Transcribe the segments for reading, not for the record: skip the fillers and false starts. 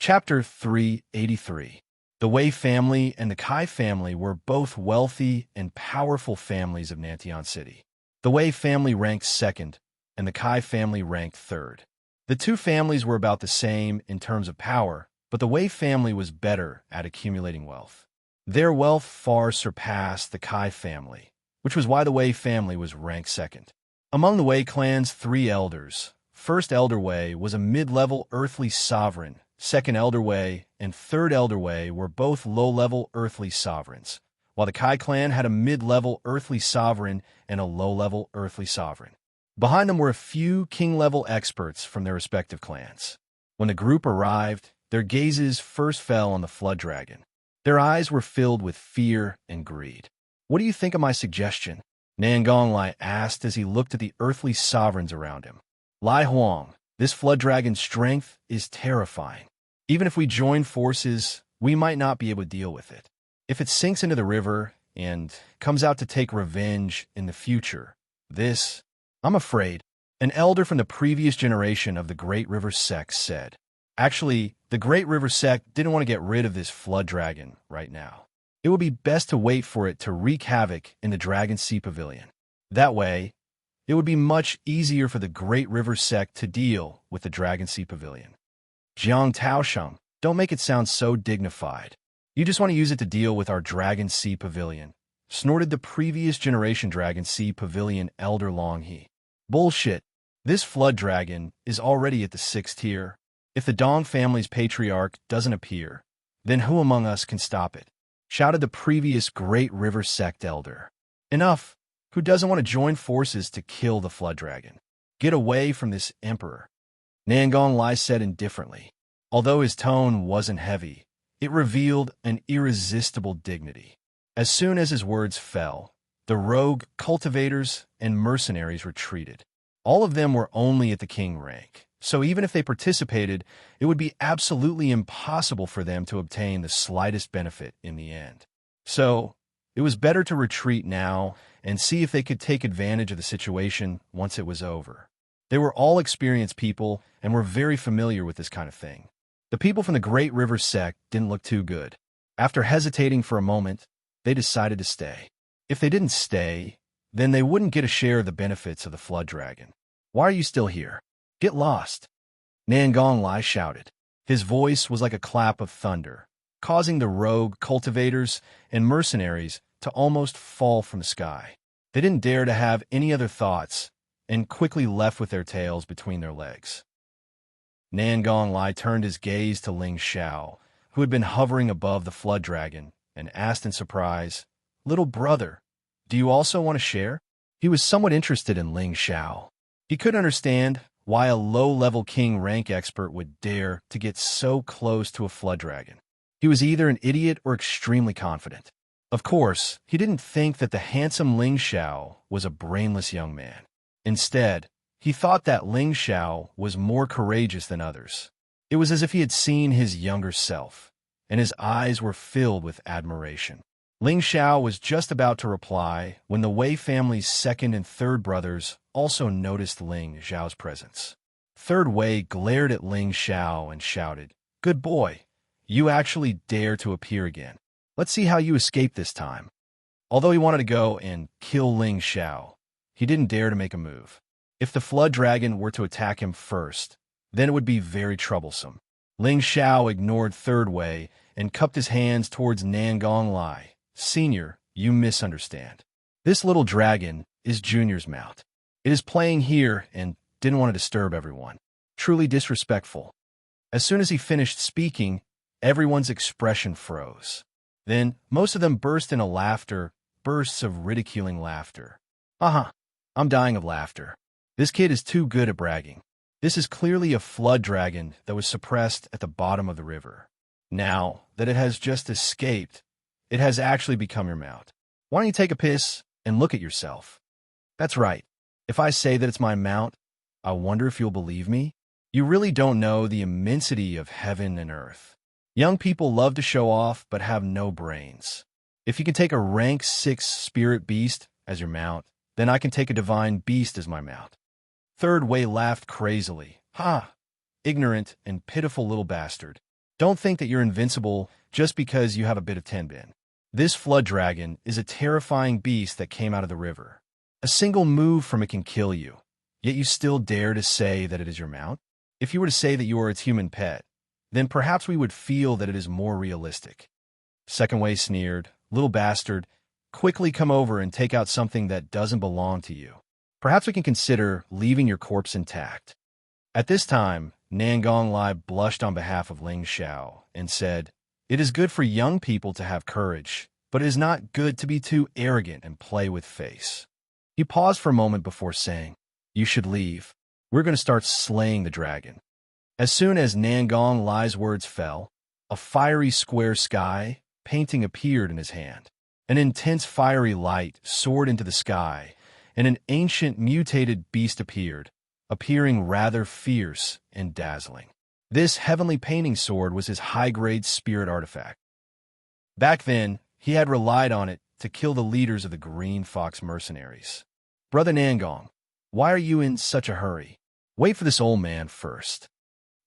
Chapter 383. The Wei family and the Kai family were both wealthy and powerful families of Nantian City. The Wei family ranked second, and the Kai family ranked third. The two families were about the same in terms of power, but the Wei family was better at accumulating wealth. Their wealth far surpassed the Kai family, which was why the Wei family was ranked second. Among the Wei clan's three elders, first Elder Wei was a mid-level earthly sovereign, second Elder Wei and third Elder Wei were both low-level earthly sovereigns, while the Kai clan had a mid-level earthly sovereign and a low-level earthly sovereign. Behind them were a few king-level experts from their respective clans. When the group arrived, their gazes first fell on the flood dragon. Their eyes were filled with fear and greed. "What do you think of my suggestion?" Nangong Lai asked as he looked at the earthly sovereigns around him. "Lai Huang, this flood dragon's strength is terrifying. Even if we join forces, we might not be able to deal with it. If it sinks into the river and comes out to take revenge in the future, I'm afraid," an elder from the previous generation of the Great River sect said. Actually, the Great River sect didn't want to get rid of this flood dragon right now. It would be best to wait for it to wreak havoc in the Dragon Sea Pavilion. That way, it would be much easier for the Great River sect to deal with the Dragon Sea Pavilion. "Jiang Taosheng, don't make it sound so dignified. You just want to use it to deal with our Dragon Sea Pavilion," snorted the previous generation Dragon Sea Pavilion elder Longhe. "Bullshit. This flood dragon is already at the 6th tier. If the Dong family's patriarch doesn't appear, then who among us can stop it?" shouted the previous Great River sect elder. "Enough. Who doesn't want to join forces to kill the flood dragon? Get away from this emperor," Nangong Lai said indifferently. Although his tone wasn't heavy, it revealed an irresistible dignity. As soon as his words fell, the rogue cultivators and mercenaries retreated. All of them were only at the king rank, so even if they participated, it would be absolutely impossible for them to obtain the slightest benefit in the end. So, it was better to retreat now and see if they could take advantage of the situation once it was over. They were all experienced people and were very familiar with this kind of thing. The people from the Great River sect didn't look too good. After hesitating for a moment, they decided to stay. If they didn't stay, then they wouldn't get a share of the benefits of the flood dragon. "Why are you still here? Get lost," Nangong Lai shouted. His voice was like a clap of thunder, causing the rogue cultivators and mercenaries to almost fall from the sky. They didn't dare to have any other thoughts and quickly left with their tails between their legs. Nangong Lai turned his gaze to Ling Xiao, who had been hovering above the flood dragon, and asked in surprise, "Little brother, do you also want to share?" He was somewhat interested in Ling Xiao. He couldn't understand why a low-level king rank expert would dare to get so close to a flood dragon. He was either an idiot or extremely confident. Of course, he didn't think that the handsome Ling Xiao was a brainless young man. Instead, he thought that Ling Xiao was more courageous than others. It was as if he had seen his younger self, and his eyes were filled with admiration. Ling Xiao was just about to reply when the Wei family's second and third brothers also noticed Ling Xiao's presence. Third Wei glared at Ling Xiao and shouted, "Good boy, you actually dare to appear again. Let's see how you escape this time." Although he wanted to go and kill Ling Xiao, he didn't dare to make a move. If the flood dragon were to attack him first, then it would be very troublesome. Ling Xiao ignored Third Wei and cupped his hands towards Nangong Lai. "Senior, you misunderstand. This little dragon is Junior's mount. It is playing here and didn't want to disturb everyone. Truly disrespectful." As soon as he finished speaking, everyone's expression froze. Then, most of them burst into laughter, bursts of ridiculing laughter. "Haha, I'm dying of laughter. This kid is too good at bragging. This is clearly a flood dragon that was suppressed at the bottom of the river. Now that it has just escaped, it has actually become your mount. Why don't you take a piss and look at yourself? That's right. If I say that it's my mount, I wonder if you'll believe me? You really don't know the immensity of heaven and earth. Young people love to show off but have no brains. If you can take a rank 6 spirit beast as your mount, then I can take a divine beast as my mount." Third Wei laughed crazily. "Ha! Ignorant and pitiful little bastard. Don't think that you're invincible just because you have a bit of tenbin. This flood dragon is a terrifying beast that came out of the river. A single move from it can kill you, yet you still dare to say that it is your mount? If you were to say that you are its human pet, then perhaps we would feel that it is more realistic. Second Way sneered, "Little bastard, quickly come over and take out something that doesn't belong to you. Perhaps we can consider leaving your corpse intact." At this time, Nangong Lai blushed on behalf of Ling Xiao and said, "It is good for young people to have courage, but it is not good to be too arrogant and play with face." He paused for a moment before saying, "You should leave. We're going to start slaying the dragon." As soon as Nangong Lai's words fell, a fiery square sky painting appeared in his hand. An intense fiery light soared into the sky, and an ancient mutated beast appeared, appearing rather fierce and dazzling. This heavenly painting sword was his high-grade spirit artifact. Back then, he had relied on it to kill the leaders of the Green Fox mercenaries. "Brother Nangong, why are you in such a hurry? Wait for this old man first."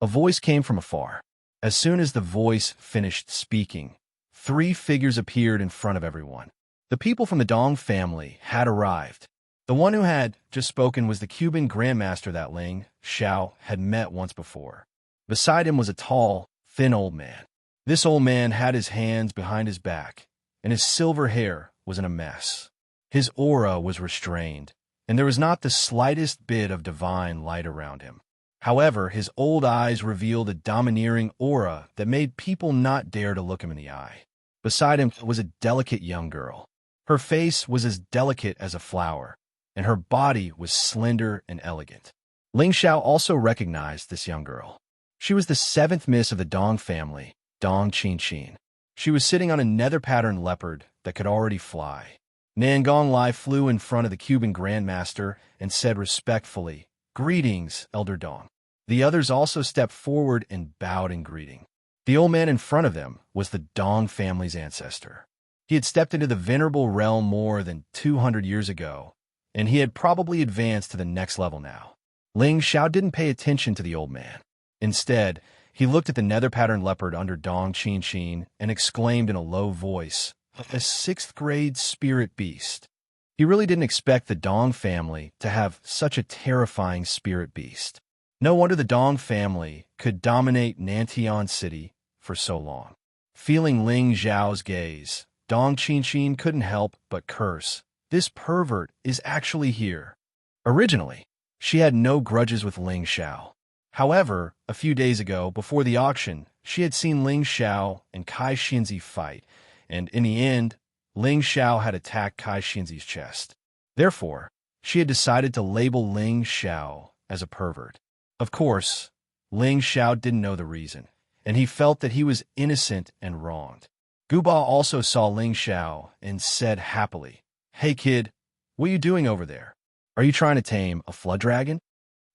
A voice came from afar. As soon as the voice finished speaking, 3 figures appeared in front of everyone. The people from the Dong family had arrived. The one who had just spoken was the Cuban grandmaster that Ling Xiao had met once before. Beside him was a tall, thin old man. This old man had his hands behind his back, and his silver hair was in a mess. His aura was restrained, and there was not the slightest bit of divine light around him. However, his old eyes revealed a domineering aura that made people not dare to look him in the eye. Beside him was a delicate young girl. Her face was as delicate as a flower, and her body was slender and elegant. Ling Xiao also recognized this young girl. She was the 7th miss of the Dong family, Dong Xianxia. She was sitting on a nether-patterned leopard that could already fly. Nangong Lai flew in front of the Cuban grandmaster and said respectfully, "Greetings, Elder Dong." The others also stepped forward and bowed in greeting. The old man in front of them was the Dong family's ancestor. He had stepped into the venerable realm more than 200 years ago, and he had probably advanced to the next level now. Ling Xiao didn't pay attention to the old man. Instead, he looked at the nether-patterned leopard under Dong Xianxia and exclaimed in a low voice, "A 6th-grade spirit beast." He really didn't expect the Dong family to have such a terrifying spirit beast. No wonder the Dong family could dominate Nantian City for so long. Feeling Ling Xiao's gaze, Dong Xianxia couldn't help but curse. This pervert is actually here. Originally, she had no grudges with Ling Xiao. However, a few days ago, before the auction, she had seen Ling Xiao and Kai Xinzi fight, and in the end, Ling Xiao had attacked Kai Xinzi's chest. Therefore, she had decided to label Ling Xiao as a pervert. Of course, Ling Xiao didn't know the reason, and he felt that he was innocent and wronged. Guba also saw Ling Xiao and said happily, "Hey kid, what are you doing over there? Are you trying to tame a flood dragon?"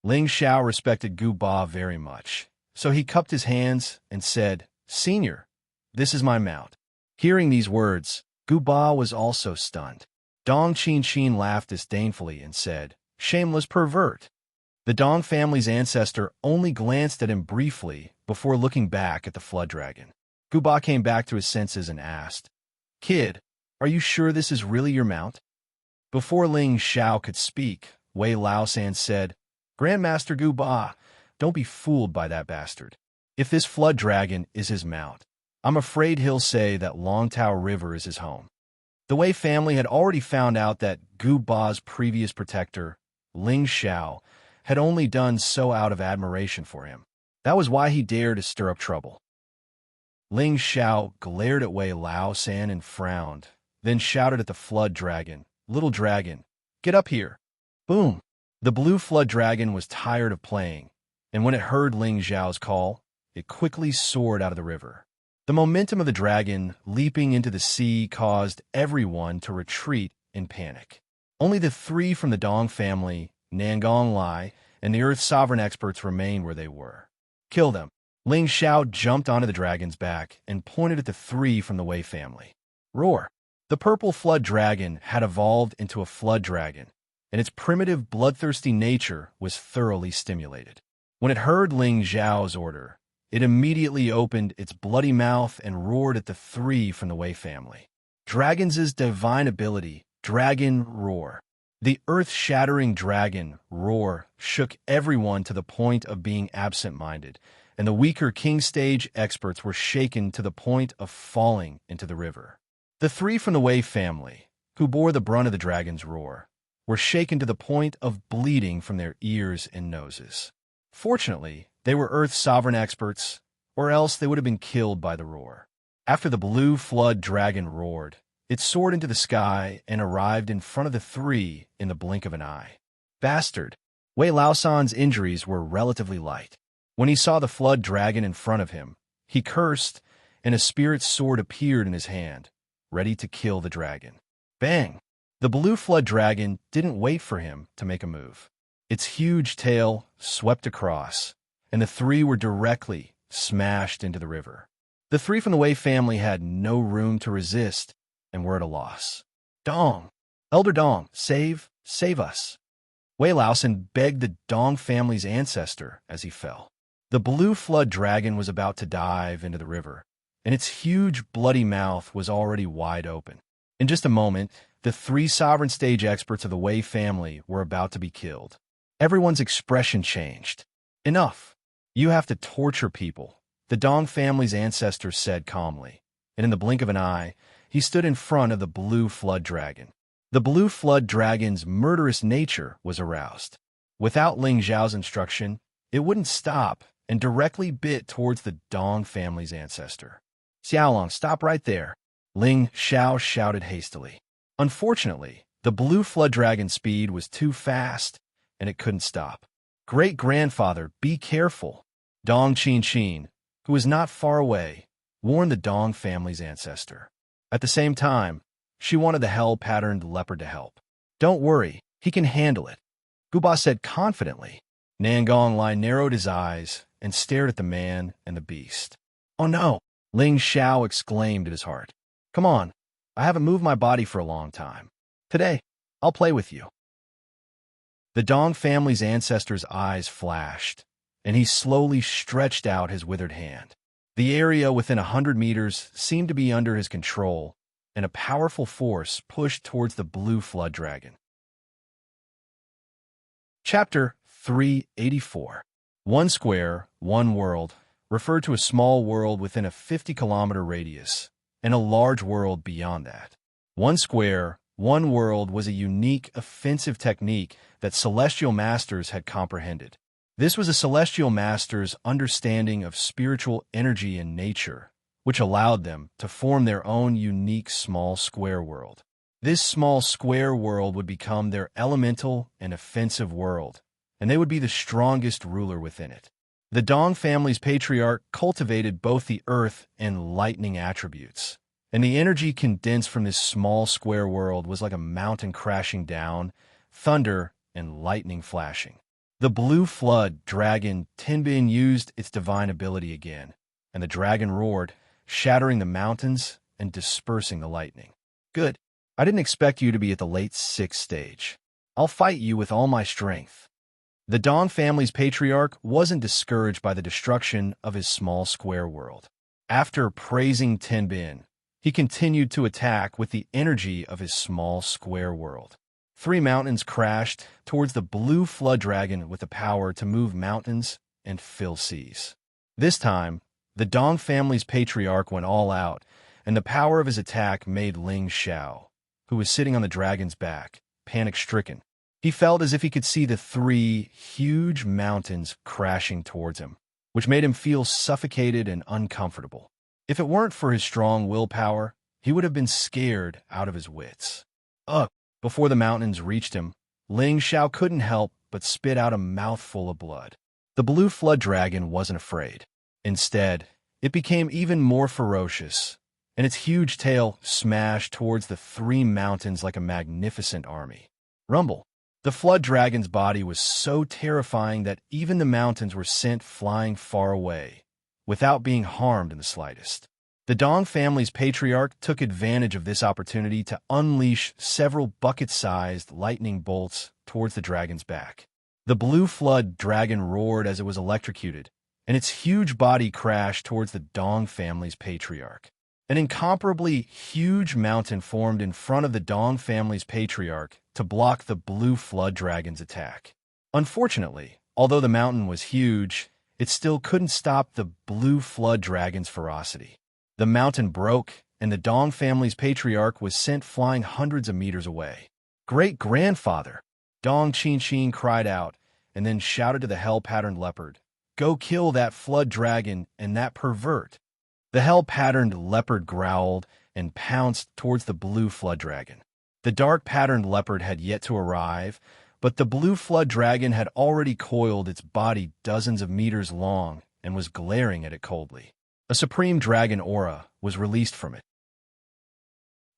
Ling Xiao respected Guba very much, so he cupped his hands and said, "Senior, this is my mount." Hearing these words, Guba was also stunned. Dong Xianxia laughed disdainfully and said, "Shameless pervert." The Dong family's ancestor only glanced at him briefly before looking back at the flood dragon. Guba came back to his senses and asked, "Kid, are you sure this is really your mount?" Before Ling Xiao could speak, Wei Laosan said, "Grandmaster Guba, don't be fooled by that bastard. If this flood dragon is his mount, I'm afraid he'll say that Longtao River is his home." The Wei family had already found out that Guba's previous protector, Ling Xiao, had only done so out of admiration for him. That was why he dared to stir up trouble. Ling Xiao glared at Wei Laosan and frowned, then shouted at the flood dragon, "Little dragon, get up here." Boom! The blue flood dragon was tired of playing, and when it heard Ling Xiao's call, it quickly soared out of the river. The momentum of the dragon leaping into the sea caused everyone to retreat in panic. Only the 3 from the Dong family, Nangong Lai, and the Earth Sovereign experts remained where they were. "Kill them." Ling Xiao jumped onto the dragon's back and pointed at the 3 from the Wei family. Roar! The purple flood dragon had evolved into a flood dragon, and its primitive bloodthirsty nature was thoroughly stimulated. When it heard Ling Xiao's order, It immediately opened its bloody mouth and roared at the three from the Wei family. Dragons' divine ability, Dragon Roar. The earth-shattering dragon roar shook everyone to the point of being absent-minded, and the weaker king stage experts were shaken to the point of falling into the river. The three from the Wei family, who bore the brunt of the dragon's roar, were shaken to the point of bleeding from their ears and noses. Fortunately, they were Earth's sovereign experts, or else they would have been killed by the roar. After the blue flood dragon roared, it soared into the sky and arrived in front of the three in the blink of an eye. Bastard! Wei Laosan's injuries were relatively light. When he saw the flood dragon in front of him, he cursed, and a spirit sword appeared in his hand, ready to kill the dragon. Bang! The blue flood dragon didn't wait for him to make a move. Its huge tail swept across, and the three were directly smashed into the river. The three from the Wei family had no room to resist and were at a loss. Dong! Elder Dong, save us! Wei Laosan begged the Dong family's ancestor as he fell. The blue flood dragon was about to dive into the river, and its huge bloody mouth was already wide open. In just a moment, the three sovereign stage experts of the Wei family were about to be killed. Everyone's expression changed. Enough! You have to torture people, the Dong family's ancestor said calmly, and in the blink of an eye, he stood in front of the blue flood dragon. The blue flood dragon's murderous nature was aroused. Without Ling Zhao's instruction, it wouldn't stop and directly bit towards the Dong family's ancestor. Xiaolong, stop right there, Ling Zhao shouted hastily. Unfortunately, the blue flood dragon's speed was too fast, and it couldn't stop. Great-grandfather, be careful, Dong Qin, who was not far away, warned the Dong family's ancestor. At the same time, she wanted the hell-patterned leopard to help. Don't worry, he can handle it, Guba said confidently. Nangong Lai narrowed his eyes and stared at the man and the beast. Oh no, Ling Zhao exclaimed at his heart. Come on, I haven't moved my body for a long time. Today, I'll play with you. The Dong family's ancestor's eyes flashed, and he slowly stretched out his withered hand. The area within 100 meters seemed to be under his control, and a powerful force pushed towards the blue flood dragon. Chapter 384. One square, one world, referred to a small world within a 50-kilometer radius, and a large world beyond that. One square, one world was a unique offensive technique that celestial masters had comprehended. This was a celestial master's understanding of spiritual energy and nature, which allowed them to form their own unique small square world. This small square world would become their elemental and offensive world, and they would be the strongest ruler within it. The Dong family's patriarch cultivated both the earth and lightning attributes, and the energy condensed from this small square world was like a mountain crashing down, thunder and lightning flashing. The blue flood dragon Tinbin used its divine ability again, and the dragon roared, shattering the mountains and dispersing the lightning. Good. I didn't expect you to be at the late 6th stage. I'll fight you with all my strength. The Dong family's patriarch wasn't discouraged by the destruction of his small square world. After praising Tinbin, he continued to attack with the energy of his small square world. 3 mountains crashed towards the blue flood dragon with the power to move mountains and fill seas. This time, the Dong family's patriarch went all out, and the power of his attack made Ling Zhao, who was sitting on the dragon's back, panic-stricken. He felt as if he could see the 3 huge mountains crashing towards him, which made him feel suffocated and uncomfortable. If it weren't for his strong willpower, he would have been scared out of his wits. Ugh! Before the mountains reached him, Ling Zhao couldn't help but spit out a mouthful of blood. The blue flood dragon wasn't afraid. Instead, it became even more ferocious, and its huge tail smashed towards the 3 mountains like a magnificent army. Rumble! The flood dragon's body was so terrifying that even the mountains were sent flying far away, without being harmed in the slightest. The Dong family's patriarch took advantage of this opportunity to unleash several bucket-sized lightning bolts towards the dragon's back. The blue flood dragon roared as it was electrocuted, and its huge body crashed towards the Dong family's patriarch. An incomparably huge mountain formed in front of the Dong family's patriarch to block the blue flood dragon's attack. Unfortunately, although the mountain was huge, it still couldn't stop the blue flood dragon's ferocity. The mountain broke, and the Dong family's patriarch was sent flying hundreds of meters away. "Great-grandfather!" Dong Xianxia cried out, and then shouted to the hell-patterned leopard, "Go kill that flood dragon and that pervert." The hell-patterned leopard growled and pounced towards the blue flood dragon. The dark-patterned leopard had yet to arrive, but the blue flood dragon had already coiled its body dozens of meters long and was glaring at it coldly. A supreme dragon aura was released from it.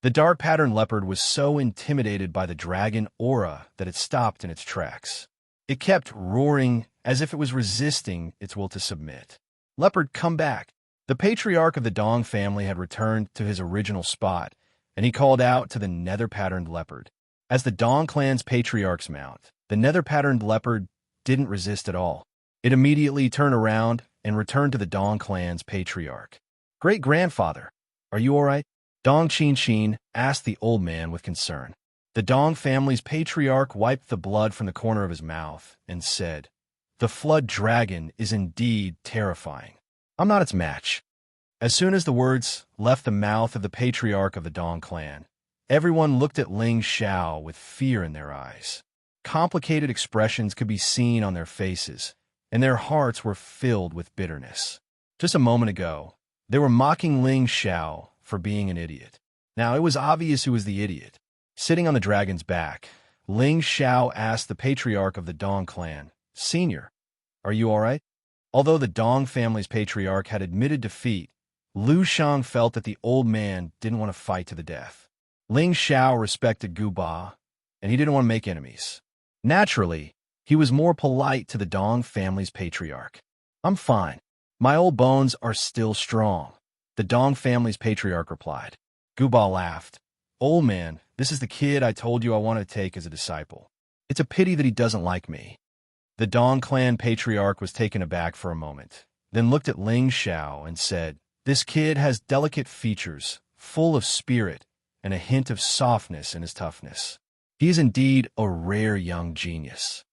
The dark-patterned leopard was so intimidated by the dragon aura that it stopped in its tracks. It kept roaring as if it was resisting its will to submit. "Leopard, come back!" The patriarch of the Dong family had returned to his original spot, and he called out to the nether-patterned leopard. As the Dong clan's patriarch's mount, the nether-patterned leopard didn't resist at all. It immediately turned around and returned to the Dong clan's patriarch. "Great-grandfather, are you all right?" Dong Xianxia asked the old man with concern. The Dong family's patriarch wiped the blood from the corner of his mouth and said, "The flood dragon is indeed terrifying. I'm not its match." As soon as the words left the mouth of the patriarch of the Dong clan, everyone looked at Ling Xiao with fear in their eyes. Complicated expressions could be seen on their faces, and their hearts were filled with bitterness. Just a moment ago, they were mocking Ling Xiao for being an idiot. Now it was obvious who was the idiot. Sitting on the dragon's back, Ling Xiao asked the patriarch of the Dong clan, "Senior, are you all right?" Although the Dong family's patriarch had admitted defeat, Lu Shang felt that the old man didn't want to fight to the death. Ling Xiao respected Gu Ba, and he didn't want to make enemies. Naturally, he was more polite to the Dong family's patriarch. "I'm fine. My old bones are still strong," the Dong family's patriarch replied. Gu Ba laughed. "Old man, this is the kid I told you I wanted to take as a disciple. It's a pity that he doesn't like me." The Dong clan patriarch was taken aback for a moment, then looked at Ling Xiao and said, "This kid has delicate features, full of spirit, and a hint of softness in his toughness. He is indeed a rare young genius."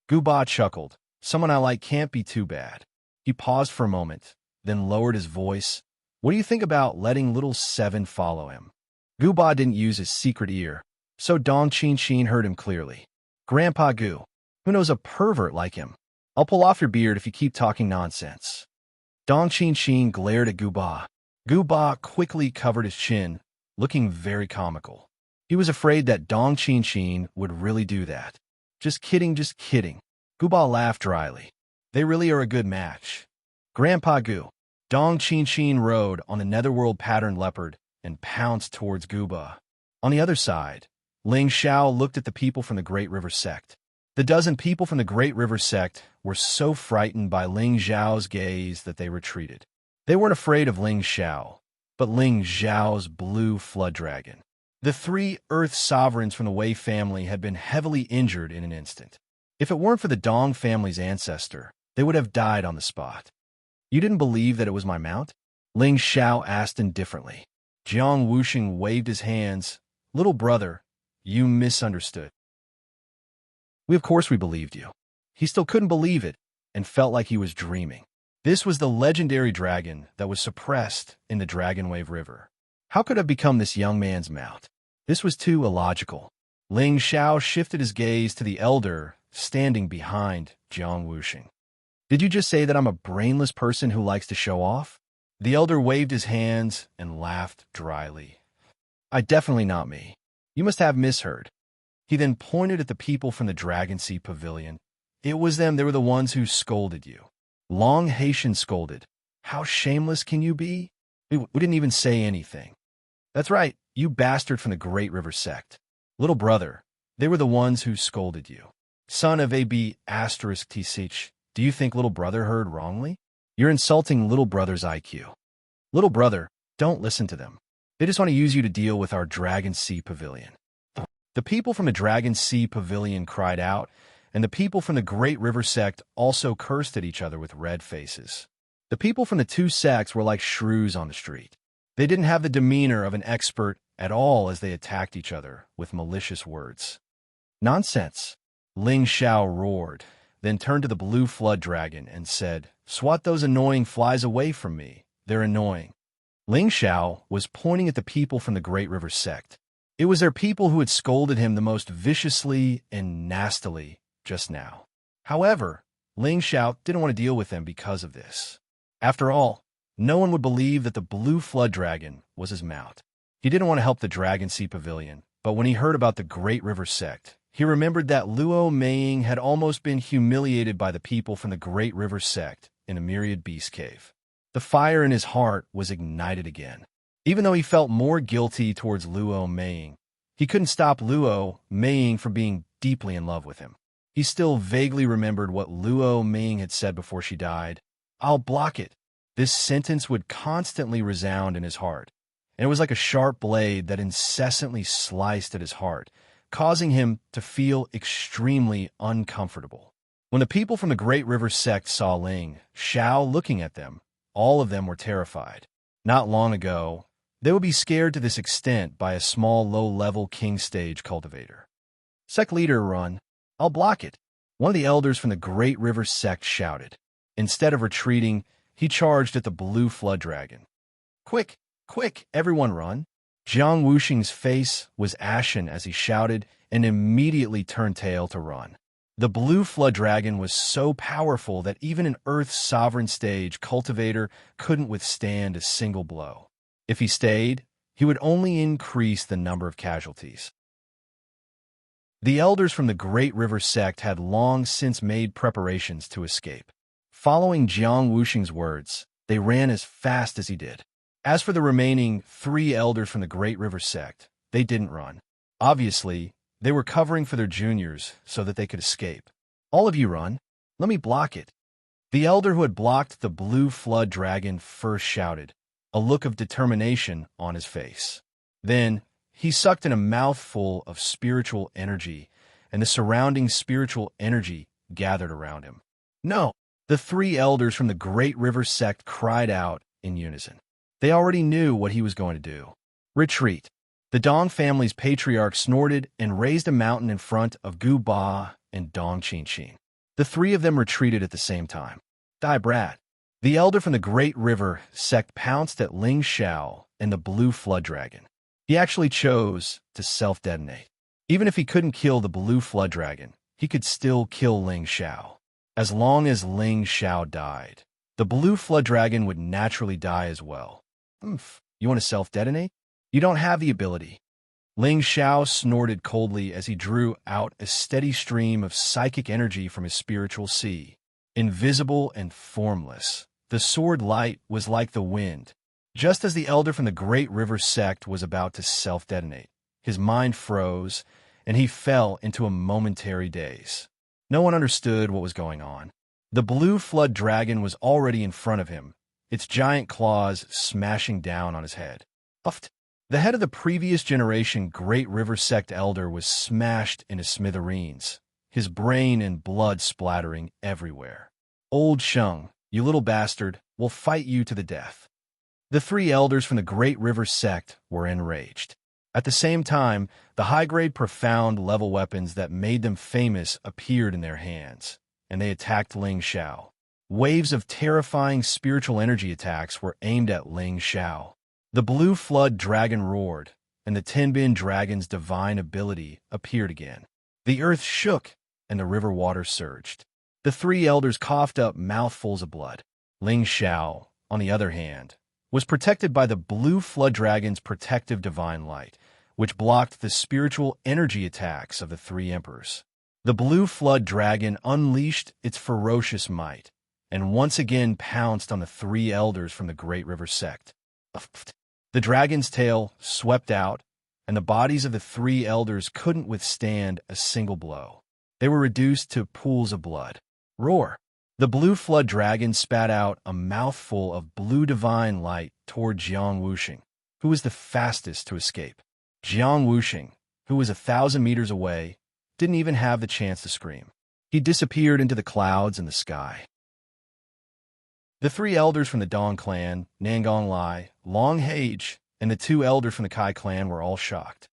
Gu Ba chuckled. "Someone I like can't be too bad." He paused for a moment, then lowered his voice. "What do you think about letting little Seven follow him?" Gu Ba didn't use his secret ear, so Dong Xianxia heard him clearly. "Grandpa Gu, who knows a pervert like him? I'll pull off your beard if you keep talking nonsense." Dong Xianxia glared at Gu Ba. Gu Ba quickly covered his chin, looking very comical. He was afraid that Dong Xianxia would really do that. Just kidding, just kidding." Gu Ba laughed dryly. "They really are a good match." "Grandpa Gu." Dong Xianxia rode on the netherworld patterned leopard and pounced towards Gu Ba. On the other side, Ling Xiao looked at the people from the Great River sect. The dozen people from the Great River sect were so frightened by Ling Xiao's gaze that they retreated. They weren't afraid of Ling Xiao, but Ling Xiao's blue flood dragon. The three Earth sovereigns from the Wei family had been heavily injured in an instant. If it weren't for the Dong family's ancestor, they would have died on the spot. "You didn't believe that it was my mount?" Ling Xiao asked indifferently. Jiang Wuxing waved his hands. "Little brother, you misunderstood. Of course we believed you." He still couldn't believe it and felt like he was dreaming. This was the legendary dragon that was suppressed in the Dragon Wave River. How could it have become this young man's mount? This was too illogical. Ling Xiao shifted his gaze to the elder standing behind Jiang Wuxing. "Did you just say that I'm a brainless person who likes to show off?" The elder waved his hands and laughed dryly. Definitely not me. You must have misheard." He then pointed at the people from the Dragon Sea Pavilion. "It was them, they were the ones who scolded you." Long Haitian scolded. "How shameless can you be? We didn't even say anything." "That's right, you bastard from the Great River sect. Little brother, they were the ones who scolded you. Son of AB asterisk T6, do you think little brother heard wrongly? You're insulting little brother's IQ. Little brother, don't listen to them. They just want to use you to deal with our Dragon Sea Pavilion." The people from the Dragon Sea Pavilion cried out, and the people from the Great River sect also cursed at each other with red faces. The people from the two sects were like shrews on the street. They didn't have the demeanor of an expert at all as they attacked each other with malicious words. "Nonsense!" Ling Xiao roared, then turned to the blue flood dragon and said, "Swat those annoying flies away from me. They're annoying." Ling Xiao was pointing at the people from the Great River sect. It was their people who had scolded him the most viciously and nastily just now. However, Ling Xiao didn't want to deal with them because of this. After all, no one would believe that the blue flood dragon was his mount. He didn't want to help the Dragon Sea Pavilion, but when he heard about the Great River sect, he remembered that Luo Meiying had almost been humiliated by the people from the Great River sect in a myriad beast cave. The fire in his heart was ignited again. Even though he felt more guilty towards Luo Meiying, he couldn't stop Luo Meiying from being deeply in love with him. He still vaguely remembered what Luo Meiying had said before she died. "I'll block it." This sentence would constantly resound in his heart, and it was like a sharp blade that incessantly sliced at his heart, causing him to feel extremely uncomfortable. When the people from the Great River sect saw Ling Xiao looking at them, all of them were terrified. Not long ago, they would be scared to this extent by a small low-level king stage cultivator. "Sect leader, run. I'll block it," one of the elders from the Great River sect shouted. Instead of retreating, he charged at the blue flood dragon. "Quick, quick, everyone run." Jiang Wuxing's face was ashen as he shouted and immediately turned tail to run. The blue flood dragon was so powerful that even an Earth's sovereign stage cultivator couldn't withstand a single blow. If he stayed, he would only increase the number of casualties. The elders from the Great River sect had long since made preparations to escape. Following Jiang Wuxing's words, they ran as fast as he did. As for the remaining 3 elders from the Great River sect, they didn't run. Obviously, they were covering for their juniors so that they could escape. "All of you run. Let me block it." The elder who had blocked the blue flood dragon first shouted, a look of determination on his face. Then, he sucked in a mouthful of spiritual energy, and the surrounding spiritual energy gathered around him. "No!" The 3 elders from the Great River sect cried out in unison. They already knew what he was going to do. "Retreat." The Dong family's patriarch snorted and raised a mountain in front of Gu Ba and Dong Qinqin. The 3 of them retreated at the same time. "Die, brat." The elder from the Great River sect pounced at Ling Xiao and the blue flood dragon. He actually chose to self-detonate. Even if he couldn't kill the blue flood dragon, he could still kill Ling Xiao. As long as Ling Xiao died, the blue flood dragon would naturally die as well. You want to self-detonate? You don't have the ability." Ling Xiao snorted coldly as he drew out a steady stream of psychic energy from his spiritual sea. Invisible and formless, the sword light was like the wind. Just as the elder from the Great River sect was about to self-detonate, his mind froze, and he fell into a momentary daze. No one understood what was going on. The blue flood dragon was already in front of him, its giant claws smashing down on his head. Uffed. The head of the previous generation Great River sect elder was smashed into smithereens, his brain and blood splattering everywhere. "Old Sheng, you little bastard, will fight you to the death." The 3 elders from the Great River sect were enraged. At the same time, the high-grade profound level weapons that made them famous appeared in their hands, and they attacked Ling Xiao. Waves of terrifying spiritual energy attacks were aimed at Ling Xiao. The blue flood dragon roared, and the Tenbin dragon's divine ability appeared again. The earth shook, and the river water surged. The 3 elders coughed up mouthfuls of blood. Ling Xiao, on the other hand, was protected by the blue flood dragon's protective divine light, which blocked the spiritual energy attacks of the 3 emperors. The blue flood dragon unleashed its ferocious might, and once again pounced on the 3 elders from the Great River sect. The dragon's tail swept out, and the bodies of the 3 elders couldn't withstand a single blow. They were reduced to pools of blood. Roar! The blue flood dragon spat out a mouthful of blue divine light toward Jiang Wuxing, who was the fastest to escape. Jiang Wuxing, who was 1,000 meters away, didn't even have the chance to scream. He disappeared into the clouds and the sky. The three elders from the Dong clan, Nangong Lai, Long Hage, and the two elders from the Kai clan were all shocked.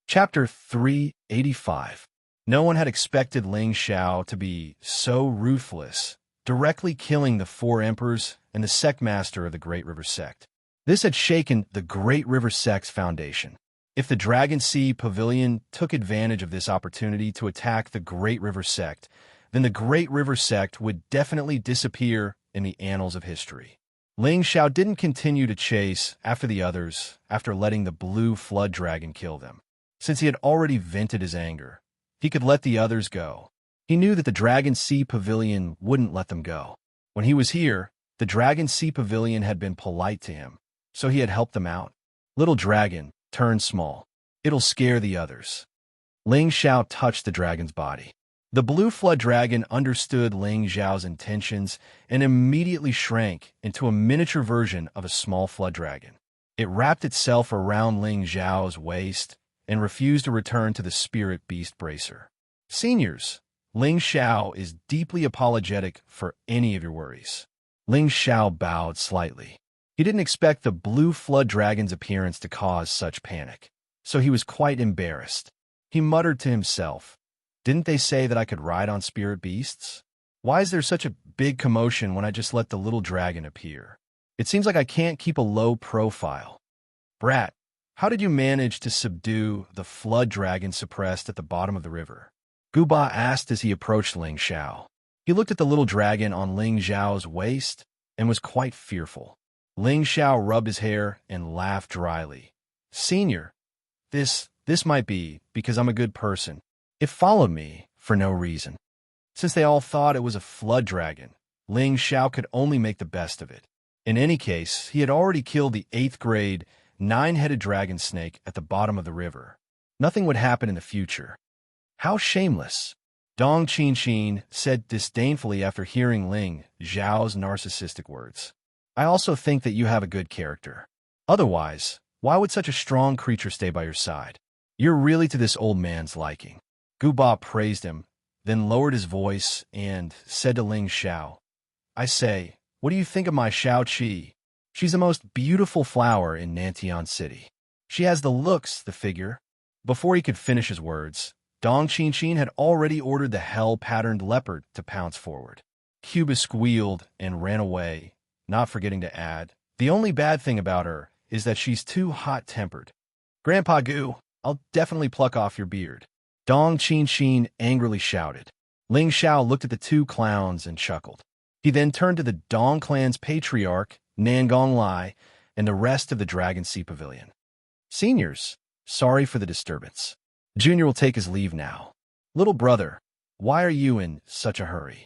Chapter 385. No one had expected Ling Xiao to be so ruthless, directly killing the four emperors and the sect master of the Great River Sect. This had shaken the Great River Sect's foundation. If the Dragon Sea Pavilion took advantage of this opportunity to attack the Great River Sect, then the Great River Sect would definitely disappear in the annals of history. Ling Xiao didn't continue to chase after the others after letting the blue flood dragon kill them. Since he had already vented his anger, he could let the others go. He knew that the Dragon Sea Pavilion wouldn't let them go. When he was here, the Dragon Sea Pavilion had been polite to him, so he had helped them out. Little dragon, turn small. It'll scare the others. Ling Xiao touched the dragon's body. The blue flood dragon understood Ling Xiao's intentions and immediately shrank into a miniature version of a small flood dragon. It wrapped itself around Ling Xiao's waist and refused to return to the spirit beast bracer. Seniors, Ling Xiao is deeply apologetic for any of your worries. Ling Xiao bowed slightly. He didn't expect the blue flood dragon's appearance to cause such panic, so he was quite embarrassed. He muttered to himself, "Didn't they say that I could ride on spirit beasts? Why is there such a big commotion when I just let the little dragon appear? It seems like I can't keep a low profile. Brat, how did you manage to subdue the flood dragon suppressed at the bottom of the river?" Guba asked as he approached Ling Xiao. He looked at the little dragon on Ling Xiao's waist and was quite fearful. Ling Xiao rubbed his hair and laughed dryly. "Senior, this might be because I'm a good person. It followed me for no reason." Since they all thought it was a flood dragon, Ling Xiao could only make the best of it. In any case, he had already killed the 8th grade, 9-headed dragon snake at the bottom of the river. Nothing would happen in the future. How shameless! Dong Qianxia said disdainfully after hearing Ling Xiao's narcissistic words. "I also think that you have a good character. Otherwise, why would such a strong creature stay by your side? You're really to this old man's liking." Guba praised him, then lowered his voice and said to Ling Xiao, "I say, what do you think of my Xiao Qi? She's the most beautiful flower in Nantian City. She has the looks, the figure." Before he could finish his words, Dong Qianxia had already ordered the hell-patterned leopard to pounce forward. Cuba squealed and ran away, not forgetting to add, "The only bad thing about her is that she's too hot-tempered. Grandpa Gu, I'll definitely pluck off your beard." Dong Qianxia angrily shouted. Ling Xiao looked at the two clowns and chuckled. He then turned to the Dong clan's patriarch, Nangong Lai, and the rest of the Dragon Sea Pavilion. "Seniors, sorry for the disturbance. Junior will take his leave now. Little brother, why are you in such a hurry?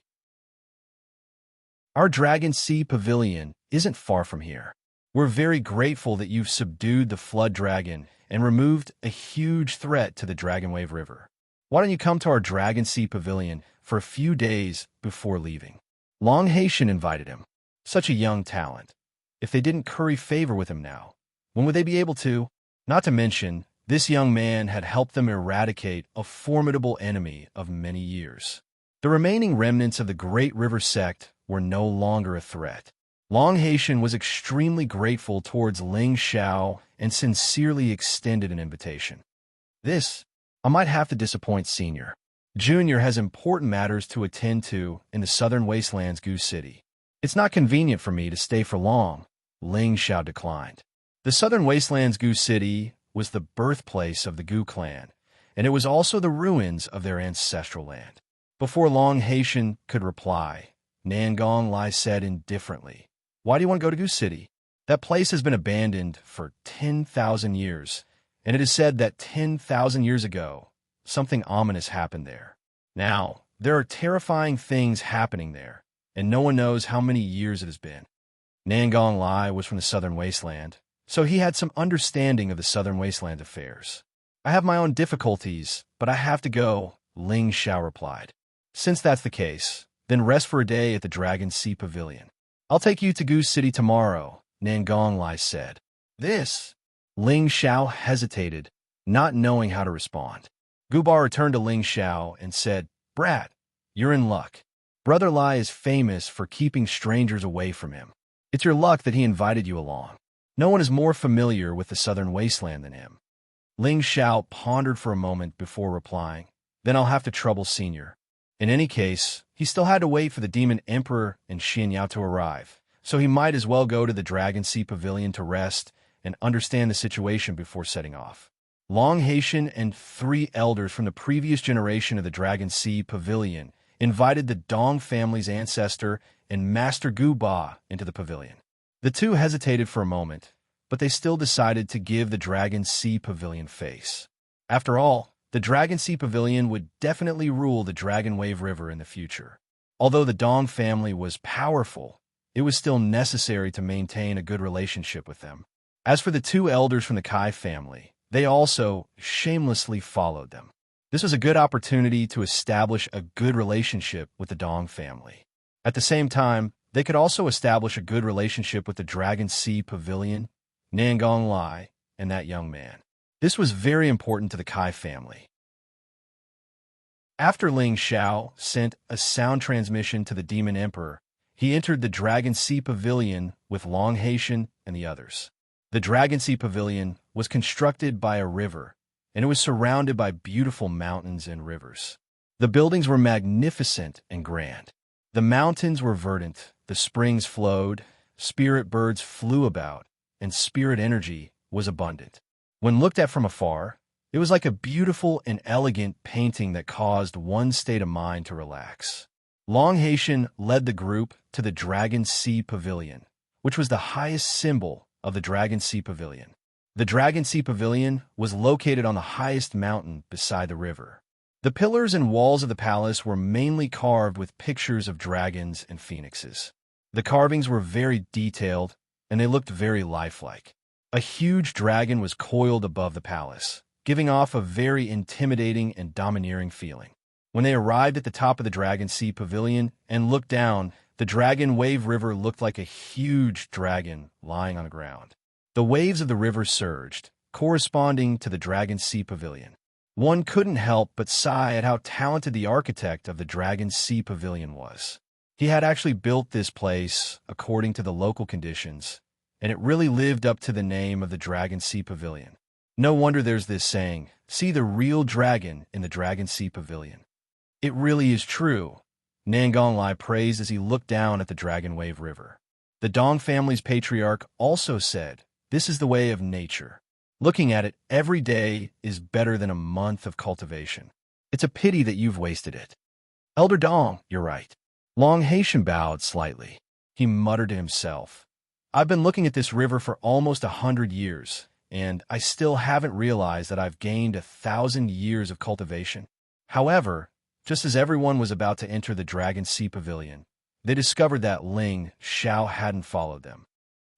Our Dragon Sea Pavilion isn't far from here. We're very grateful that you've subdued the flood dragon and removed a huge threat to the Dragonwave River. Why don't you come to our Dragon Sea Pavilion for a few days before leaving?" Long Haitian invited him. Such a young talent. If they didn't curry favor with him now, when would they be able to? Not to mention, this young man had helped them eradicate a formidable enemy of many years. The remaining remnants of the Great River Sect were no longer a threat. Long Haitian was extremely grateful towards Ling Xiao and sincerely extended an invitation. I might have to disappoint Senior. Junior has important matters to attend to in the southern wastelands Gu City. It's not convenient for me to stay for long," Ling Xiao declined. The southern wastelands Gu City was the birthplace of the Gu clan, and it was also the ruins of their ancestral land. Before Long Haitian could reply, Nangong Lai said indifferently, "Why do you want to go to Gu City? That place has been abandoned for 10,000 years, and it is said that 10,000 years ago, something ominous happened there. Now, there are terrifying things happening there, and no one knows how many years it has been." Nangong Lai was from the southern wasteland, so he had some understanding of the southern wasteland affairs. "I have my own difficulties, but I have to go," Ling Xiao replied. "Since that's the case, then rest for a day at the Dragon Sea Pavilion. I'll take you to Gu City tomorrow," Nangong Lai said. Ling Xiao hesitated, not knowing how to respond. Guba returned to Ling Xiao and said, "Brat, you're in luck. Brother Lai is famous for keeping strangers away from him. It's your luck that he invited you along. No one is more familiar with the southern wasteland than him." Ling Xiao pondered for a moment before replying, "Then I'll have to trouble Senior." In any case, he still had to wait for the Demon Emperor and Xianxia to arrive, so he might as well go to the Dragon Sea Pavilion to rest and understand the situation before setting off. Long Haitian and 3 elders from the previous generation of the Dragon Sea Pavilion invited the Dong family's ancestor and Master Guba into the pavilion. The two hesitated for a moment, but they still decided to give the Dragon Sea Pavilion face. After all, the Dragon Sea Pavilion would definitely rule the Dragon Wave River in the future. Although the Dong family was powerful, it was still necessary to maintain a good relationship with them. As for the 2 elders from the Kai family, they also shamelessly followed them. This was a good opportunity to establish a good relationship with the Dong family. At the same time, they could also establish a good relationship with the Dragon Sea Pavilion, Nangong Lai, and that young man. This was very important to the Kai family. After Ling Xiao sent a sound transmission to the Demon Emperor, he entered the Dragon Sea Pavilion with Long Haitian and the others. The Dragon Sea Pavilion was constructed by a river, and it was surrounded by beautiful mountains and rivers. The buildings were magnificent and grand. The mountains were verdant, the springs flowed, spirit birds flew about, and spirit energy was abundant. When looked at from afar, it was like a beautiful and elegant painting that caused one's state of mind to relax. Long Haitian led the group to the Dragon Sea Pavilion, which was the highest symbol of the Dragon Sea Pavilion. The Dragon Sea Pavilion was located on the highest mountain beside the river. The pillars and walls of the palace were mainly carved with pictures of dragons and phoenixes. The carvings were very detailed, and they looked very lifelike. A huge dragon was coiled above the palace, giving off a very intimidating and domineering feeling. When they arrived at the top of the Dragon Sea Pavilion and looked down, the Dragon Wave River looked like a huge dragon lying on the ground. The waves of the river surged, corresponding to the Dragon Sea Pavilion. One couldn't help but sigh at how talented the architect of the Dragon Sea Pavilion was. He had actually built this place according to the local conditions, and it really lived up to the name of the Dragon Sea Pavilion. No wonder there's this saying, "See the real dragon in the Dragon Sea Pavilion." It really is true, Nangong Lai praised as he looked down at the Dragon Wave River. The Dong family's patriarch also said, "This is the way of nature. Looking at it every day is better than a month of cultivation. It's a pity that you've wasted it." "Elder Dong, you're right." Long Haitian bowed slightly. He muttered to himself, "I've been looking at this river for almost 100 years, and I still haven't realized that I've gained 1,000 years of cultivation." However, just as everyone was about to enter the Dragon Sea Pavilion, they discovered that Ling Xiao hadn't followed them.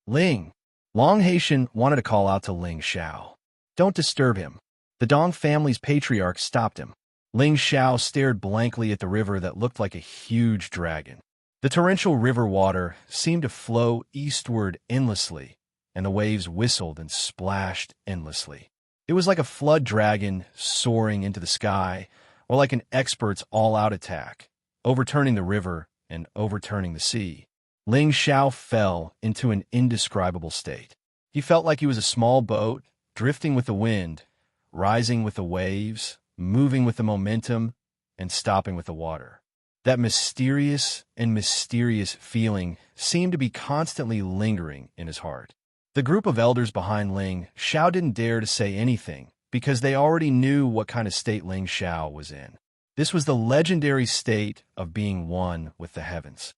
"Ling!" Long Haitian wanted to call out to Ling Xiao. "Don't disturb him." The Dong family's patriarch stopped him. Ling Xiao stared blankly at the river that looked like a huge dragon. The torrential river water seemed to flow eastward endlessly, and the waves whistled and splashed endlessly. It was like a flood dragon soaring into the sky, or like an expert's all-out attack, overturning the river and overturning the sea. Ling Xiao fell into an indescribable state. He felt like he was a small boat, drifting with the wind, rising with the waves, moving with the momentum, and stopping with the water. That mysterious feeling seemed to be constantly lingering in his heart. The group of elders behind Ling Xiao didn't dare to say anything because they already knew what kind of state Ling Xiao was in. This was the legendary state of being one with the heavens.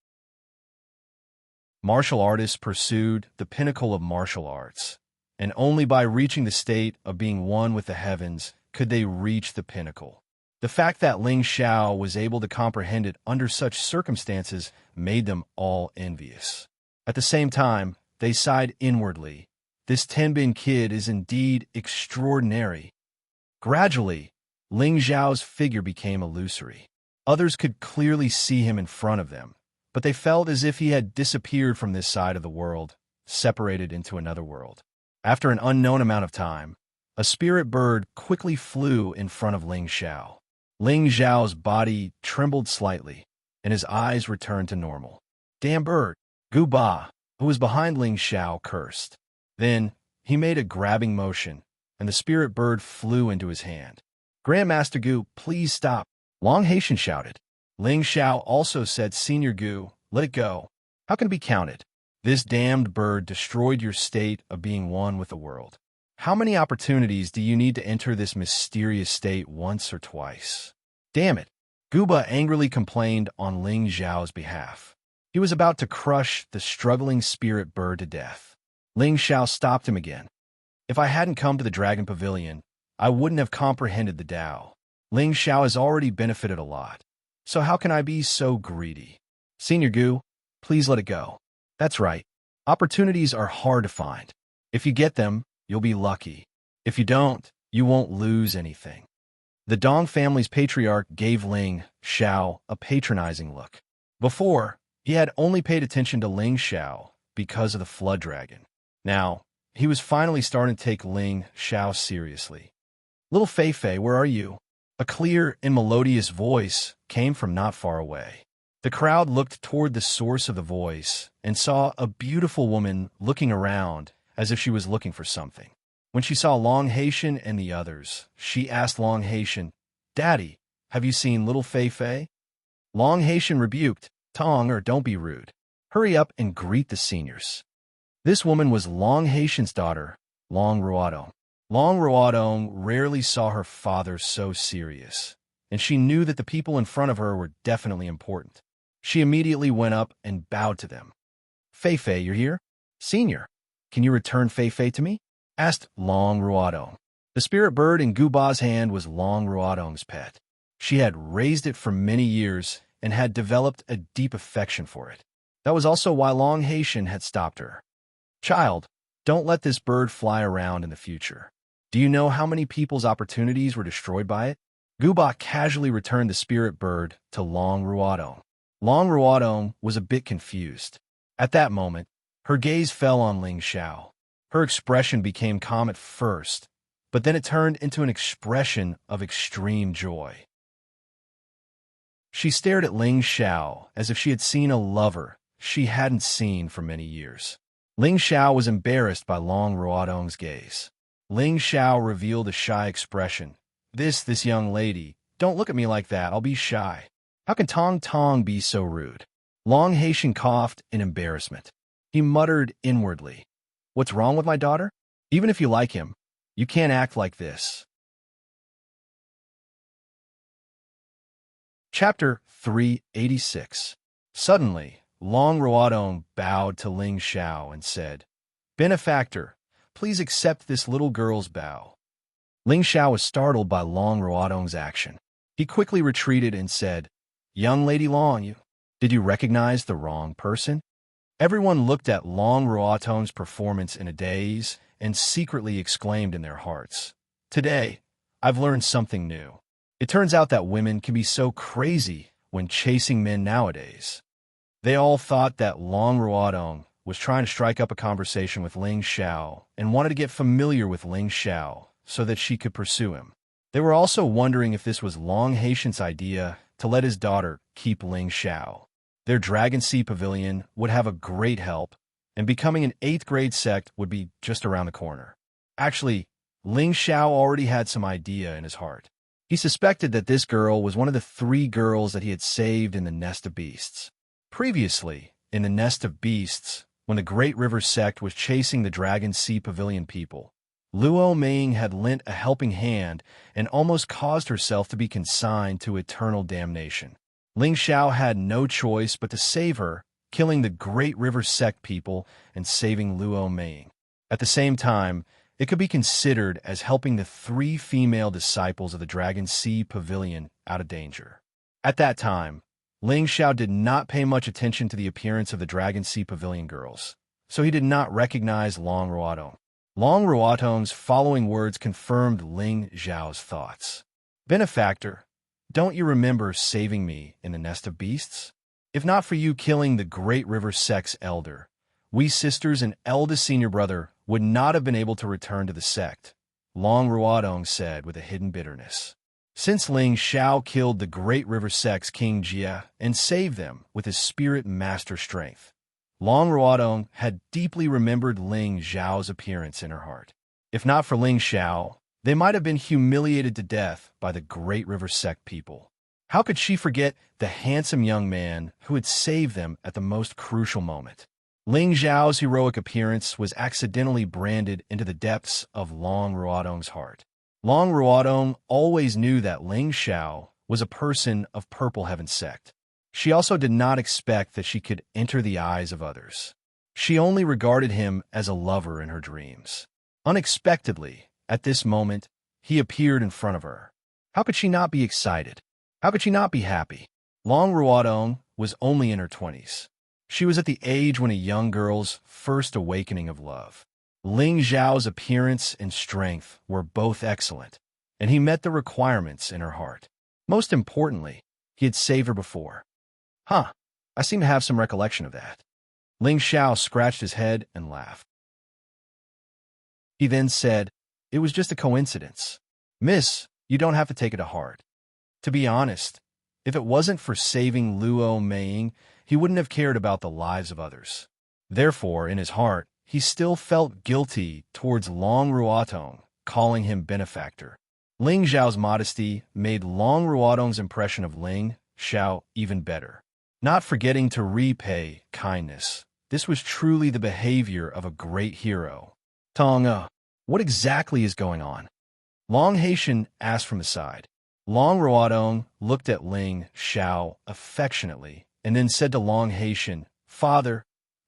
Martial artists pursued the pinnacle of martial arts, and only by reaching the state of being one with the heavens could they reach the pinnacle. The fact that Ling Xiao was able to comprehend it under such circumstances made them all envious. At the same time, they sighed inwardly. This Tenbin kid is indeed extraordinary. Gradually, Ling Xiao's figure became illusory. Others could clearly see him in front of them, but they felt as if he had disappeared from this side of the world, separated into another world. After an unknown amount of time, A spirit bird quickly flew in front of Ling Xiao. Ling Xiao's body trembled slightly, and his eyes returned to normal. Damn bird! Gu Ba, who was behind Ling Xiao, cursed. Then, he made a grabbing motion, and the spirit bird flew into his hand. Grandmaster Gu, please stop! Long Haitian shouted. Ling Xiao also said, Senior Gu, let it go. How can it be counted? This damned bird destroyed your state of being one with the world. How many opportunities do you need to enter this mysterious state once or twice? Damn it! Guba angrily complained on Ling Xiao's behalf. He was about to crush the struggling spirit bird to death. Ling Xiao stopped him again. If I hadn't come to the Dragon Pavilion, I wouldn't have comprehended the Tao. Ling Xiao has already benefited a lot. So how can I be so greedy? Senior Gu, please let it go. That's right. Opportunities are hard to find. If you get them, you'll be lucky. If you don't, you won't lose anything. The Dong family's patriarch gave Ling Xiao a patronizing look. Before, he had only paid attention to Ling Xiao because of the flood dragon. Now, he was finally starting to take Ling Xiao seriously. Little Fei Fei, where are you? A clear and melodious voice came from not far away. The crowd looked toward the source of the voice and saw a beautiful woman looking around as if she was looking for something. When she saw Long Haitian and the others, she asked Long Haitian, Daddy, have you seen little Fei Fei? Long Haitian rebuked, Tong, or don't be rude. Hurry up and greet the seniors. This woman was Long Haitian's daughter, Long Ruodong. Long Ruodong rarely saw her father so serious, and she knew that the people in front of her were definitely important. She immediately went up and bowed to them. Fei Fei, you're here? Senior, can you return Fei Fei to me? Asked Long Ruodong. The spirit bird in Guba's hand was Long Ruodong's pet. She had raised it for many years and had developed a deep affection for it. That was also why Long Haitian had stopped her. Child, don't let this bird fly around in the future. Do you know how many people's opportunities were destroyed by it? Guba casually returned the spirit bird to Long Ruodong. Long Ruodong was a bit confused. At that moment, her gaze fell on Ling Xiao. Her expression became calm at first, but then it turned into an expression of extreme joy. She stared at Ling Xiao as if she had seen a lover she hadn't seen for many years. Ling Xiao was embarrassed by Long Ruodong's gaze. Ling Xiao revealed a shy expression. This young lady, don't look at me like that, I'll be shy. How can Tong Tong be so rude? Long Haitian coughed in embarrassment. He muttered inwardly, What's wrong with my daughter? Even if you like him, you can't act like this. Chapter 386. Suddenly, Long Ruodong bowed to Ling Xiao and said, Benefactor, please accept this little girl's bow. Ling Xiao was startled by Long Ruodong's action. He quickly retreated and said, Young Lady Long, did you recognize the wrong person? Everyone looked at Long Ruodong's performance in a daze and secretly exclaimed in their hearts, Today, I've learned something new. It turns out that women can be so crazy when chasing men nowadays. They all thought that Long Ruodong was trying to strike up a conversation with Ling Xiao and wanted to get familiar with Ling Xiao so that she could pursue him. They were also wondering if this was Long Haitian's idea to let his daughter keep Ling Xiao. Their Dragon Sea Pavilion would have a great help, and becoming an 8th grade sect would be just around the corner. Actually, Ling Xiao already had some idea in his heart. He suspected that this girl was one of the 3 girls that he had saved in the Nest of Beasts. Previously, in the Nest of Beasts, when the Great River sect was chasing the Dragon Sea Pavilion people, Luo Ming had lent a helping hand and almost caused herself to be consigned to eternal damnation. Ling Xiao had no choice but to save her, killing the Great River sect people and saving Luo Ming. At the same time, it could be considered as helping the 3 female disciples of the Dragon Sea Pavilion out of danger. At that time, Ling Xiao did not pay much attention to the appearance of the Dragon Sea Pavilion girls, so he did not recognize Long Ruodong. Long Ruodong's following words confirmed Ling Xiao's thoughts. Benefactor, don't you remember saving me in the Nest of Beasts? If not for you killing the Great River sect's elder, we sisters and eldest senior brother would not have been able to return to the sect. Long Ruodong said with a hidden bitterness. Since Ling Xiao killed the great river sect's King Jia and saved them with his spirit master strength, Long Ruodong had deeply remembered Ling Xiao's appearance in her heart. If not for Ling Xiao, they might have been humiliated to death by the great river sect people. How could she forget the handsome young man who had saved them at the most crucial moment? Ling Xiao's heroic appearance was accidentally branded into the depths of Long Ruodong's heart. Long Ruodong always knew that Ling Xiao was a person of Purple Heaven sect. She also did not expect that she could enter the eyes of others. She only regarded him as a lover in her dreams. Unexpectedly, at this moment, he appeared in front of her. How could she not be excited? How could she not be happy? Long Ruodong was only in her 20s. She was at the age when a young girl's first awakening of love. Ling Xiao's appearance and strength were both excellent, and he met the requirements in her heart. Most importantly, he had saved her before. I seem to have some recollection of that. Ling Xiao scratched his head and laughed. He then said, "It was just a coincidence. Miss, you don't have to take it to heart. To be honest, if it wasn't for saving Luo Meiying, he wouldn't have cared about the lives of others." Therefore, in his heart, he still felt guilty towards Long Ruodong, calling him benefactor. Ling Xiao's modesty made Long Ruodong's impression of Ling Xiao even better. Not forgetting to repay kindness, this was truly the behavior of a great hero. Tonga, what exactly is going on? Long Haitian asked from the side. Long Ruodong looked at Ling Xiao affectionately and then said to Long Haitian, "Father,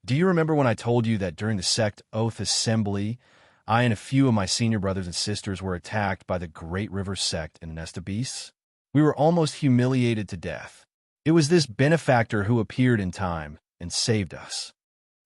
do you remember when I told you that during the sect oath assembly, I and a few of my senior brothers and sisters were attacked by the Great River sect in the nest of beasts? We were almost humiliated to death. It was this benefactor who appeared in time and saved us.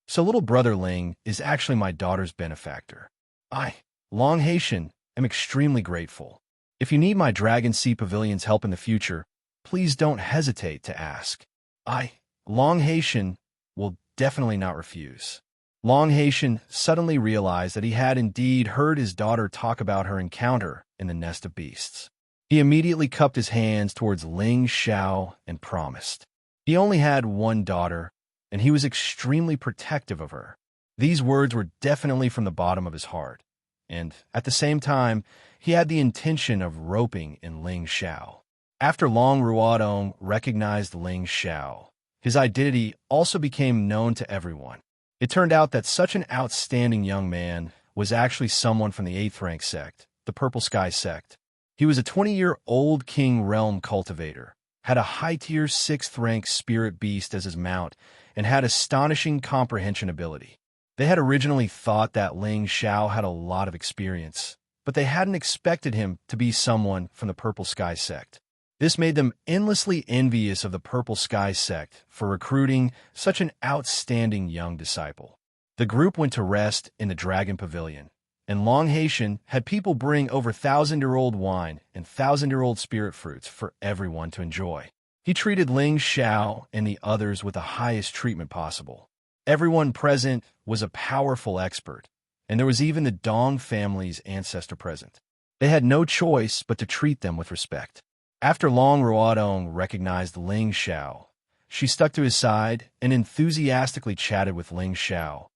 So little brother Ling is actually my daughter's benefactor. I, Long Haitian, am extremely grateful. If you need my Dragon Sea Pavilion's help in the future, please don't hesitate to ask. I, Long Haitian, will definitely not refuse." Long Haitian suddenly realized that he had indeed heard his daughter talk about her encounter in the nest of beasts. He immediately cupped his hands towards Ling Xiao and promised. He only had one daughter, and he was extremely protective of her. These words were definitely from the bottom of his heart, and at the same time, he had the intention of roping in Ling Xiao. After Long Ruodong recognized Ling Xiao, his identity also became known to everyone. It turned out that such an outstanding young man was actually someone from the 8th rank sect, the Purple Sky sect. He was a 20-year-old King Realm cultivator, had a high-tier 6th rank spirit beast as his mount, and had astonishing comprehension ability. They had originally thought that Ling Xiao had a lot of experience, but they hadn't expected him to be someone from the Purple Sky sect. This made them endlessly envious of the Purple Sky sect for recruiting such an outstanding young disciple. The group went to rest in the Dragon Pavilion, and Long Haitian had people bring over 1,000-year-old wine and 1,000-year-old spirit fruits for everyone to enjoy. He treated Ling Xiao and the others with the highest treatment possible. Everyone present was a powerful expert, and there was even the Dong family's ancestor present. They had no choice but to treat them with respect. After Long Ruodong recognized Ling Xiao, she stuck to his side and enthusiastically chatted with Ling Xiao,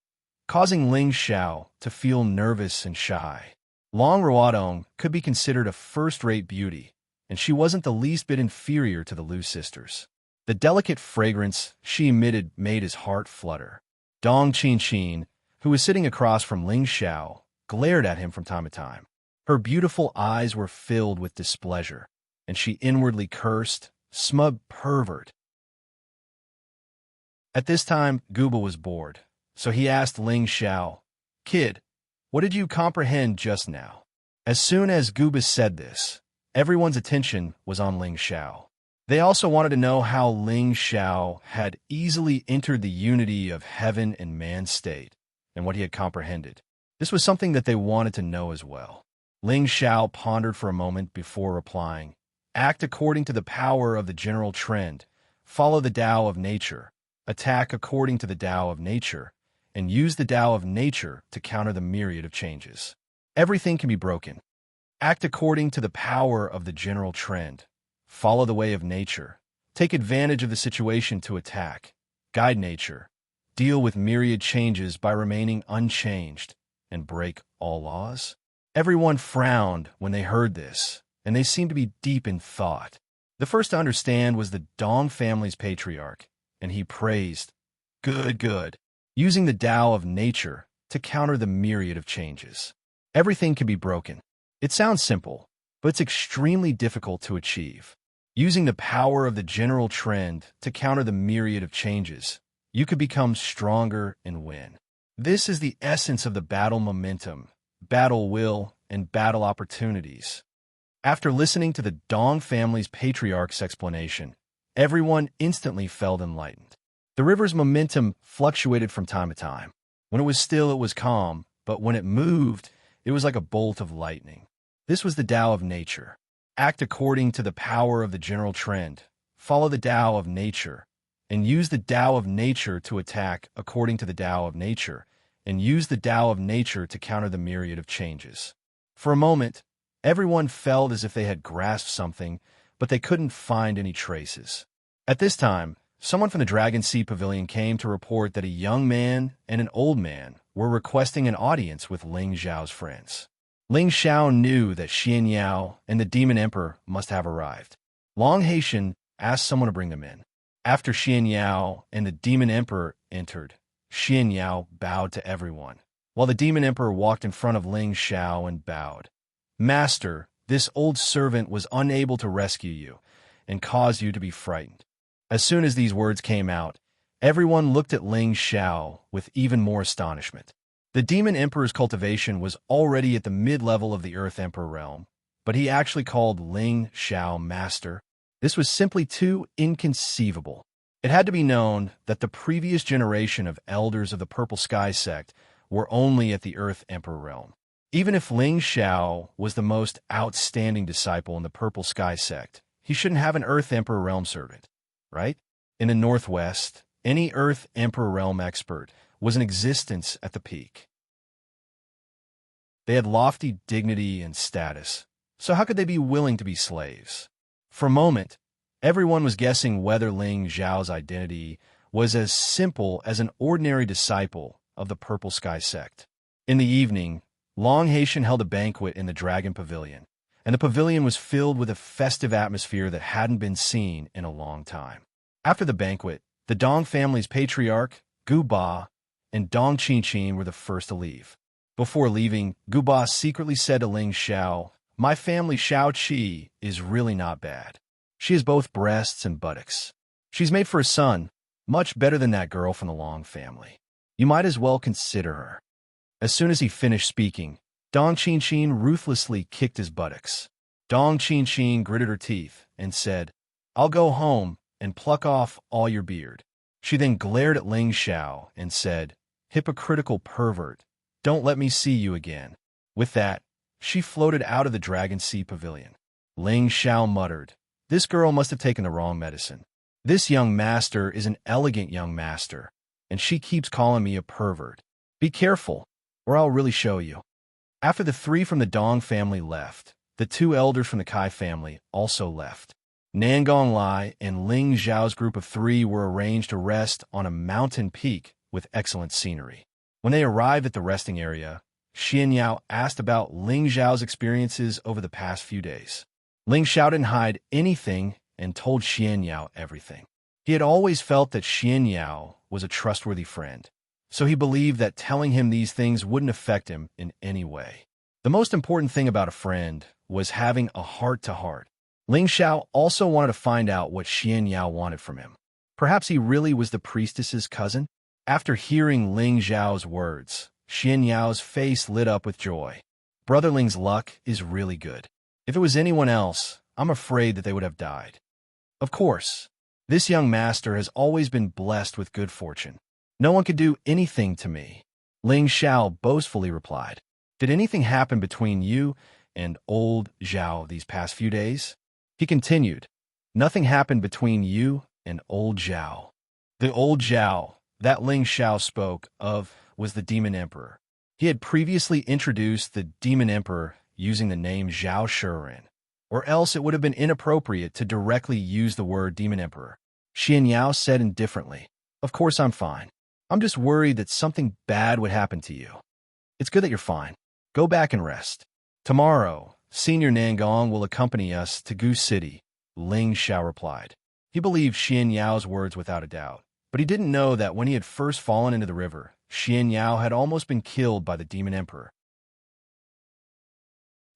causing Ling Xiao to feel nervous and shy. Long Ruodong could be considered a first-rate beauty, and she wasn't the least bit inferior to the Lu sisters. The delicate fragrance she emitted made his heart flutter. Dong Qin, who was sitting across from Ling Xiao, glared at him from time to time. Her beautiful eyes were filled with displeasure, and she inwardly cursed, "Smug pervert." At this time, Guba was bored, so he asked Ling Xiao, "Kid, what did you comprehend just now?" As soon as Guba said this, everyone's attention was on Ling Xiao. They also wanted to know how Ling Xiao had easily entered the unity of heaven and man's state, and what he had comprehended. This was something that they wanted to know as well. Ling Xiao pondered for a moment before replying, "Act according to the power of the general trend, follow the Tao of nature, attack according to the Tao of nature, and use the Tao of nature to counter the myriad of changes. Everything can be broken, Act according to the power of the general trend. Follow the way of nature. Take advantage of the situation to attack. Guide nature. Deal with myriad changes by remaining unchanged, and break all laws. Everyone frowned when they heard this, and they seemed to be deep in thought. The first to understand was the Dong family's patriarch, and he praised, "Good, good," using the Tao of nature to counter the myriad of changes. Everything can be broken. It sounds simple, but it's extremely difficult to achieve. Using the power of the general trend to counter the myriad of changes, you could become stronger and win. This is the essence of the battle momentum, battle will, and battle opportunities. After listening to the Dong family's patriarch's explanation, everyone instantly felt enlightened. The river's momentum fluctuated from time to time. When it was still, it was calm, but when it moved, it was like a bolt of lightning. This was the Tao of nature. Act according to the power of the general trend. Follow the Tao of nature, and use the Tao of nature to attack according to the Tao of nature, and use the Tao of nature to counter the myriad of changes. For a moment, everyone felt as if they had grasped something, but they couldn't find any traces. At this time, someone from the Dragon Sea Pavilion came to report that a young man and an old man were requesting an audience with Ling Xiao's friends. Ling Xiao knew that Xianxia and the Demon Emperor must have arrived. Long Haitian asked someone to bring them in. After Xianxia and the Demon Emperor entered, Xianxia bowed to everyone, while the Demon Emperor walked in front of Ling Xiao and bowed. "Master, this old servant was unable to rescue you and caused you to be frightened." As soon as these words came out, everyone looked at Ling Xiao with even more astonishment. The Demon Emperor's cultivation was already at the mid-level of the Earth Emperor realm, but he actually called Ling Xiao Master. This was simply too inconceivable. It had to be known that the previous generation of elders of the Purple Sky sect were only at the Earth Emperor realm. Even if Ling Xiao was the most outstanding disciple in the Purple Sky sect, he shouldn't have an Earth Emperor realm servant, right? In the Northwest, any Earth Emperor realm expert was in existence at the peak. They had lofty dignity and status, so how could they be willing to be slaves? For a moment, everyone was guessing whether Ling Xiao's identity was as simple as an ordinary disciple of the Purple Sky sect. In the evening, Long Haitian held a banquet in the Dragon Pavilion, and the pavilion was filled with a festive atmosphere that hadn't been seen in a long time. After the banquet, the Dong family's patriarch, Gu Ba, and Dong Qiqin were the first to leave. Before leaving, Gu Ba secretly said to Ling Xiao, "My family Xiao Qi is really not bad. She has both breasts and buttocks. She's made for a son, much better than that girl from the Long family. You might as well consider her." As soon as he finished speaking, Dong Qiqin ruthlessly kicked his buttocks. Dong Qiqin gritted her teeth and said, "I'll go home and pluck off all your beard." She then glared at Ling Xiao and said, "Hypocritical pervert, don't let me see you again." With that, she floated out of the Dragon Sea Pavilion. Ling Xiao muttered, "This girl must have taken the wrong medicine. This young master is an elegant young master, and she keeps calling me a pervert. Be careful, or I'll really show you." After the three from the Dong family left, the two elders from the Kai family also left. Nangong Lai and Ling Xiao's group of three were arranged to rest on a mountain peak with excellent scenery. When they arrived at the resting area, Xianxia asked about Ling Xiao's experiences over the past few days. Ling Xiao didn't hide anything and told Xianxia everything. He had always felt that Xianxia was a trustworthy friend, so he believed that telling him these things wouldn't affect him in any way. The most important thing about a friend was having a heart-to-heart. Ling Xiao also wanted to find out what Xianxia wanted from him. Perhaps he really was the priestess's cousin? After hearing Ling Xiao's words, Xianxia's face lit up with joy. Brother Ling's luck is really good. If it was anyone else, I'm afraid that they would have died. Of course, this young master has always been blessed with good fortune. No one could do anything to me. Ling Xiao boastfully replied. Did anything happen between you and old Zhao these past few days? He continued, Nothing happened between you and old Zhao. The old Zhao that Ling Xiao spoke of was the Demon Emperor. He had previously introduced the Demon Emperor using the name Zhao Shiren, or else it would have been inappropriate to directly use the word Demon Emperor. Xianxia said indifferently, "Of course I'm fine. I'm just worried that something bad would happen to you. It's good that you're fine. Go back and rest. Tomorrow, Senior Nangong will accompany us to Gu City," Ling Xiao replied. He believed Xianyao's words without a doubt, but he didn't know that when he had first fallen into the river, Xianyao had almost been killed by the Demon Emperor.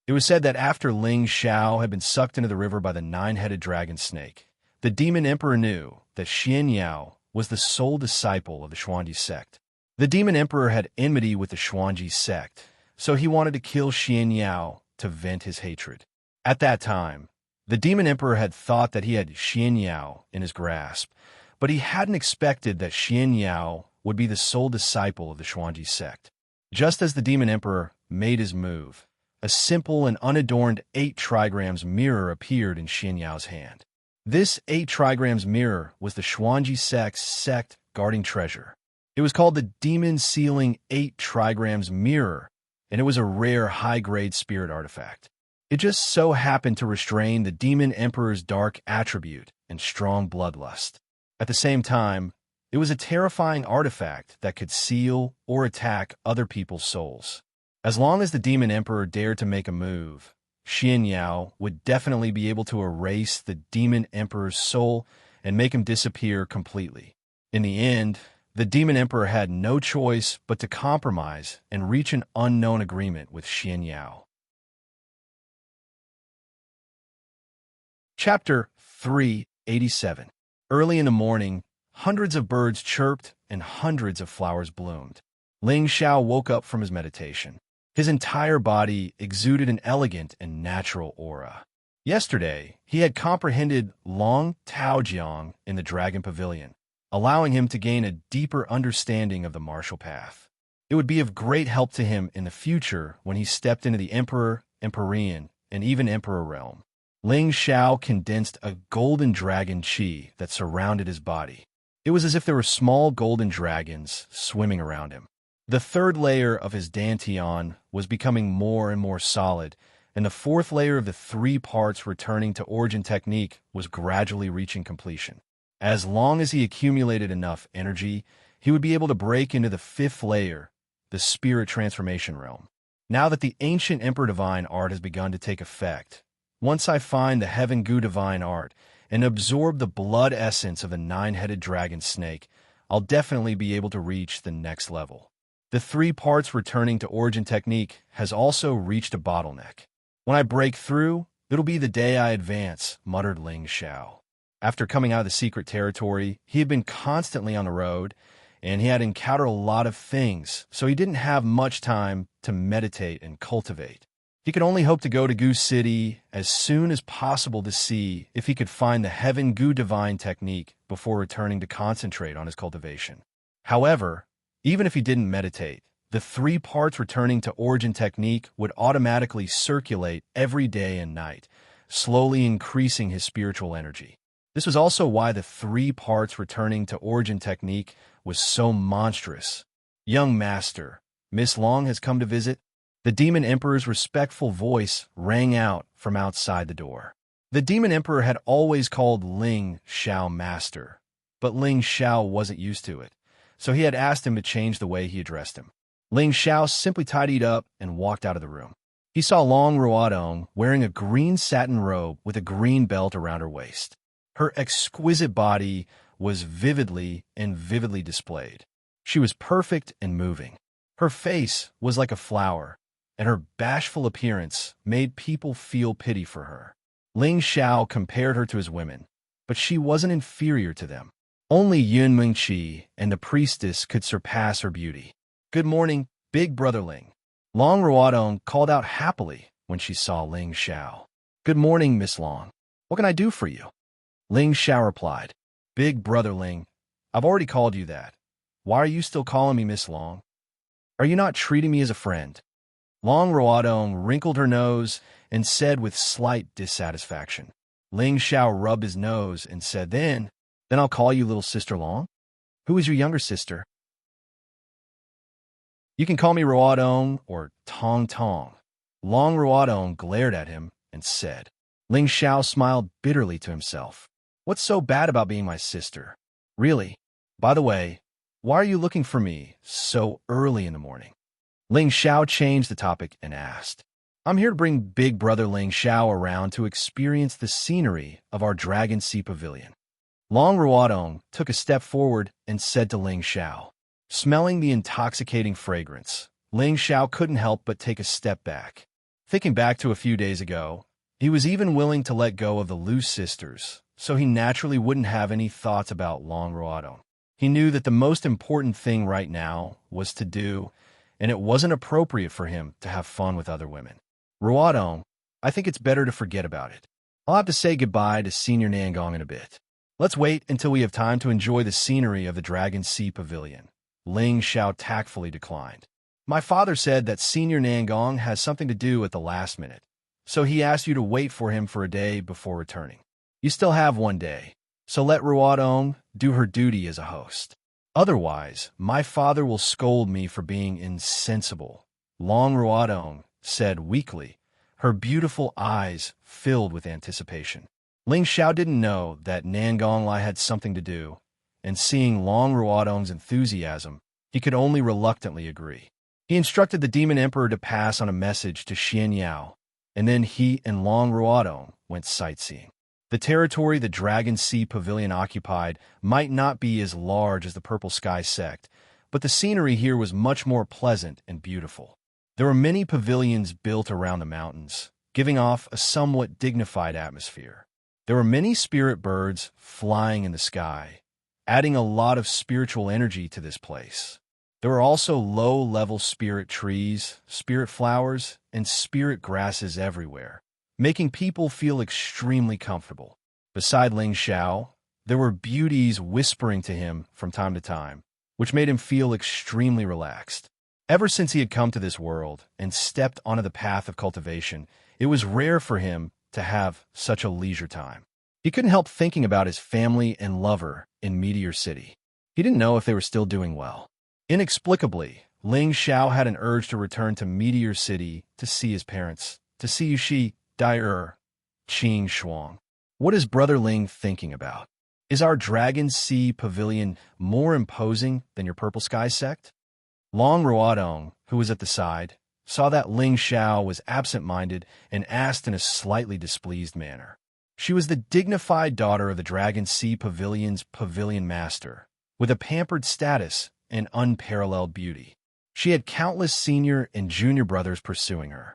It was said that after Ling Xiao had been sucked into the river by the nine-headed dragon snake, the Demon Emperor knew that Xianyao was the sole disciple of the Xuanji sect. The Demon Emperor had enmity with the Xuanji sect, so he wanted to kill Xianyao to vent his hatred. At that time, the Demon Emperor had thought that he had Xianyao in his grasp, but he hadn't expected that Xianyao would be the sole disciple of the Xuanji sect. Just as the Demon Emperor made his move, a simple and unadorned 8 trigrams mirror appeared in Xianyao's hand. This 8 trigrams mirror was the Xuanji sect's sect guarding treasure. It was called the Demon Sealing 8 trigrams mirror, and it was a rare high-grade spirit artifact. It just so happened to restrain the Demon Emperor's dark attribute and strong bloodlust. At the same time, it was a terrifying artifact that could seal or attack other people's souls. As long as the Demon Emperor dared to make a move, Xianyao would definitely be able to erase the Demon Emperor's soul and make him disappear completely. In the end, the Demon Emperor had no choice but to compromise and reach an unknown agreement with Xianyao. Chapter 387. Early in the morning, hundreds of birds chirped and hundreds of flowers bloomed. Ling Xiao woke up from his meditation. His entire body exuded an elegant and natural aura. Yesterday, he had comprehended Long Taojiang in the Dragon Pavilion, allowing him to gain a deeper understanding of the martial path. It would be of great help to him in the future when he stepped into the Emperor, Empyrean, and even Emperor realm. Ling Xiao condensed a golden dragon qi that surrounded his body. It was as if there were small golden dragons swimming around him. The third layer of his dantian was becoming more and more solid, and the fourth layer of the 3 parts returning to origin technique was gradually reaching completion. As long as he accumulated enough energy, he would be able to break into the 5th layer, the spirit transformation realm. Now that the ancient Emperor Divine art has begun to take effect, once I find the Heaven Gu Divine art and absorb the blood essence of the 9-headed dragon snake, I'll definitely be able to reach the next level. The 3 parts returning to origin technique has also reached a bottleneck. When I break through, it'll be the day I advance, muttered Ling Xiao. After coming out of the secret territory, he had been constantly on the road, and he had encountered a lot of things, so he didn't have much time to meditate and cultivate. He could only hope to go to Gu City as soon as possible to see if he could find the Heaven Gu Divine technique before returning to concentrate on his cultivation. However, even if he didn't meditate, the 3 parts returning to origin technique would automatically circulate every day and night, slowly increasing his spiritual energy. This was also why the 3 parts returning to origin technique was so monstrous. "Young master, Miss Long has come to visit." The Demon Emperor's respectful voice rang out from outside the door. The Demon Emperor had always called Ling Xiao master, but Ling Xiao wasn't used to it, so he had asked him to change the way he addressed him. Ling Xiao simply tidied up and walked out of the room. He saw Long Ruodong wearing a green satin robe with a green belt around her waist. Her exquisite body was vividly displayed. She was perfect and moving. Her face was like a flower, and her bashful appearance made people feel pity for her. Ling Xiao compared her to his women, but she wasn't inferior to them. Only Yun Mingqi and the priestess could surpass her beauty. "Good morning, big brother Ling." Long Ruodong called out happily when she saw Ling Xiao. "Good morning, Miss Long. What can I do for you?" Ling Xiao replied, "Big brother Ling, I've already called you that. Why are you still calling me Miss Long? Are you not treating me as a friend?" Long Ruodong wrinkled her nose and said with slight dissatisfaction. Ling Xiao rubbed his nose and said, Then I'll call you little sister Long. Who is your younger sister?" "You can call me Ruodong or Tong Tong." Long Ruodong glared at him and said. Ling Xiao smiled bitterly to himself. What's so bad about being my sister? Really? By the way, why are you looking for me so early in the morning? Ling Xiao changed the topic and asked. I'm here to bring big brother Ling Xiao around to experience the scenery of our Dragon Sea Pavilion. Long Ruodong took a step forward and said to Ling Xiao. Smelling the intoxicating fragrance, Ling Xiao couldn't help but take a step back. Thinking back to a few days ago, he was even willing to let go of the Lu sisters, so he naturally wouldn't have any thoughts about Long Ruodong. He knew that the most important thing right now was to do, and it wasn't appropriate for him to have fun with other women. Ruodong, I think it's better to forget about it. I'll have to say goodbye to Senior Nangong in a bit. Let's wait until we have time to enjoy the scenery of the Dragon Sea Pavilion. Ling Xiao tactfully declined. My father said that Senior Nangong has something to do at the last minute, so he asked you to wait for him for a day before returning. You still have one day, so let Ruodong do her duty as a host. Otherwise, my father will scold me for being insensible. Long Ruodong said weakly, her beautiful eyes filled with anticipation. Ling Xiao didn't know that Nangong Lai had something to do, and seeing Long Ruodong's enthusiasm, he could only reluctantly agree. He instructed the Demon Emperor to pass on a message to Xianxia, and then he and Long Ruodong went sightseeing. The territory the Dragon Sea Pavilion occupied might not be as large as the Purple Sky sect, but the scenery here was much more pleasant and beautiful. There were many pavilions built around the mountains, giving off a somewhat dignified atmosphere. There were many spirit birds flying in the sky, adding a lot of spiritual energy to this place. There were also low-level spirit trees, spirit flowers, and spirit grasses everywhere, making people feel extremely comfortable. Beside Ling Xiao, there were beauties whispering to him from time to time, which made him feel extremely relaxed. Ever since he had come to this world and stepped onto the path of cultivation, it was rare for him to have such a leisure time. He couldn't help thinking about his family and lover in Meteor City. He didn't know if they were still doing well. Inexplicably, Ling Xiao had an urge to return to Meteor City to see his parents, to see Yushi, Dai Qing Shuang. What is Brother Ling thinking about? Is our Dragon Sea Pavilion more imposing than your Purple Sky sect? Long Ruodong, who was at the side, saw that Ling Xiao was absent-minded and asked in a slightly displeased manner. She was the dignified daughter of the Dragon Sea Pavilion's pavilion master, with a pampered status and unparalleled beauty. She had countless senior and junior brothers pursuing her.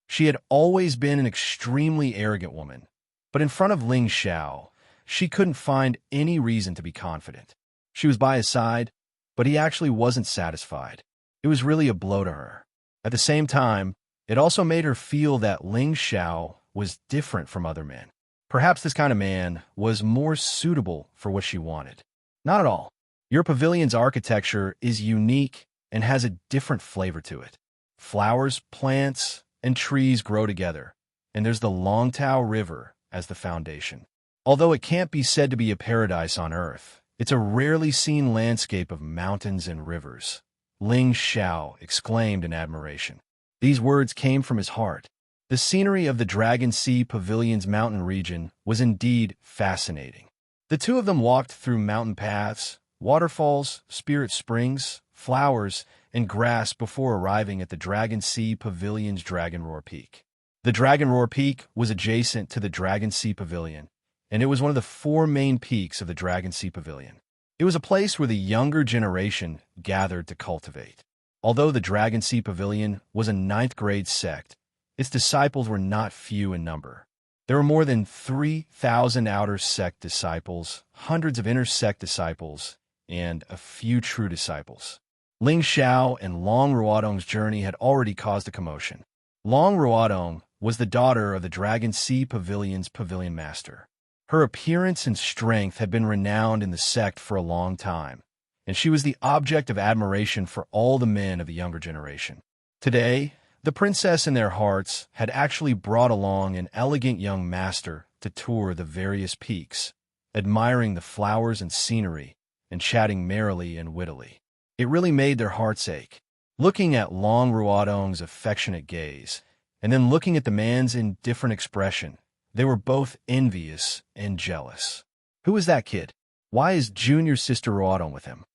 She had always been an extremely arrogant woman, but in front of Ling Xiao, she couldn't find any reason to be confident. She was by his side, but he actually wasn't satisfied. It was really a blow to her. At the same time, it also made her feel that Ling Xiao was different from other men. Perhaps this kind of man was more suitable for what she wanted. Not at all. Your pavilion's architecture is unique and has a different flavor to it. Flowers, plants, and trees grow together, and there's the Longtao River as the foundation. Although it can't be said to be a paradise on Earth, it's a rarely seen landscape of mountains and rivers. Ling Xiao exclaimed in admiration. These words came from his heart. The scenery of the Dragon Sea Pavilion's mountain region was indeed fascinating. The two of them walked through mountain paths, waterfalls, spirit springs, flowers, and grass before arriving at the Dragon Sea Pavilion's Dragon Roar Peak. The Dragon Roar Peak was adjacent to the Dragon Sea Pavilion, and it was one of the 4 main peaks of the Dragon Sea Pavilion. It was a place where the younger generation gathered to cultivate. Although the Dragon Sea Pavilion was a 9th grade sect, its disciples were not few in number. There were more than 3,000 outer sect disciples, hundreds of inner sect disciples, and a few true disciples. Ling Xiao and Long Ruodong's journey had already caused a commotion. Long Ruodong was the daughter of the Dragon Sea Pavilion's pavilion master. Her appearance and strength had been renowned in the sect for a long time, and she was the object of admiration for all the men of the younger generation. Today, the princess in their hearts had actually brought along an elegant young master to tour the various peaks, admiring the flowers and scenery, and chatting merrily and wittily. It really made their hearts ache. looking at Long Ruodong's affectionate gaze, and then looking at the man's indifferent expression. They were both envious and jealous. Who is that kid? Why is junior sister Ruodong with him?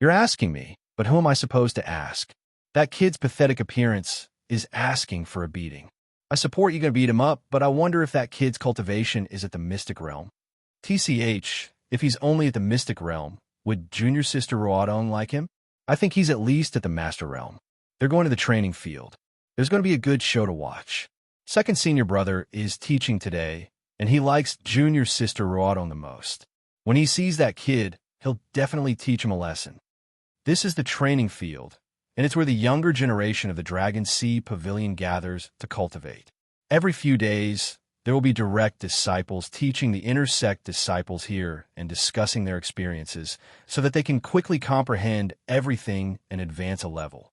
You're asking me, but who am I supposed to ask? That kid's pathetic appearance is asking for a beating. I support you gonna beat him up, but I wonder if that kid's cultivation is at the mystic realm. TCH, if he's only at the mystic realm, would junior sister Ruodong like him? I think he's at least at the master realm. They're going to the training field. There's going to be a good show to watch. Second senior brother is teaching today, and he likes junior sister Ruodong the most. When he sees that kid, he'll definitely teach him a lesson. This is the training field, and it's where the younger generation of the Dragon Sea Pavilion gathers to cultivate. Every few days, there will be direct disciples teaching the intersect disciples here and discussing their experiences so that they can quickly comprehend everything and advance a level.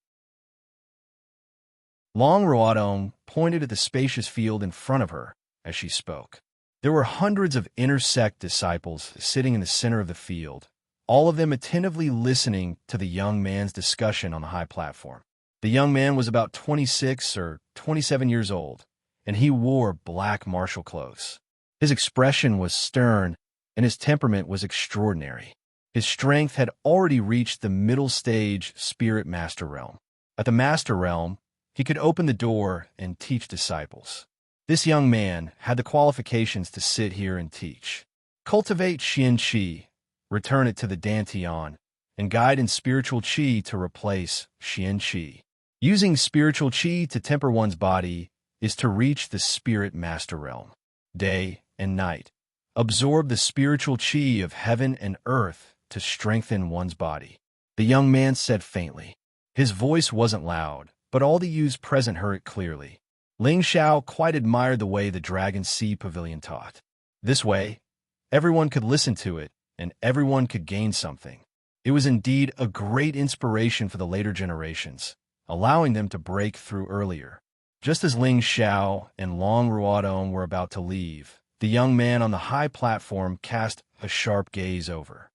Long Ruodong pointed at the spacious field in front of her as she spoke. There were hundreds of intersect disciples sitting in the center of the field, all of them attentively listening to the young man's discussion on the high platform. The young man was about 26 or 27 years old, and he wore black martial clothes. His expression was stern, and his temperament was extraordinary. His strength had already reached the middle stage spirit master realm. At the master realm, he could open the door and teach disciples. This young man had the qualifications to sit here and teach. Cultivate Xianxia, return it to the Dantian, and guide in spiritual qi to replace Xianxia. Using spiritual qi to temper one's body is to reach the spirit master realm. Day and night, absorb the spiritual qi of heaven and earth to strengthen one's body. The young man said faintly. His voice wasn't loud, but all the youths present heard it clearly. Ling Xiao quite admired the way the Dragon Sea Pavilion taught. This way, everyone could listen to it, and everyone could gain something. It was indeed a great inspiration for the later generations, allowing them to break through earlier. Just as Ling Xiao and Long Ruodong were about to leave, the young man on the high platform cast a sharp gaze over.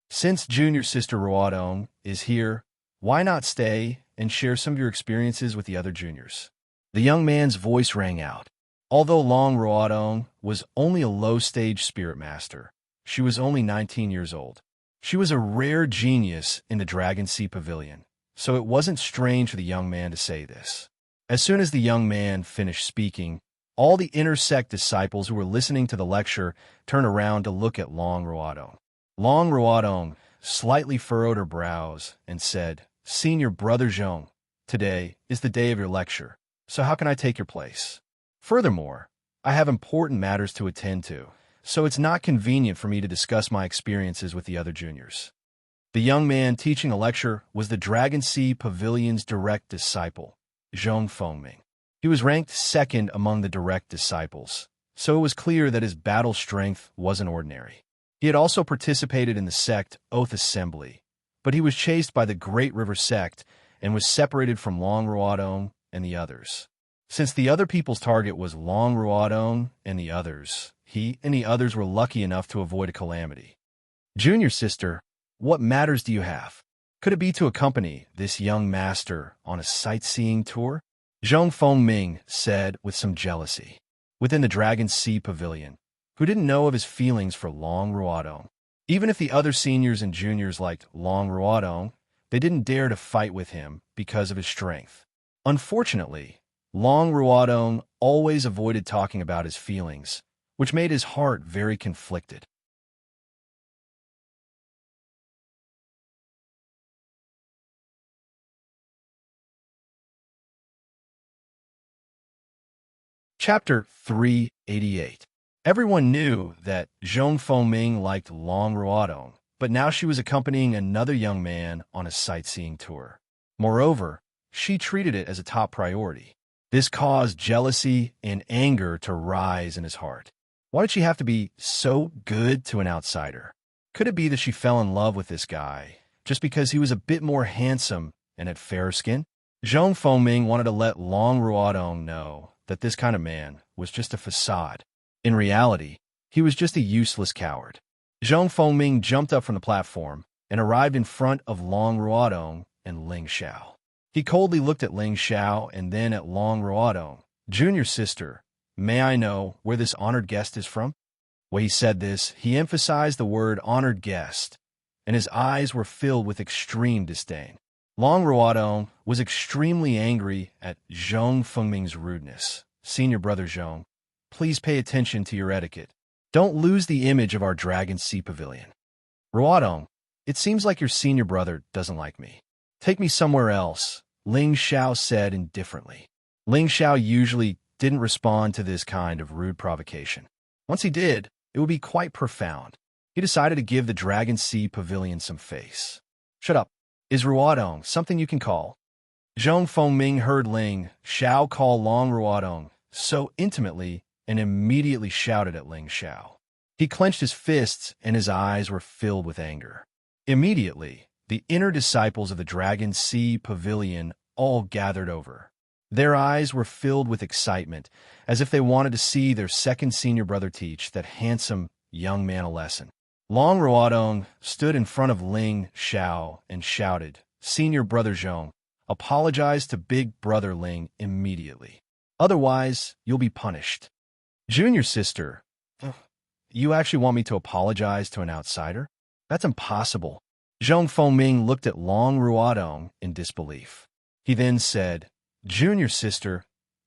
Since junior sister Ruodong is here, why not stay and share some of your experiences with the other juniors? The young man's voice rang out. Although Long Ruodong was only a low-stage spirit master, she was only 19 years old. She was a rare genius in the Dragon Sea Pavilion, so it wasn't strange for the young man to say this. As soon as the young man finished speaking, all the intersect disciples who were listening to the lecture turned around to look at Long Ruodong. Long Ruodong slightly furrowed her brows and said, "Senior brother Zhong, today is the day of your lecture, so how can I take your place? Furthermore, I have important matters to attend to, so it's not convenient for me to discuss my experiences with the other juniors." The young man teaching the lecture was the Dragon Sea Pavilion's direct disciple, Zhong Fengming. He was ranked second among the direct disciples, so it was clear that his battle strength wasn't ordinary. He had also participated in the sect Oath Assembly, but he was chased by the Great River sect and was separated from Long Ruodong and the others. Since the other people's target was Long Ruodong and the others, he and the others were lucky enough to avoid a calamity. "Junior sister, what matters do you have? Could it be to accompany this young master on a sightseeing tour?" Zhong Fengming said with some jealousy. Within the Dragon Sea Pavilion, who didn't know of his feelings for Long Ruodong? Even if the other seniors and juniors liked Long Ruodong, they didn't dare to fight with him because of his strength. Unfortunately, Long Ruodong always avoided talking about his feelings, which made his heart very conflicted. Chapter 388. Everyone knew that Zhong Fengming liked Long Ruodong, but now she was accompanying another young man on a sightseeing tour. Moreover, she treated it as a top priority. This caused jealousy and anger to rise in his heart. Why did she have to be so good to an outsider? Could it be that she fell in love with this guy just because he was a bit more handsome and had fairer skin? Zhong Fengming wanted to let Long Ruodong know that this kind of man was just a facade. In reality, he was just a useless coward. Zhong Fengming jumped up from the platform and arrived in front of Long Ruodong and Ling Xiao. He coldly looked at Ling Xiao and then at Long Ruodong. Junior sister, may I know where this honored guest is from? When he said this, he emphasized the word honored guest, and his eyes were filled with extreme disdain. Long Ruodong was extremely angry at Zhong Fengming's rudeness. Senior brother Zhong, please pay attention to your etiquette. Don't lose the image of our Dragon Sea Pavilion. Ruodong, it seems like your senior brother doesn't like me. Take me somewhere else, Ling Xiao said indifferently. Ling Xiao usually didn't respond to this kind of rude provocation. Once he did, it would be quite profound. He decided to give the Dragon Sea Pavilion some face. Shut up. Is Ruodong something you can call? Zhong Fengming heard Ling Xiao call Long Ruodong so intimately and immediately shouted at Ling Xiao. He clenched his fists and his eyes were filled with anger. Immediately, the inner disciples of the Dragon Sea Pavilion all gathered over. Their eyes were filled with excitement, as if they wanted to see their second senior brother teach that handsome young man a lesson. Long Ruodong stood in front of Ling Xiao and shouted, Senior brother Zhong, apologize to big brother Ling immediately. Otherwise, you'll be punished. Junior sister, you actually want me to apologize to an outsider? That's impossible. Zhong Fengming looked at Long Ruodong in disbelief. He then said, Junior sister,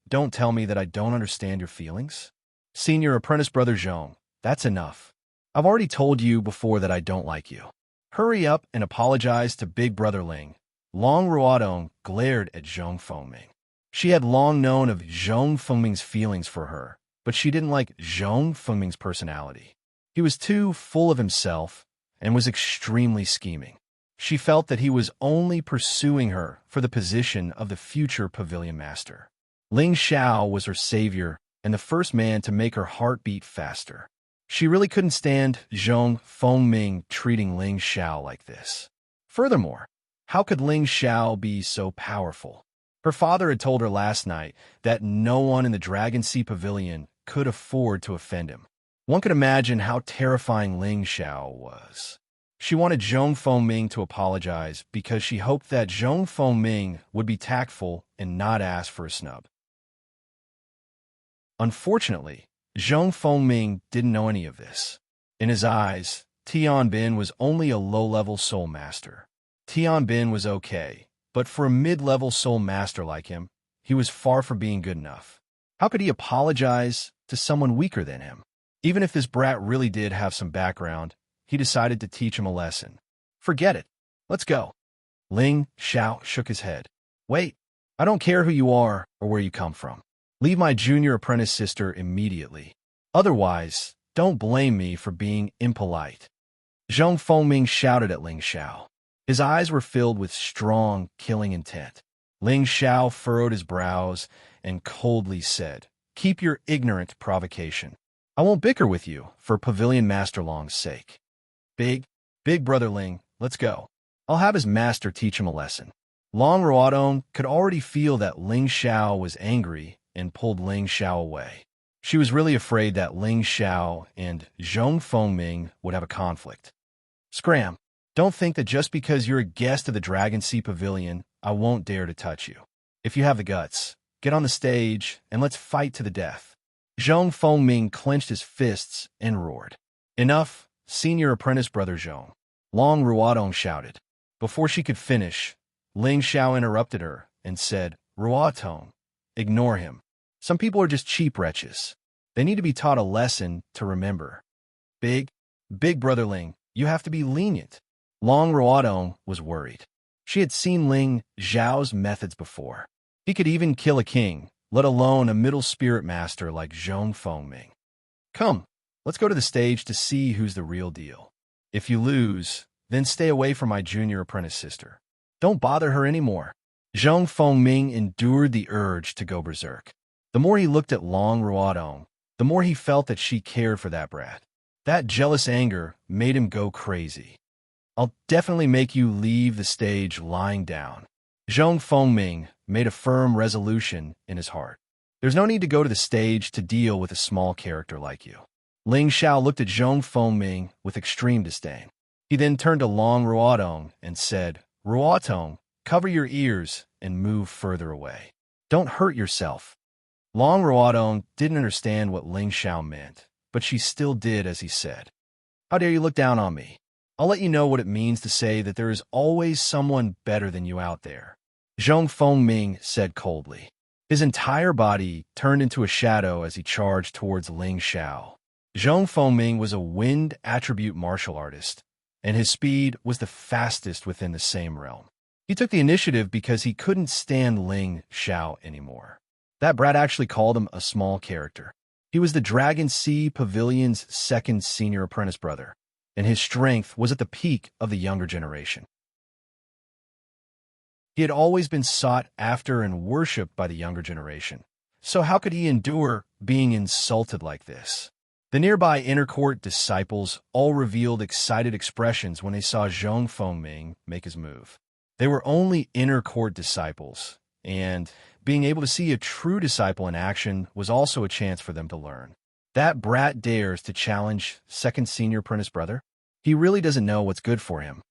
don't tell me that I don't understand your feelings. Senior apprentice brother Zhong, that's enough. I've already told you before that I don't like you. Hurry up and apologize to big brother Ling. Long Ruodong glared at Zhong Fengming. She had long known of Zhong Fengming's feelings for her, but she didn't like Zhong Fengming's personality. He was too full of himself and was extremely scheming. She felt that he was only pursuing her for the position of the future pavilion master. Ling Xiao was her savior and the first man to make her heart beat faster. She really couldn't stand Zhong Fengming treating Ling Xiao like this. Furthermore, how could Ling Xiao be so powerful? Her father had told her last night that no one in the Dragon Sea Pavilion could afford to offend him. One could imagine how terrifying Ling Xiao was. She wanted Zhong Fengming to apologize because she hoped that Zhong Fengming would be tactful and not ask for a snub. Unfortunately, Zhong Fengming didn't know any of this. In his eyes, Tian Bin was only a low-level soul master. Tian Bin was okay, but for a mid-level soul master like him, he was far from being good enough. How could he apologize to someone weaker than him? Even if this brat really did have some background, he decided to teach him a lesson. Forget it. Let's go. Ling Xiao shook his head. Wait, I don't care who you are or where you come from. Leave my junior apprentice sister immediately. Otherwise, don't blame me for being impolite. Zhong Fengming shouted at Ling Xiao. His eyes were filled with strong, killing intent. Ling Xiao furrowed his brows and coldly said, Keep your ignorant provocation. I won't bicker with you for Pavilion Master Long's sake. Big brother Ling, let's go. I'll have his master teach him a lesson. Long Ruodong could already feel that Ling Xiao was angry and pulled Ling Xiao away. She was really afraid that Ling Xiao and Zhong Fengming would have a conflict. Scram, don't think that just because you're a guest of the Dragon Sea Pavilion, I won't dare to touch you. If you have the guts, get on the stage and let's fight to the death. Zhong Fengming clenched his fists and roared. Enough, senior apprentice brother Zhong. Long Ruodong shouted. Before she could finish, Ling Xiao interrupted her and said, Ruodong, ignore him. Some people are just cheap wretches. They need to be taught a lesson to remember. Big brother Ling, you have to be lenient. Long Ruodong was worried. She had seen Ling Xiao's methods before. He could even kill a king, let alone a middle spirit master like Zhong Fengming. Come, let's go to the stage to see who's the real deal. If you lose, then stay away from my junior apprentice sister. Don't bother her anymore. Zhong Fengming endured the urge to go berserk. The more he looked at Long Ruodong, the more he felt that she cared for that brat. That jealous anger made him go crazy. I'll definitely make you leave the stage lying down. Zhong Fengming made a firm resolution in his heart. There's no need to go to the stage to deal with a small character like you. Ling Xiao looked at Zhong Fengming with extreme disdain. He then turned to Long Ruodong and said, Ruodong, Cover your ears and move further away. Don't hurt yourself. Long Ruodong didn't understand what Ling Xiao meant, but she still did as he said. How dare you look down on me? I'll let you know what it means to say that there is always someone better than you out there. Zhong Fengming said coldly. His entire body turned into a shadow as he charged towards Ling Xiao. Zhong Fengming was a wind attribute martial artist, and his speed was the fastest within the same realm. He took the initiative because he couldn't stand Ling Xiao anymore. That brat actually called him a small character. He was the Dragon Sea Pavilion's second senior apprentice brother, and his strength was at the peak of the younger generation. He had always been sought after and worshipped by the younger generation. So how could he endure being insulted like this? The nearby inner court disciples all revealed excited expressions when they saw Zhong Fengming make his move. They were only inner court disciples, and being able to see a true disciple in action was also a chance for them to learn. That brat dares to challenge second senior apprentice brother? He really doesn't know what's good for him.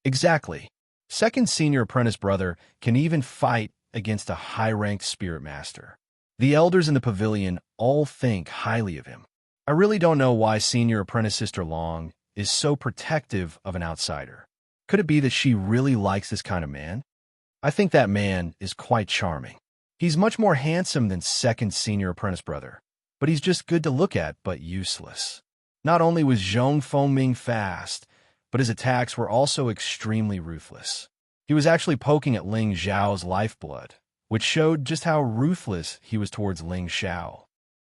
Exactly. Second senior apprentice brother can even fight against a high-ranked spirit master. The elders in the pavilion all think highly of him. I really don't know why senior apprentice Sister Long is so protective of an outsider. Could it be that she really likes this kind of man? I think that man is quite charming. He's much more handsome than second senior apprentice brother, but he's just good to look at but useless. Not only was Zhong Fengming fast, but his attacks were also extremely ruthless. He was actually poking at Ling Xiao's lifeblood, which showed just how ruthless he was towards Ling Xiao.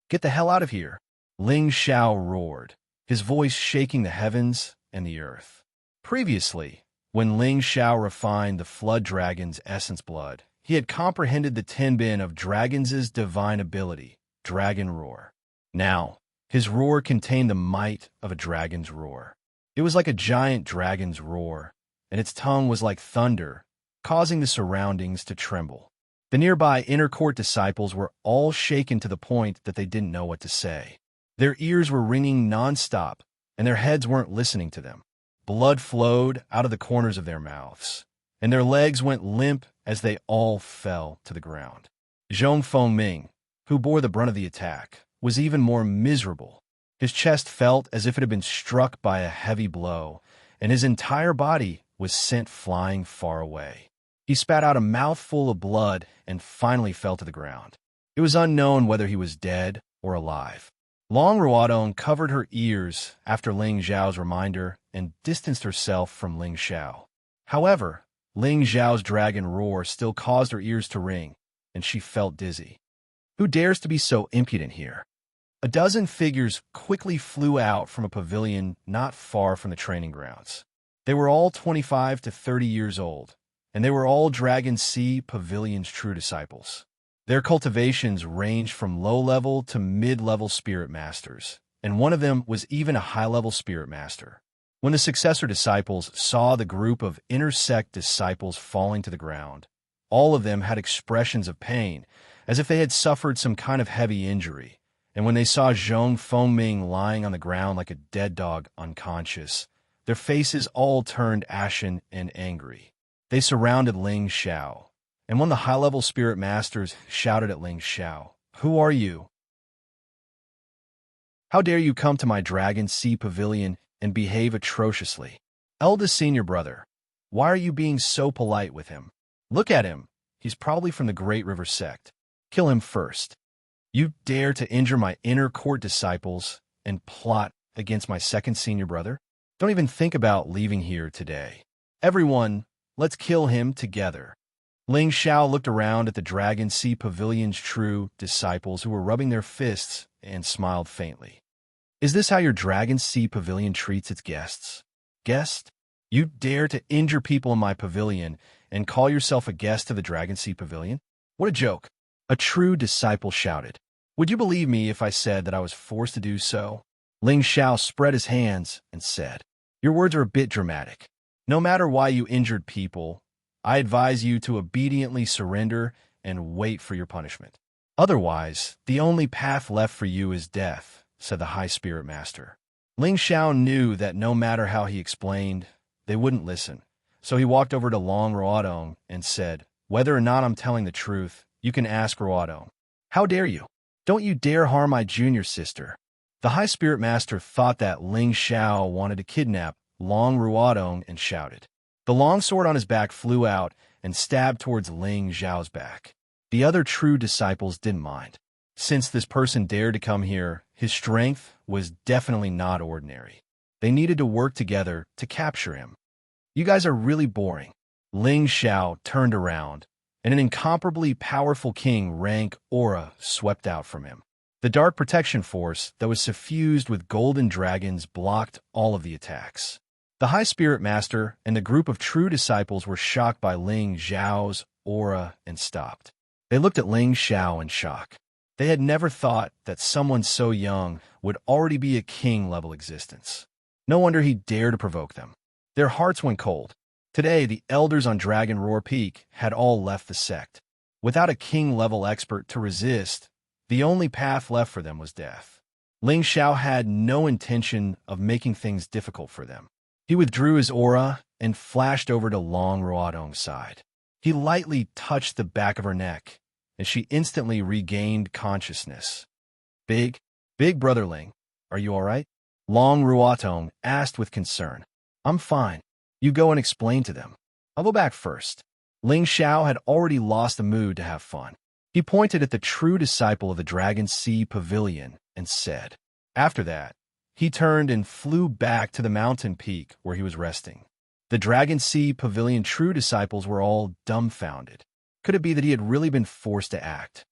Get the hell out of here! Ling Xiao roared, his voice shaking the heavens and the earth. Previously, when Ling Xiao refined the flood dragon's essence blood, he had comprehended the tenbin of dragon's divine ability, Dragon Roar. Now, his roar contained the might of a dragon's roar. It was like a giant dragon's roar, and its tongue was like thunder, causing the surroundings to tremble. The nearby inner court disciples were all shaken to the point that they didn't know what to say. Their ears were ringing nonstop, and their heads weren't listening to them. Blood flowed out of the corners of their mouths, and their legs went limp as they all fell to the ground. Zhong Fengming, who bore the brunt of the attack, was even more miserable. His chest felt as if it had been struck by a heavy blow, and his entire body was sent flying far away. He spat out a mouthful of blood and finally fell to the ground. It was unknown whether he was dead or alive. Long Ruodong covered her ears after Ling Xiao's reminder and distanced herself from Ling Xiao. However, Ling Xiao's dragon roar still caused her ears to ring, and she felt dizzy. Who dares to be so impudent here? A dozen figures quickly flew out from a pavilion not far from the training grounds. They were all 25 to 30 years old, and they were all Dragon Sea Pavilion's true disciples. Their cultivations ranged from low-level to mid-level spirit masters, and one of them was even a high-level spirit master. When the successor disciples saw the group of intersect disciples falling to the ground, all of them had expressions of pain, as if they had suffered some kind of heavy injury. And when they saw Zhong Fengming lying on the ground like a dead dog unconscious, their faces all turned ashen and angry. They surrounded Ling Xiao, and one of the high-level spirit masters shouted at Ling Xiao, "Who are you? How dare you come to my Dragon Sea Pavilion and behave atrociously? Eldest senior brother, why are you being so polite with him? Look at him. He's probably from the Great River sect. Kill him first. You dare to injure my inner court disciples and plot against my second senior brother? Don't even think about leaving here today. Everyone, let's kill him together." Ling Xiao looked around at the Dragon Sea Pavilion's true disciples who were rubbing their fists and smiled faintly. Is this how your Dragon Sea Pavilion treats its guests? Guest? You dare to injure people in my pavilion and call yourself a guest of the Dragon Sea Pavilion? What a joke. A true disciple shouted. Would you believe me if I said that I was forced to do so? Ling Xiao spread his hands and said, Your words are a bit dramatic. No matter why you injured people, I advise you to obediently surrender and wait for your punishment. Otherwise, the only path left for you is death, said the High Spirit Master. Ling Xiao knew that no matter how he explained, they wouldn't listen, So he walked over to Long Ruodong and said, "Whether or not I'm telling the truth, you can ask Ruodong. How dare you? Don't you dare harm my junior sister." The High Spirit Master thought that Ling Xiao wanted to kidnap Long Ruodong and shouted. The long sword on his back flew out and stabbed towards Ling Xiao's back. The other true disciples didn't mind. Since this person dared to come here, his strength was definitely not ordinary. They needed to work together to capture him. "You guys are really boring." Ling Xiao turned around, and an incomparably powerful king rank aura swept out from him. The dark protection force that was suffused with golden dragons blocked all of the attacks. The High Spirit Master and the group of true disciples were shocked by Ling Xiao's aura and stopped. They looked at Ling Xiao in shock. They had never thought that someone so young would already be a king-level existence. No wonder he dared to provoke them. Their hearts went cold. Today, the elders on Dragon Roar Peak had all left the sect. Without a king-level expert to resist, the only path left for them was death. Ling Xiao had no intention of making things difficult for them. He withdrew his aura and flashed over to Long Ruodong's side. He lightly touched the back of her neck, and she instantly regained consciousness. Big brother Ling, are you all right?" Long Ruodong asked with concern. "I'm fine. You go and explain to them. I'll go back first." Ling Xiao had already lost the mood to have fun. He pointed at the true disciple of the Dragon Sea Pavilion and said. After that, he turned and flew back to the mountain peak where he was resting. The Dragon Sea Pavilion true disciples were all dumbfounded. Could it be that he had really been forced to act?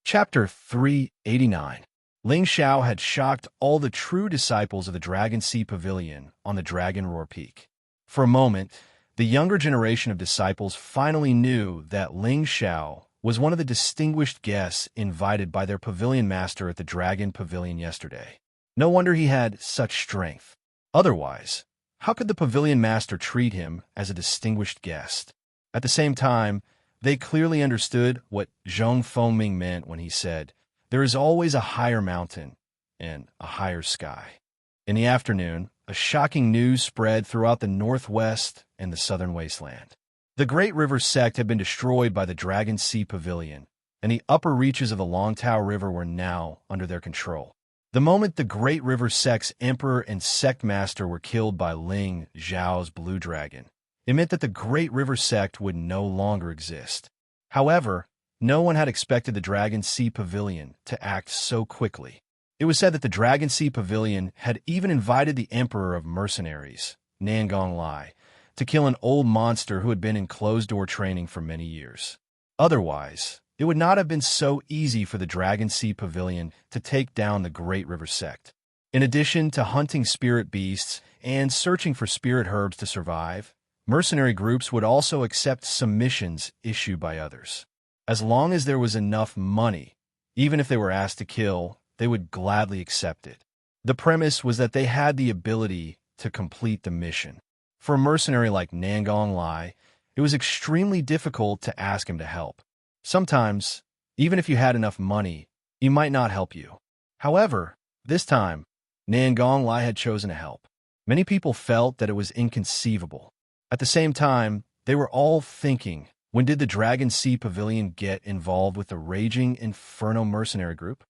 Chapter 389. Ling Xiao had shocked all the true disciples of the Dragon Sea Pavilion on the Dragon Roar Peak. For a moment, the younger generation of disciples finally knew that Ling Xiao was one of the distinguished guests invited by their pavilion master at the Dragon Pavilion yesterday. No wonder he had such strength. Otherwise, how could the pavilion master treat him as a distinguished guest? At the same time, they clearly understood what Zhong Fengming meant when he said, "There is always a higher mountain and a higher sky." In the afternoon, a shocking news spread throughout the northwest and the southern wasteland. The Great River sect had been destroyed by the Dragon Sea Pavilion, and the upper reaches of the Longtao River were now under their control. The moment the Great River sect's emperor and sect master were killed by Ling Xiao's blue dragon, it meant that the Great River sect would no longer exist. However, no one had expected the Dragon Sea Pavilion to act so quickly. It was said that the Dragon Sea Pavilion had even invited the Emperor of Mercenaries, Nangong Lai, to kill an old monster who had been in closed-door training for many years. Otherwise, it would not have been so easy for the Dragon Sea Pavilion to take down the Great River sect. In addition to hunting spirit beasts and searching for spirit herbs to survive, mercenary groups would also accept submissions issued by others. As long as there was enough money, even if they were asked to kill, they would gladly accept it. The premise was that they had the ability to complete the mission. For a mercenary like Nangong Lai, it was extremely difficult to ask him to help. Sometimes, even if you had enough money, he might not help you. However, this time, Nangong Lai had chosen to help. Many people felt that it was inconceivable. At the same time, they were all thinking, when did the Dragon Sea Pavilion get involved with the raging Inferno mercenary group?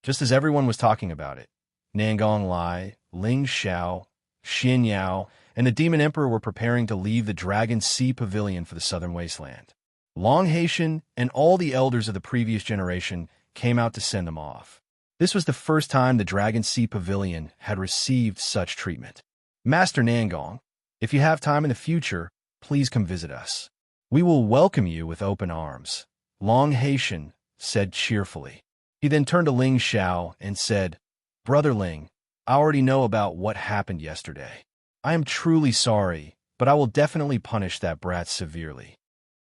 Just as everyone was talking about it, Nangong Lai, Ling Xiao, Xianxia, and the Demon Emperor were preparing to leave the Dragon Sea Pavilion for the southern wasteland. Long Haitian and all the elders of the previous generation came out to send them off. This was the first time the Dragon Sea Pavilion had received such treatment. "Master Nangong, if you have time in the future, please come visit us. We will welcome you with open arms," Long Haitian said cheerfully. He then turned to Ling Xiao and said, "Brother Ling, I already know about what happened yesterday. I am truly sorry, but I will definitely punish that brat severely."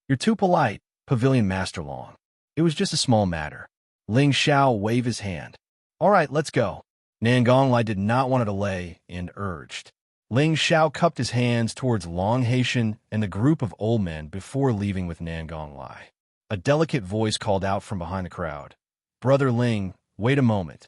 "You're too polite, Pavilion Master Long. It was just a small matter." Ling Xiao waved his hand. "All right, let's go." Nangong Lai did not want to delay and urged. Ling Xiao cupped his hands towards Long Haitian and the group of old men before leaving with Nangong Lai. A delicate voice called out from behind the crowd, "Brother Ling, wait a moment."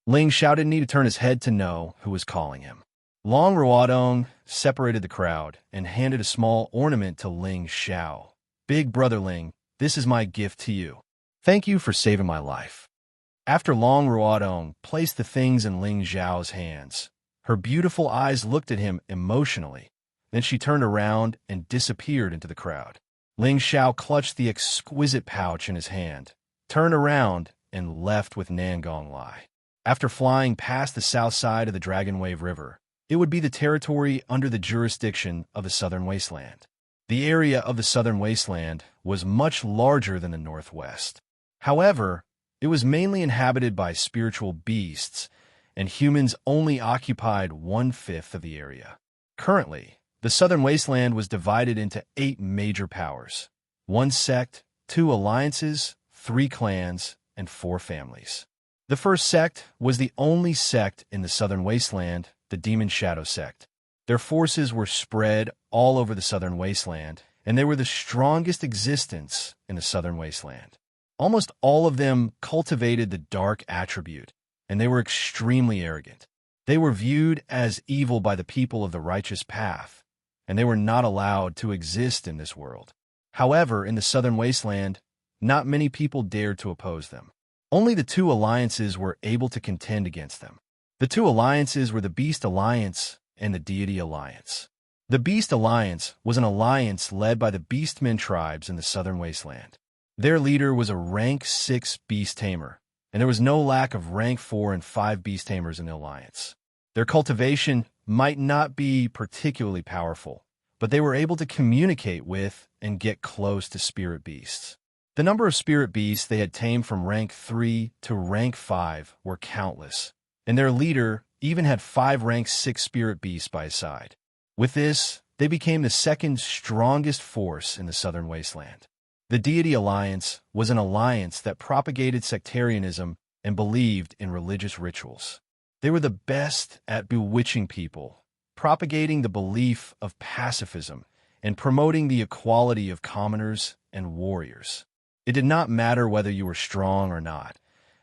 Ling Xiao didn't need to turn his head to know who was calling him. Long Ruodong separated the crowd and handed a small ornament to Ling Xiao. Big brother Ling, this is my gift to you. Thank you for saving my life. After Long Ruodong placed the things in Ling Xiao's hands, her beautiful eyes looked at him emotionally. Then she turned around and disappeared into the crowd. Ling Xiao clutched the exquisite pouch in his hand, turned around, and left with Nangong Lai. After flying past the south side of the Dragon Wave River, it would be the territory under the jurisdiction of the Southern Wasteland. The area of the Southern Wasteland was much larger than the Northwest. However, it was mainly inhabited by spiritual beasts, and humans only occupied 1/5 of the area. Currently, the Southern Wasteland was divided into 8 major powers: 1 sect, 2 alliances, 3 clans, and 4 families. The first sect was the only sect in the Southern Wasteland, the Demon Shadow sect. Their forces were spread all over the Southern Wasteland, and they were the strongest existence in the Southern Wasteland. Almost all of them cultivated the dark attribute, and they were extremely arrogant. They were viewed as evil by the people of the righteous path, and they were not allowed to exist in this world. However, in the Southern Wasteland, not many people dared to oppose them. Only the 2 alliances were able to contend against them. The 2 alliances were the Beast Alliance and the Deity Alliance. The Beast Alliance was an alliance led by the Beastmen tribes in the Southern Wasteland. Their leader was a rank 6 beast tamer, and there was no lack of rank 4 and 5 beast tamers in the alliance. Their cultivation might not be particularly powerful, but they were able to communicate with and get close to spirit beasts. The number of spirit beasts they had tamed from rank 3 to rank 5 were countless, and their leader even had 5 rank 6 spirit beasts by his side. With this, they became the second strongest force in the Southern Wasteland. The Deity Alliance was an alliance that propagated sectarianism and believed in religious rituals. They were the best at bewitching people, propagating the belief of pacifism, and promoting the equality of commoners and warriors. It did not matter whether you were strong or not,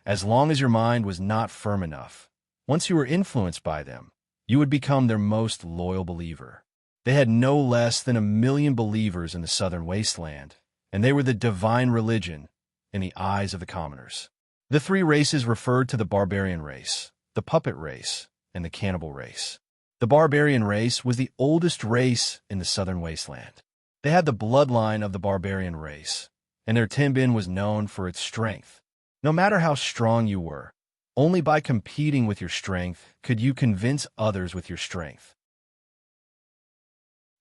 as long as your mind was not firm enough. Once you were influenced by them, you would become their most loyal believer. They had no less than 1 million believers in the Southern Wasteland, and they were the divine religion in the eyes of the commoners. The 3 races referred to the barbarian race, the puppet race, and the cannibal race. The barbarian race was the oldest race in the Southern Wasteland. They had the bloodline of the barbarian race, and their Timbin was known for its strength. No matter how strong you were, only by competing with your strength could you convince others with your strength.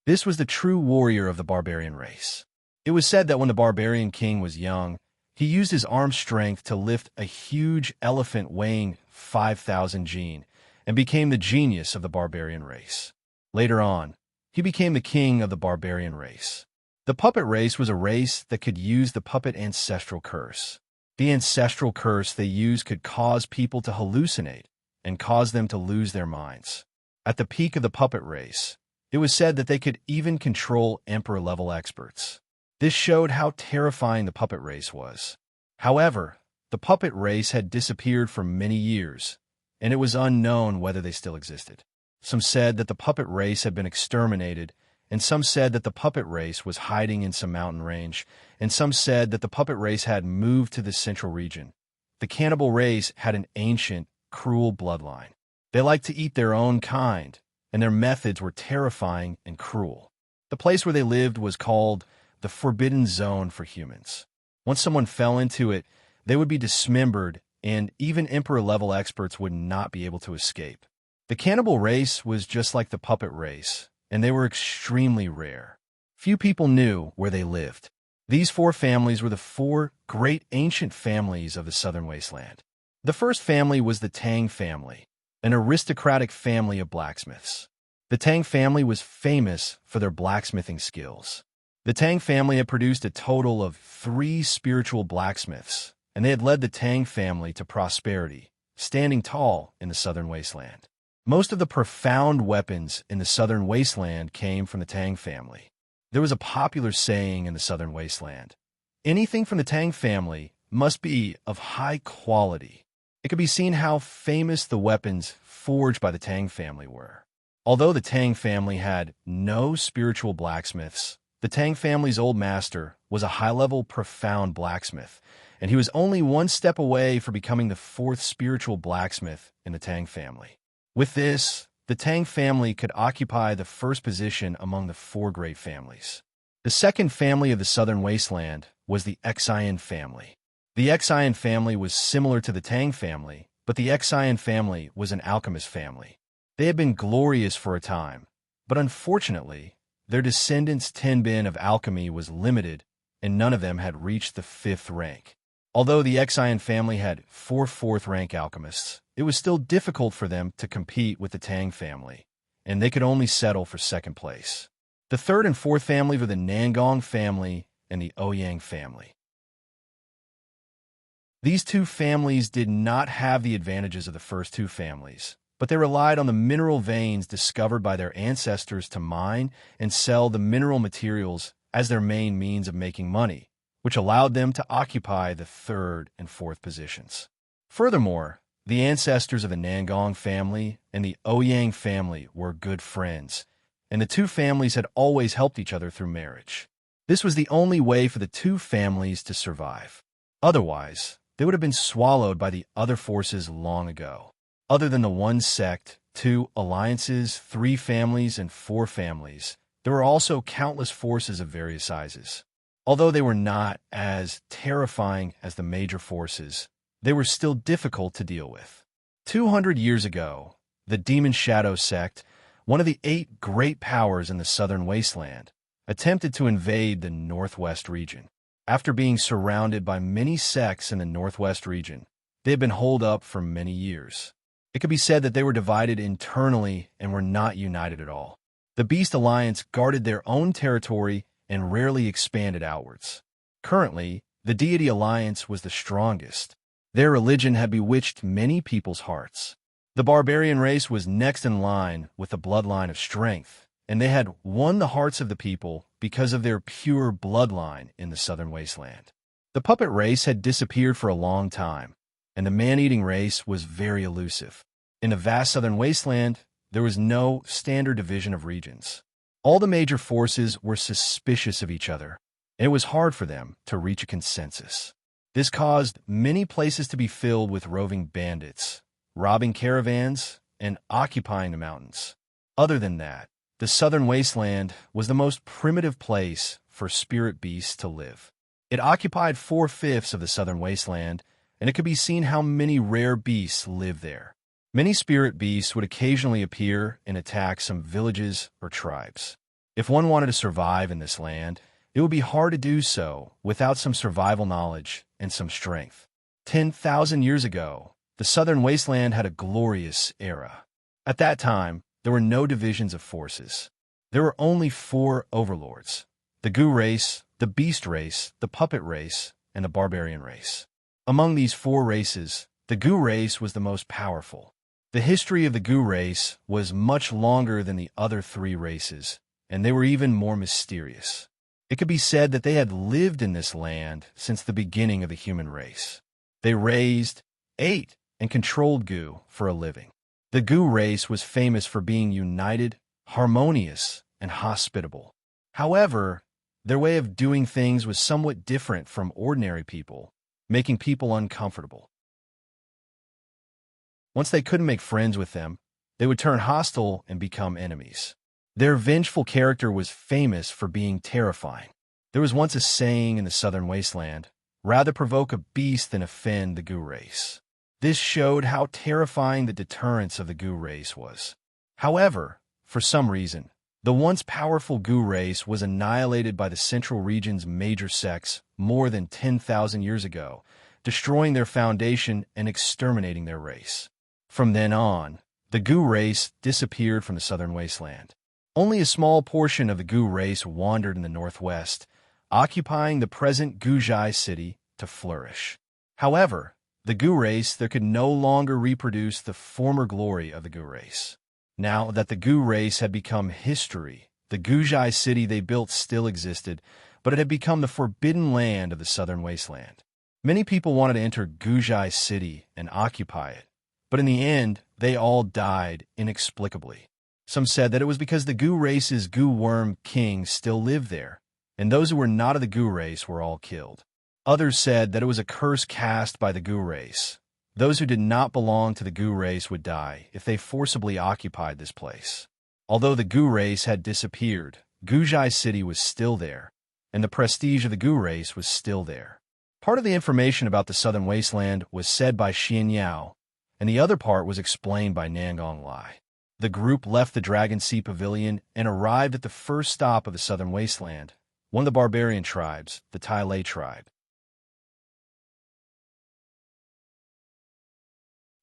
This was the true warrior of the barbarian race. It was said that when the barbarian king was young, he used his arm strength to lift a huge elephant weighing 5,000 jin and became the genius of the barbarian race. Later on, he became the king of the barbarian race. The puppet race was a race that could use the puppet ancestral curse. The ancestral curse they used could cause people to hallucinate and cause them to lose their minds. At the peak of the puppet race, it was said that they could even control emperor-level experts. This showed how terrifying the puppet race was. However, the puppet race had disappeared for many years, and it was unknown whether they still existed. Some said that the puppet race had been exterminated, and some said that the puppet race was hiding in some mountain range, and some said that the puppet race had moved to the central region. The cannibal race had an ancient, cruel bloodline. They liked to eat their own kind, and their methods were terrifying and cruel. The place where they lived was called the Forbidden Zone for humans. Once someone fell into it, they would be dismembered, and even emperor-level experts would not be able to escape. The cannibal race was just like the puppet race, and they were extremely rare. Few people knew where they lived. These 4 families were the 4 great ancient families of the Southern Wasteland. The first family was the Tang family, an aristocratic family of blacksmiths. The Tang family was famous for their blacksmithing skills. The Tang family had produced a total of 3 spiritual blacksmiths, and they had led the Tang family to prosperity, standing tall in the Southern Wasteland. Most of the profound weapons in the Southern Wasteland came from the Tang family. There was a popular saying in the Southern Wasteland: anything from the Tang family must be of high quality. It could be seen how famous the weapons forged by the Tang family were. Although the Tang family had no spiritual blacksmiths, the Tang family's old master was a high-level, profound blacksmith, and he was only one step away from becoming the fourth spiritual blacksmith in the Tang family. With this, the Tang family could occupy the first position among the four great families. The second family of the southern wasteland was the Xian family. The Xian family was similar to the Tang family, but the Xian family was an alchemist family. They had been glorious for a time, but unfortunately, their descendants' tenbin of alchemy was limited, and none of them had reached the fifth rank. Although the Xian family had four fourth-rank alchemists, it was still difficult for them to compete with the Tang family, and they could only settle for second place. The third and fourth family were the Nangong family and the Ouyang family. These two families did not have the advantages of the first two families, but they relied on the mineral veins discovered by their ancestors to mine and sell the mineral materials as their main means of making money, which allowed them to occupy the third and fourth positions. Furthermore, the ancestors of the Nangong family and the Ouyang family were good friends, and the two families had always helped each other through marriage. This was the only way for the two families to survive. Otherwise, they would have been swallowed by the other forces long ago. Other than the one sect, two alliances, three families, and four families, there were also countless forces of various sizes. Although they were not as terrifying as the major forces, they were still difficult to deal with. 200 years ago, the Demon Shadow sect, one of the 8 great powers in the southern wasteland, attempted to invade the northwest region. After being surrounded by many sects in the northwest region, they had been holed up for many years. It could be said that they were divided internally and were not united at all. The Beast Alliance guarded their own territory and rarely expanded outwards. Currently, the Deity Alliance was the strongest. Their religion had bewitched many people's hearts. The barbarian race was next in line with a bloodline of strength, and they had won the hearts of the people because of their pure bloodline in the southern wasteland. The puppet race had disappeared for a long time, and the man-eating race was very elusive. In the vast southern wasteland, there was no standard division of regions. All the major forces were suspicious of each other, and it was hard for them to reach a consensus. This caused many places to be filled with roving bandits, robbing caravans, and occupying the mountains. Other than that, the southern wasteland was the most primitive place for spirit beasts to live. It occupied 4/5 of the southern wasteland, and it could be seen how many rare beasts lived there. Many spirit beasts would occasionally appear and attack some villages or tribes. If one wanted to survive in this land, it would be hard to do so without some survival knowledge and some strength. 10,000 years ago, the southern wasteland had a glorious era. At that time, there were no divisions of forces. There were only 4 overlords: the Gu race, the Beast race, the Puppet race, and the Barbarian race. Among these 4 races, the Gu race was the most powerful. The history of the Gu race was much longer than the other 3 races, and they were even more mysterious. It could be said that they had lived in this land since the beginning of the human race. They raised, ate, and controlled Gu for a living. The Gu race was famous for being united, harmonious, and hospitable. However, their way of doing things was somewhat different from ordinary people, making people uncomfortable. Once they couldn't make friends with them, they would turn hostile and become enemies. Their vengeful character was famous for being terrifying. There was once a saying in the southern wasteland, "Rather provoke a beast than offend the Gu race." This showed how terrifying the deterrence of the Gu race was. However, for some reason, the once powerful Gu race was annihilated by the central region's major sects more than 10,000 years ago, destroying their foundation and exterminating their race. From then on, the Gu race disappeared from the southern wasteland. Only a small portion of the Gu race wandered in the northwest, occupying the present Guzhai city to flourish. However, the Gu race there could no longer reproduce the former glory of the Gu race. Now that the Gu race had become history, the Guzhai city they built still existed, but it had become the forbidden land of the southern wasteland. Many people wanted to enter Guzhai city and occupy it, but in the end, they all died inexplicably. Some said that it was because the Gu race's Gu worm king still lived there, and those who were not of the Gu race were all killed. Others said that it was a curse cast by the Gu race. Those who did not belong to the Gu race would die if they forcibly occupied this place. Although the Gu race had disappeared, Guzhai city was still there, and the prestige of the Gu race was still there. Part of the information about the southern wasteland was said by Xianxia, and the other part was explained by Nangong Lai. The group left the Dragon Sea Pavilion and arrived at the first stop of the southern wasteland, one of the barbarian tribes, the Tai Lei tribe.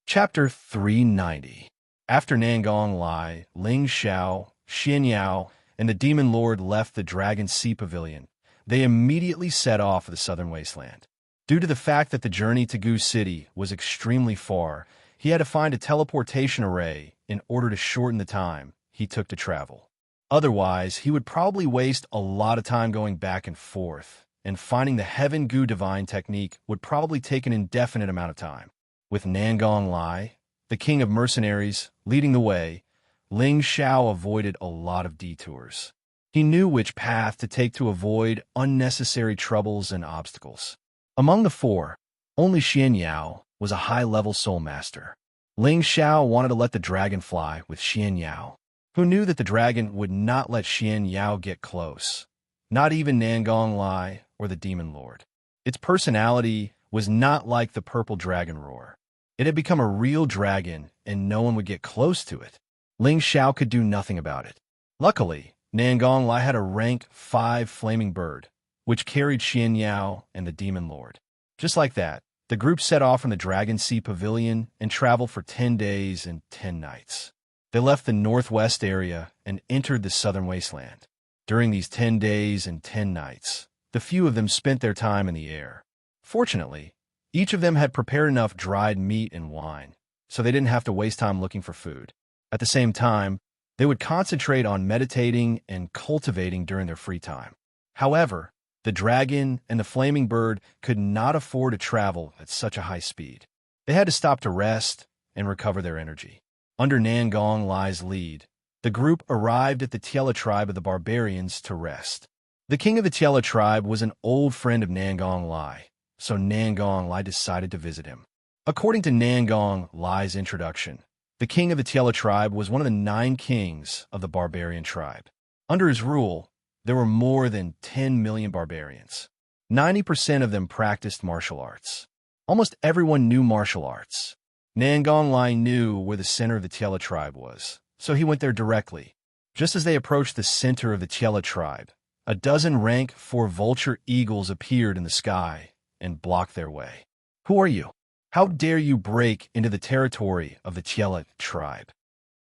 Chapter 390. After Nangong Lai, Ling Xiao, Xianxia, and the Demon Lord left the Dragon Sea Pavilion, they immediately set off for the southern wasteland. Due to the fact that the journey to Gu City was extremely far, he had to find a teleportation array in order to shorten the time he took to travel. Otherwise, he would probably waste a lot of time going back and forth, and finding the Heaven Gu Divine technique would probably take an indefinite amount of time. With Nangong Lai, the king of mercenaries, leading the way, Ling Xiao avoided a lot of detours. He knew which path to take to avoid unnecessary troubles and obstacles. Among the four, only Xianxia was a high-level soul master. Ling Xiao wanted to let the dragon fly with Xianxia, who knew that the dragon would not let Xianxia get close, not even Nangong Lai or the Demon Lord. Its personality was not like the purple dragon roar. It had become a real dragon, and no one would get close to it. Ling Xiao could do nothing about it. Luckily, Nangong Lai had a rank 5 flaming bird, which carried Xianxia and the Demon Lord. Just like that, the group set off from the Dragon Sea Pavilion and traveled for 10 days and 10 nights. They left the northwest area and entered the southern wasteland. During these 10 days and 10 nights, the few of them spent their time in the air. Fortunately, each of them had prepared enough dried meat and wine, so they didn't have to waste time looking for food. At the same time, they would concentrate on meditating and cultivating during their free time. However, the dragon and the flaming bird could not afford to travel at such a high speed. They had to stop to rest and recover their energy. Under Nangong Lai's lead, the group arrived at the Tiela tribe of the barbarians to rest. The king of the Tiela tribe was an old friend of Nangong Lai, so Nangong Lai decided to visit him. According to Nangong Lai's introduction, the king of the Tiela tribe was one of the 9 kings of the barbarian tribe. Under his rule, there were more than 10 million barbarians. 90% of them practiced martial arts. Almost everyone knew martial arts. Nangong Lai knew where the center of the Tiela tribe was, so he went there directly. Just as they approached the center of the Tiela tribe, a dozen rank 4 vulture eagles appeared in the sky and blocked their way. "Who are you? How dare you break into the territory of the Tiela tribe?"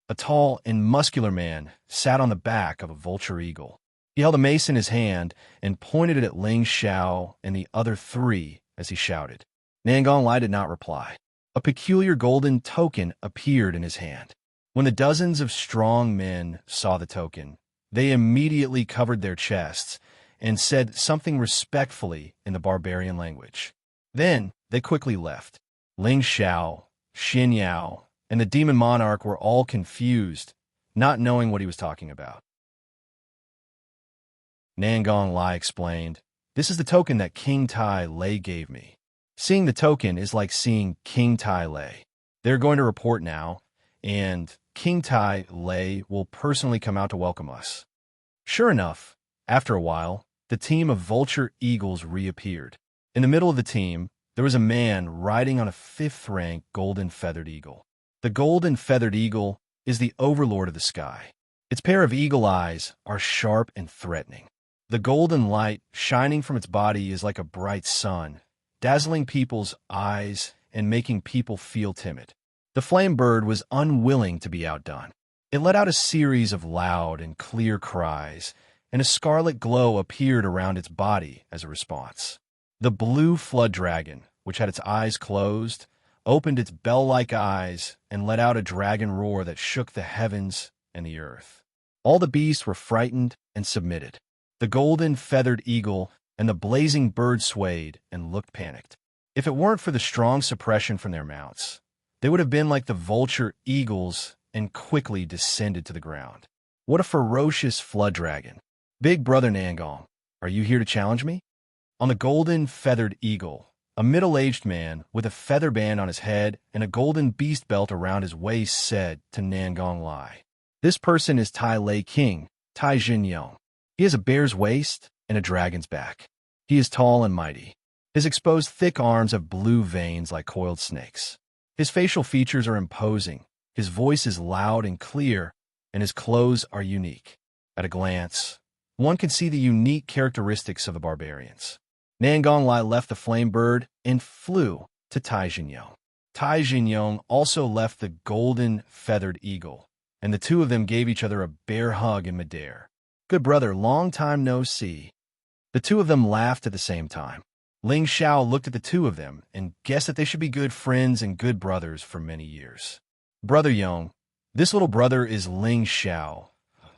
A tall and muscular man sat on the back of a vulture eagle. He held a mace in his hand and pointed it at Ling Xiao and the other 3 as he shouted. Nangong Lai did not reply. A peculiar golden token appeared in his hand. When the dozens of strong men saw the token, they immediately covered their chests and said something respectfully in the barbarian language. Then they quickly left. Ling Xiao, Xianxia, and the demon monarch were all confused, not knowing what he was talking about. Nangong Lai explained, "This is the token that King Tai Lei gave me. Seeing the token is like seeing King Tai Lei. They're going to report now, and King Tai Lei will personally come out to welcome us." Sure enough, after a while, the team of vulture eagles reappeared. In the middle of the team, there was a man riding on a 5th-rank golden feathered eagle. The golden feathered eagle is the overlord of the sky. Its pair of eagle eyes are sharp and threatening. The golden light shining from its body is like a bright sun, dazzling people's eyes and making people feel timid. The flame bird was unwilling to be outdone. It let out a series of loud and clear cries, and a scarlet glow appeared around its body as a response. The blue flood dragon, which had its eyes closed, opened its bell-like eyes and let out a dragon roar that shook the heavens and the earth. All the beasts were frightened and submitted. The golden feathered eagle and the blazing bird swayed and looked panicked. If it weren't for the strong suppression from their mounts, they would have been like the vulture eagles and quickly descended to the ground. What a ferocious flood dragon. Big brother Nangong, are you here to challenge me? On the golden feathered eagle, a middle-aged man with a feather band on his head and a golden beast belt around his waist said to Nangong Lai, "This person is Tai Lei King, Tai Jinyong. He has a bear's waist and a dragon's back. He is tall and mighty. His exposed thick arms have blue veins like coiled snakes. His facial features are imposing, his voice is loud and clear, and his clothes are unique. At a glance, one can see the unique characteristics of the barbarians." Nangong Lai left the flame bird and flew to Tai Jinyong. Tai Jinyong also left the golden feathered eagle, and the two of them gave each other a bear hug in midair. "Good brother, long time no see." The two of them laughed at the same time. Ling Xiao looked at the two of them and guessed that they should be good friends and good brothers for many years. "Brother Yong, this little brother is Ling Xiao,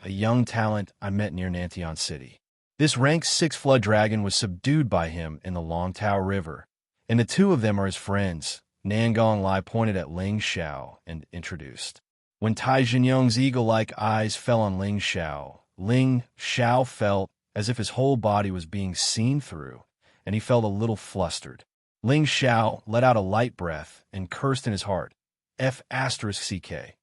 a young talent I met near Nantian City. This rank 6 flood dragon was subdued by him in the Longtao River, and the two of them are his friends." Nangong Lai pointed at Ling Xiao and introduced. When Tai Jinyong's eagle-like eyes fell on Ling Xiao felt as if his whole body was being seen through, and he felt a little flustered. Ling Xiao let out a light breath and cursed in his heart, "F***CK.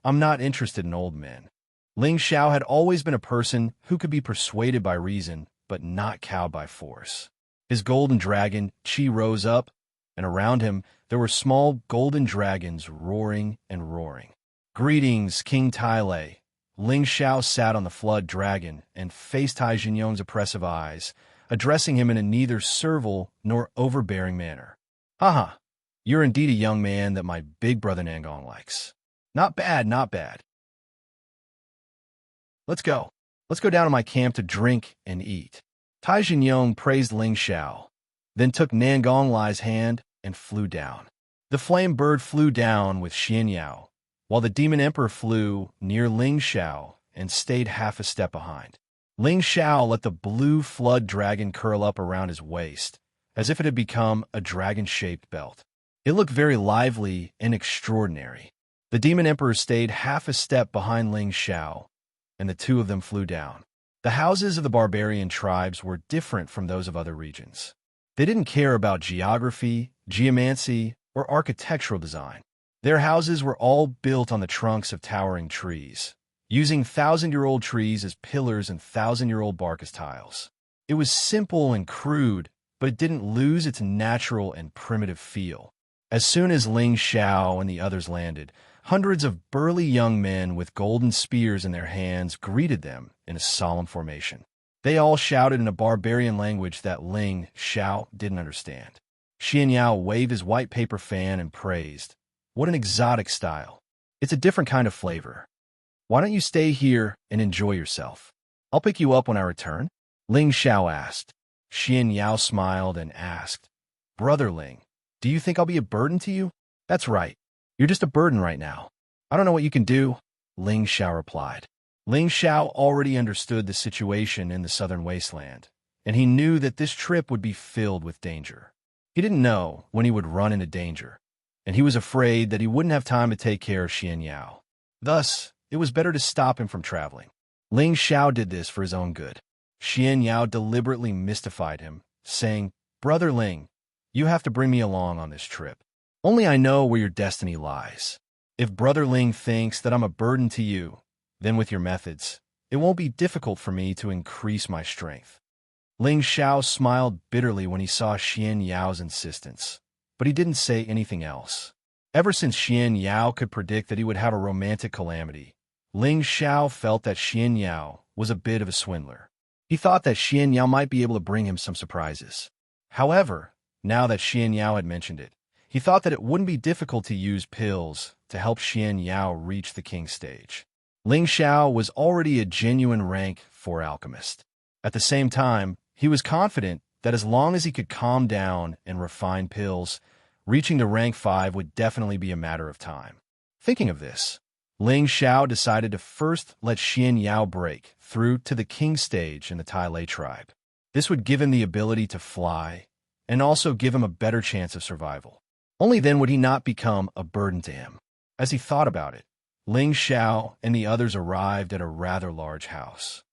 I'm not interested in old men." Ling Xiao had always been a person who could be persuaded by reason, but not cowed by force. His golden dragon, Qi, rose up, and around him there were small golden dragons roaring and roaring. "Greetings, King Tai Lei." Ling Xiao sat on the flood dragon and faced Tai Jinyong's oppressive eyes, addressing him in a neither servile nor overbearing manner. "Haha, you're indeed a young man that my big brother Nangong likes. Not bad, not bad. Let's go. Let's go down to my camp to drink and eat." Tai Jinyong praised Ling Xiao, then took Nangong Lai's hand and flew down. The flame bird flew down with Xianxia, while the demon emperor flew near Ling Xiao and stayed half a step behind. Ling Xiao let the blue flood dragon curl up around his waist, as if it had become a dragon-shaped belt. It looked very lively and extraordinary. The demon emperor stayed half a step behind Ling Xiao, and the two of them flew down. The houses of the barbarian tribes were different from those of other regions. They didn't care about geography, geomancy, or architectural design. Their houses were all built on the trunks of towering trees, using thousand-year-old trees as pillars and thousand-year-old bark as tiles. It was simple and crude, but it didn't lose its natural and primitive feel. As soon as Ling Xiao and the others landed, hundreds of burly young men with golden spears in their hands greeted them in a solemn formation. They all shouted in a barbarian language that Ling Xiao didn't understand. Xianxia waved his white paper fan and praised, "What an exotic style. It's a different kind of flavor. Why don't you stay here and enjoy yourself? I'll pick you up when I return?" Ling Xiao asked. Xianxia smiled and asked, "Brother Ling, do you think I'll be a burden to you?" "That's right. You're just a burden right now. I don't know what you can do," Ling Xiao replied. Ling Xiao already understood the situation in the southern wasteland, and he knew that this trip would be filled with danger. He didn't know when he would run into danger, and he was afraid that he wouldn't have time to take care of Xianxia. Thus, it was better to stop him from traveling. Ling Xiao did this for his own good. Xianxia deliberately mystified him, saying, "Brother Ling, you have to bring me along on this trip. Only I know where your destiny lies. If Brother Ling thinks that I'm a burden to you, then with your methods, it won't be difficult for me to increase my strength." Ling Xiao smiled bitterly when he saw Xianxiao's insistence, but he didn't say anything else. Ever since Xianxia could predict that he would have a romantic calamity, Ling Xiao felt that Xianxia was a bit of a swindler. He thought that Xianxia might be able to bring him some surprises. However, now that Xianxia had mentioned it, he thought that it wouldn't be difficult to use pills to help Xianxia reach the king stage. Ling Xiao was already a genuine rank 4 alchemist. At the same time, he was confident that as long as he could calm down and refine pills, reaching to rank 5 would definitely be a matter of time. Thinking of this, Ling Xiao decided to first let Xianxia break through to the king stage in the Tai Lei tribe. This would give him the ability to fly, and also give him a better chance of survival. Only then would he not become a burden to him. As he thought about it, Ling Xiao and the others arrived at a rather large house.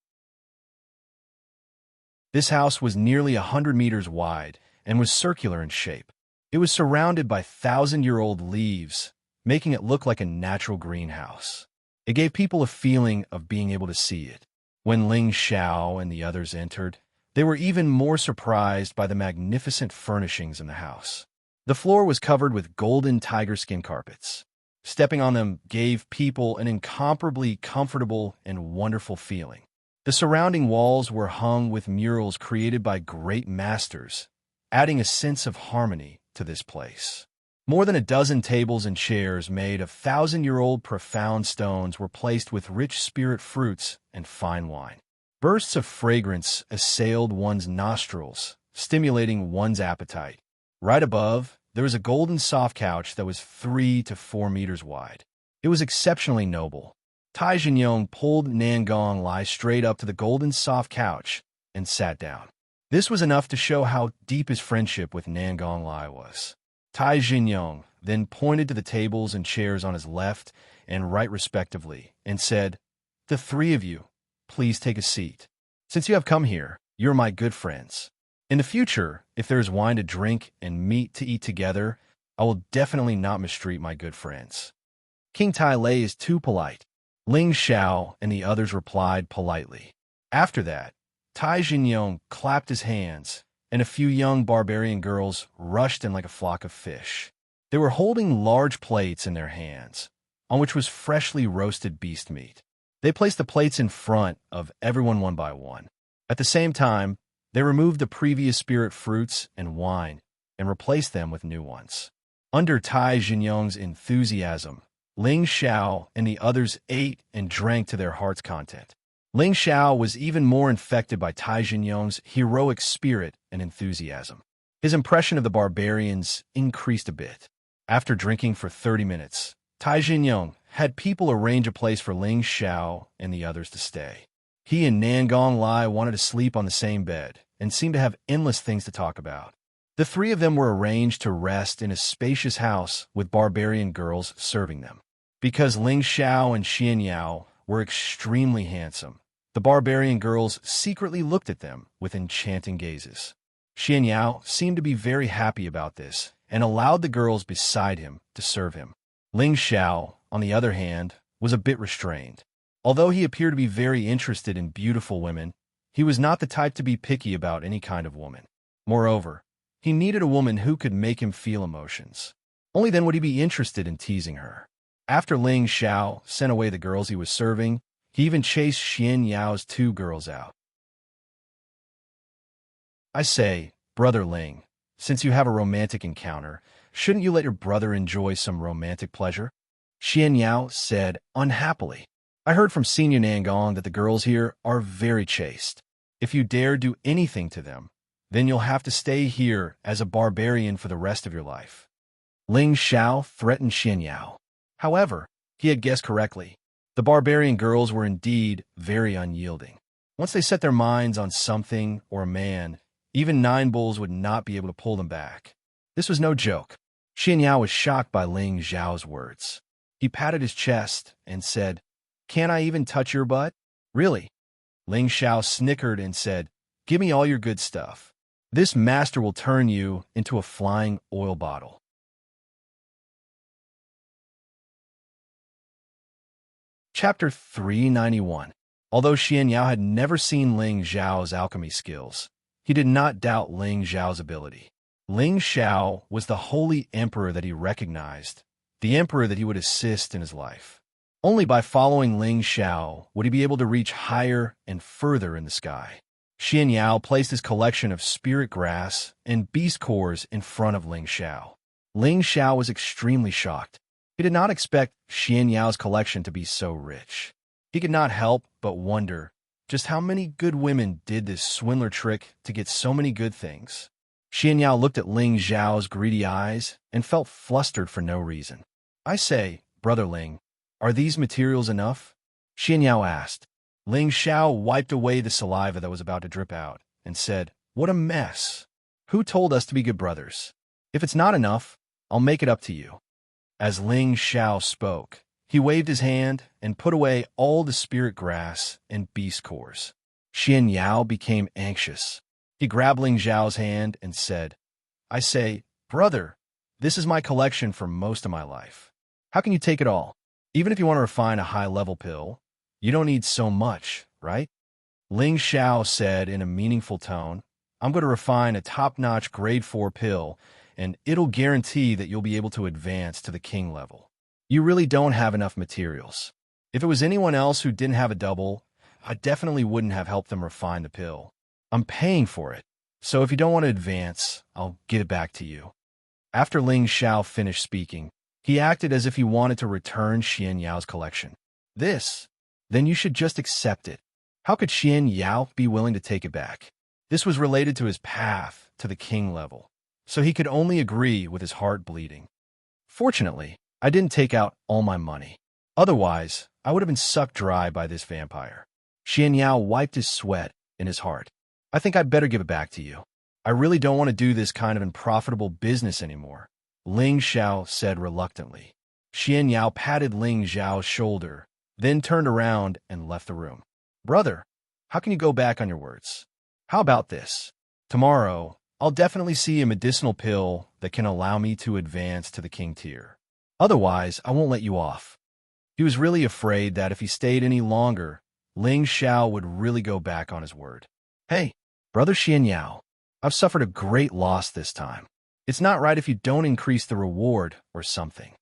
This house was nearly 100 meters wide and was circular in shape. It was surrounded by thousand-year-old leaves, making it look like a natural greenhouse. It gave people a feeling of being able to see it. When Ling Xiao and the others entered, they were even more surprised by the magnificent furnishings in the house. The floor was covered with golden tiger skin carpets. Stepping on them gave people an incomparably comfortable and wonderful feeling. The surrounding walls were hung with murals created by great masters, adding a sense of harmony to this place. More than a dozen tables and chairs made of thousand-year-old profound stones were placed with rich spirit fruits and fine wine. Bursts of fragrance assailed one's nostrils, stimulating one's appetite. Right above, there was a golden soft couch that was 3 to 4 meters wide. It was exceptionally noble. Tai Xingyong pulled Nangong Lai straight up to the golden soft couch and sat down. This was enough to show how deep his friendship with Nangong Lai was. Tai Xingyong then pointed to the tables and chairs on his left and right respectively and said, "The three of you, please take a seat. Since you have come here, you're my good friends. In the future, if there is wine to drink and meat to eat together, I will definitely not mistreat my good friends." King Tai Lei is too polite. Ling Xiao and the others replied politely. After that, Tai Xingyong clapped his hands, and a few young barbarian girls rushed in like a flock of fish. They were holding large plates in their hands, on which was freshly roasted beast meat. They placed the plates in front of everyone one by one. At the same time, they removed the previous spirit fruits and wine and replaced them with new ones. Under Tai Xingyong's enthusiasm, Ling Xiao and the others ate and drank to their heart's content. Ling Xiao was even more infected by Tai Xingyong's heroic spirit and enthusiasm. His impression of the barbarians increased a bit. After drinking for 30 minutes, Tai Xingyong had people arrange a place for Ling Xiao and the others to stay. He and Nangong Lai wanted to sleep on the same bed and seemed to have endless things to talk about. The three of them were arranged to rest in a spacious house with barbarian girls serving them. Because Ling Xiao and Xianxia were extremely handsome, the barbarian girls secretly looked at them with enchanting gazes. Xianxia seemed to be very happy about this and allowed the girls beside him to serve him. Ling Xiao, on the other hand, was a bit restrained. Although he appeared to be very interested in beautiful women, he was not the type to be picky about any kind of woman. Moreover, he needed a woman who could make him feel emotions. Only then would he be interested in teasing her. After Ling Xiao sent away the girls he was serving, he even chased Xianxiao's 2 girls out. "I say, Brother Ling, since you have a romantic encounter, shouldn't you let your brother enjoy some romantic pleasure?" Xianxia said unhappily. "I heard from Senior Nangong that the girls here are very chaste. If you dare do anything to them, then you'll have to stay here as a barbarian for the rest of your life." Ling Xiao threatened Xianxiao. However, he had guessed correctly. The barbarian girls were indeed very unyielding. Once they set their minds on something or a man, even 9 bulls would not be able to pull them back. This was no joke. Xianxia was shocked by Ling Xiao's words. He patted his chest and said, "Can't I even touch your butt?" "Really?" Ling Xiao snickered and said, "Give me all your good stuff. This master will turn you into a flying oil bottle." Chapter 391. Although Xianxia had never seen Ling Xiao's alchemy skills, he did not doubt Ling Xiao's ability. Ling Xiao was the holy emperor that he recognized, the emperor that he would assist in his life. Only by following Ling Xiao would he be able to reach higher and further in the sky. Xianxia placed his collection of spirit grass and beast cores in front of Ling Xiao. Ling Xiao was extremely shocked. He did not expect Xianxiao's collection to be so rich. He could not help but wonder just how many good women did this swindler trick to get so many good things. Xianxia looked at Ling Xiao's greedy eyes and felt flustered for no reason. "I say, Brother Ling, are these materials enough?" Xianxia asked. Ling Xiao wiped away the saliva that was about to drip out and said, "What a mess! Who told us to be good brothers? If it's not enough, I'll make it up to you." As Ling Xiao spoke, he waved his hand and put away all the spirit grass and beast cores. Xianxia became anxious. He grabbed Ling Xiao's hand and said, "I say, brother, this is my collection for most of my life. How can you take it all? Even if you want to refine a high-level pill, you don't need so much, right?" Ling Xiao said in a meaningful tone, "I'm going to refine a top-notch grade 4 pill, and it'll guarantee that you'll be able to advance to the king level. You really don't have enough materials. If it was anyone else who didn't have a double, I definitely wouldn't have helped them refine the pill. I'm paying for it, so if you don't want to advance, I'll give it back to you." After Ling Xiao finished speaking, he acted as if he wanted to return Xianxiao's collection. Then you should just accept it. How could Xianxia be willing to take it back? This was related to his path to the king level, so he could only agree with his heart bleeding. Fortunately, I didn't take out all my money. Otherwise, I would have been sucked dry by this vampire. Xianxia wiped his sweat in his heart. "I think I'd better give it back to you. I really don't want to do this kind of unprofitable business anymore," Ling Xiao said reluctantly. Xianxia patted Ling Xiao's shoulder, then turned around and left the room. "Brother, how can you go back on your words? How about this? Tomorrow, I'll definitely see a medicinal pill that can allow me to advance to the king tier. Otherwise, I won't let you off." He was really afraid that if he stayed any longer, Ling Xiao would really go back on his word. "Hey, Brother Xianxia, I've suffered a great loss this time. It's not right if you don't increase the reward or something."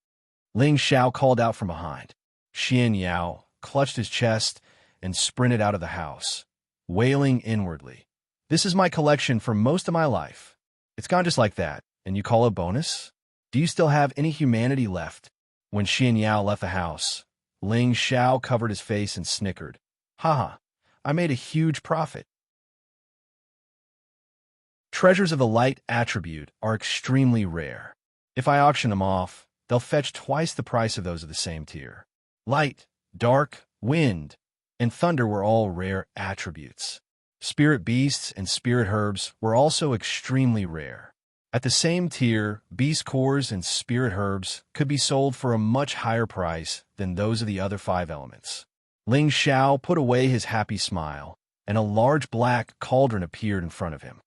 Ling Xiao called out from behind. Xianxia clutched his chest and sprinted out of the house, wailing inwardly. "This is my collection for most of my life. It's gone just like that, and you call it a bonus? Do you still have any humanity left?" When Xianxia left the house, Ling Xiao covered his face and snickered. "Haha, I made a huge profit." Treasures of the light attribute are extremely rare. If I auction them off, they'll fetch twice the price of those of the same tier. Light, dark, wind, and thunder were all rare attributes. Spirit beasts and spirit herbs were also extremely rare. At the same tier, beast cores and spirit herbs could be sold for a much higher price than those of the other 5 elements. Ling Xiao put away his happy smile, and a large black cauldron appeared in front of him.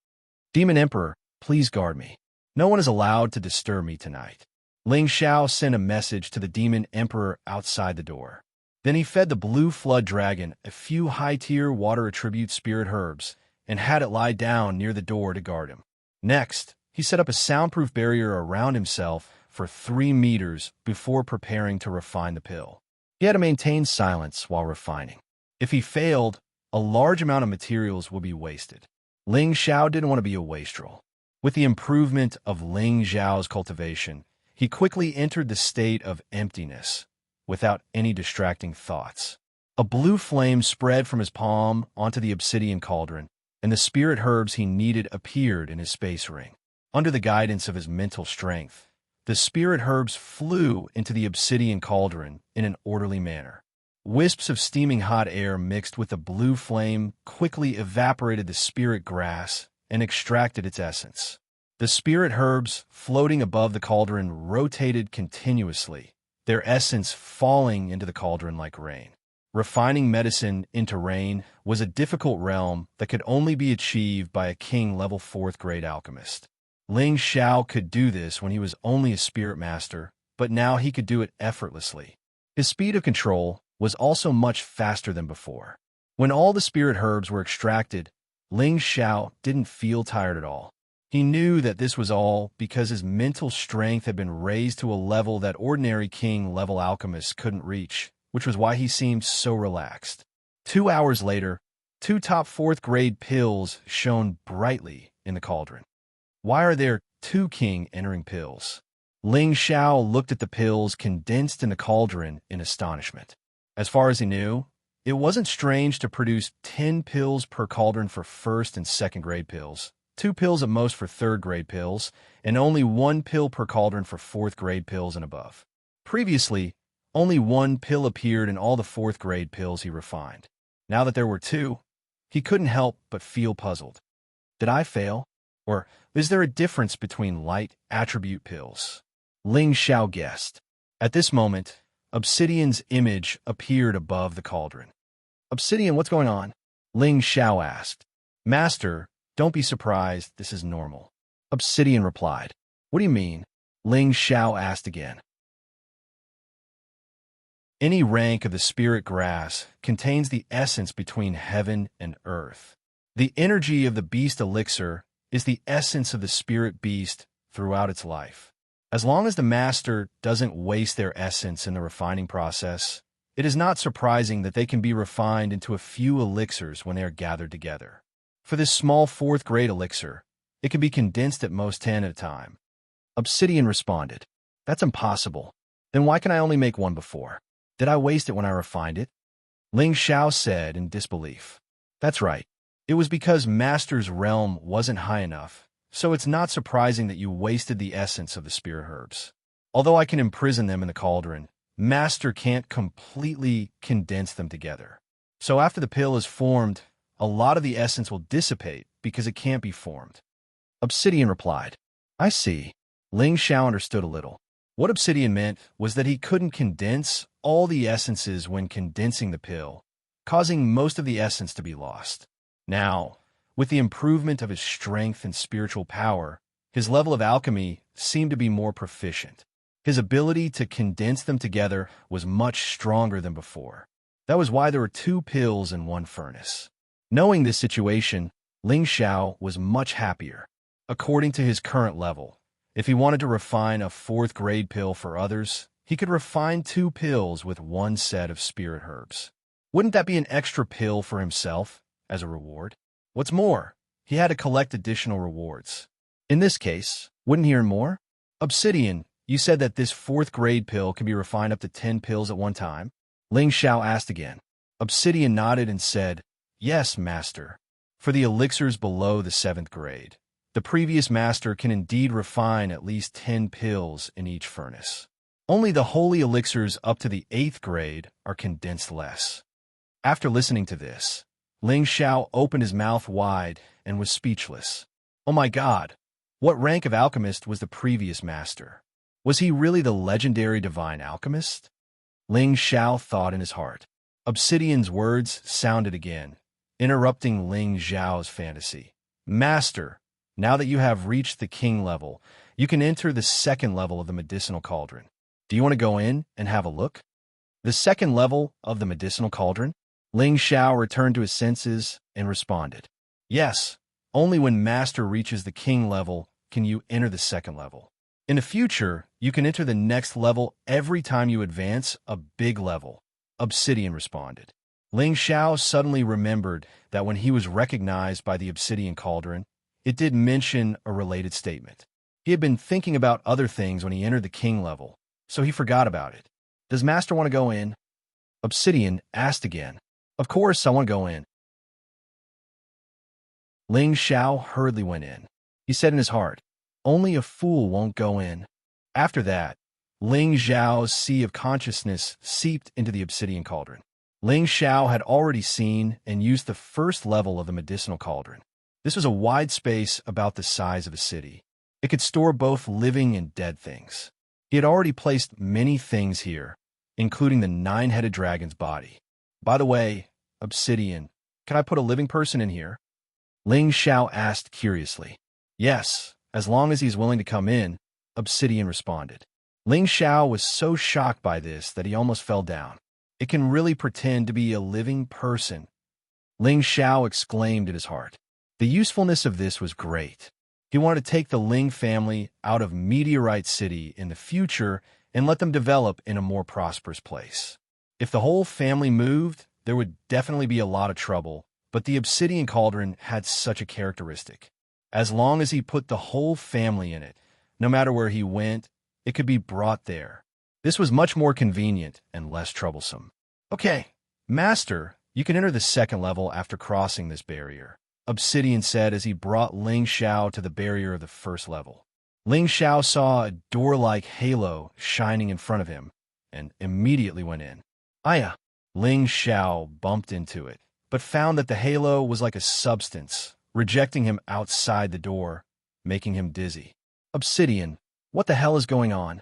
"Demon Emperor, please guard me. No one is allowed to disturb me tonight." Ling Xiao sent a message to the Demon Emperor outside the door. Then he fed the blue flood dragon a few high-tier water attribute spirit herbs and had it lie down near the door to guard him. Next, he set up a soundproof barrier around himself for 3 meters before preparing to refine the pill. He had to maintain silence while refining. If he failed, a large amount of materials would be wasted. Ling Xiao didn't want to be a wastrel. With the improvement of Ling Xiao's cultivation, he quickly entered the state of emptiness, without any distracting thoughts. A blue flame spread from his palm onto the obsidian cauldron, and the spirit herbs he needed appeared in his space ring. Under the guidance of his mental strength, the spirit herbs flew into the obsidian cauldron in an orderly manner. Wisps of steaming hot air mixed with the blue flame quickly evaporated the spirit grass and extracted its essence. The spirit herbs floating above the cauldron rotated continuously, their essence falling into the cauldron like rain. Refining medicine into rain was a difficult realm that could only be achieved by a king level 4th grade alchemist. Ling Xiao could do this when he was only a spirit master, but now he could do it effortlessly. His speed of control was also much faster than before. When all the spirit herbs were extracted, Ling Xiao didn't feel tired at all. He knew that this was all because his mental strength had been raised to a level that ordinary king-level alchemists couldn't reach, which was why he seemed so relaxed. 2 hours later, 2 top 4th grade pills shone brightly in the cauldron. Why are there 2 king-entering pills? Ling Xiao looked at the pills condensed in the cauldron in astonishment. As far as he knew, it wasn't strange to produce 10 pills per cauldron for 1st and 2nd grade pills, 2 pills at most for 3rd grade pills, and only 1 pill per cauldron for 4th grade pills and above. Previously, only 1 pill appeared in all the 4th grade pills he refined. Now that there were 2, he couldn't help but feel puzzled. Did I fail? Or is there a difference between light attribute pills? Ling Xiao guessed. At this moment, Obsidian's image appeared above the cauldron. Obsidian, what's going on? Ling Xiao asked. Master, don't be surprised, this is normal. Obsidian replied. What do you mean? Ling Xiao asked again. Any rank of the spirit grass contains the essence between heaven and earth. The energy of the beast elixir is the essence of the spirit beast throughout its life. As long as the master doesn't waste their essence in the refining process, it is not surprising that they can be refined into a few elixirs when they are gathered together. For this small 4th grade elixir, it can be condensed at most 10 at a time. Obsidian responded, That's impossible. Then why can I only make one before? Did I waste it when I refined it? Ling Xiao said in disbelief. That's right. It was because Master's realm wasn't high enough, so it's not surprising that you wasted the essence of the spirit herbs. Although I can imprison them in the cauldron, Master can't completely condense them together. So after the pill is formed, a lot of the essence will dissipate because it can't be formed. Obsidian replied, I see. Ling Xiao understood a little. What Obsidian meant was that he couldn't condense all the essences when condensing the pill, causing most of the essence to be lost. Now, with the improvement of his strength and spiritual power, his level of alchemy seemed to be more proficient. His ability to condense them together was much stronger than before. That was why there were 2 pills in one furnace. Knowing this situation, Ling Xiao was much happier. According to his current level, if he wanted to refine a 4th grade pill for others, he could refine 2 pills with 1 set of spirit herbs. Wouldn't that be an extra pill for himself as a reward? What's more, he had to collect additional rewards. In this case, wouldn't he earn more? Obsidian, you said that this 4th grade pill can be refined up to 10 pills at one time? Ling Xiao asked again. Obsidian nodded and said, Yes, Master. For the elixirs below the 7th grade, the previous master can indeed refine at least 10 pills in each furnace. Only the holy elixirs up to the 8th grade are condensed less. After listening to this, Ling Xiao opened his mouth wide and was speechless. Oh my God! What rank of alchemist was the previous master? Was he really the legendary divine alchemist? Ling Xiao thought in his heart. Obsidian's words sounded again, interrupting Ling Xiao's fantasy. Master, now that you have reached the king level, you can enter the 2nd level of the medicinal cauldron. Do you want to go in and have a look? The 2nd level of the medicinal cauldron? Ling Xiao returned to his senses and responded. Yes, only when Master reaches the king level can you enter the 2nd level. In the future, you can enter the next level every time you advance a big level. Obsidian responded. Ling Xiao suddenly remembered that when he was recognized by the obsidian cauldron, it did mention a related statement. He had been thinking about other things when he entered the king level, so he forgot about it. Does Master want to go in? Obsidian asked again. Of course, I want to go in. Ling Xiao hurriedly went in. He said in his heart, Only a fool won't go in. After that, Ling Xiao's sea of consciousness seeped into the obsidian cauldron. Ling Xiao had already seen and used the 1st level of the medicinal cauldron. This was a wide space about the size of a city. It could store both living and dead things. He had already placed many things here, including the 9-headed dragon's body. By the way, Obsidian, can I put a living person in here? Ling Xiao asked curiously. Yes, as long as he's willing to come in, Obsidian responded. Ling Xiao was so shocked by this that he almost fell down. It can really pretend to be a living person. Ling Xiao exclaimed in his heart. The usefulness of this was great. He wanted to take the Ling family out of Meteorite City in the future and let them develop in a more prosperous place. If the whole family moved, there would definitely be a lot of trouble, but the obsidian cauldron had such a characteristic. As long as he put the whole family in it, no matter where he went, it could be brought there. This was much more convenient and less troublesome. Okay, Master, you can enter the 2nd level after crossing this barrier, Obsidian said as he brought Ling Xiao to the barrier of the 1st level. Ling Xiao saw a door-like halo shining in front of him and immediately went in. Aya! Ling Xiao bumped into it, but found that the halo was like a substance, rejecting him outside the door making him dizzy. Obsidian, what the hell is going on?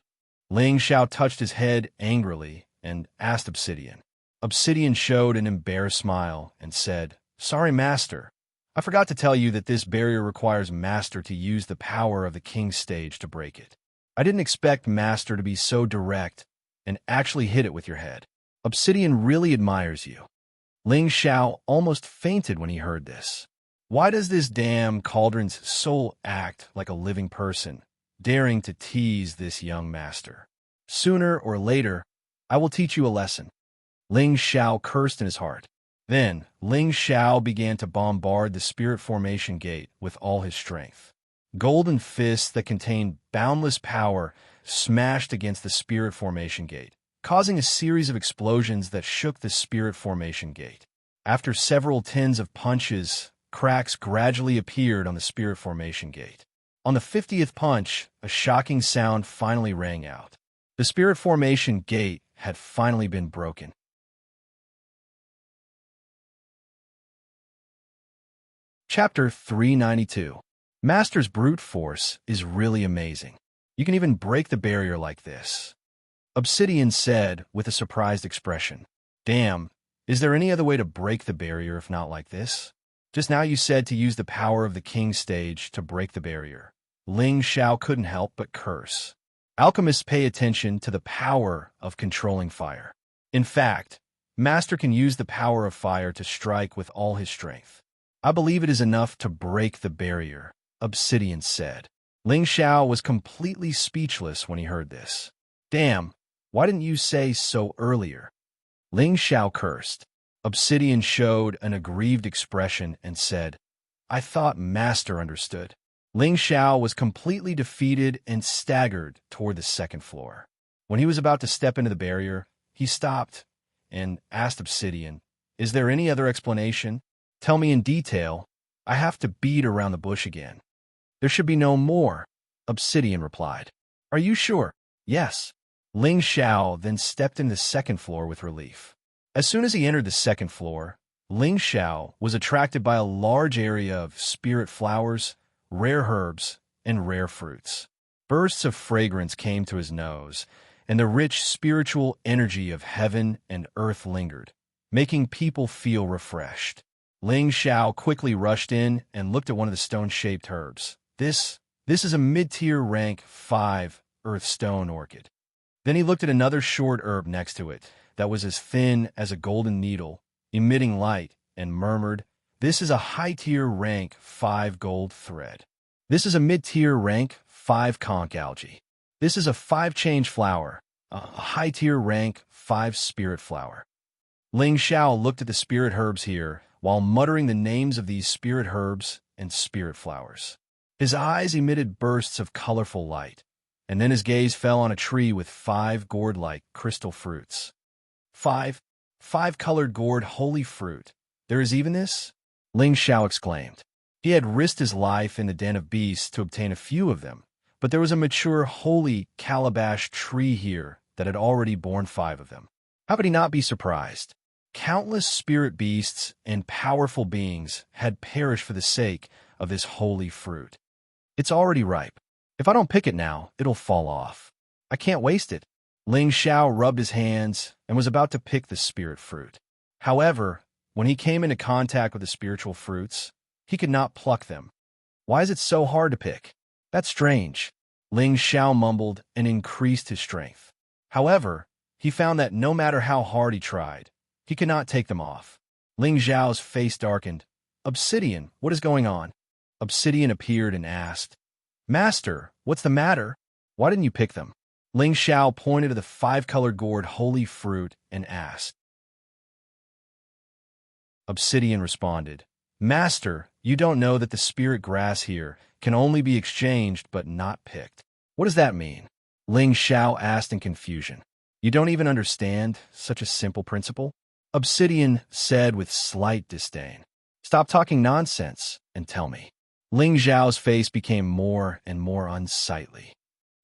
Ling Xiao touched his head angrily and asked Obsidian. Obsidian showed an embarrassed smile and said, "Sorry, Master. I forgot to tell you that this barrier requires Master to use the power of the King's stage to break it. I didn't expect Master to be so direct and actually hit it with your head. Obsidian really admires you." Ling Xiao almost fainted when he heard this. Why does this damn cauldron's soul act like a living person, daring to tease this young master? Sooner or later, I will teach you a lesson. Ling Xiao cursed in his heart. Then, Ling Xiao began to bombard the spirit formation gate with all his strength. Golden fists that contained boundless power smashed against the spirit formation gate, causing a series of explosions that shook the spirit formation gate. After several tens of punches, cracks gradually appeared on the spirit formation gate. On the 50th punch, a shocking sound finally rang out. The spirit formation gate had finally been broken. Chapter 392. Master's brute force is really amazing. You can even break the barrier like this. Obsidian said with a surprised expression. Damn, is there any other way to break the barrier if not like this? Just now you said to use the power of the King's stage to break the barrier. Ling Xiao couldn't help but curse. Alchemists pay attention to the power of controlling fire. In fact, Master can use the power of fire to strike with all his strength. I believe it is enough to break the barrier, Obsidian said. Ling Xiao was completely speechless when he heard this. Damn, why didn't you say so earlier? Ling Xiao cursed. Obsidian showed an aggrieved expression and said, I thought Master understood. Ling Xiao was completely defeated and staggered toward the second floor. When he was about to step into the barrier, he stopped and asked Obsidian, Is there any other explanation? Tell me in detail. I have to beat around the bush again. There should be no more, Obsidian replied. Are you sure? Yes. Ling Xiao then stepped into the second floor with relief. As soon as he entered the second floor, Ling Xiao was attracted by a large area of spirit flowers, rare herbs, and rare fruits. Bursts of fragrance came to his nose, and the rich spiritual energy of heaven and earth lingered, making people feel refreshed. Ling Xiao quickly rushed in and looked at one of the stone-shaped herbs. This is a mid-tier rank 5 earth stone orchid. Then he looked at another short herb next to it that was as thin as a golden needle, emitting light, and murmured, This is a high-tier rank 5 gold thread. This is a mid-tier rank 5 conch algae. This is a 5-change flower, a high-tier rank 5 spirit flower. Ling Xiao looked at the spirit herbs here while muttering the names of these spirit herbs and spirit flowers. His eyes emitted bursts of colorful light, and then his gaze fell on a tree with 5 gourd-like crystal fruits. Five colored gourd holy fruit. There is even this? Ling Xiao exclaimed. He had risked his life in the den of beasts to obtain a few of them, but there was a mature holy calabash tree here that had already borne 5 of them. How could he not be surprised? Countless spirit beasts and powerful beings had perished for the sake of this holy fruit. It's already ripe. If I don't pick it now, it'll fall off. I can't waste it. Ling Xiao rubbed his hands and was about to pick the spirit fruit. However, when he came into contact with the spiritual fruits, he could not pluck them. Why is it so hard to pick? That's strange. Ling Xiao mumbled and increased his strength. However, he found that no matter how hard he tried, he could not take them off. Ling Xiao's face darkened. Obsidian, what is going on? Obsidian appeared and asked, Master, what's the matter? Why didn't you pick them? Ling Xiao pointed to the 5-colored gourd holy fruit and asked. Obsidian responded, Master, you don't know that the spirit grass here can only be exchanged but not picked. What does that mean? Ling Xiao asked in confusion. You don't even understand such a simple principle? Obsidian said with slight disdain. Stop talking nonsense and tell me. Ling Xiao's face became more and more unsightly.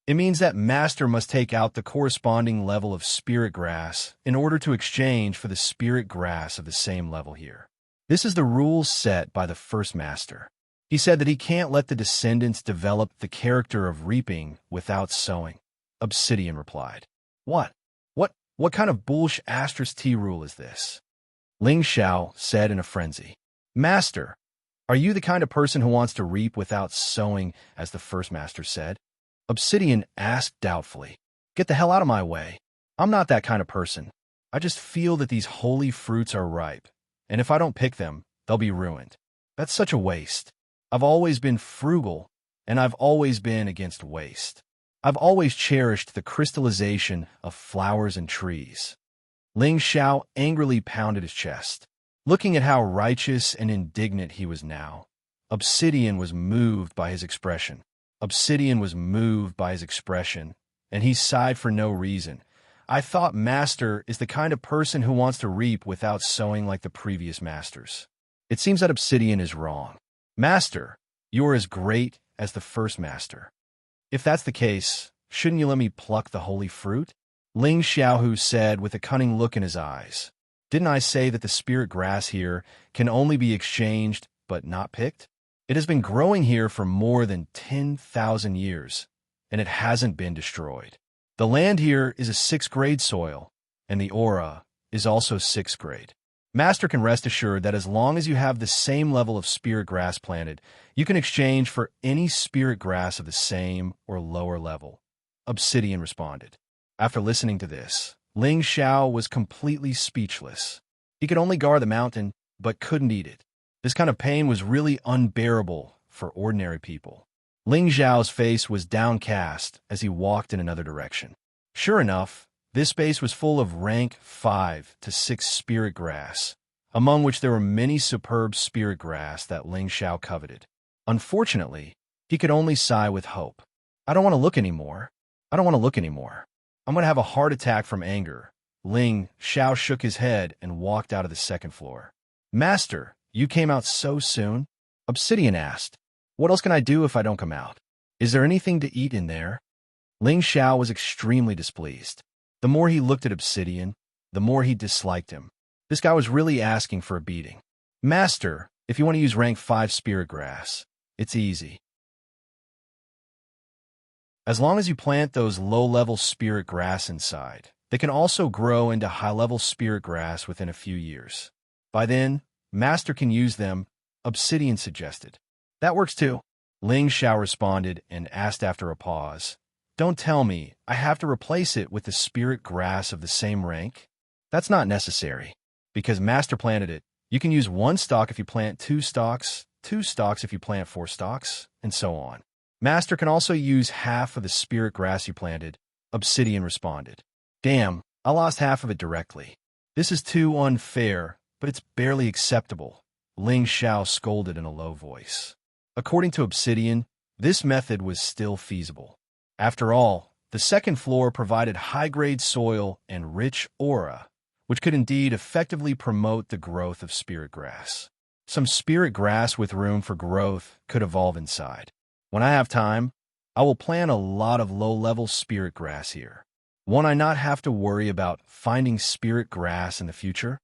It means that Master must take out the corresponding level of spirit grass in order to exchange for the spirit grass of the same level here. This is the rules set by the first Master. He said that he can't let the descendants develop the character of reaping without sowing. Obsidian replied, What? What kind of bullshit asterisk T rule is this? Ling Xiao said in a frenzy, Master, are you the kind of person who wants to reap without sowing, as the first master said? Obsidian asked doubtfully, Get the hell out of my way. I'm not that kind of person. I just feel that these holy fruits are ripe, and if I don't pick them, they'll be ruined. That's such a waste. I've always been frugal, and I've always been against waste. I've always cherished the crystallization of flowers and trees. Ling Xiao angrily pounded his chest. Looking at how righteous and indignant he was now, Obsidian was moved by his expression. And he sighed for no reason. I thought Master is the kind of person who wants to reap without sowing like the previous masters. It seems that Obsidian is wrong. Master, you are as great as the first master. If that's the case, shouldn't you let me pluck the holy fruit? Ling Xiaohu said with a cunning look in his eyes. Didn't I say that the spirit grass here can only be exchanged but not picked? It has been growing here for more than 10,000 years, and it hasn't been destroyed. The land here is a 6th grade soil, and the aura is also 6th grade. Master can rest assured that as long as you have the same level of spirit grass planted, you can exchange for any spirit grass of the same or lower level. Obsidian responded. After listening to this, Ling Xiao was completely speechless. He could only guard the mountain, but couldn't eat it. This kind of pain was really unbearable for ordinary people. Ling Xiao's face was downcast as he walked in another direction. Sure enough, this space was full of rank 5 to 6 spirit grass, among which there were many superb spirit grass that Ling Xiao coveted. Unfortunately, he could only sigh with hope. I don't want to look anymore. I'm going to have a heart attack from anger. Ling Xiao shook his head and walked out of the 2nd floor. Master, you came out so soon? Obsidian asked. What else can I do if I don't come out? Is there anything to eat in there? Ling Xiao was extremely displeased. The more he looked at Obsidian, the more he disliked him. This guy was really asking for a beating. Master, if you want to use rank 5 spirit grass, it's easy. As long as you plant those low-level spirit grass inside, they can also grow into high-level spirit grass within a few years. By then, Master can use them, Obsidian suggested. That works too. Ling Xiao responded and asked after a pause. Don't tell me I have to replace it with the spirit grass of the same rank? That's not necessary. Because Master planted it, you can use 1 stalk if you plant 2 stalks, 2 stalks if you plant 4 stalks, and so on. Master can also use half of the spirit grass you planted, Obsidian responded. Damn, I lost half of it directly. This is too unfair, but it's barely acceptable, Ling Xiao scolded in a low voice. According to Obsidian, this method was still feasible. After all, the 2nd floor provided high-grade soil and rich aura, which could indeed effectively promote the growth of spirit grass. Some spirit grass with room for growth could evolve inside. When I have time, I will plant a lot of low-level spirit grass here. Won't I not have to worry about finding spirit grass in the future?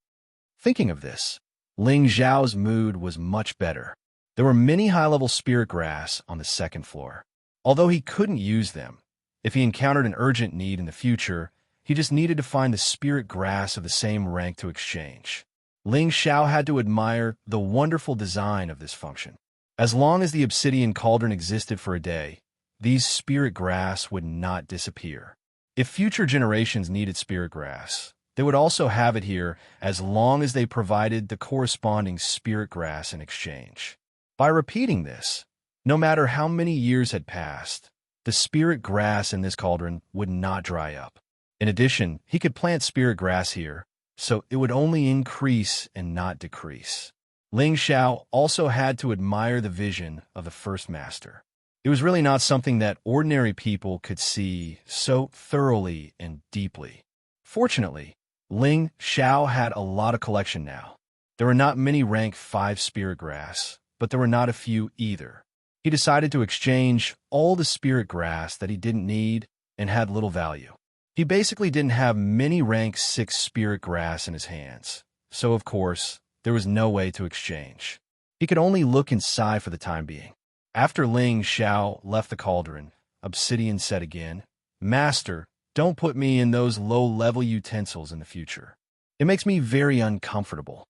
Thinking of this, Ling Xiao's mood was much better. There were many high-level spirit grass on the 2nd floor. Although he couldn't use them, if he encountered an urgent need in the future, he just needed to find the spirit grass of the same rank to exchange. Ling Xiao had to admire the wonderful design of this function. As long as the obsidian cauldron existed for a day, these spirit grass would not disappear. If future generations needed spirit grass, they would also have it here as long as they provided the corresponding spirit grass in exchange. By repeating this, no matter how many years had passed, the spirit grass in this cauldron would not dry up. In addition, he could plant spirit grass here, so it would only increase and not decrease. Ling Xiao also had to admire the vision of the first master. It was really not something that ordinary people could see so thoroughly and deeply. Fortunately, Ling Xiao had a lot of collection now. There were not many rank 5 spirit grass, but there were not a few either. He decided to exchange all the spirit grass that he didn't need and had little value. He basically didn't have many rank 6 spirit grass in his hands, so of course, there was no way to exchange. He could only look and sigh for the time being. After Ling Xiao left the cauldron, Obsidian said again, "Master, don't put me in those low-level utensils in the future. It makes me very uncomfortable."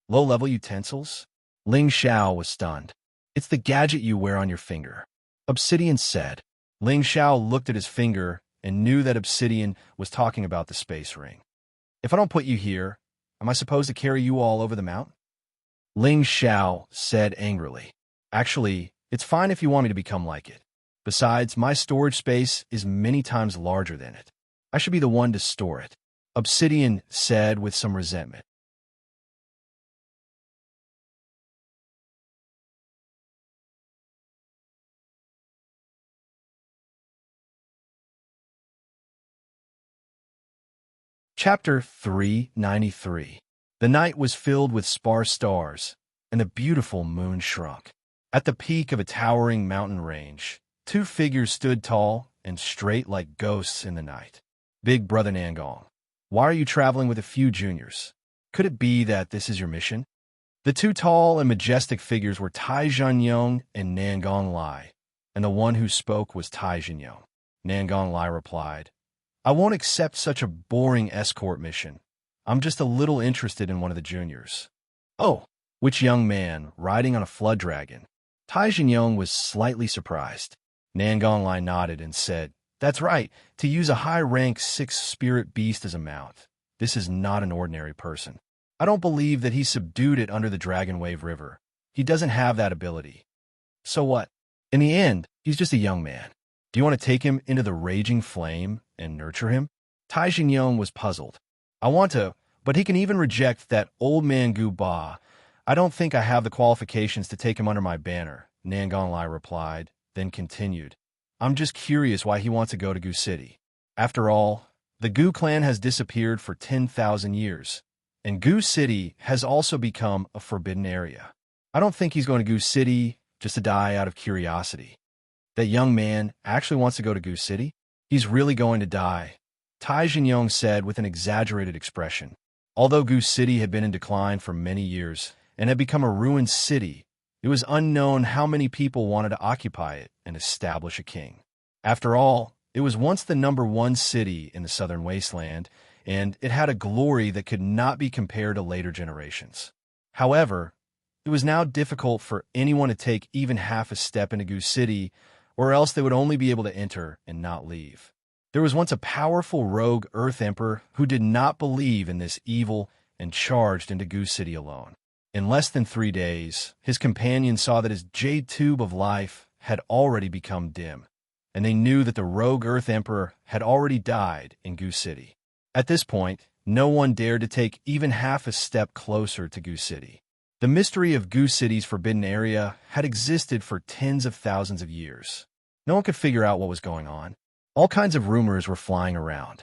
Low-level utensils? Ling Xiao was stunned. "It's the gadget you wear on your finger," Obsidian said. Ling Xiao looked at his finger and knew that Obsidian was talking about the space ring. "If I don't put you here, am I supposed to carry you all over the mountain?" Ling Xiao said angrily. "Actually, it's fine if you want me to become like it. Besides, my storage space is many times larger than it. I should be the one to store it," Obsidian said with some resentment. Chapter 393. The night was filled with sparse stars, and the beautiful moon shrunk. At the peak of a towering mountain range, two figures stood tall and straight like ghosts in the night. "Big Brother Nangong, why are you traveling with a few juniors? Could it be that this is your mission?" The two tall and majestic figures were Tai Zhenyong and Nangong Lai, and the one who spoke was Tai Zhenyong. Nangong Lai replied, "I won't accept such a boring escort mission. I'm just a little interested in one of the juniors." "Oh, which young man, riding on a flood dragon?" Tai Zhenyong was slightly surprised. Nangong Lai nodded and said, "That's right, to use a high-rank six-spirit beast as a mount. This is not an ordinary person. I don't believe that he subdued it under the Dragon Wave River. He doesn't have that ability. So what? In the end, he's just a young man. Do you want to take him into the raging flame and nurture him?" Tai Zhenyong was puzzled. "I want to, but he can even reject that old man Gu Ba. I don't think I have the qualifications to take him under my banner," Nangong Lai replied, then continued, "I'm just curious why he wants to go to Gu City. After all, the Gu clan has disappeared for 10,000 years, and Gu City has also become a forbidden area. I don't think he's going to Gu City just to die out of curiosity." "That young man actually wants to go to Gu City? He's really going to die," Tai Zhenyong said with an exaggerated expression. Although Gu City had been in decline for many years and had become a ruined city, it was unknown how many people wanted to occupy it and establish a king. After all, it was once the #1 city in the southern wasteland, and it had a glory that could not be compared to later generations. However, it was now difficult for anyone to take even half a step into Gu City, or else they would only be able to enter and not leave. There was once a powerful rogue Earth Emperor who did not believe in this evil and charged into Gu City alone. In less than 3 days, his companions saw that his jade tube of life had already become dim, and they knew that the rogue Earth Emperor had already died in Gu City. At this point, no one dared to take even half a step closer to Gu City. The mystery of Gu City's forbidden area had existed for tens of thousands of years. No one could figure out what was going on. All kinds of rumors were flying around.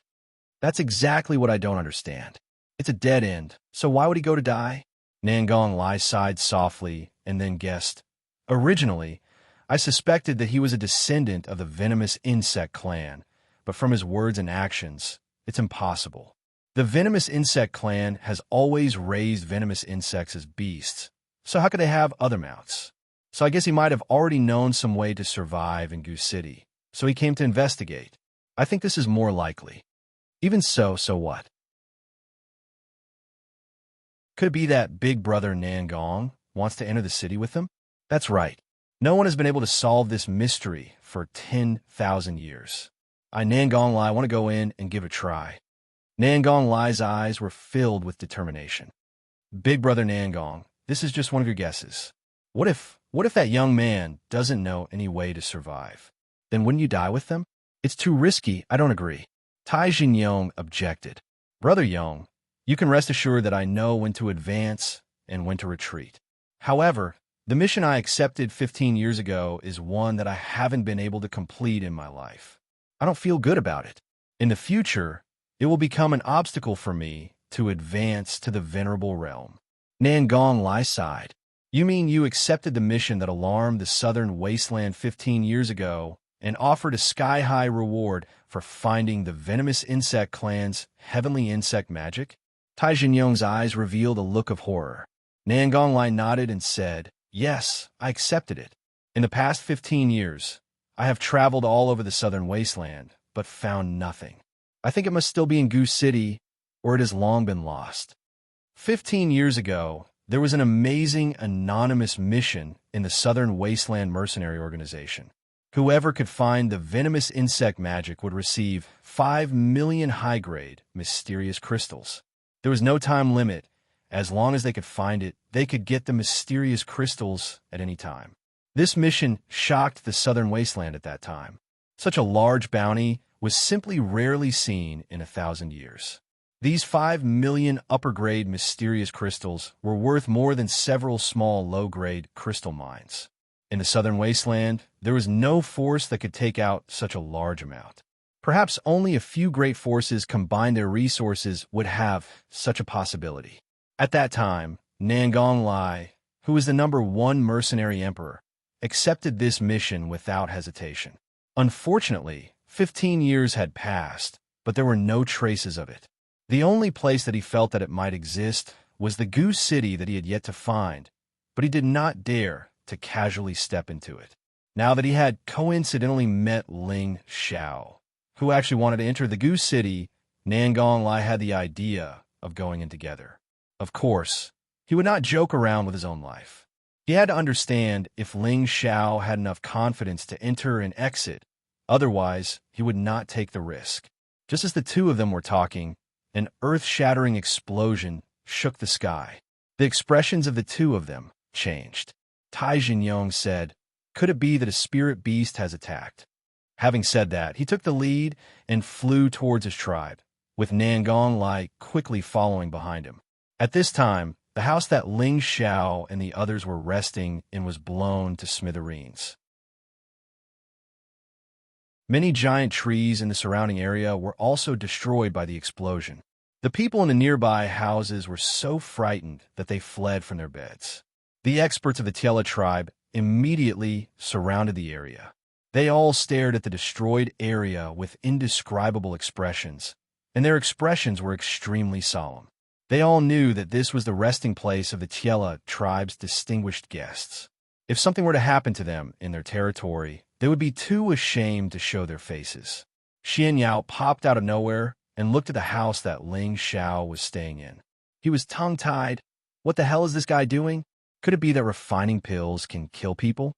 "That's exactly what I don't understand. It's a dead end, so why would he go to die?" Nangong Lai sighed softly and then guessed, "Originally, I suspected that he was a descendant of the venomous insect clan, but from his words and actions, it's impossible. The venomous insect clan has always raised venomous insects as beasts, so how could they have other mounts? So I guess he might have already known some way to survive in Gu City, so he came to investigate. I think this is more likely. Even so, so what? Could it be that Big Brother Nangong wants to enter the city with them? That's right. No one has been able to solve this mystery for 10,000 years. I, Nangong Lai, want to go in and give it a try." Nangong Lai's eyes were filled with determination. "Big Brother Nangong, this is just one of your guesses. What if that young man doesn't know any way to survive? Then wouldn't you die with them?" "It's too risky. I don't agree." Tai Zhenyong objected. "Brother Yong, you can rest assured that I know when to advance and when to retreat. However, the mission I accepted 15 years ago is one that I haven't been able to complete in my life. I don't feel good about it. In the future, it will become an obstacle for me to advance to the venerable realm." Nangong Lai sighed. "You mean you accepted the mission that alarmed the southern wasteland 15 years ago and offered a sky-high reward for finding the venomous insect clan's heavenly insect magic?" Tai Zhenyong's eyes revealed a look of horror. Nangong Lai nodded and said, Yes, I accepted it. In the past 15 years, I have traveled all over the southern wasteland, but found nothing. I think it must still be in Goose City, or it has long been lost. 15 years ago, there was an amazing anonymous mission in the Southern Wasteland Mercenary Organization. Whoever could find the venomous insect magic would receive 5 million high-grade, mysterious crystals. There was no time limit. As long as they could find it, they could get the mysterious crystals at any time. This mission shocked the Southern Wasteland at that time. Such a large bounty was simply rarely seen in 1,000 years. These 5 million upper-grade mysterious crystals were worth more than several small low-grade crystal mines. In the Southern Wasteland, there was no force that could take out such a large amount. Perhaps only a few great forces combined their resources would have such a possibility. At that time, Nangong Lai, who was the #1 mercenary emperor, accepted this mission without hesitation. Unfortunately, 15 years had passed, but there were no traces of it. The only place that he felt that it might exist was the Goose City that he had yet to find, but he did not dare to casually step into it. Now that he had coincidentally met Ling Xiao, who actually wanted to enter the Goose City, Nangong Lai had the idea of going in together. Of course, he would not joke around with his own life. He had to understand if Ling Xiao had enough confidence to enter and exit. Otherwise, he would not take the risk. Just as the two of them were talking, an earth-shattering explosion shook the sky. The expressions of the two of them changed. Tai Jinyong said, "Could it be that a spirit beast has attacked?" Having said that, he took the lead and flew towards his tribe, with Nangong Lai quickly following behind him. At this time, the house that Ling Xiao and the others were resting in was blown to smithereens. Many giant trees in the surrounding area were also destroyed by the explosion. The people in the nearby houses were so frightened that they fled from their beds. The experts of the Tiela tribe immediately surrounded the area. They all stared at the destroyed area with indescribable expressions, and their expressions were extremely solemn. They all knew that this was the resting place of the Tiela tribe's distinguished guests. If something were to happen to them in their territory, they would be too ashamed to show their faces. Xianxia popped out of nowhere and looked at the house that Ling Xiao was staying in. He was tongue-tied. What the hell is this guy doing? Could it be that refining pills can kill people?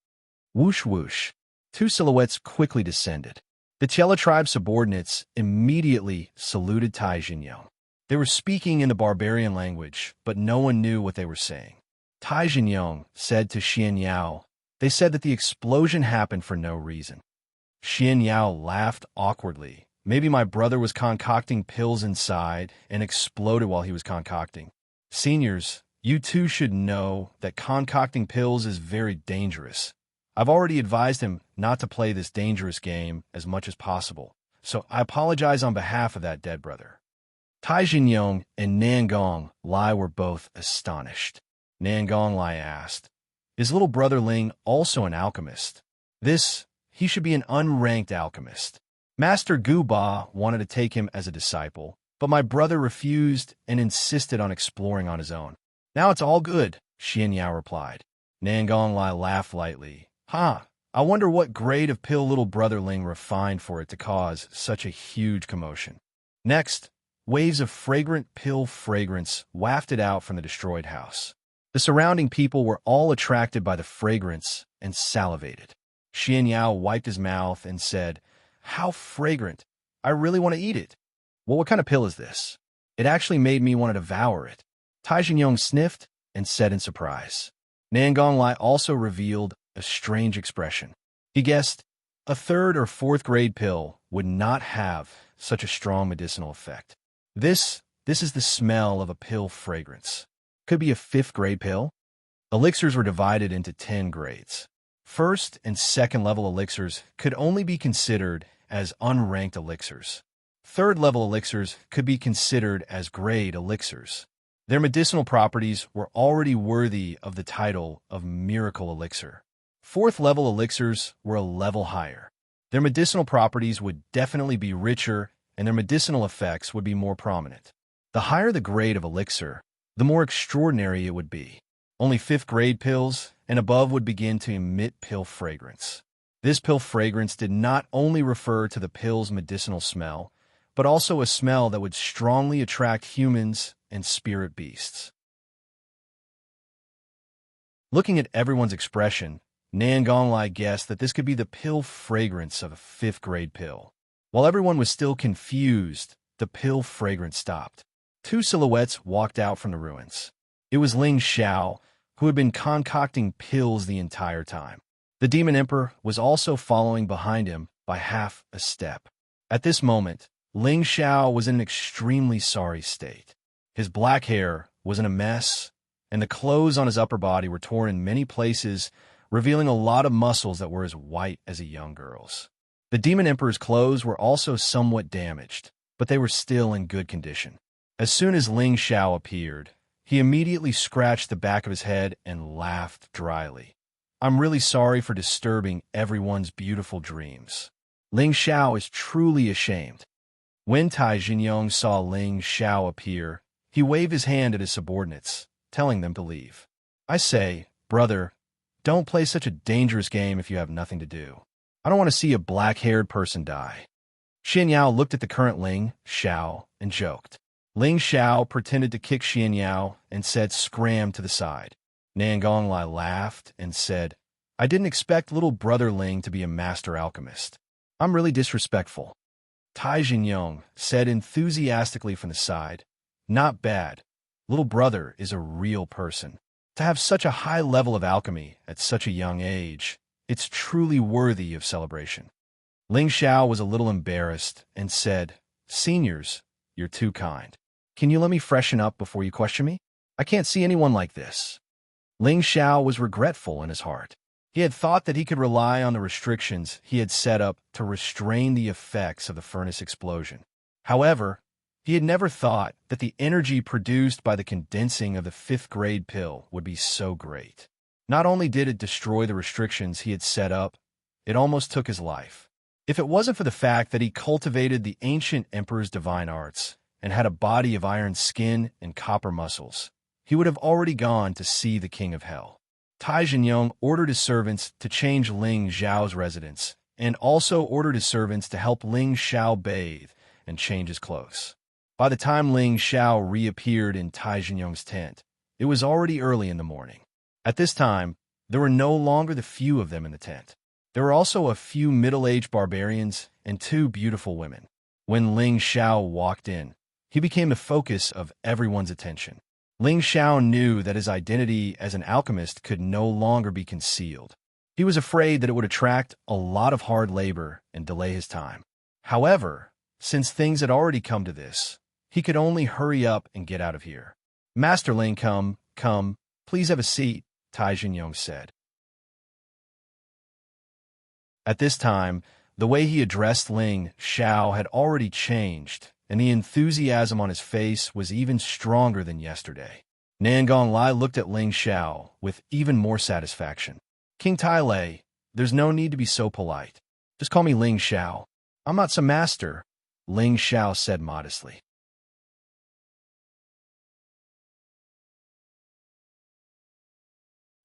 Whoosh whoosh. Two silhouettes quickly descended. The Tiela tribe subordinates immediately saluted Tai Jinyong. They were speaking in the barbarian language, but no one knew what they were saying. Tai Jinyong said to Xianxia, "They said that the explosion happened for no reason." Xianxia laughed awkwardly. Maybe my brother was concocting pills inside and exploded while he was concocting. Seniors, you too should know that concocting pills is very dangerous. I've already advised him not to play this dangerous game as much as possible, so I apologize on behalf of that dead brother. Tai Jinyong and Nangong Lai were both astonished. Nangong Lai asked, "Is little brother Ling also an alchemist?" He should be an unranked alchemist. Master Gu Ba wanted to take him as a disciple, but my brother refused and insisted on exploring on his own. "Now it's all good," Xianxia replied. Nangong Lai laughed lightly. "Ha! I wonder what grade of pill little brother Ling refined for it to cause such a huge commotion." Next, waves of fragrant pill fragrance wafted out from the destroyed house. The surrounding people were all attracted by the fragrance and salivated. Xianxia wiped his mouth and said, "How fragrant! I really want to eat it." "Well, what kind of pill is this?" "It actually made me want to devour it." Tai Jinyong sniffed and said in surprise. Nangong Lai also revealed a strange expression. He guessed a 3rd or 4th grade pill would not have such a strong medicinal effect. This is the smell of a pill fragrance. Could be a 5th grade pill. Elixirs were divided into 10 grades. 1st and 2nd level elixirs could only be considered as unranked elixirs. 3rd level elixirs could be considered as grade elixirs. Their medicinal properties were already worthy of the title of miracle elixir. 4th level elixirs were a level higher. Their medicinal properties would definitely be richer, and their medicinal effects would be more prominent. The higher the grade of elixir, the more extraordinary it would be. Only fifth-grade pills and above would begin to emit pill fragrance. This pill fragrance did not only refer to the pill's medicinal smell, but also a smell that would strongly attract humans and spirit beasts. Looking at everyone's expression, Nan Gonglai guessed that this could be the pill fragrance of a fifth-grade pill. While everyone was still confused, the pill fragrance stopped. Two silhouettes walked out from the ruins. It was Ling Xiao, who had been concocting pills the entire time. The Demon Emperor was also following behind him by half a step. At this moment, Ling Xiao was in an extremely sorry state. His black hair was in a mess, and the clothes on his upper body were torn in many places, revealing a lot of muscles that were as white as a young girl's. The Demon Emperor's clothes were also somewhat damaged, but they were still in good condition. As soon as Ling Xiao appeared, he immediately scratched the back of his head and laughed dryly. "I'm really sorry for disturbing everyone's beautiful dreams." Ling Xiao is truly ashamed. When Tai Xingyong saw Ling Xiao appear, he waved his hand at his subordinates, telling them to leave. "I say, brother, don't play such a dangerous game if you have nothing to do. I don't want to see a black-haired person die." Xianyao looked at the current Ling Xiao and joked. Ling Xiao pretended to kick Xianyao and said, "Scram to the side." Nan Gonglai laughed and said, "I didn't expect little brother Ling to be a master alchemist. I'm really disrespectful." Tai Xingyong said enthusiastically from the side, "Not bad. Little brother is a real person. To have such a high level of alchemy at such a young age, it's truly worthy of celebration." Ling Xiao was a little embarrassed and said, "Seniors, you're too kind. Can you let me freshen up before you question me? I can't see anyone like this." Ling Xiao was regretful in his heart. He had thought that he could rely on the restrictions he had set up to restrain the effects of the furnace explosion. However, he had never thought that the energy produced by the condensing of the fifth-grade pill would be so great. Not only did it destroy the restrictions he had set up, it almost took his life. If it wasn't for the fact that he cultivated the ancient emperor's divine arts and had a body of iron skin and copper muscles, he would have already gone to see the king of hell. Tai Xingyong ordered his servants to change Ling Xiao's residence and also ordered his servants to help Ling Xiao bathe and change his clothes. By the time Ling Xiao reappeared in Tai Xingyong's tent, it was already early in the morning. At this time, there were no longer the few of them in the tent. There were also a few middle-aged barbarians and two beautiful women. When Ling Xiao walked in, he became the focus of everyone's attention. Ling Xiao knew that his identity as an alchemist could no longer be concealed. He was afraid that it would attract a lot of hard labor and delay his time. However, since things had already come to this, he could only hurry up and get out of here. "Master Ling, come, please have a seat," Tai Xingyong said. At this time, the way he addressed Ling Xiao had already changed, and the enthusiasm on his face was even stronger than yesterday. Nan Gonglai looked at Ling Xiao with even more satisfaction. "King Tai Lei, there's no need to be so polite. Just call me Ling Xiao. I'm not some master," Ling Xiao said modestly.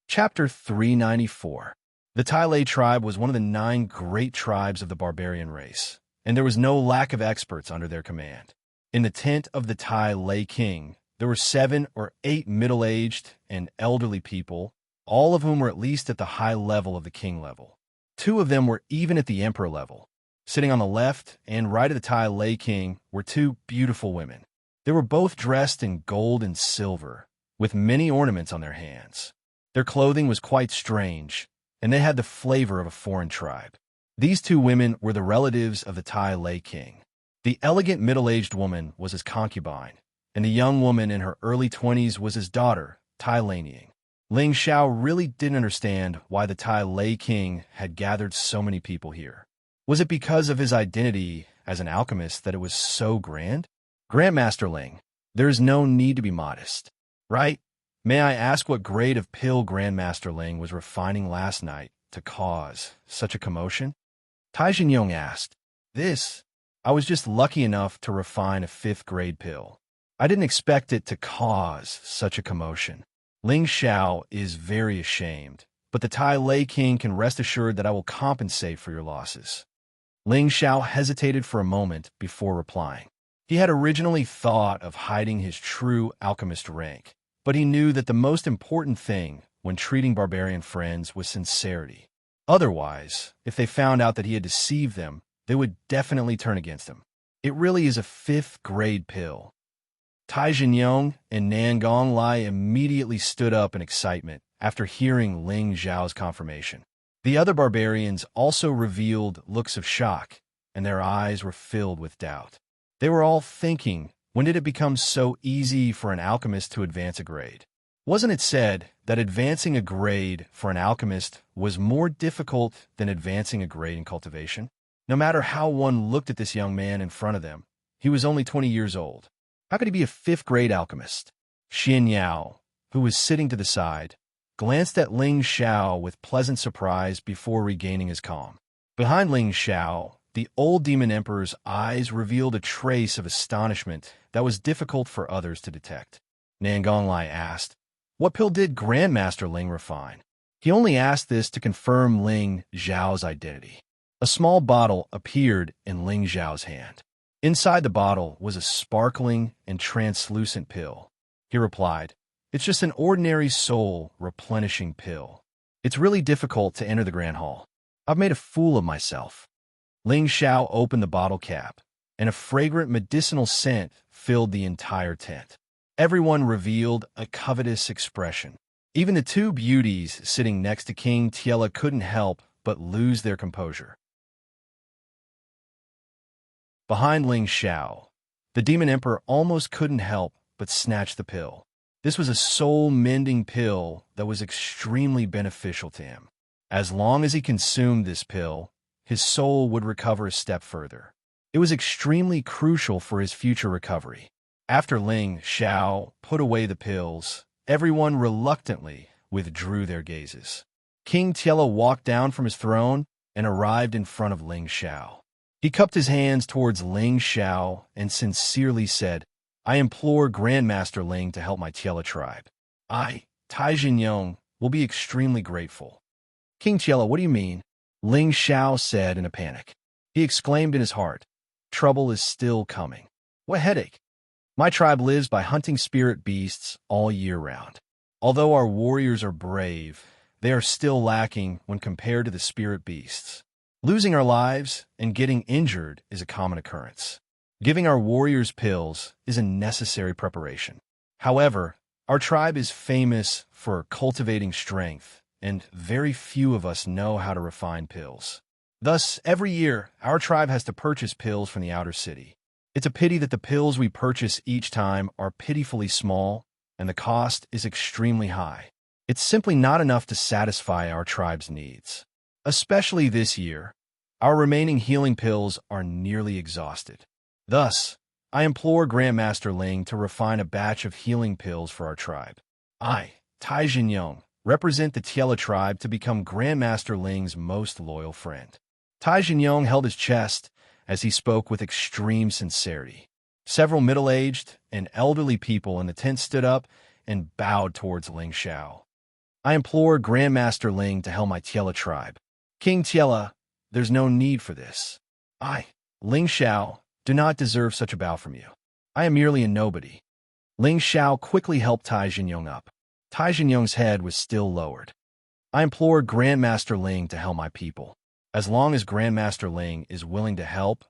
Chapter 394. The Tai Lei tribe was one of the 9 great tribes of the barbarian race, and there was no lack of experts under their command. In the tent of the Tai Lei king, there were 7 or 8 middle-aged and elderly people, all of whom were at least at the high level of the king level. 2 of them were even at the emperor level. Sitting on the left and right of the Tai Lei king were 2 beautiful women. They were both dressed in gold and silver, with many ornaments on their hands. Their clothing was quite strange, and they had the flavor of a foreign tribe. These 2 women were the relatives of the Tai Lei king. The elegant middle-aged woman was his concubine, and the young woman in her early 20s was his daughter, Tai Lei. Ling Xiao really didn't understand why the Tai Lei king had gathered so many people here. Was it because of his identity as an alchemist that it was so grand? "Grandmaster Ling, there is no need to be modest, right? May I ask what grade of pill Grandmaster Ling was refining last night to cause such a commotion?" Tai Xingyong asked. I was just lucky enough to refine a 5th-grade pill. I didn't expect it to cause such a commotion." Ling Xiao is very ashamed, but the Tai Lei King can rest assured that I will compensate for your losses. Ling Xiao hesitated for a moment before replying. He had originally thought of hiding his true alchemist rank, but he knew that the most important thing when treating barbarian friends was sincerity. Otherwise, if they found out that he had deceived them, they would definitely turn against him. It really is a fifth-grade pill. Tai Jinyong and Nan Gonglai immediately stood up in excitement after hearing Ling Xiao's confirmation. The other barbarians also revealed looks of shock, and their eyes were filled with doubt. They were all thinking, when did it become so easy for an alchemist to advance a grade? Wasn't it said that advancing a grade for an alchemist was more difficult than advancing a grade in cultivation? No matter how one looked at this young man in front of them, he was only 20 years old. How could he be a fifth-grade alchemist? Xianxia, who was sitting to the side, glanced at Ling Xiao with pleasant surprise before regaining his calm. Behind Ling Xiao, the old demon emperor's eyes revealed a trace of astonishment that was difficult for others to detect. Nan Gonglai asked, "What pill did Grandmaster Ling refine?" He only asked this to confirm Ling Xiao's identity. A small bottle appeared in Ling Xiao's hand. Inside the bottle was a sparkling and translucent pill. He replied, "It's just an ordinary soul-replenishing pill. It's really difficult to enter the Grand Hall. I've made a fool of myself." Ling Xiao opened the bottle cap, and a fragrant medicinal scent filled the entire tent. Everyone revealed a covetous expression. Even the two beauties sitting next to King Tiela couldn't help but lose their composure. Behind Ling Xiao, the demon emperor almost couldn't help but snatch the pill. This was a soul-mending pill that was extremely beneficial to him. As long as he consumed this pill, his soul would recover a step further. It was extremely crucial for his future recovery. After Ling Xiao put away the pills, everyone reluctantly withdrew their gazes. King Tiela walked down from his throne and arrived in front of Ling Xiao. He cupped his hands towards Ling Xiao and sincerely said, "I implore Grandmaster Ling to help my Tiela tribe. I, Tai Jinyong, will be extremely grateful." "King Tiela, what do you mean?" Ling Xiao said in a panic. He exclaimed in his heart, "Trouble is still coming. What headache? My tribe lives by hunting spirit beasts all year round. Although our warriors are brave, they are still lacking when compared to the spirit beasts. Losing our lives and getting injured is a common occurrence. Giving our warriors pills is a necessary preparation. However, our tribe is famous for cultivating strength, and very few of us know how to refine pills. Thus, every year, our tribe has to purchase pills from the outer city. It's a pity that the pills we purchase each time are pitifully small, and the cost is extremely high. It's simply not enough to satisfy our tribe's needs. Especially this year, our remaining healing pills are nearly exhausted. Thus, I implore Grandmaster Ling to refine a batch of healing pills for our tribe. I, Tai Jinyong, represent the Tiela tribe to become Grandmaster Ling's most loyal friend." Tai Jinyong held his chest as he spoke with extreme sincerity. Several middle-aged and elderly people in the tent stood up and bowed towards Ling Xiao. "I implore Grandmaster Ling to help my Tiela tribe. King Tiela, there's no need for this. I, Ling Xiao, do not deserve such a bow from you. I am merely a nobody." Ling Xiao quickly helped Tai Jinyong up. Tai Jinyong's head was still lowered. "I implore Grandmaster Ling to help my people. As long as Grandmaster Ling is willing to help,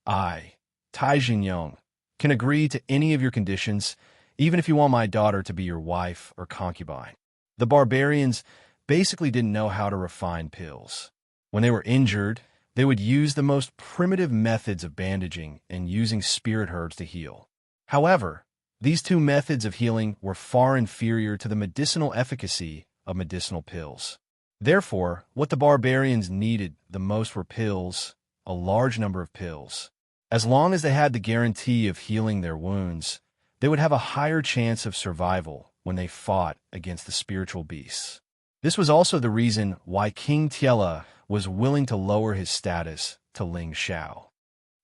I, Tai Jinyong, can agree to any of your conditions, even if you want my daughter to be your wife or concubine." The barbarians basically didn't know how to refine pills. When they were injured, they would use the most primitive methods of bandaging and using spirit herbs to heal. However, these two methods of healing were far inferior to the medicinal efficacy of medicinal pills. Therefore, what the barbarians needed the most were pills, a large number of pills. As long as they had the guarantee of healing their wounds, they would have a higher chance of survival when they fought against the spiritual beasts. This was also the reason why King Tiela was willing to lower his status to Ling Xiao.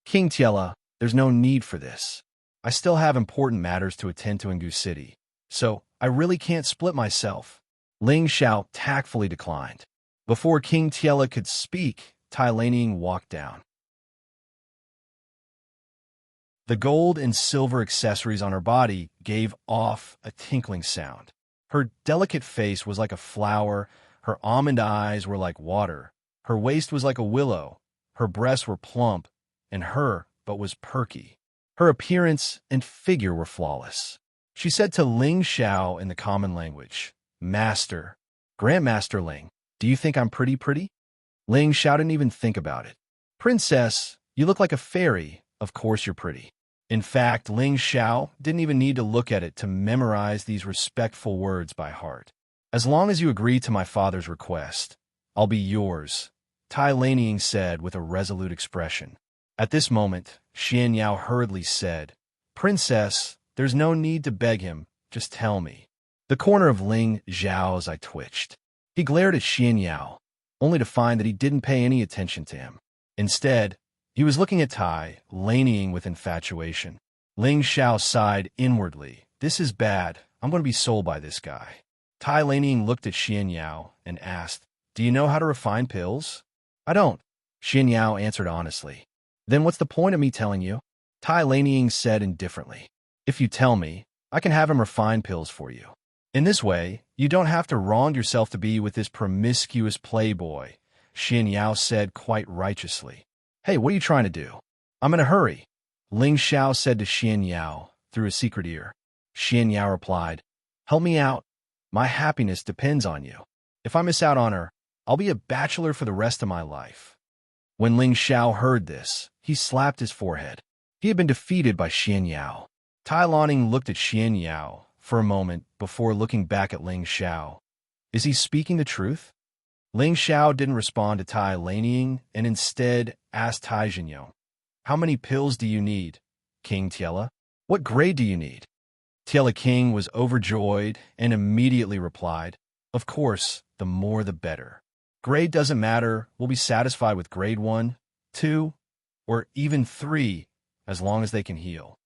"King Tiela, there's no need for this. I still have important matters to attend to in Gu City. so I really can't split myself. Ling Xiao tactfully declined. Before King Tiela could speak, Tai Laniying walked down. The gold and silver accessories on her body gave off a tinkling sound. Her delicate face was like a flower, her almond eyes were like water, her waist was like a willow, her breasts were plump, and her butt was perky. Her appearance and figure were flawless. She said to Ling Xiao in the common language, "Master, Grandmaster Ling, do you think I'm pretty? Ling Xiao didn't even think about it. Princess, you look like a fairy. Of course you're pretty. In fact, Ling Xiao didn't even need to look at it to memorize these respectful words by heart. As long as you agree to my father's request, I'll be yours, Tai Laniying said with a resolute expression. At this moment, Xianxia hurriedly said, Princess, there's no need to beg him, just tell me. The corner of Ling Xiao's eye twitched. He glared at Xianxia, only to find that he didn't pay any attention to him. Instead, he was looking at Tai Laniying with infatuation. Ling Xiao sighed inwardly. This is bad. I'm going to be sold by this guy. Tai Laniying looked at Xianxia and asked, Do you know how to refine pills? I don't. Xianxia answered honestly. Then what's the point of me telling you? Tai Laniying said indifferently. If you tell me, I can have him refine pills for you. In this way, you don't have to wrong yourself to be with this promiscuous playboy, Xianxia said quite righteously. Hey, what are you trying to do? I'm in a hurry. Ling Xiao said to Xianxia through his secret ear. Xianxia replied, Help me out. My happiness depends on you. If I miss out on her, I'll be a bachelor for the rest of my life. When Ling Xiao heard this, he slapped his forehead. He had been defeated by Xianxia. Tai Laniying looked at Xianxia for a moment before looking back at Ling Xiao. Is he speaking the truth? Ling Xiao didn't respond to Tai Laniying and instead asked Tai Xinyo, How many pills do you need, King Tiela? What grade do you need? Tiela King was overjoyed and immediately replied, Of course, the more the better. Grade doesn't matter, we'll be satisfied with grade 1, 2, or even 3, as long as they can heal.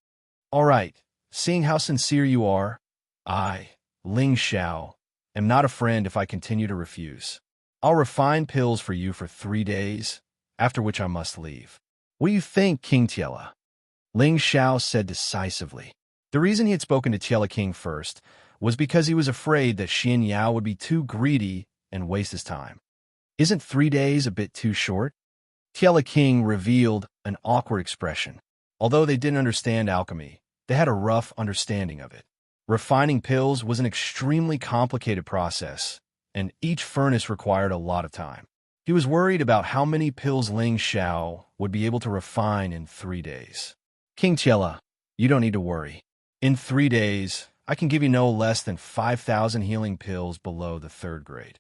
All right, seeing how sincere you are, I, Ling Xiao, am not a friend if I continue to refuse. I'll refine pills for you for 3 days, after which I must leave. What do you think, King Tiela? Ling Xiao said decisively. The reason he had spoken to Tiela King first was because he was afraid that Xianxia would be too greedy and waste his time. Isn't 3 days a bit too short? Tiela King revealed an awkward expression. Although they didn't understand alchemy, they had a rough understanding of it. Refining pills was an extremely complicated process, and each furnace required a lot of time. He was worried about how many pills Ling Xiao would be able to refine in 3 days. King Tiela, you don't need to worry. In 3 days, I can give you no less than 5,000 healing pills below the 3rd grade.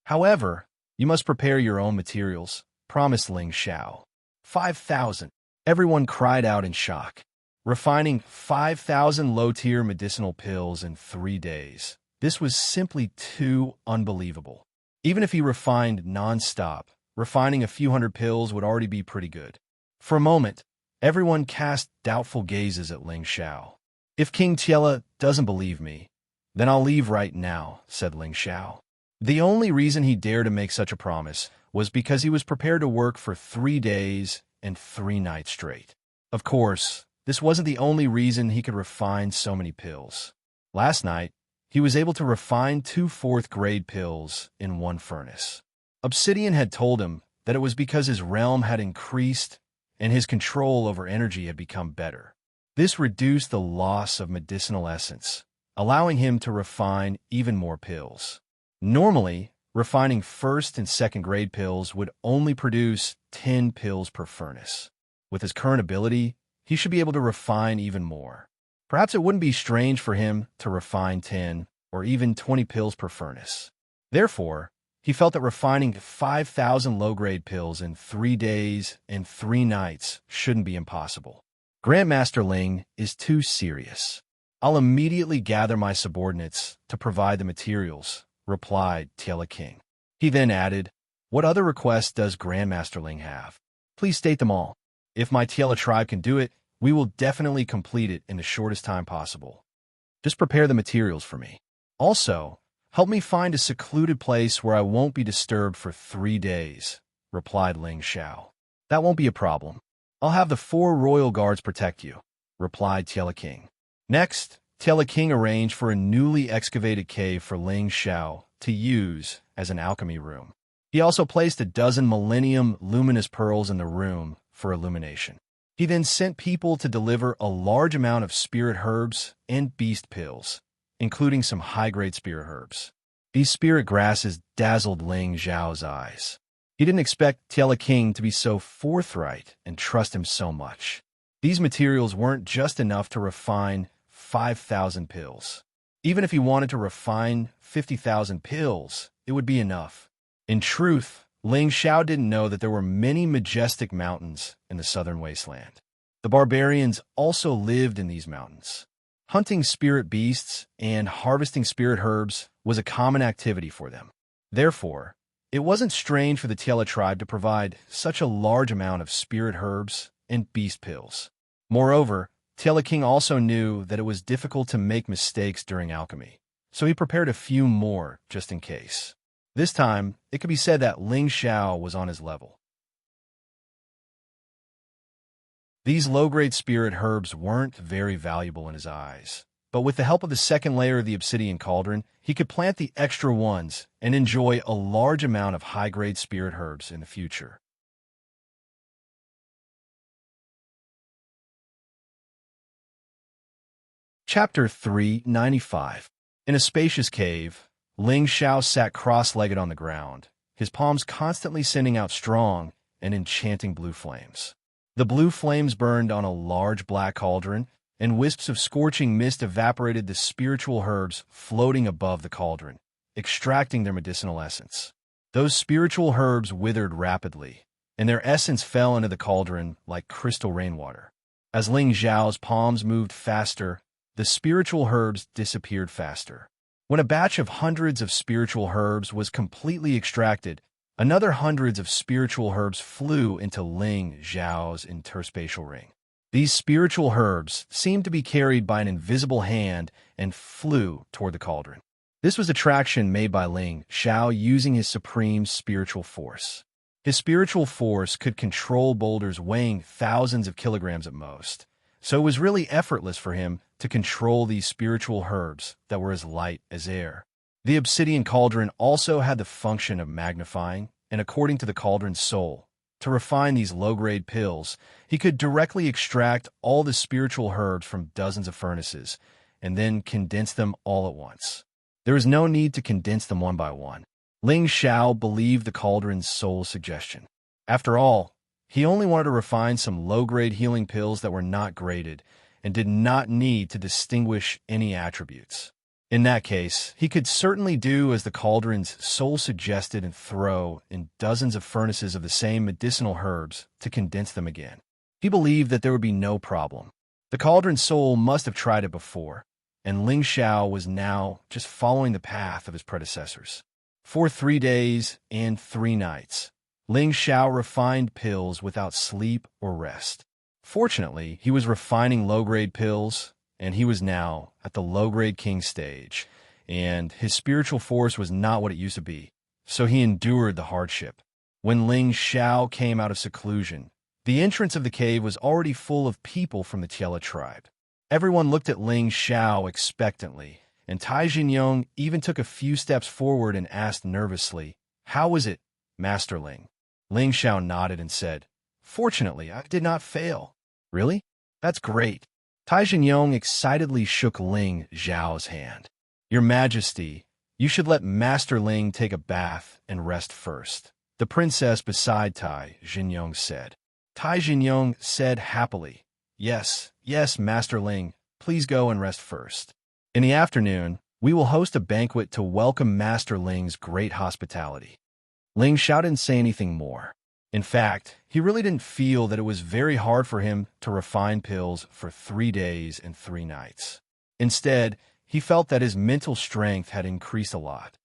However, you must prepare your own materials, promised Ling Xiao. 5,000. Everyone cried out in shock. Refining 5,000 low-tier medicinal pills in 3 days. This was simply too unbelievable. Even if he refined non-stop, refining a few hundred pills would already be pretty good. For a moment, everyone cast doubtful gazes at Ling Xiao. If King Tiela doesn't believe me, then I'll leave right now, said Ling Xiao. The only reason he dared to make such a promise was because he was prepared to work for 3 days and 3 nights straight. Of course, this wasn't the only reason he could refine so many pills. Last night, he was able to refine 2 4th-grade pills in 1 furnace. Obsidian had told him that it was because his realm had increased and his control over energy had become better. This reduced the loss of medicinal essence, allowing him to refine even more pills. Normally, refining 1st and 2nd-grade pills would only produce 10 pills per furnace. With his current ability, he should be able to refine even more. Perhaps it wouldn't be strange for him to refine 10 or even 20 pills per furnace. Therefore, he felt that refining 5,000 low-grade pills in 3 days and 3 nights shouldn't be impossible. Grandmaster Ling is too serious. I'll immediately gather my subordinates to provide the materials, replied Tiela King. He then added, What other requests does Grandmaster Ling have? Please state them all. If my Tiela tribe can do it, We will definitely complete it in the shortest time possible. Just prepare the materials for me. Also, help me find a secluded place where I won't be disturbed for 3 days, replied Ling Xiao. That won't be a problem. I'll have the 4 royal guards protect you, replied Tiela King. Next, Tiela King arranged for a newly excavated cave for Ling Xiao to use as an alchemy room. He also placed a dozen millennium luminous pearls in the room for illumination. He then sent people to deliver a large amount of spirit herbs and beast pills, including some high-grade spirit herbs. These spirit grasses dazzled Ling Xiao's eyes. He didn't expect Tiela King to be so forthright and trust him so much. These materials weren't just enough to refine 5,000 pills. Even if he wanted to refine 50,000 pills, it would be enough. In truth, Ling Xiao didn't know that there were many majestic mountains in the southern wasteland. The barbarians also lived in these mountains. Hunting spirit beasts and harvesting spirit herbs was a common activity for them. Therefore, it wasn't strange for the Tiela tribe to provide such a large amount of spirit herbs and beast pills. Moreover, Tiela King also knew that it was difficult to make mistakes during alchemy, so he prepared a few more just in case. This time, it could be said that Ling Xiao was on his level. These low-grade spirit herbs weren't very valuable in his eyes, but with the help of the second layer of the obsidian cauldron, he could plant the extra ones and enjoy a large amount of high-grade spirit herbs in the future. Chapter 395. In a spacious cave, Ling Xiao sat cross-legged on the ground, his palms constantly sending out strong and enchanting blue flames. The blue flames burned on a large black cauldron, and wisps of scorching mist evaporated the spiritual herbs floating above the cauldron, extracting their medicinal essence. Those spiritual herbs withered rapidly, and their essence fell into the cauldron like crystal rainwater. As Ling Xiao's palms moved faster, the spiritual herbs disappeared faster. When a batch of hundreds of spiritual herbs was completely extracted, another hundreds of spiritual herbs flew into Ling Xiao's interspatial ring. These spiritual herbs seemed to be carried by an invisible hand and flew toward the cauldron. This was attraction made by Ling Xiao using his supreme spiritual force. His spiritual force could control boulders weighing thousands of kilograms at most, so it was really effortless for him to control these spiritual herbs that were as light as air. The obsidian cauldron also had the function of magnifying, and according to the cauldron's soul, to refine these low-grade pills, he could directly extract all the spiritual herbs from dozens of furnaces, and then condense them all at once. There was no need to condense them one by one. Ling Xiao believed the cauldron's soul suggestion. After all, he only wanted to refine some low-grade healing pills that were not graded, and did not need to distinguish any attributes. In that case, he could certainly do as the cauldron's soul suggested and throw in dozens of furnaces of the same medicinal herbs to condense them again. He believed that there would be no problem. The cauldron's soul must have tried it before, and Ling Xiao was now just following the path of his predecessors. For 3 days and 3 nights, Ling Xiao refined pills without sleep or rest. Fortunately, he was refining low-grade pills, and he was now at the low-grade king stage, and his spiritual force was not what it used to be, so he endured the hardship. When Ling Xiao came out of seclusion, the entrance of the cave was already full of people from the Tiela tribe. Everyone looked at Ling Xiao expectantly, and Tai Jinyong even took a few steps forward and asked nervously, "How was it, Master Ling?" Ling Xiao nodded and said, "Fortunately, I did not fail." "Really? That's great." Tai Jinyong excitedly shook Ling Xiao's hand. "Your Majesty, you should let Master Ling take a bath and rest first," the princess beside Tai Jinyong said. Tai Jinyong said happily, Yes, Master Ling, please go and rest first. In the afternoon, we will host a banquet to welcome Master Ling's great hospitality." Ling Xiao didn't say anything more. In fact, he really didn't feel that it was very hard for him to refine pills for 3 days and 3 nights. Instead, he felt that his mental strength had increased a lot.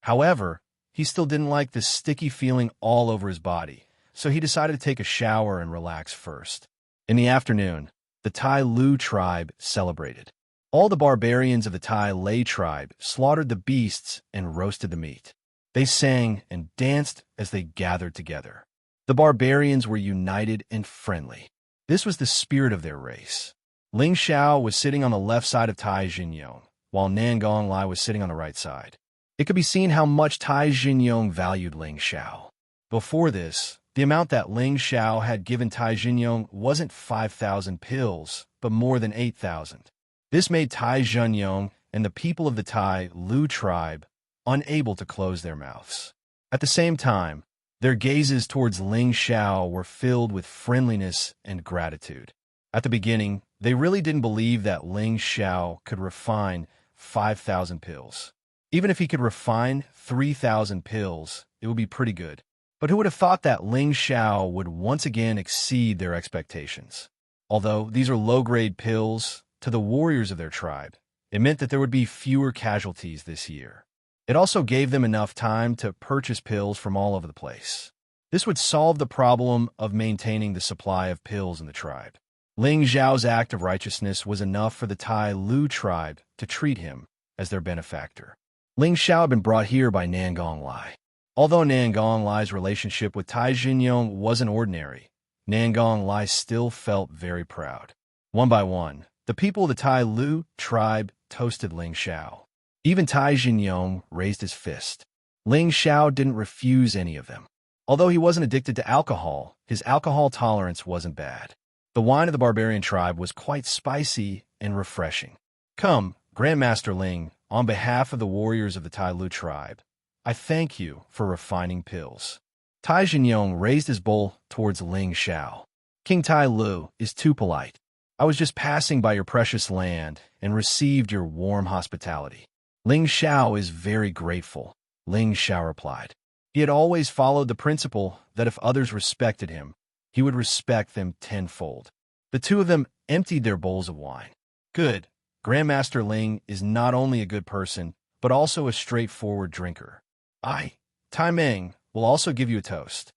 However, he still didn't like the sticky feeling all over his body, so he decided to take a shower and relax first. In the afternoon, the Tai Lu tribe celebrated. All the barbarians of the Tai Lei tribe slaughtered the beasts and roasted the meat. They sang and danced as they gathered together. The barbarians were united and friendly. This was the spirit of their race. Ling Xiao was sitting on the left side of Tai Xingyong, while Nangong Lai was sitting on the right side. It could be seen how much Tai Xingyong valued Ling Xiao. Before this, the amount that Ling Xiao had given Tai Xingyong wasn't 5,000 pills, but more than 8,000. This made Tai Xingyong and the people of the Tai Lu tribe unable to close their mouths. At the same time, their gazes towards Ling Xiao were filled with friendliness and gratitude. At the beginning, they really didn't believe that Ling Xiao could refine 5,000 pills. Even if he could refine 3,000 pills, it would be pretty good. But who would have thought that Ling Xiao would once again exceed their expectations? Although these are low-grade pills, to the warriors of their tribe, it meant that there would be fewer casualties this year. It also gave them enough time to purchase pills from all over the place. This would solve the problem of maintaining the supply of pills in the tribe. Ling Xiao's act of righteousness was enough for the Tai Lu tribe to treat him as their benefactor. Ling Xiao had been brought here by Nangong Lai. Although Nangong Lai's relationship with Tai Xingyong wasn't ordinary, Nangong Lai still felt very proud. One by one, the people of the Tai Lu tribe toasted Ling Xiao. Even Tai Xingyong raised his fist. Ling Xiao didn't refuse any of them. Although he wasn't addicted to alcohol, his alcohol tolerance wasn't bad. The wine of the barbarian tribe was quite spicy and refreshing. Come, Grandmaster Ling, on behalf of the warriors of the Tai Lu tribe, I thank you for refining pills. Tai Xingyong raised his bowl towards Ling Xiao. King Tai Lu is too polite. I was just passing by your precious land and received your warm hospitality. Ling Xiao is very grateful, Ling Xiao replied. He had always followed the principle that if others respected him, he would respect them tenfold. The two of them emptied their bowls of wine. Good. Grandmaster Ling is not only a good person, but also a straightforward drinker. Tai Meng, will also give you a toast.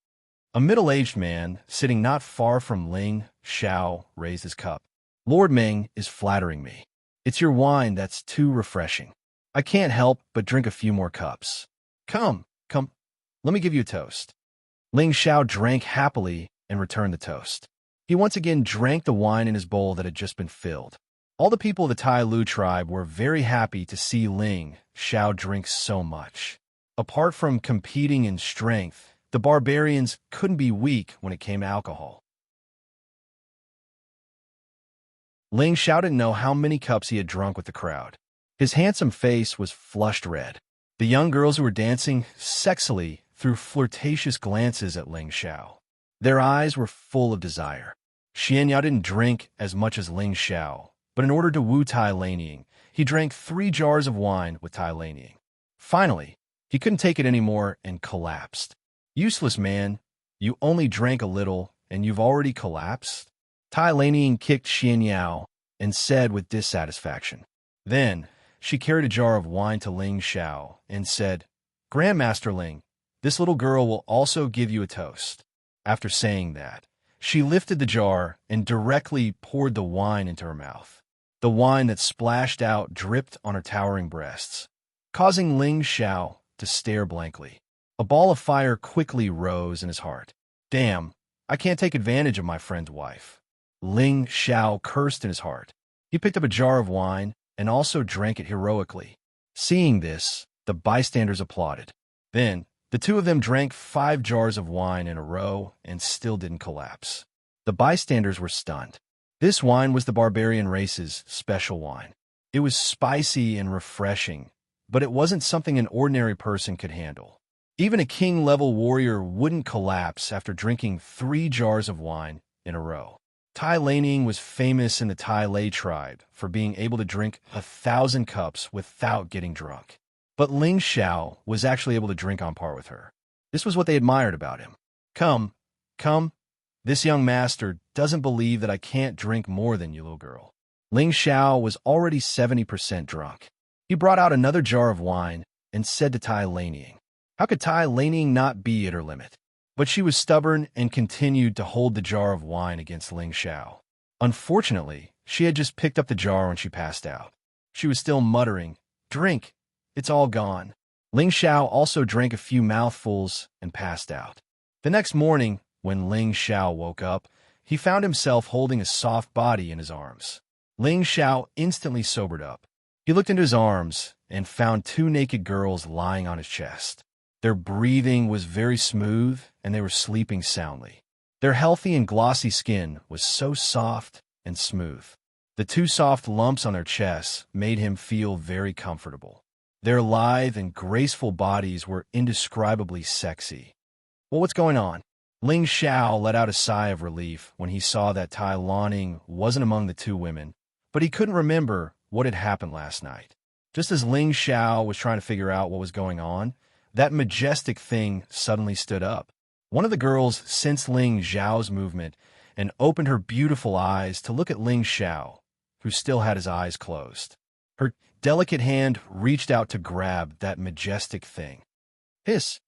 A middle-aged man, sitting not far from Ling Xiao, raised his cup. Lord Meng is flattering me. It's your wine that's too refreshing. I can't help but drink a few more cups. Come, let me give you a toast. Ling Xiao drank happily and returned the toast. He once again drank the wine in his bowl that had just been filled. All the people of the Tai Lu tribe were very happy to see Ling Xiao drink so much. Apart from competing in strength, the barbarians couldn't be weak when it came to alcohol. Ling Xiao didn't know how many cups he had drunk with the crowd. His handsome face was flushed red. The young girls who were dancing sexily threw flirtatious glances at Ling Xiao. Their eyes were full of desire. Xianxia didn't drink as much as Ling Xiao, but in order to woo Tai Lanying, he drank 3 jars of wine with Tai Lanying. Finally, he couldn't take it anymore and collapsed. Useless man, you only drank a little and you've already collapsed? Tai Lanying kicked Xianxia and said with dissatisfaction. Then, she carried a jar of wine to Ling Xiao and said, Grandmaster Ling, this little girl will also give you a toast. After saying that, she lifted the jar and directly poured the wine into her mouth. The wine that splashed out dripped on her towering breasts, causing Ling Xiao to stare blankly. A ball of fire quickly rose in his heart. Damn, I can't take advantage of my friend's wife. Ling Xiao cursed in his heart. He picked up a jar of wine and also drank it heroically. Seeing this, the bystanders applauded. Then, the two of them drank 5 jars of wine in a row and still didn't collapse. The bystanders were stunned. This wine was the barbarian race's special wine. It was spicy and refreshing, but it wasn't something an ordinary person could handle. Even a king-level warrior wouldn't collapse after drinking 3 jars of wine in a row. Tai Lanying was famous in the Tai Lei tribe for being able to drink 1,000 cups without getting drunk. But Ling Xiao was actually able to drink on par with her. This was what they admired about him. Come, this young master doesn't believe that I can't drink more than you, little girl. Ling Xiao was already 70% drunk. He brought out another jar of wine and said to Tai Lanying, how could Tai Lanying not be at her limit? But she was stubborn and continued to hold the jar of wine against Ling Xiao. Unfortunately, she had just picked up the jar when she passed out. She was still muttering, "Drink, it's all gone." Ling Xiao also drank a few mouthfuls and passed out. The next morning, when Ling Xiao woke up, he found himself holding a soft body in his arms. Ling Xiao instantly sobered up. He looked into his arms and found two naked girls lying on his chest. Their breathing was very smooth, and they were sleeping soundly. Their healthy and glossy skin was so soft and smooth. The two soft lumps on their chests made him feel very comfortable. Their lithe and graceful bodies were indescribably sexy. Well, what's going on? Ling Xiao let out a sigh of relief when he saw that Tai Lanning wasn't among the two women, but he couldn't remember what had happened last night. Just as Ling Xiao was trying to figure out what was going on, that majestic thing suddenly stood up. One of the girls sensed Ling Xiao's movement and opened her beautiful eyes to look at Ling Xiao, who still had his eyes closed. Her delicate hand reached out to grab that majestic thing. Hiss!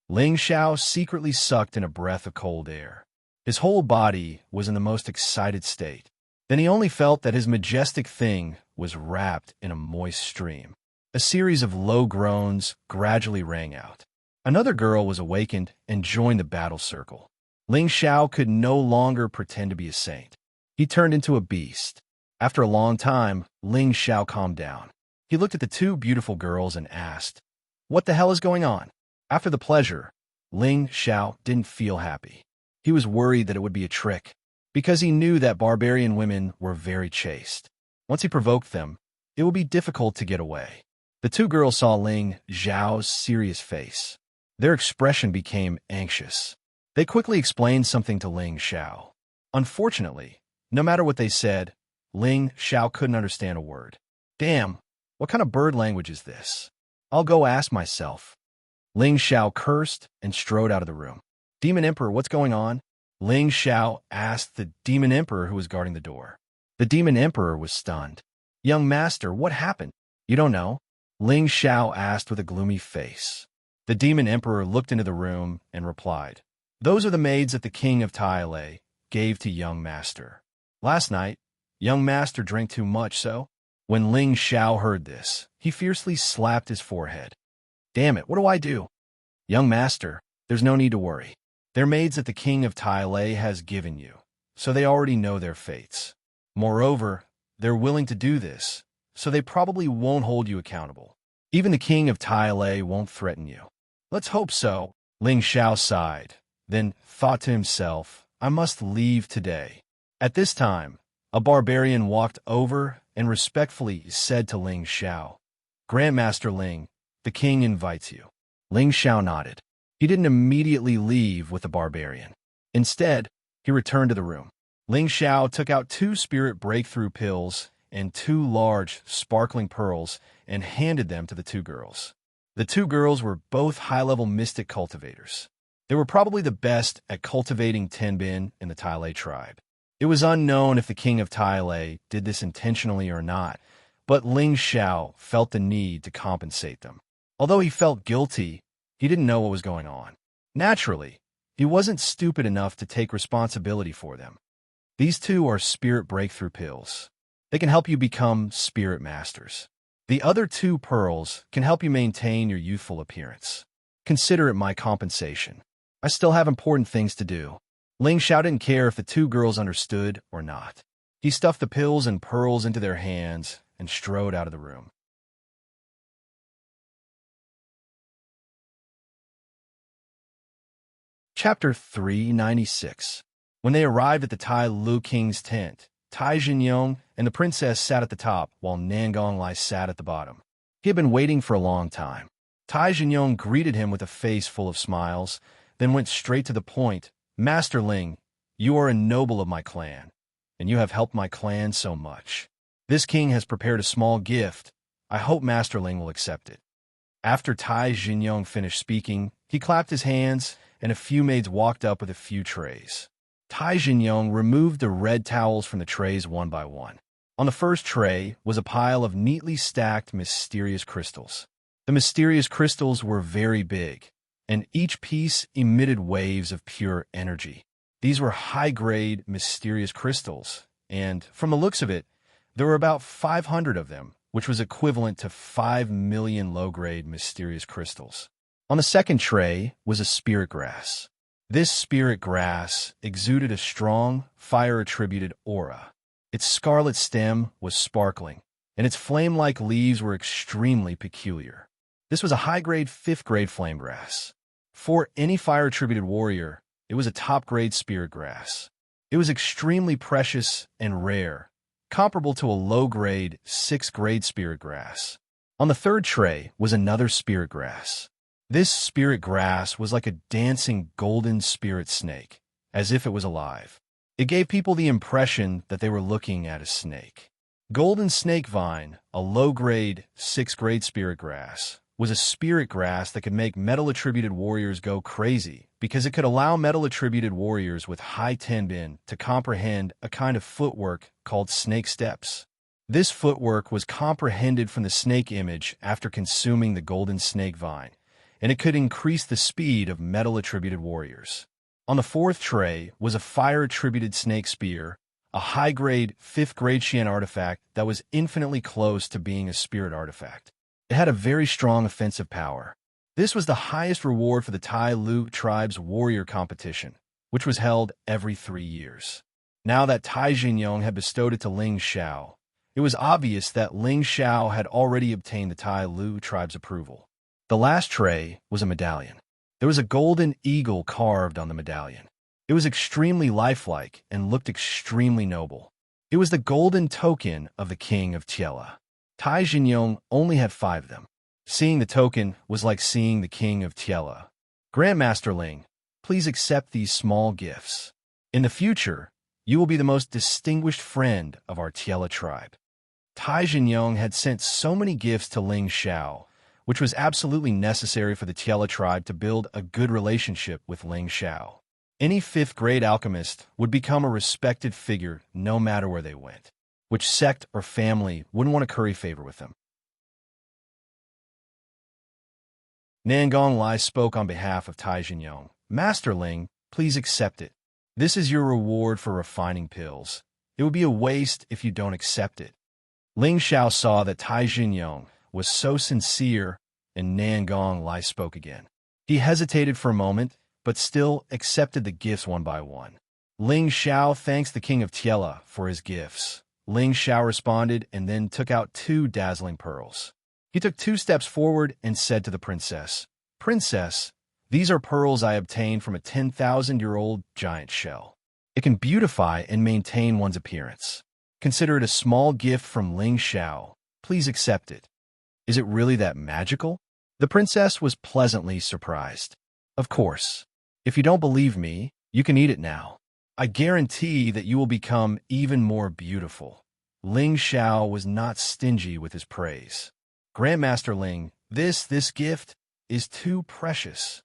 Ling Xiao secretly sucked in a breath of cold air. His whole body was in the most excited state. Then he only felt that his majestic thing was wrapped in a moist stream. A series of low groans gradually rang out. Another girl was awakened and joined the battle circle. Ling Xiao could no longer pretend to be a saint. He turned into a beast. After a long time, Ling Xiao calmed down. He looked at the two beautiful girls and asked, "What the hell is going on?" After the pleasure, Ling Xiao didn't feel happy. He was worried that it would be a trick, because he knew that barbarian women were very chaste. Once he provoked them, it would be difficult to get away. The two girls saw Ling Xiao's serious face. Their expression became anxious. They quickly explained something to Ling Xiao. Unfortunately, no matter what they said, Ling Xiao couldn't understand a word. Damn, what kind of bird language is this? I'll go ask myself. Ling Xiao cursed and strode out of the room. Demon Emperor, what's going on? Ling Xiao asked the Demon Emperor who was guarding the door. The Demon Emperor was stunned. Young Master, what happened? You don't know? Ling Xiao asked with a gloomy face. The Demon Emperor looked into the room and replied, "Those are the maids that the king of Tai gave to young Master. Last night, young Master drank too much, so..." When Ling Xiao heard this, he fiercely slapped his forehead. "Damn it, what do I do?" "Young Master, there's no need to worry. They're maids that the king of Tai has given you, so they already know their fates. Moreover, they're willing to do this, so they probably won't hold you accountable. Even the king of Tai won't threaten you." "Let's hope so." Ling Xiao sighed, then thought to himself, "I must leave today." At this time, a barbarian walked over and respectfully said to Ling Xiao, "Grandmaster Ling, the king invites you." Ling Xiao nodded. He didn't immediately leave with the barbarian. Instead, he returned to the room. Ling Xiao took out 2 spirit breakthrough pills and 2 large, sparkling pearls and handed them to the 2 girls. The 2 girls were both high-level mystic cultivators. They were probably the best at cultivating Tenbin in the Tai tribe. It was unknown if the king of Tai did this intentionally or not, but Ling Xiao felt the need to compensate them. Although he felt guilty, he didn't know what was going on. Naturally, he wasn't stupid enough to take responsibility for them. These 2 are spirit breakthrough pills. They can help you become spirit masters. The other 2 pearls can help you maintain your youthful appearance. Consider it my compensation. I still have important things to do. Ling Xiao didn't care if the 2 girls understood or not. He stuffed the pills and pearls into their hands and strode out of the room. Chapter 396. When they arrived at the Tai Lu King's tent, Tai Xingyong and the princess sat at the top, while Nangong Lai sat at the bottom. He had been waiting for a long time. Tai Xingyong greeted him with a face full of smiles, then went straight to the point. "Master Ling, you are a noble of my clan, and you have helped my clan so much. This king has prepared a small gift. I hope Master Ling will accept it." After Tai Xingyong finished speaking, he clapped his hands, and a few maids walked up with a few trays. Tai Xingyong removed the red towels from the trays one by one. On the first tray was a pile of neatly stacked mysterious crystals. The mysterious crystals were very big, and each piece emitted waves of pure energy. These were high-grade, mysterious crystals, and, from the looks of it, there were about 500 of them, which was equivalent to 5 million low-grade mysterious crystals. On the second tray was a spirit grass. This spirit grass exuded a strong, fire-attributed aura. Its scarlet stem was sparkling, and its flame-like leaves were extremely peculiar. This was a high-grade 5th-grade flame grass. For any fire-attributed warrior, it was a top-grade spirit grass. It was extremely precious and rare, comparable to a low-grade 6th-grade spirit grass. On the third tray was another spirit grass. This spirit grass was like a dancing golden spirit snake, as if it was alive. It gave people the impression that they were looking at a snake. Golden snake vine, a low-grade 6th-grade spirit grass, was a spirit grass that could make metal-attributed warriors go crazy because it could allow metal-attributed warriors with high tenbin to comprehend a kind of footwork called snake steps. This footwork was comprehended from the snake image after consuming the golden snake vine, and it could increase the speed of metal-attributed warriors. On the fourth tray was a fire-attributed snake spear, a high-grade 5th-grade Xian artifact that was infinitely close to being a spirit artifact. It had a very strong offensive power. This was the highest reward for the Tai Lu tribe's warrior competition, which was held every 3 years. Now that Tai Xingyong had bestowed it to Ling Xiao, it was obvious that Ling Xiao had already obtained the Tai Lu tribe's approval. The last tray was a medallion. There was a golden eagle carved on the medallion. It was extremely lifelike and looked extremely noble. It was the golden token of the king of Tiela. Tai Xingyong only had 5 of them. Seeing the token was like seeing the king of Tiela. Grandmaster Ling, please accept these small gifts. In the future, you will be the most distinguished friend of our Tiela tribe. Tai Xingyong had sent so many gifts to Ling Xiao, which was absolutely necessary for the Tiela tribe to build a good relationship with Ling Xiao. Any 5th-grade alchemist would become a respected figure no matter where they went. Which sect or family wouldn't want to curry favor with them? Nangong Lai spoke on behalf of Tai Xingyong. Master Ling, please accept it. This is your reward for refining pills. It would be a waste if you don't accept it. Ling Xiao saw that Tai Xingyong was so sincere, and Nangong Lai spoke again. He hesitated for a moment, but still accepted the gifts one by one. Ling Xiao thanks the king of Tiela for his gifts. Ling Xiao responded and then took out 2 dazzling pearls. He took 2 steps forward and said to the princess, "Princess, these are pearls I obtained from a 10,000-year-old giant shell. It can beautify and maintain one's appearance. Consider it a small gift from Ling Xiao. Please accept it." Is it really that magical? The princess was pleasantly surprised. Of course. If you don't believe me, you can eat it now. I guarantee that you will become even more beautiful. Ling Xiao was not stingy with his praise. Grandmaster Ling, this gift is too precious.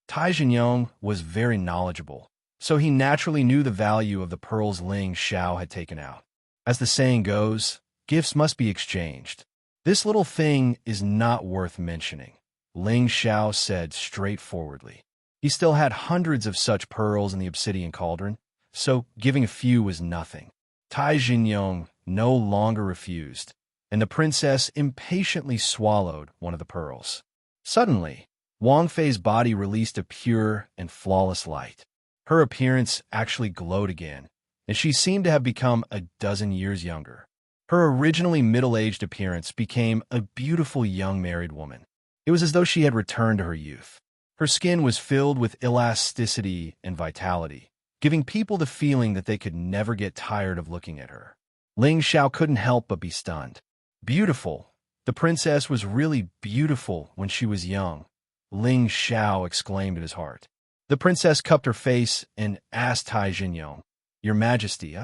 Tai Xingyong was very knowledgeable, so he naturally knew the value of the pearls Ling Xiao had taken out. As the saying goes, gifts must be exchanged. This little thing is not worth mentioning, Ling Xiao said straightforwardly. He still had hundreds of such pearls in the obsidian cauldron, so giving a few was nothing. Tai Xingyong no longer refused, and the princess impatiently swallowed one of the pearls. Suddenly, Wang Fei's body released a pure and flawless light. Her appearance actually glowed again, and she seemed to have become a dozen years younger. Her originally middle-aged appearance became a beautiful young married woman. It was as though she had returned to her youth. Her skin was filled with elasticity and vitality, giving people the feeling that they could never get tired of looking at her. Ling Xiao couldn't help but be stunned. Beautiful. The princess was really beautiful when she was young, Ling Xiao exclaimed in his heart. The princess cupped her face and asked Tai Xingyong, "Your Majesty,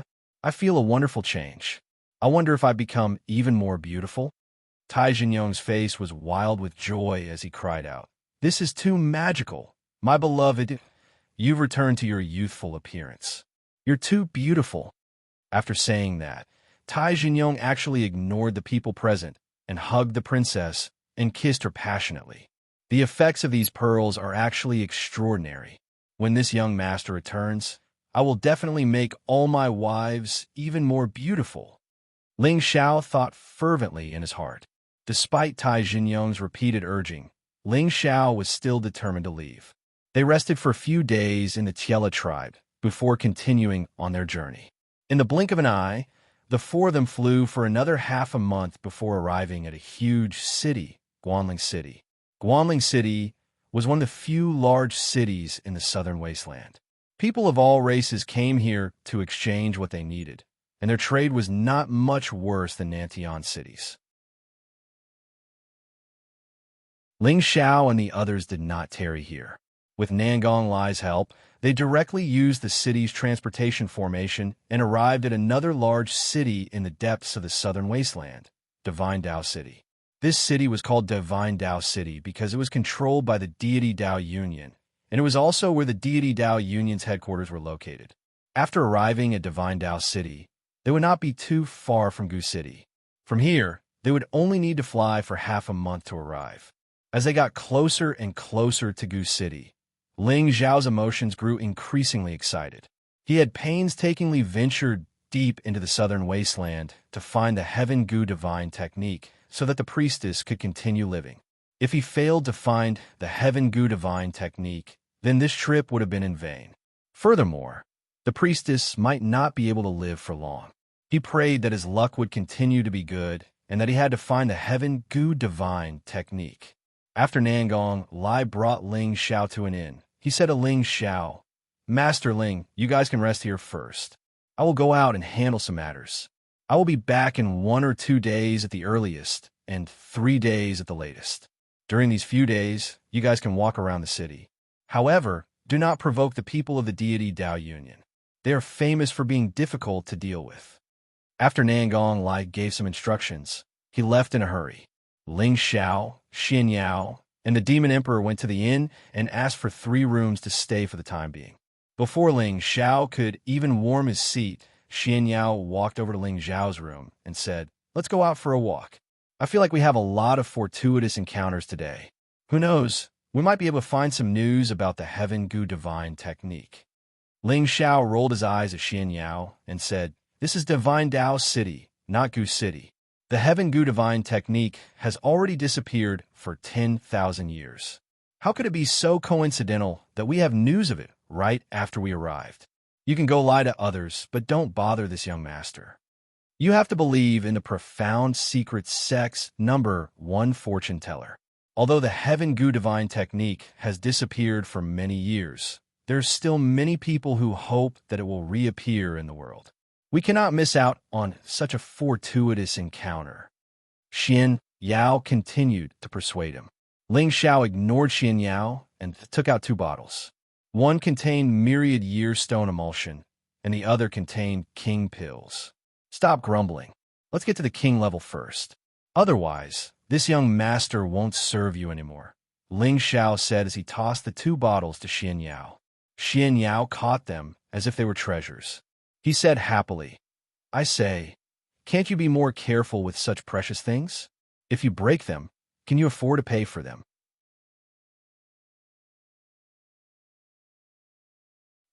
I feel a wonderful change. I wonder if I become even more beautiful?" Tai Xingyong's face was wild with joy as he cried out, "This is too magical. My beloved, you've returned to your youthful appearance. You're too beautiful." After saying that, Tai Xingyong actually ignored the people present and hugged the princess and kissed her passionately. The effects of these pearls are actually extraordinary. When this young master returns, I will definitely make all my wives even more beautiful. Ling Xiao thought fervently in his heart. Despite Tai Xingyong's repeated urging, Ling Xiao was still determined to leave. They rested for a few days in the Tiela tribe before continuing on their journey. In the blink of an eye, the four of them flew for another half a month before arriving at a huge city, Guanling City. Guanling City was one of the few large cities in the southern wasteland. People of all races came here to exchange what they needed, and their trade was not much worse than Nantian cities. Ling Xiao and the others did not tarry here. With Nangong Lai's help, they directly used the city's transportation formation and arrived at another large city in the depths of the southern wasteland, Divine Dao City. This city was called Divine Dao City because it was controlled by the deity Dao Union, and it was also where the deity Dao Union's headquarters were located. After arriving at Divine Dao City, they would not be too far from Gu City. From here, they would only need to fly for half a month to arrive. As they got closer and closer to Gu City, Ling Xiao's emotions grew increasingly excited. He had painstakingly ventured deep into the southern wasteland to find the Heaven Gu divine technique so that the priestess could continue living. If he failed to find the Heaven Gu divine technique, then this trip would have been in vain. Furthermore, the priestess might not be able to live for long. He prayed that his luck would continue to be good and that he had to find the Heaven Gu divine technique. After Nangong Lai brought Ling Xiao to an inn, he said to Ling Xiao, "Master Ling, you guys can rest here first. I will go out and handle some matters. I will be back in 1 or 2 days at the earliest and 3 days at the latest. During these few days, you guys can walk around the city. However, do not provoke the people of the deity Dao Union. They are famous for being difficult to deal with." After Nangong Lai gave some instructions, he left in a hurry. Ling Xiao, Xianxia, and the Demon Emperor went to the inn and asked for 3 rooms to stay for the time being. Before Ling Xiao could even warm his seat, Xianxia walked over to Ling Xiao's room and said, "Let's go out for a walk. I feel like we have a lot of fortuitous encounters today. Who knows, we might be able to find some news about the Heaven Gu divine technique." Ling Xiao rolled his eyes at Xianxia and said, "This is Divine Dao City, not Gu City. The Heaven Gu divine technique has already disappeared for 10,000 years. How could it be so coincidental that we have news of it right after we arrived? You can go lie to others, but don't bother this young master. You have to believe in the profound secret sex number 1 fortune teller. Although the Heaven Gu divine technique has disappeared for many years, there's still many people who hope that it will reappear in the world. We cannot miss out on such a fortuitous encounter." Xian Yao continued to persuade him. Ling Xiao ignored Xian Yao and took out 2 bottles. One contained myriad year stone emulsion, and the other contained king pills. "Stop grumbling. Let's get to the king level first. Otherwise, this young master won't serve you anymore," Ling Xiao said as he tossed the 2 bottles to Xian Yao. Xian Yao caught them as if they were treasures. He said happily, "I say, can't you be more careful with such precious things? If you break them, can you afford to pay for them?"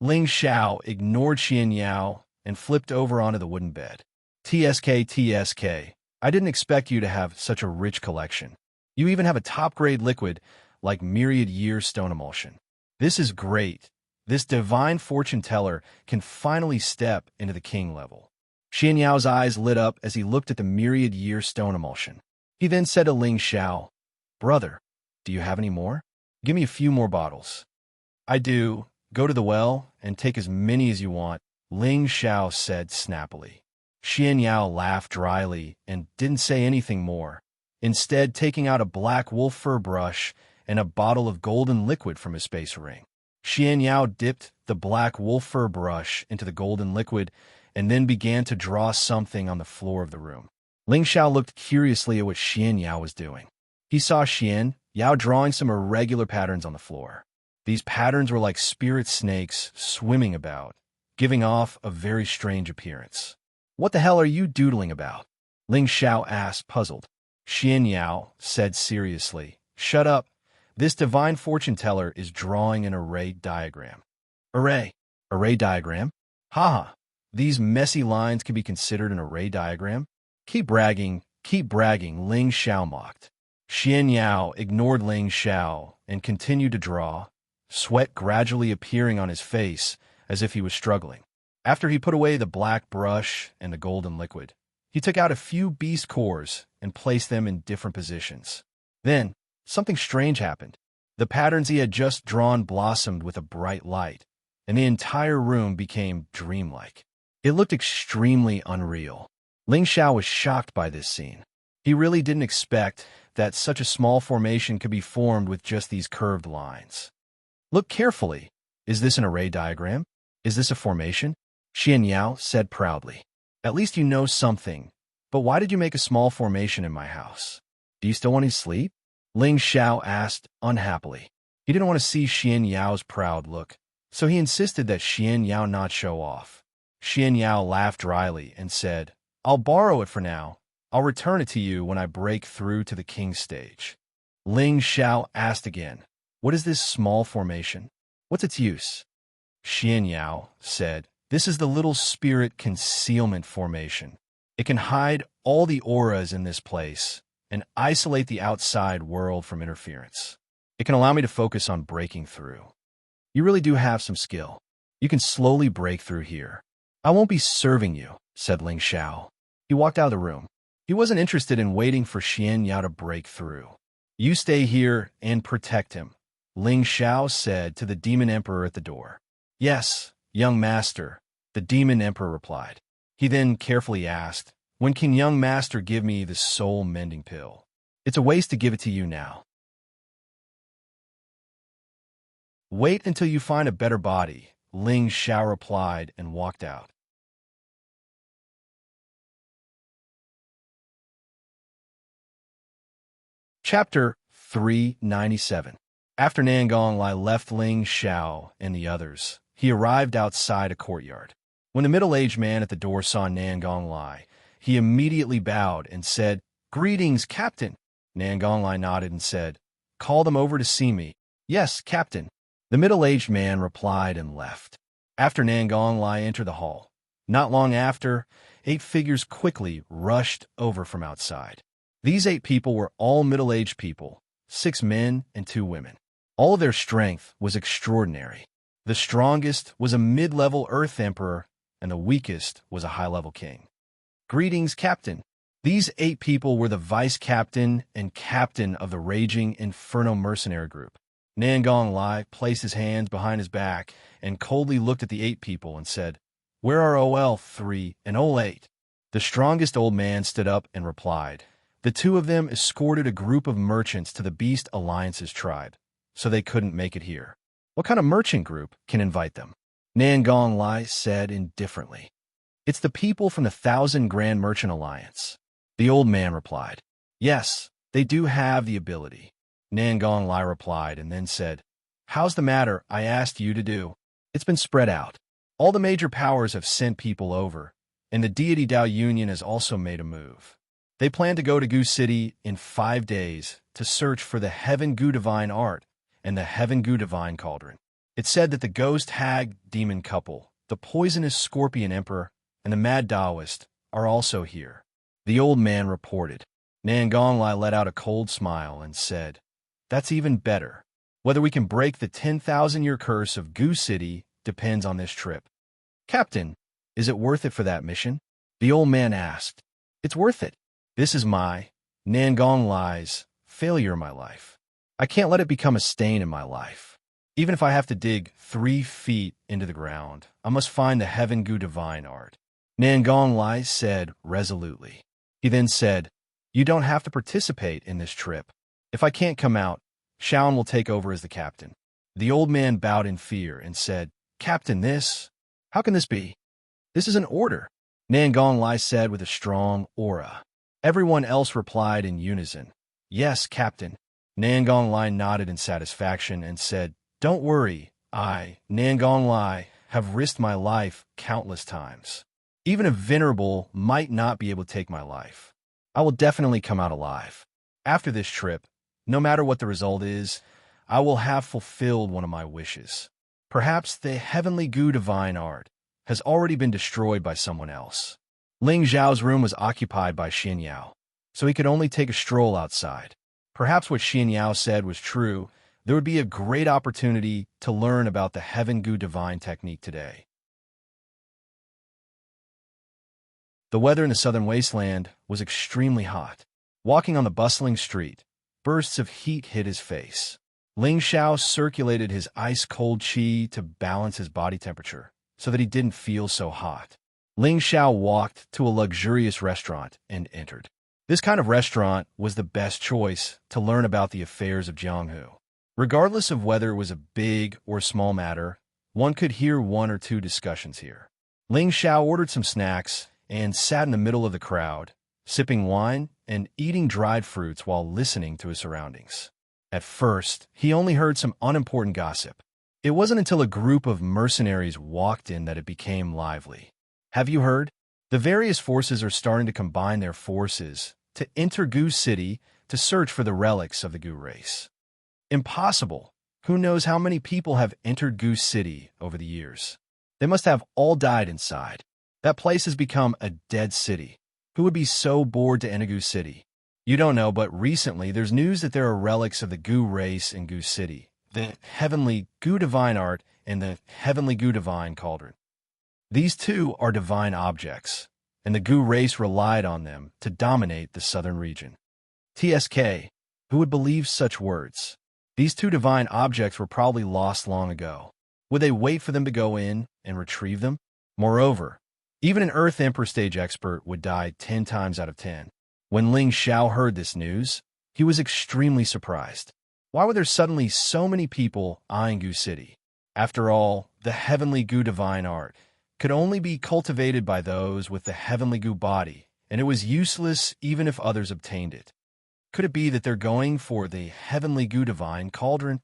Ling Xiao ignored Xian Yao and flipped over onto the wooden bed. TSK, I didn't expect you to have such a rich collection. You even have a top-grade liquid like myriad year stone emulsion. This is great. This divine fortune teller can finally step into the king level." Xian Yao's eyes lit up as he looked at the myriad year stone emulsion. He then said to Ling Xiao, "Brother, do you have any more? Give me a few more bottles." "I do. Go to the well and take as many as you want," Ling Xiao said snappily. Xian Yao laughed dryly and didn't say anything more, instead taking out a black wolf fur brush and a bottle of golden liquid from his space ring. Xian Yao dipped the black wolf fur brush into the golden liquid and then began to draw something on the floor of the room. Ling Xiao looked curiously at what Xian Yao was doing. He saw Xian Yao drawing some irregular patterns on the floor. These patterns were like spirit snakes swimming about, giving off a very strange appearance. "What the hell are you doodling about?" Ling Xiao asked, puzzled. Xianxia said seriously. Shut up. This divine fortune teller is drawing an array diagram. Array? Array diagram? Haha. These messy lines can be considered an array diagram? Keep bragging, Ling Xiao mocked. Xianxia ignored Ling Xiao and continued to draw, sweat gradually appearing on his face as if he was struggling. After he put away the black brush and the golden liquid, he took out a few beast cores and placed them in different positions. Then, something strange happened. The patterns he had just drawn blossomed with a bright light, and the entire room became dreamlike. It looked extremely unreal. Ling Xiao was shocked by this scene. He really didn't expect that such a small formation could be formed with just these curved lines. Look carefully. Is this an array diagram? Is this a formation? Xianxia said proudly. At least you know something. But why did you make a small formation in my house? Do you still want to sleep? Ling Xiao asked unhappily. He didn't want to see Xianxiao's proud look, so he insisted that Xianxiao not show off. Xianxiao laughed dryly and said, I'll borrow it for now. I'll return it to you when I break through to the king's stage. Ling Xiao asked again, what is this small formation? What's its use? Xianxiao said, this is the little spirit concealment formation. It can hide all the auras in this place and isolate the outside world from interference. It can allow me to focus on breaking through. You really do have some skill. You can slowly break through here. I won't be serving you, said Ling Xiao. He walked out of the room. He wasn't interested in waiting for Xianxia to break through. You stay here and protect him, Ling Xiao said to the demon emperor at the door. Yes, young master, the demon emperor replied. He then carefully asked, when can young master give me the soul-mending pill? It's a waste to give it to you now. Wait until you find a better body, Ling Xiao replied and walked out. Chapter 397. After Nangong left Ling Xiao and the others, he arrived outside a courtyard. When the middle-aged man at the door saw Nangong, he immediately bowed and said, Greetings, Captain. Nangong nodded and said, Call them over to see me. Yes, Captain. The middle-aged man replied and left. After Nangong entered the hall, not long after, 8 figures quickly rushed over from outside. These 8 people were all middle-aged people, 6 men and 2 women. All of their strength was extraordinary. The strongest was a mid-level Earth Emperor, and the weakest was a high-level king. Greetings, Captain. These 8 people were the vice-captain and captain of the raging Inferno mercenary group. Nangong placed his hands behind his back and coldly looked at the 8 people and said, Where are OL3 and OL8? The strongest old man stood up and replied, The 2 of them escorted a group of merchants to the Beast Alliance's tribe, so they couldn't make it here. What kind of merchant group can invite them? Nangong said indifferently. It's the people from the 1,000 Grand Merchant Alliance. The old man replied. Yes, they do have the ability. Nangong replied and then said, How's the matter I asked you to do? It's been spread out. All the major powers have sent people over, and the deity Dao Union has also made a move. They plan to go to Gu City in 5 days to search for the Heaven Gu Divine Art and the Heaven Gu Divine Cauldron. It's said that the Ghost Hag Demon couple, the Poisonous Scorpion Emperor, and the Mad Taoist are also here. The old man reported. Nangong let out a cold smile and said, That's even better. Whether we can break the 10,000-year curse of Gu City depends on this trip. Captain, is it worth it for that mission? The old man asked. It's worth it. This is my, Nangong failure in my life. I can't let it become a stain in my life. Even if I have to dig 3 feet into the ground, I must find the Heaven Gu Divine Art. Nangong said resolutely. He then said, You don't have to participate in this trip. If I can't come out, Shaon will take over as the captain. The old man bowed in fear and said, Captain, how can this be? This is an order, Nangong said with a strong aura. Everyone else replied in unison, Yes, Captain. Nangong nodded in satisfaction and said, Don't worry, I, Nangong have risked my life countless times. Even a venerable might not be able to take my life. I will definitely come out alive. After this trip, no matter what the result is, I will have fulfilled one of my wishes. Perhaps the heavenly goo divine art has already been destroyed by someone else. Ling Zhao's room was occupied by Xianxia, so he could only take a stroll outside. Perhaps what Xianxia said was true. There would be a great opportunity to learn about the heaven goo divine technique today. The weather in the southern wasteland was extremely hot. Walking on the bustling street, bursts of heat hit his face. Ling Xiao circulated his ice-cold qi to balance his body temperature so that he didn't feel so hot. Ling Xiao walked to a luxurious restaurant and entered. This kind of restaurant was the best choice to learn about the affairs of Jianghu. Regardless of whether it was a big or small matter, one could hear one or two discussions here. Ling Xiao ordered some snacks and sat in the middle of the crowd, sipping wine and eating dried fruits while listening to his surroundings. At first, he only heard some unimportant gossip. It wasn't until a group of mercenaries walked in that it became lively. Have you heard? The various forces are starting to combine their forces to enter Gu City to search for the relics of the Gu race. Impossible! Who knows how many people have entered Gu City over the years? They must have all died inside. That place has become a dead city. Who would be so bored to enter Gu City? You don't know, but recently there's news that there are relics of the Gu race in Gu City, the heavenly Gu divine art and the heavenly Gu divine cauldron. These two are divine objects, and the Gu race relied on them to dominate the southern region. TSK, who would believe such words? These two divine objects were probably lost long ago. Would they wait for them to go in and retrieve them? Moreover, even an Earth Emperor stage expert would die 10 times out of 10. When Ling Xiao heard this news, he was extremely surprised. Why were there suddenly so many people eyeing Gu City? After all, the heavenly Gu divine art could only be cultivated by those with the heavenly Gu body, and it was useless even if others obtained it. Could it be that they're going for the heavenly Gu divine cauldron?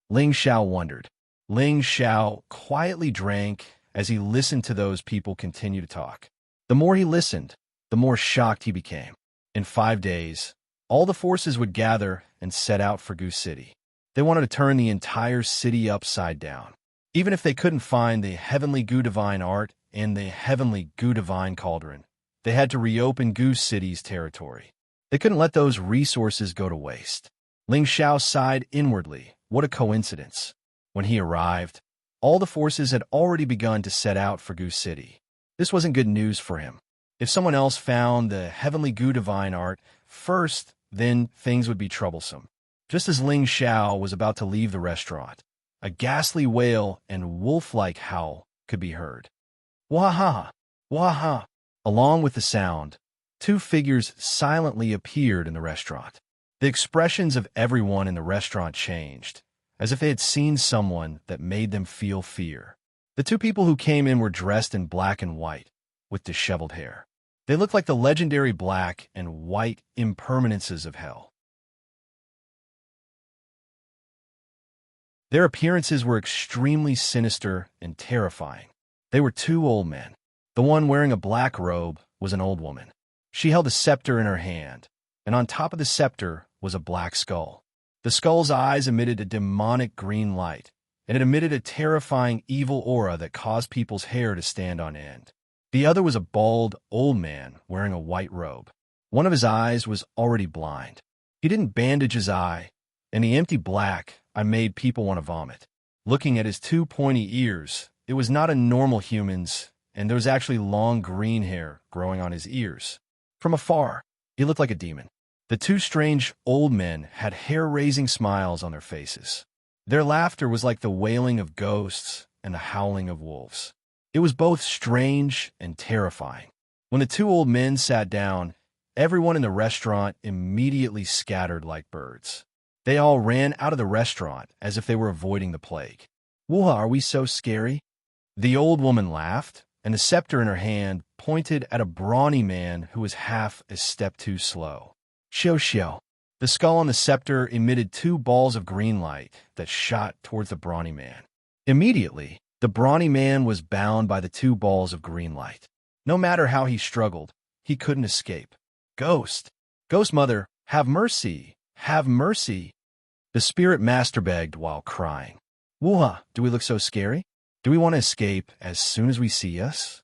Ling Xiao wondered. Ling Xiao quietly drank as he listened to those people continue to talk. The more he listened, the more shocked he became. In 5 days, all the forces would gather and set out for Gu City. They wanted to turn the entire city upside down. Even if they couldn't find the heavenly Gu divine art and the heavenly Gu divine cauldron, they had to reopen Gu City's territory. They couldn't let those resources go to waste. Ling Xiao sighed inwardly. What a coincidence. When he arrived, all the forces had already begun to set out for Gu City. This wasn't good news for him. If someone else found the heavenly Gu divine art first, then things would be troublesome. Just as Ling Xiao was about to leave the restaurant, a ghastly wail and wolf-like howl could be heard. Waha! Waha! Along with the sound, 2 figures silently appeared in the restaurant. The expressions of everyone in the restaurant changed, as if they had seen someone that made them feel fear. The 2 people who came in were dressed in black and white, with disheveled hair. They looked like the legendary black and white impermanences of hell. Their appearances were extremely sinister and terrifying. They were 2 old men. The one wearing a black robe was an old woman. She held a scepter in her hand, and on top of the scepter was a black skull. The skull's eyes emitted a demonic green light, and it emitted a terrifying evil aura that caused people's hair to stand on end. The other was a bald, old man wearing a white robe. One of his eyes was already blind. He didn't bandage his eye, and the empty black eye made people want to vomit. Looking at his 2 pointy ears, it was not a normal human's, and there was actually long green hair growing on his ears. From afar, he looked like a demon. The 2 strange old men had hair-raising smiles on their faces. Their laughter was like the wailing of ghosts and the howling of wolves. It was both strange and terrifying. When the 2 old men sat down, everyone in the restaurant immediately scattered like birds. They all ran out of the restaurant as if they were avoiding the plague. "Whoa, are we so scary?" The old woman laughed, and the scepter in her hand pointed at a brawny man who was half a step too slow. Xiao. The skull on the scepter emitted 2 balls of green light that shot towards the brawny man. Immediately, the brawny man was bound by the 2 balls of green light. No matter how he struggled, he couldn't escape. Ghost! Ghost mother, have mercy! Have mercy! The spirit master begged while crying. Wuha, do we look so scary? Do we want to escape as soon as we see us?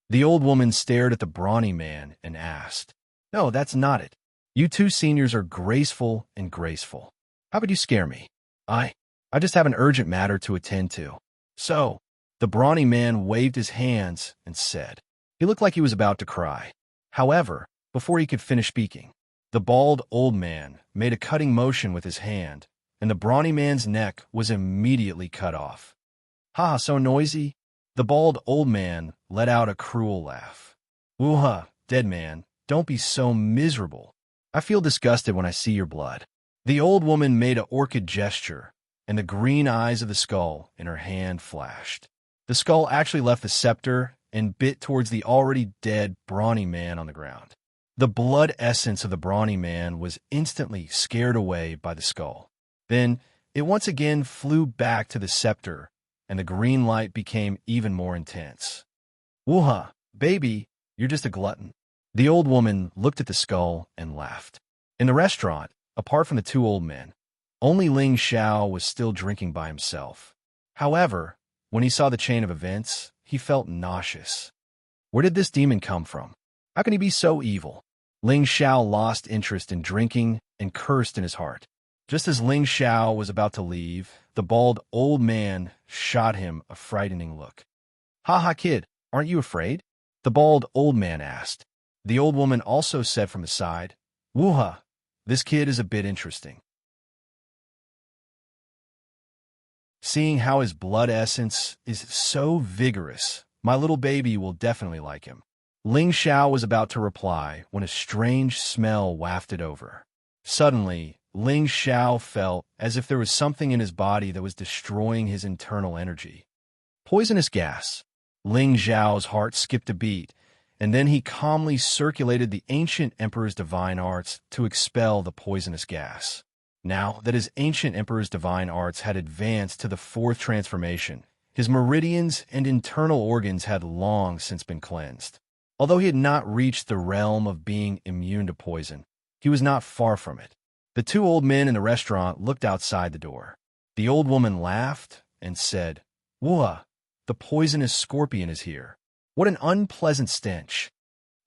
The old woman stared at the brawny man and asked, No, that's not it. You two seniors are graceful and graceful. How would you scare me? I just have an urgent matter to attend to. So, the brawny man waved his hands and said. He looked like he was about to cry. However, before he could finish speaking, the bald old man made a cutting motion with his hand, and the brawny man's neck was immediately cut off. Ha, so noisy? The bald old man let out a cruel laugh. Woo-ha, dead man, don't be so miserable. I feel disgusted when I see your blood. The old woman made an orchid gesture, and the green eyes of the skull in her hand flashed. The skull actually left the scepter and bit towards the already dead brawny man on the ground. The blood essence of the brawny man was instantly scared away by the skull. Then it once again flew back to the scepter, and the green light became even more intense. Woo-ha, baby, you're just a glutton. The old woman looked at the skull and laughed. In the restaurant, apart from the two old men, only Ling Xiao was still drinking by himself. However, when he saw the chain of events, he felt nauseous. Where did this demon come from? How can he be so evil? Ling Xiao lost interest in drinking and cursed in his heart. Just as Ling Xiao was about to leave, the bald old man shot him a frightening look. Ha ha, kid, aren't you afraid? The bald old man asked. The old woman also said from the side, Woo-ha, this kid is a bit interesting. Seeing how his blood essence is so vigorous, my little baby will definitely like him. Ling Xiao was about to reply when a strange smell wafted over. Suddenly, Ling Xiao felt as if there was something in his body that was destroying his internal energy. Poisonous gas. Ling Xiao's heart skipped a beat, and then he calmly circulated the ancient emperor's divine arts to expel the poisonous gas. Now that his ancient emperor's divine arts had advanced to the fourth transformation, his meridians and internal organs had long since been cleansed. Although he had not reached the realm of being immune to poison, he was not far from it. The two old men in the restaurant looked outside the door. The old woman laughed and said, Whoa, the poisonous scorpion is here. What an unpleasant stench.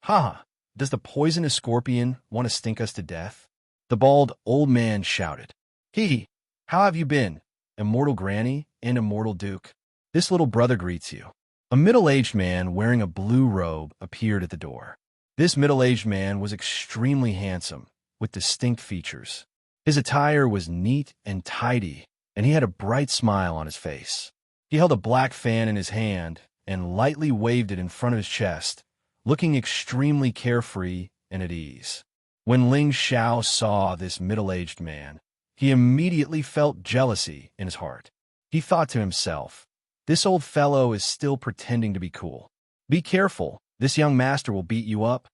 Ha! Does the poisonous scorpion want to stink us to death? The bald old man shouted. Hee, how have you been, immortal granny and immortal duke? This little brother greets you. A middle-aged man wearing a blue robe appeared at the door. This middle-aged man was extremely handsome, with distinct features. His attire was neat and tidy, and he had a bright smile on his face. He held a black fan in his hand and lightly waved it in front of his chest, looking extremely carefree and at ease. When Ling Xiao saw this middle-aged man, he immediately felt jealousy in his heart. He thought to himself, this old fellow is still pretending to be cool. Be careful, this young master will beat you up.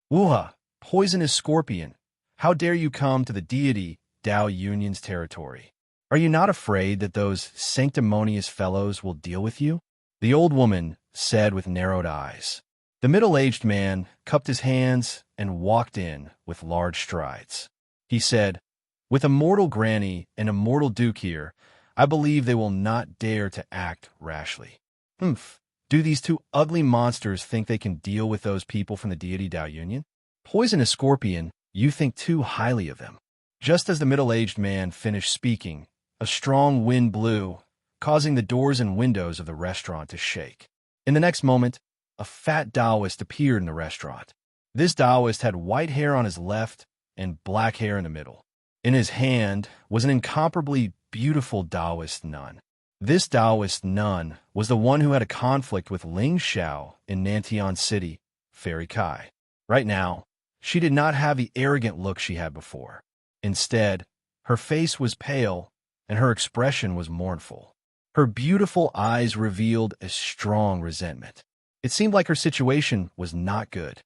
Woo-ha, poisonous scorpion, how dare you come to the deity Dao Union's territory? Are you not afraid that those sanctimonious fellows will deal with you? The old woman said with narrowed eyes. The middle-aged man cupped his hands and walked in with large strides. He said, With immortal granny and immortal duke here, I believe they will not dare to act rashly. Humph, do these two ugly monsters think they can deal with those people from the deity Dao Union? Poisonous scorpion, you think too highly of them. Just as the middle-aged man finished speaking, a strong wind blew, causing the doors and windows of the restaurant to shake. In the next moment, a fat Taoist appeared in the restaurant. This Taoist had white hair on his left and black hair in the middle. In his hand was an incomparably beautiful Taoist nun. This Taoist nun was the one who had a conflict with Ling Xiao in Nantian City, Fairy Kai. Right now, she did not have the arrogant look she had before. Instead, her face was pale and her expression was mournful. Her beautiful eyes revealed a strong resentment. It seemed like her situation was not good.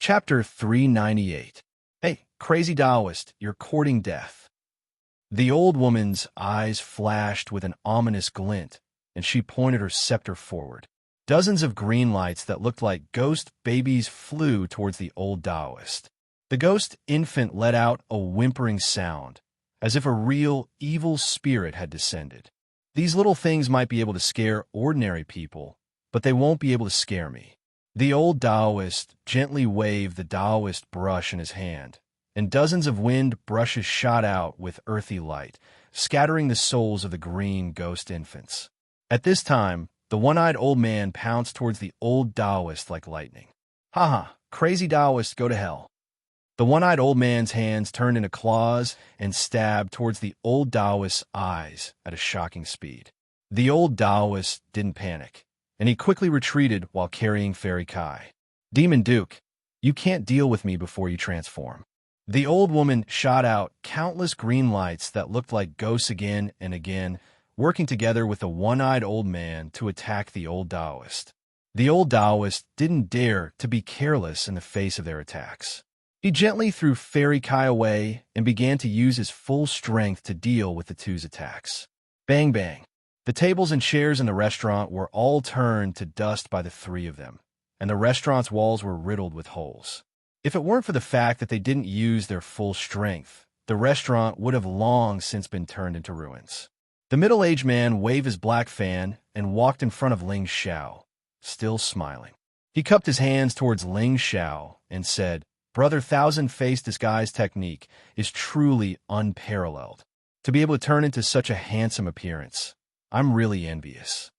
Chapter 398. Hey, crazy Taoist, you're courting death. The old woman's eyes flashed with an ominous glint, and she pointed her scepter forward. Dozens of green lights that looked like ghost babies flew towards the old Taoist. The ghost infant let out a whimpering sound, as if a real evil spirit had descended. These little things might be able to scare ordinary people, but they won't be able to scare me. The old Taoist gently waved the Taoist brush in his hand, and dozens of wind brushes shot out with earthy light, scattering the souls of the green ghost infants. At this time, the one-eyed old man pounced towards the old Taoist like lightning. "Ha ha, crazy Taoist, go to hell." The one-eyed old man's hands turned into claws and stabbed towards the old Taoist's eyes at a shocking speed. The old Taoist didn't panic, and he quickly retreated while carrying Fairy Kai. "Demon Duke, you can't deal with me before you transform." The old woman shot out countless green lights that looked like ghosts again and again, working together with the one-eyed old man to attack the old Taoist. The old Taoist didn't dare to be careless in the face of their attacks. He gently threw Fairy Kai away and began to use his full strength to deal with the two's attacks. Bang bang. The tables and chairs in the restaurant were all turned to dust by the three of them, and the restaurant's walls were riddled with holes. If it weren't for the fact that they didn't use their full strength, the restaurant would have long since been turned into ruins. The middle-aged man waved his black fan and walked in front of Ling Xiao, still smiling. He cupped his hands towards Ling Xiao and said, "Brother Thousand-Face disguise technique is truly unparalleled. To be able to turn into such a handsome appearance, I'm really envious."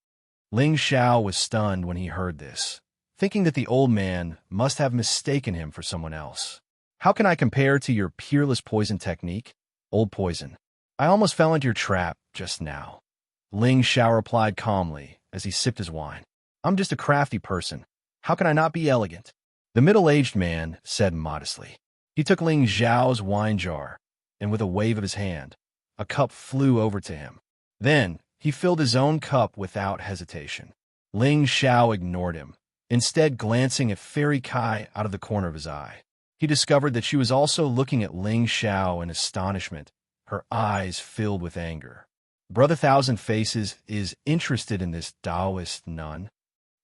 Ling Xiao was stunned when he heard this, thinking that the old man must have mistaken him for someone else. "How can I compare to your peerless poison technique, old poison? I almost fell into your trap just now." Ling Xiao replied calmly as he sipped his wine. "I'm just a crafty person. How can I not be elegant?" The middle-aged man said modestly. He took Ling Xiao's wine jar, and with a wave of his hand, a cup flew over to him. Then he filled his own cup without hesitation. Ling Xiao ignored him, instead glancing at Fairy Kai out of the corner of his eye. He discovered that she was also looking at Ling Xiao in astonishment, her eyes filled with anger. "Brother Thousand Faces is interested in this Taoist nun?"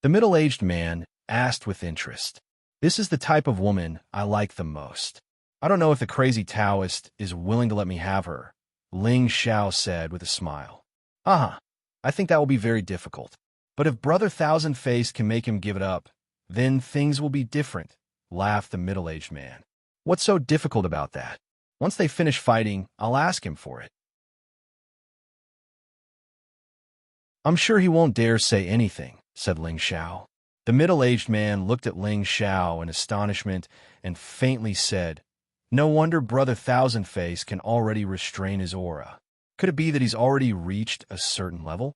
The middle-aged man asked with interest. "This is the type of woman I like the most. I don't know if the crazy Taoist is willing to let me have her," Ling Xiao said with a smile. "Uh-huh, I think that will be very difficult. But if Brother Thousand Face can make him give it up, then things will be different," laughed the middle-aged man. "What's so difficult about that? Once they finish fighting, I'll ask him for it." "I'm sure he won't dare say anything," said Ling Xiao. The middle-aged man looked at Ling Xiao in astonishment and faintly said, "No wonder Brother Thousand Face can already restrain his aura. Could it be that he's already reached a certain level?"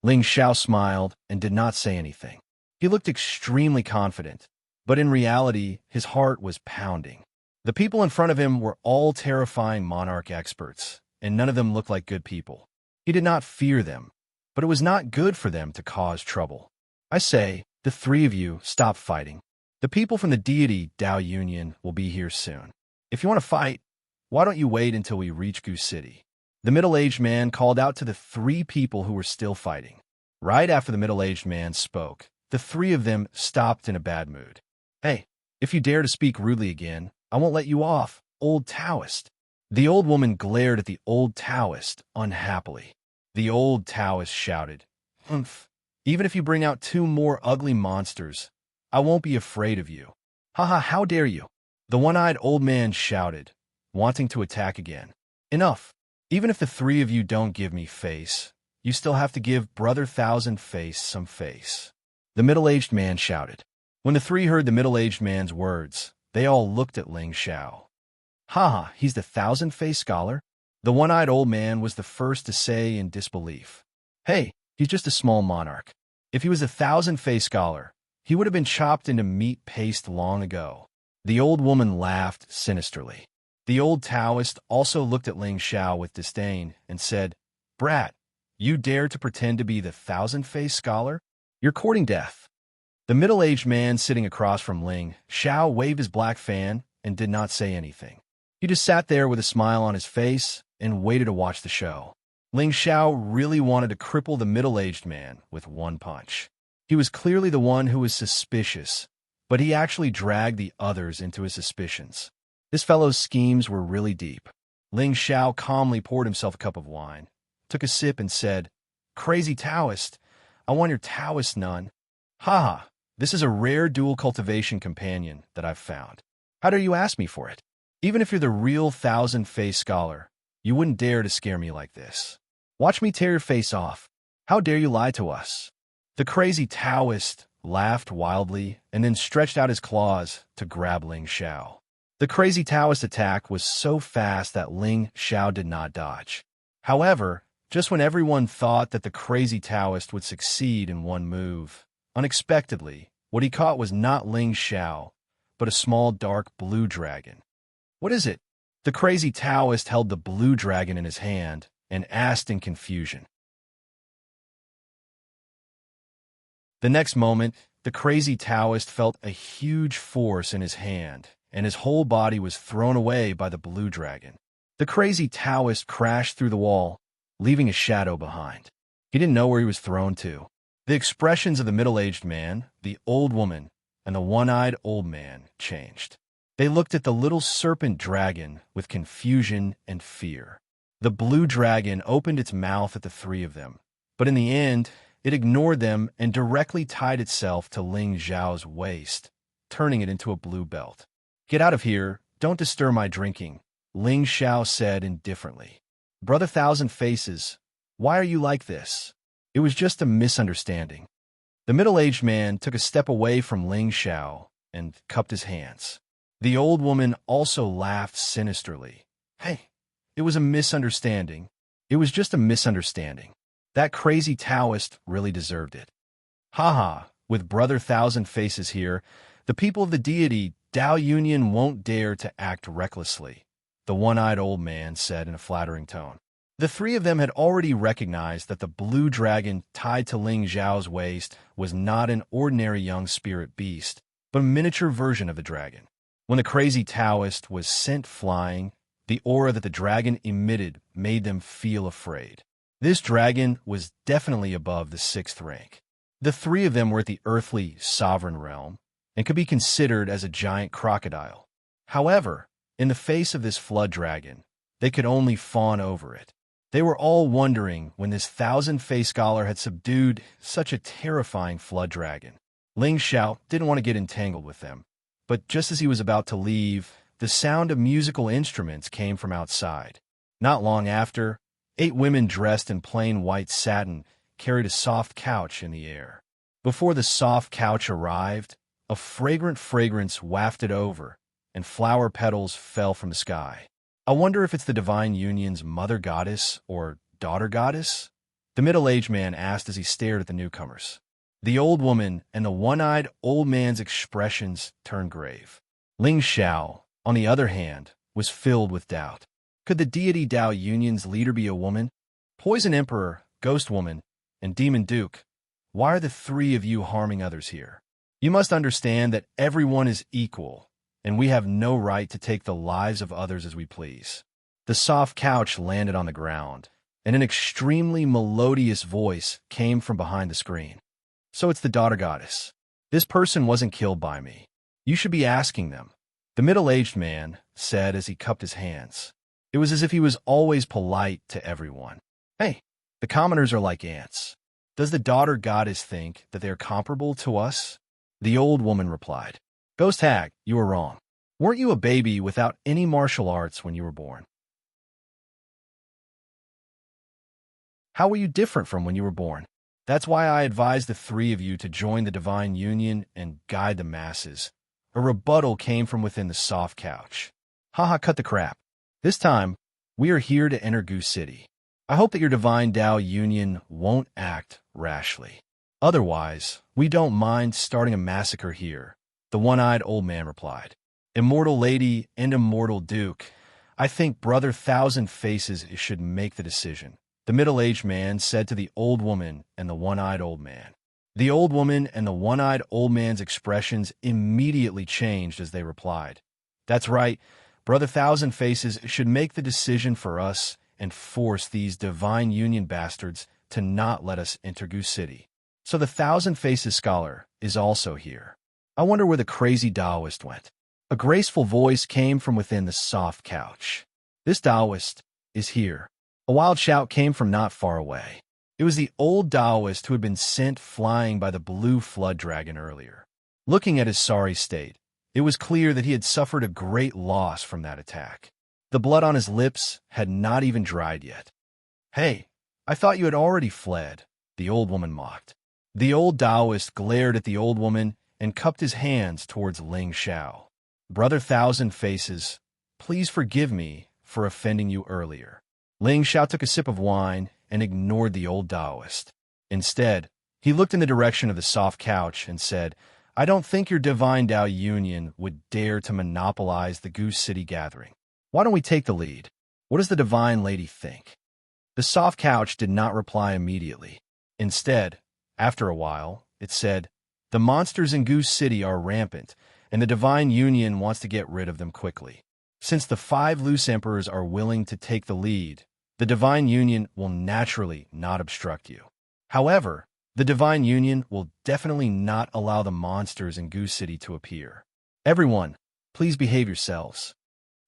Ling Xiao smiled and did not say anything. He looked extremely confident, but in reality, his heart was pounding. The people in front of him were all terrifying monarch experts, and none of them looked like good people. He did not fear them, but it was not good for them to cause trouble. "I say, the three of you, stop fighting. The people from the deity Tao Union will be here soon. If you want to fight, why don't you wait until we reach Gu City?" The middle-aged man called out to the three people who were still fighting. Right after the middle-aged man spoke, the three of them stopped in a bad mood. "Hey, if you dare to speak rudely again, I won't let you off, old Taoist." The old woman glared at the old Taoist unhappily. The old Taoist shouted, "Humph! Even if you bring out two more ugly monsters, I won't be afraid of you. Ha, how dare you?" The one-eyed old man shouted, wanting to attack again. "Enough! Even if the three of you don't give me face, you still have to give Brother Thousand Face some face." The middle-aged man shouted. When the three heard the middle-aged man's words, they all looked at Ling Xiao. "Ha, he's the Thousand-Face scholar?" The one-eyed old man was the first to say in disbelief. "Hey, he's just a small monarch. If he was a Thousand-Face scholar, he would have been chopped into meat paste long ago." The old woman laughed sinisterly. The old Taoist also looked at Ling Xiao with disdain and said, "Brat, you dare to pretend to be the Thousand-Face scholar? You're courting death." The middle-aged man sitting across from Ling Xiao waved his black fan and did not say anything. He just sat there with a smile on his face and waited to watch the show. Ling Xiao really wanted to cripple the middle-aged man with one punch. He was clearly the one who was suspicious, but he actually dragged the others into his suspicions. This fellow's schemes were really deep. Ling Xiao calmly poured himself a cup of wine, took a sip and said, "Crazy Taoist, I want your Taoist nun. Haha, this is a rare dual cultivation companion that I've found. How dare you ask me for it? Even if you're the real thousand-face scholar, you wouldn't dare to scare me like this. Watch me tear your face off. How dare you lie to us?" The crazy Taoist laughed wildly and then stretched out his claws to grab Ling Xiao. The crazy Taoist attack was so fast that Ling Xiao did not dodge. However, just when everyone thought that the crazy Taoist would succeed in one move, unexpectedly, what he caught was not Ling Xiao, but a small dark blue dragon. "What is it?" The crazy Taoist held the blue dragon in his hand and asked in confusion. The next moment, the crazy Taoist felt a huge force in his hand, and his whole body was thrown away by the blue dragon. The crazy Taoist crashed through the wall, leaving a shadow behind. He didn't know where he was thrown to. The expressions of the middle-aged man, the old woman, and the one-eyed old man changed. They looked at the little serpent dragon with confusion and fear. The blue dragon opened its mouth at the three of them, but in the end, it ignored them and directly tied itself to Ling Xiao's waist, turning it into a blue belt. "Get out of here, don't disturb my drinking," Ling Xiao said indifferently. "Brother Thousand Faces, why are you like this? It was just a misunderstanding." The middle-aged man took a step away from Ling Xiao and cupped his hands. The old woman also laughed sinisterly. "Hey, it was a misunderstanding. It was just a misunderstanding. That crazy Taoist really deserved it. Haha, with Brother Thousand Faces here, the people of the deity Dao Union won't dare to act recklessly," the one-eyed old man said in a flattering tone. The three of them had already recognized that the blue dragon tied to Ling Xiao's waist was not an ordinary young spirit beast, but a miniature version of the dragon. When the crazy Taoist was sent flying, the aura that the dragon emitted made them feel afraid. This dragon was definitely above the 6th rank. The three of them were at the earthly sovereign realm and could be considered as a giant crocodile. However, in the face of this flood dragon, they could only fawn over it. They were all wondering when this thousand-face scholar had subdued such a terrifying flood dragon. Ling Xiao didn't want to get entangled with them, but just as he was about to leave, the sound of musical instruments came from outside. Not long after, 8 women dressed in plain white satin carried a soft couch in the air. Before the soft couch arrived, a fragrant fragrance wafted over, and flower petals fell from the sky. "I wonder if it's the Divine Union's mother goddess or daughter goddess?" the middle-aged man asked as he stared at the newcomers. The old woman and the one-eyed old man's expressions turned grave. Ling Xiao, on the other hand, was filled with doubt. Could the deity Dao Union's leader be a woman? Poison Emperor, Ghost Woman, and Demon Duke, why are the three of you harming others here? You must understand that everyone is equal, and we have no right to take the lives of others as we please. The soft couch landed on the ground, and an extremely melodious voice came from behind the screen. "So it's the daughter goddess. This person wasn't killed by me. You should be asking them," the middle-aged man said as he cupped his hands. It was as if he was always polite to everyone. "Hey, the commoners are like ants. Does the daughter goddess think that they are comparable to us?" The old woman replied. "Ghost Hag, you are wrong. Weren't you a baby without any martial arts when you were born? How were you different from when you were born? That's why I advised the three of you to join the Divine Union and guide the masses." A rebuttal came from within the soft couch. "Haha, cut the crap. This time, we are here to enter Goose City. I hope that your Divine Dao Union won't act rashly. Otherwise, we don't mind starting a massacre here," the one-eyed old man replied. "Immortal Lady and Immortal Duke, I think Brother Thousand Faces should make the decision," the middle-aged man said to the old woman and the one-eyed old man. The old woman and the one-eyed old man's expressions immediately changed as they replied. "That's right. Brother Thousand Faces should make the decision for us and force these divine union bastards to not let us enter Gu City. So the Thousand Faces scholar is also here. I wonder where the crazy Taoist went. A graceful voice came from within the soft couch. This Taoist is here. A wild shout came from not far away. It was the old Taoist who had been sent flying by the blue flood dragon earlier. Looking at his sorry state, it was clear that he had suffered a great loss from that attack. The blood on his lips had not even dried yet. "Hey, I thought you had already fled," the old woman mocked. The old Taoist glared at the old woman and cupped his hands towards Ling Xiao. "Brother Thousand Faces, please forgive me for offending you earlier." Ling Xiao took a sip of wine and ignored the old Taoist. Instead, he looked in the direction of the soft couch and said, "I don't think your divine Tao Union would dare to monopolize the Goose City gathering. Why don't we take the lead? What does the divine lady think?" The soft couch did not reply immediately. Instead, after a while, it said, "The monsters in Goose City are rampant, and the divine union wants to get rid of them quickly. Since the 5 loose emperors are willing to take the lead, the divine union will naturally not obstruct you. However, the divine union will definitely not allow the monsters in Goose City to appear. Everyone, please behave yourselves."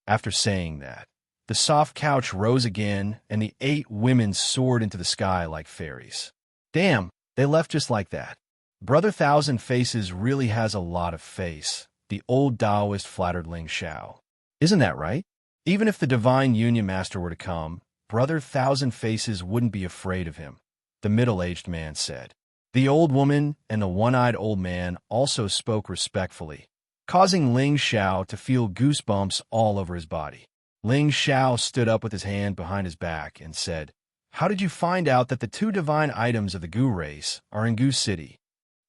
After saying that, the soft couch rose again, and the 8 women soared into the sky like fairies. "Damn, they left just like that. Brother Thousand Faces really has a lot of face," the old Taoist flattered Ling Xiao. "Isn't that right? Even if the divine union master were to come, Brother Thousand Faces wouldn't be afraid of him," the middle-aged man said. The old woman and the one-eyed old man also spoke respectfully, causing Ling Xiao to feel goosebumps all over his body. Ling Xiao stood up with his hand behind his back and said, "How did you find out that the 2 divine items of the Gu race are in Gu City?"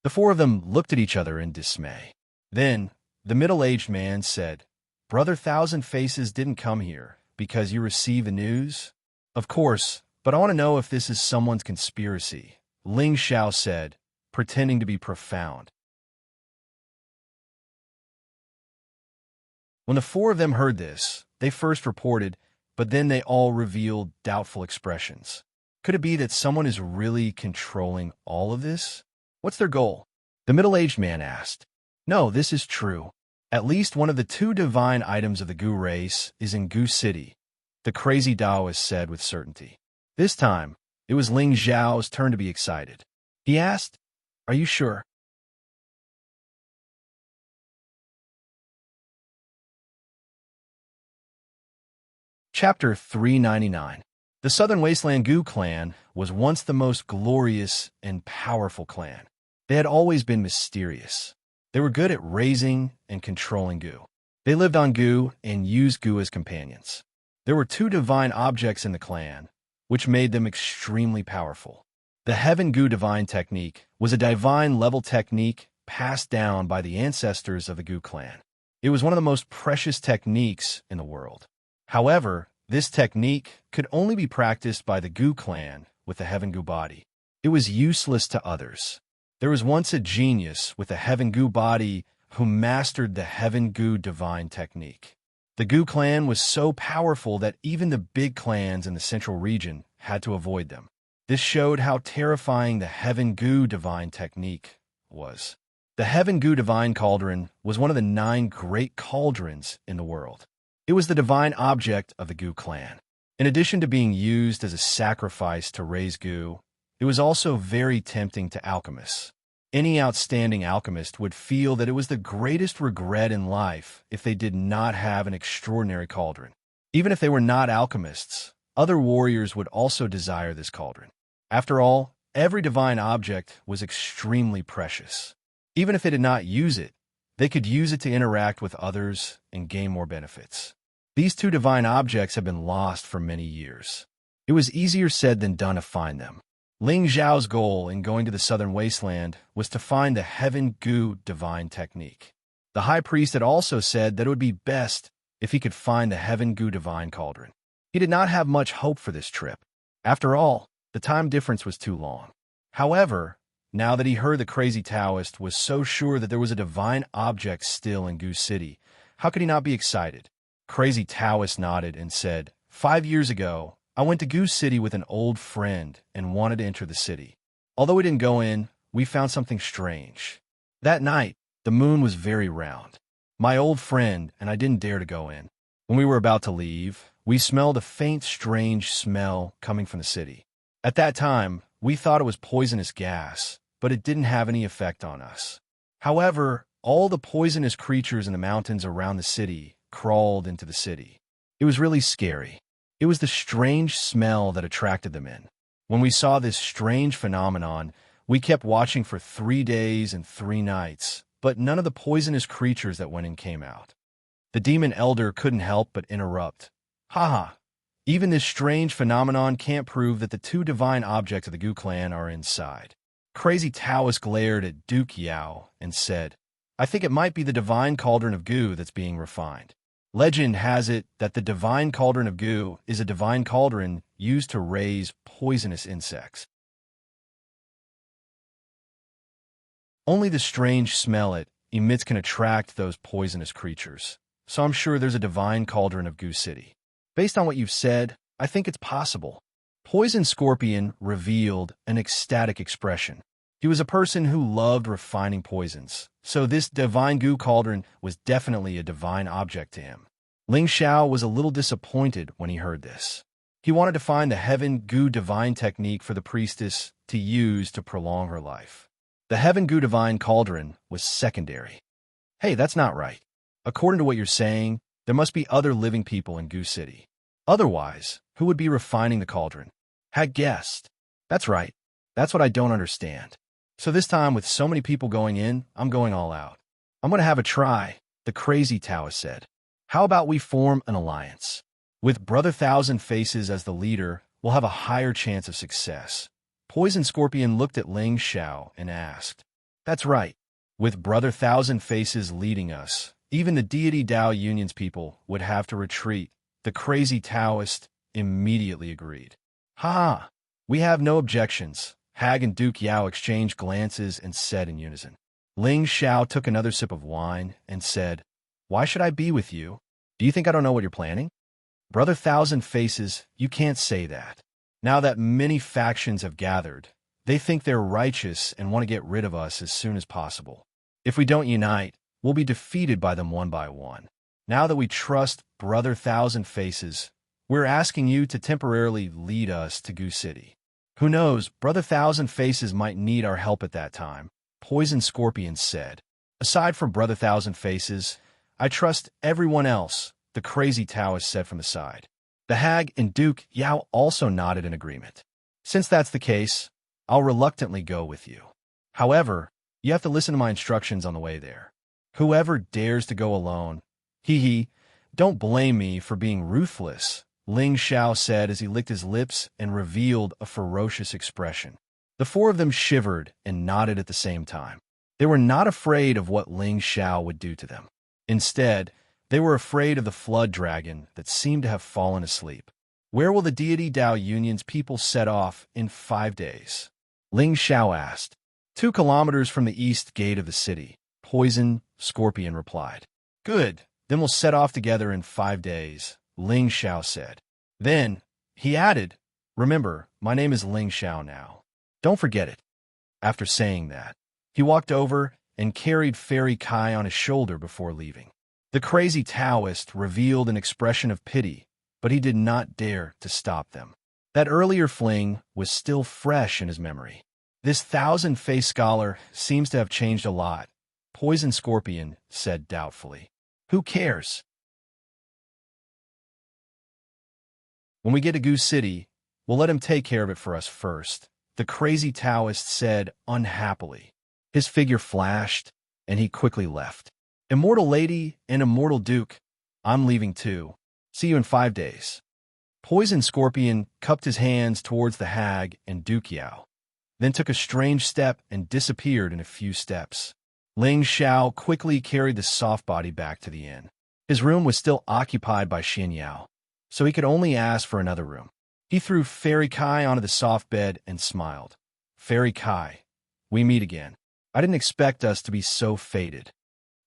The 4 of them looked at each other in dismay. Then, the middle-aged man said, "Brother Thousand Faces didn't come here because you received the news?" "Of course, but I want to know if this is someone's conspiracy," Ling Xiao said, pretending to be profound. When the 4 of them heard this, they first reported, but then they all revealed doubtful expressions. Could it be that someone is really controlling all of this? What's their goal? The middle-aged man asked. "No, this is true. At least one of the 2 divine items of the Gu race is in Gu City," the crazy Taoist said with certainty. This time, it was Ling Xiao's turn to be excited. He asked, "Are you sure?" Chapter 399. The Southern Wasteland Gu clan was once the most glorious and powerful clan. They had always been mysterious. They were good at raising and controlling Gu. They lived on Gu and used Gu as companions. There were 2 divine objects in the clan, which made them extremely powerful. The Heaven Gu divine technique was a divine-level technique passed down by the ancestors of the Gu clan. It was one of the most precious techniques in the world. However, this technique could only be practiced by the Gu clan with the Heaven Gu body. It was useless to others. There was once a genius with a Heaven Gu body who mastered the Heaven Gu divine technique. The Gu clan was so powerful that even the big clans in the central region had to avoid them. This showed how terrifying the Heaven Gu divine technique was. The Heaven Gu divine cauldron was one of the 9 great cauldrons in the world. It was the divine object of the Gu clan. In addition to being used as a sacrifice to raise Gu, it was also very tempting to alchemists. Any outstanding alchemist would feel that it was the greatest regret in life if they did not have an extraordinary cauldron. Even if they were not alchemists, other warriors would also desire this cauldron. After all, every divine object was extremely precious. Even if they did not use it, they could use it to interact with others and gain more benefits. These 2 divine objects have been lost for many years. It was easier said than done to find them. Ling Xiao's goal in going to the Southern Wasteland was to find the Heaven Gu divine technique. The high priest had also said that it would be best if he could find the Heaven Gu divine cauldron. He did not have much hope for this trip. After all, the time difference was too long. However, now that he heard the crazy Taoist was so sure that there was a divine object still in Gu City, how could he not be excited? Crazy Taoist nodded and said, 5 years ago, I went to Goose City with an old friend and wanted to enter the city. Although we didn't go in, we found something strange. That night, the moon was very round. My old friend and I didn't dare to go in. When we were about to leave, we smelled a faint, strange smell coming from the city. At that time, we thought it was poisonous gas, but it didn't have any effect on us. However, all the poisonous creatures in the mountains around the city crawled into the city. It was really scary. It was the strange smell that attracted them in. When we saw this strange phenomenon, we kept watching for 3 days and 3 nights, but none of the poisonous creatures that went in came out. The demon elder couldn't help but interrupt. Haha, even this strange phenomenon can't prove that the 2 divine objects of the Gu clan are inside. Crazy Taoist glared at Duke Yao and said, I think it might be the divine cauldron of Gu that's being refined. Legend has it that the divine cauldron of Gu is a divine cauldron used to raise poisonous insects. Only the strange smell it emits can attract those poisonous creatures, so I'm sure there's a divine cauldron of Goose City. Based on what you've said, I think it's possible. Poison Scorpion revealed an ecstatic expression. He was a person who loved refining poisons, so this divine Gu cauldron was definitely a divine object to him. Ling Xiao was a little disappointed when he heard this. He wanted to find the Heaven Gu divine technique for the priestess to use to prolong her life. The Heaven Gu divine cauldron was secondary. Hey, that's not right. According to what you're saying, there must be other living people in Gu City. Otherwise, who would be refining the cauldron? Had guessed. That's right. That's what I don't understand. So this time, with so many people going in, I'm going all out. I'm going to have a try, the crazy Taoist said. How about we form an alliance? With Brother Thousand Faces as the leader, we'll have a higher chance of success. Poison Scorpion looked at Ling Xiao and asked, That's right. With Brother Thousand Faces leading us, even the deity Dao Union's people would have to retreat. The crazy Taoist immediately agreed. Ha! We have no objections. Hag and Duke Yao exchanged glances and said in unison. Ling Xiao took another sip of wine and said, Why should I be with you? Do you think I don't know what you're planning? Brother Thousand Faces, you can't say that. Now that many factions have gathered, they think they're righteous and want to get rid of us as soon as possible. If we don't unite, we'll be defeated by them one by one. Now that we trust Brother Thousand Faces, we're asking you to temporarily lead us to Goose City. Who knows, Brother Thousand Faces might need our help at that time, Poison Scorpion said. Aside from Brother Thousand Faces, I trust everyone else, the crazy Taoist said from the side. The hag and Duke Yao also nodded in agreement. Since that's the case, I'll reluctantly go with you. However, you have to listen to my instructions on the way there. Whoever dares to go alone, don't blame me for being ruthless, Ling Xiao said as he licked his lips and revealed a ferocious expression. The 4 of them shivered and nodded at the same time. They were not afraid of what Ling Xiao would do to them. Instead, they were afraid of the flood dragon that seemed to have fallen asleep. Where will the deity Dao Union's people set off in 5 days? Ling Xiao asked. 2 kilometers from the east gate of the city, Poison Scorpion replied. Good, then we'll set off together in 5 days, Ling Xiao said. Then, he added, Remember, my name is Ling Xiao now. Don't forget it. After saying that, he walked over and carried Fairy Kai on his shoulder before leaving. The crazy Taoist revealed an expression of pity, but he did not dare to stop them. That earlier fling was still fresh in his memory. This thousand-faced scholar seems to have changed a lot, Poison Scorpion said doubtfully. Who cares? When we get to Goose City, we'll let him take care of it for us first, the crazy Taoist said unhappily. His figure flashed, and he quickly left. Immortal Lady and Immortal Duke, I'm leaving too. See you in 5 days. Poison Scorpion cupped his hands towards the hag and Duke Yao, then took a strange step and disappeared in a few steps. Ling Xiao quickly carried the soft body back to the inn. His room was still occupied by Xianxia, so he could only ask for another room. He threw Fairy Kai onto the soft bed and smiled. Fairy Kai, we meet again. I didn't expect us to be so fated.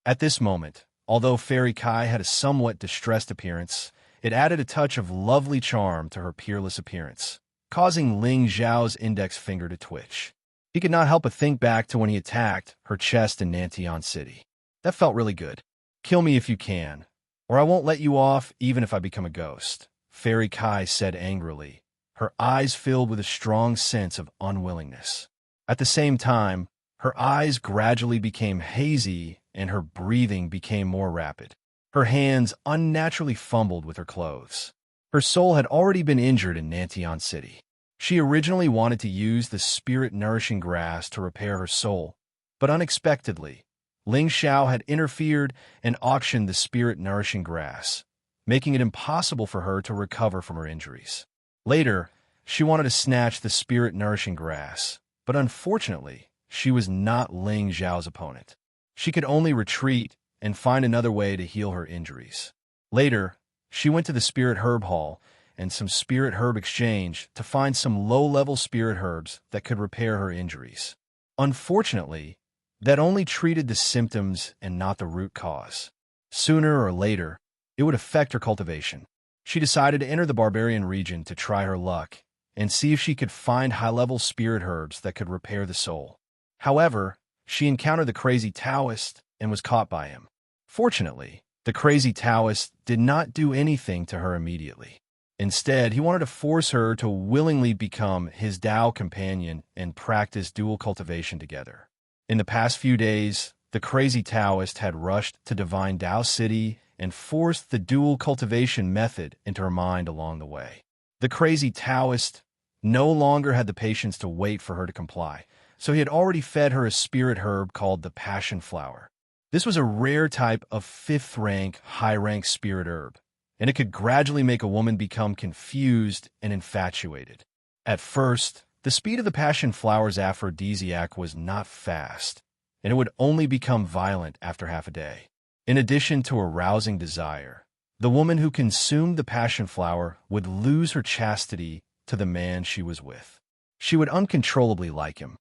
At this moment, although Fairy Kai had a somewhat distressed appearance, It added a touch of lovely charm to her peerless appearance, causing Ling Xiao's index finger to twitch. He could not help but think back to when he attacked her chest in Nantian City. That felt really good. Kill me if you can, or I won't let you off even if I become a ghost, Fairy Kai said angrily, her eyes filled with a strong sense of unwillingness. At the same time, her eyes gradually became hazy and her breathing became more rapid. Her hands unnaturally fumbled with her clothes. Her soul had already been injured in Nantian City. She originally wanted to use the spirit-nourishing grass to repair her soul, but unexpectedly, Ling Xiao had interfered and auctioned the spirit-nourishing grass, making it impossible for her to recover from her injuries. Later, she wanted to snatch the spirit-nourishing grass, but unfortunately, she was not Ling Xiao's opponent. She could only retreat and find another way to heal her injuries. Later, she went to the Spirit Herb Hall and some Spirit Herb Exchange to find some low-level spirit herbs that could repair her injuries. Unfortunately, that only treated the symptoms and not the root cause. Sooner or later, it would affect her cultivation. She decided to enter the barbarian region to try her luck and see if she could find high-level spirit herbs that could repair the soul. However, she encountered the crazy Taoist and was caught by him. Fortunately, the crazy Taoist did not do anything to her immediately. Instead, he wanted to force her to willingly become his Tao companion and practice dual cultivation together. In the past few days, the crazy Taoist had rushed to Divine Tao City and forced the dual cultivation method into her mind along the way. The crazy Taoist no longer had the patience to wait for her to comply, so he had already fed her a spirit herb called the passion flower. This was a rare type of 5th-rank, high-rank spirit herb, and it could gradually make a woman become confused and infatuated. At first, the speed of the passion flower's aphrodisiac was not fast, and it would only become violent after half a day. In addition to arousing desire, the woman who consumed the passion flower would lose her chastity to the man she was with. She would uncontrollably like him.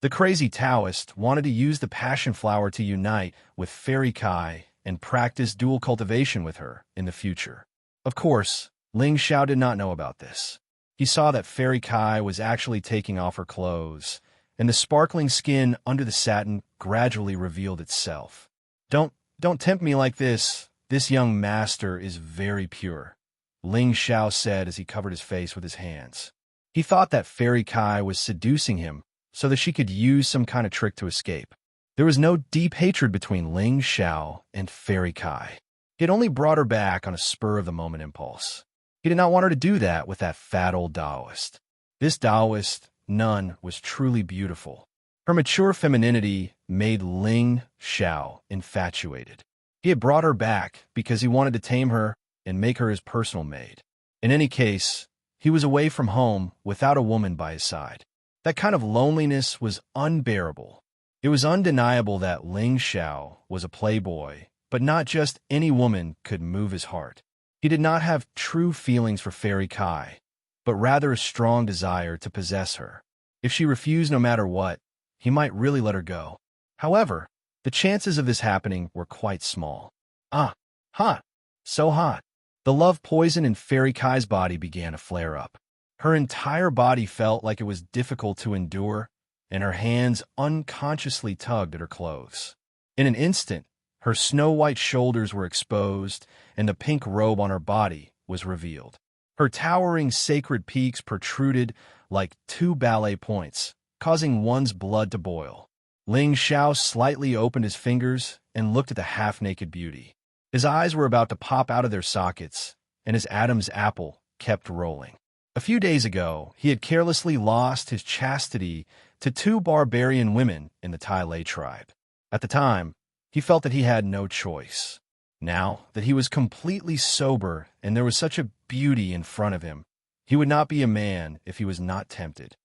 The crazy Taoist wanted to use the passion flower to unite with Fairy Kai and practice dual cultivation with her in the future. Of course, Ling Xiao did not know about this. He saw that Fairy Kai was actually taking off her clothes, and the sparkling skin under the satin gradually revealed itself. Don't tempt me like this. This young master is very pure, Ling Xiao said as he covered his face with his hands. He thought that Fairy Kai was seducing him so that she could use some kind of trick to escape. There was no deep hatred between Ling Xiao and Fairy Kai. He had only brought her back on a spur-of-the-moment impulse. He did not want her to do that with that fat old Taoist. This Taoist nun was truly beautiful. Her mature femininity made Ling Xiao infatuated. He had brought her back because he wanted to tame her and make her his personal maid. In any case, he was away from home without a woman by his side. That kind of loneliness was unbearable. It was undeniable that Ling Xiao was a playboy, but not just any woman could move his heart. He did not have true feelings for Fairy Kai, but rather a strong desire to possess her. If she refused no matter what, he might really let her go. However, the chances of this happening were quite small. Hot. So hot. The love poison in Fairy Kai's body began to flare up. Her entire body felt like it was difficult to endure, and her hands unconsciously tugged at her clothes. In an instant, her snow-white shoulders were exposed, and the pink robe on her body was revealed. Her towering sacred peaks protruded like 2 ballet points, causing one's blood to boil. Ling Xiao slightly opened his fingers and looked at the half-naked beauty. His eyes were about to pop out of their sockets, and his Adam's apple kept rolling. A few days ago, he had carelessly lost his chastity to 2 barbarian women in the Tai Lei tribe. At the time, he felt that he had no choice. Now that he was completely sober and there was such a beauty in front of him, he would not be a man if he was not tempted.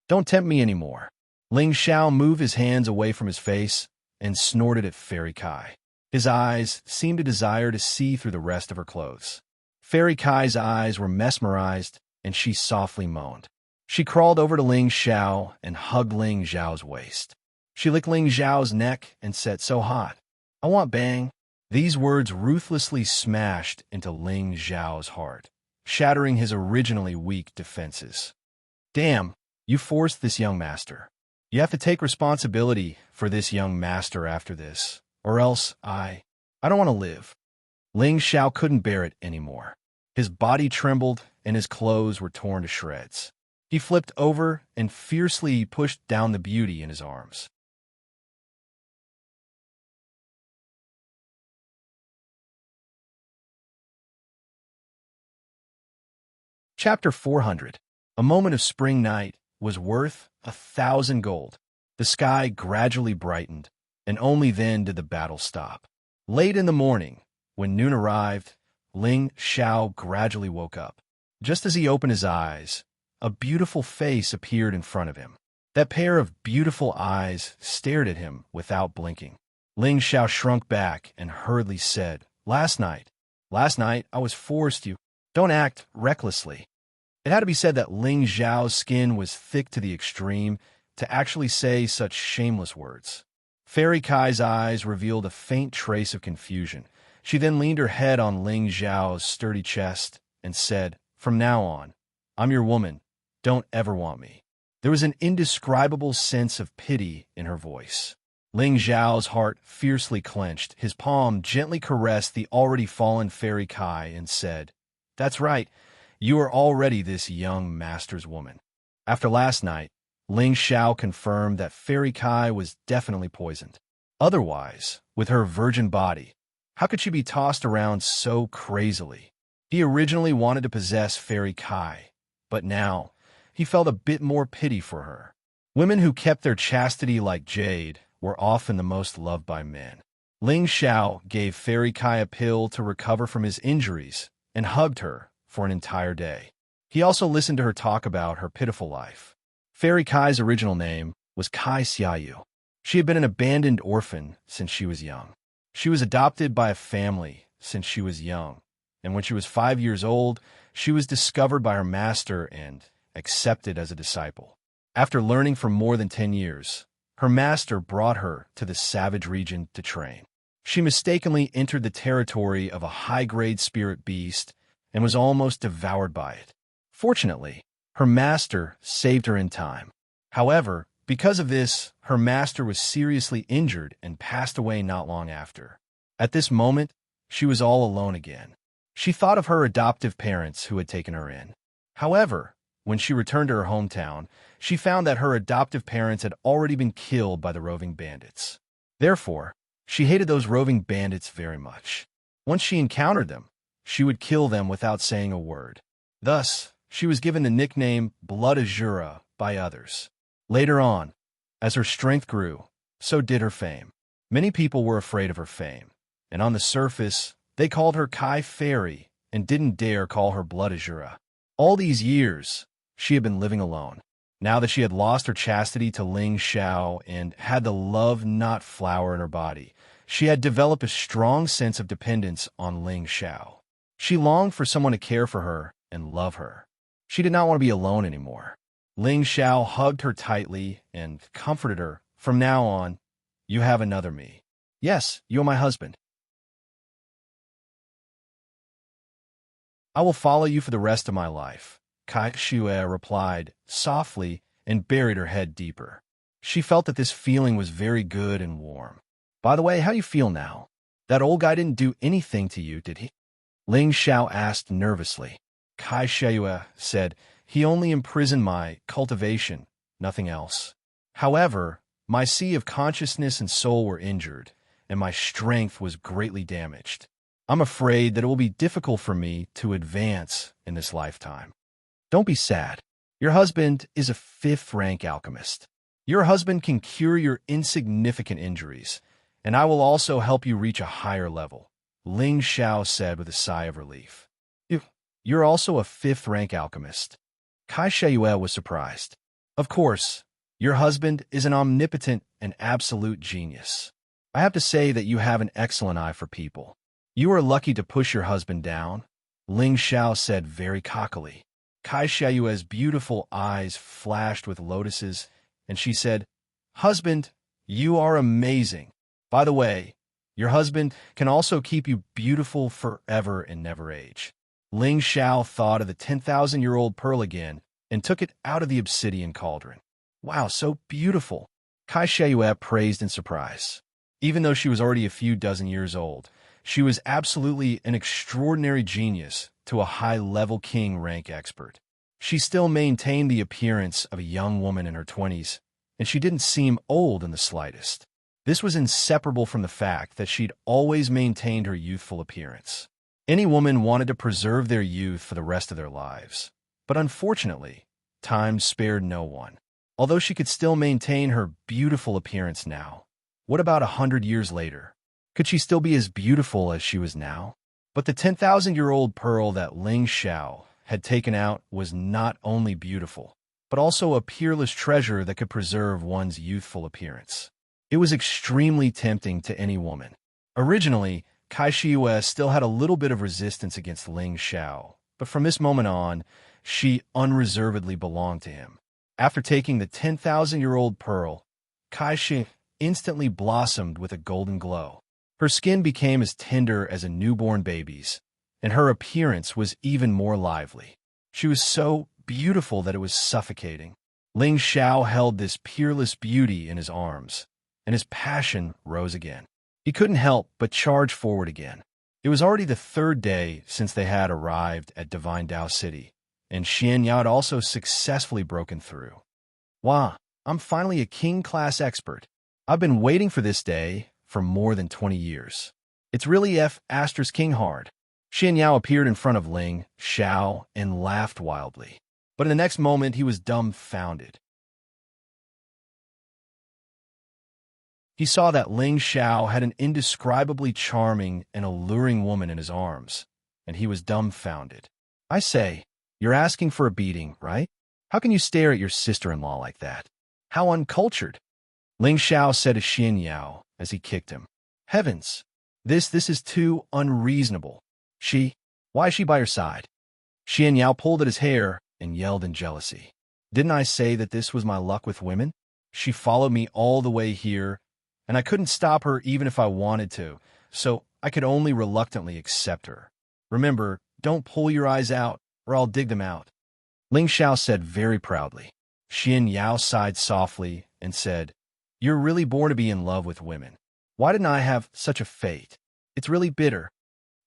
Don't tempt me anymore. Ling Xiao moved his hands away from his face and snorted at Fairy Kai. His eyes seemed to desire to see through the rest of her clothes. Fairy Kai's eyes were mesmerized, and she softly moaned. She crawled over to Ling Xiao and hugged Ling Xiao's waist. She licked Ling Xiao's neck and said, "So hot. I want bang." These words ruthlessly smashed into Ling Xiao's heart, shattering his originally weak defenses. Damn, you forced this young master. You have to take responsibility for this young master after this, or else I don't want to live. Ling Xiao couldn't bear it anymore. His body trembled and his clothes were torn to shreds. He flipped over and fiercely pushed down the beauty in his arms. Chapter 400. A moment of spring night was worth 1,000 gold. The sky gradually brightened, and only then did the battle stop. Late in the morning, when noon arrived, Ling Xiao gradually woke up. Just as he opened his eyes, a beautiful face appeared in front of him. That pair of beautiful eyes stared at him without blinking. Ling Xiao shrunk back and hurriedly said, Last night I was forced to. Don't act recklessly. It had to be said that Ling Xiao's skin was thick to the extreme to actually say such shameless words. Fairy Kai's eyes revealed a faint trace of confusion. She then leaned her head on Ling Xiao's sturdy chest and said, From now on, I'm your woman. Don't ever want me. There was an indescribable sense of pity in her voice. Ling Xiao's heart fiercely clenched. His palm gently caressed the already fallen Fairy Kai and said, That's right. You are already this young master's woman. After last night, Ling Xiao confirmed that Fairy Kai was definitely poisoned. Otherwise, with her virgin body, how could she be tossed around so crazily? He originally wanted to possess Fairy Kai, but now he felt a bit more pity for her. Women who kept their chastity like jade were often the most loved by men. Ling Xiao gave Fairy Kai a pill to recover from his injuries and hugged her for an entire day. He also listened to her talk about her pitiful life. Fairy Kai's original name was Kai Xiayu. She had been an abandoned orphan since she was young. She was adopted by a family since she was young, and when she was 5 years old, she was discovered by her master and accepted as a disciple. After learning for more than 10 years, her master brought her to the savage region to train. She mistakenly entered the territory of a high-grade spirit beast and was almost devoured by it. Fortunately, her master saved her in time. However, because of this, her master was seriously injured and passed away not long after. At this moment, she was all alone again. She thought of her adoptive parents who had taken her in. However, when she returned to her hometown, she found that her adoptive parents had already been killed by the roving bandits. Therefore, she hated those roving bandits very much. Once she encountered them, she would kill them without saying a word. Thus, she was given the nickname Blood Azura by others. Later on, as her strength grew, so did her fame. Many people were afraid of her fame, and on the surface, they called her Kai Fairy and didn't dare call her Blood Azura. All these years, she had been living alone. Now that she had lost her chastity to Ling Xiao and had the love-not flower in her body, she had developed a strong sense of dependence on Ling Xiao. She longed for someone to care for her and love her. She did not want to be alone anymore. Ling Xiao hugged her tightly and comforted her. From now on, you have another me. Yes, you are my husband. I will follow you for the rest of my life, Kai Xue replied softly and buried her head deeper. She felt that this feeling was very good and warm. By the way, how do you feel now? That old guy didn't do anything to you, did he? Ling Xiao asked nervously. Kai Xue said, He only imprisoned my cultivation, nothing else. However, my sea of consciousness and soul were injured, and my strength was greatly damaged. I'm afraid that it will be difficult for me to advance in this lifetime. Don't be sad. Your husband is a 5th-rank alchemist. Your husband can cure your insignificant injuries, and I will also help you reach a higher level, Ling Xiao said with a sigh of relief. You're also a 5th-rank alchemist. Kai Shayue was surprised. Of course, your husband is an omnipotent and absolute genius. I have to say that you have an excellent eye for people. You are lucky to push your husband down, Ling Xiao said very cockily. Kai Shayue's beautiful eyes flashed with lotuses, and she said, Husband, you are amazing. By the way, Your husband can also keep you beautiful forever and never age. Ling Xiao thought of the 10,000-year-old pearl again and took it out of the obsidian cauldron. Wow, so beautiful. Kai Shayue praised in surprise. Even though she was already a few dozen years old, she was absolutely an extraordinary genius to a high-level king rank expert. She still maintained the appearance of a young woman in her 20s, and she didn't seem old in the slightest. This was inseparable from the fact that she'd always maintained her youthful appearance. Any woman wanted to preserve their youth for the rest of their lives. But unfortunately, time spared no one. Although she could still maintain her beautiful appearance now, what about 100 years later? Could she still be as beautiful as she was now? But the 10,000-year-old pearl that Ling Xiao had taken out was not only beautiful, but also a peerless treasure that could preserve one's youthful appearance. It was extremely tempting to any woman. Originally, Kai Shiyue still had a little bit of resistance against Ling Xiao, but from this moment on, she unreservedly belonged to him. After taking the 10,000-year-old pearl, Kai Shi instantly blossomed with a golden glow. Her skin became as tender as a newborn baby's, and her appearance was even more lively. She was so beautiful that it was suffocating. Ling Xiao held this peerless beauty in his arms, and his passion rose again. He couldn't help but charge forward again. It was already the third day since they had arrived at Divine Dao City, and Xianxia had also successfully broken through. Wow, I'm finally a king-class expert. I've been waiting for this day for more than 20 years. It's really King hard. Xianxia appeared in front of Ling Xiao and laughed wildly. But in the next moment, he was dumbfounded. He saw that Ling Xiao had an indescribably charming and alluring woman in his arms, and he was dumbfounded. I say, you're asking for a beating, right? How can you stare at your sister-in-law like that? How uncultured! Ling Xiao said to Xianxia as he kicked him. Heavens! This is too unreasonable. Why is she by your side? Xianxia pulled at his hair and yelled in jealousy. Didn't I say that this was my luck with women? She followed me all the way here, and I couldn't stop her even if I wanted to, so I could only reluctantly accept her. Remember, don't pull your eyes out, or I'll dig them out. Ling Xiao said very proudly. Xianxia sighed softly and said, You're really born to be in love with women. Why didn't I have such a fate? It's really bitter.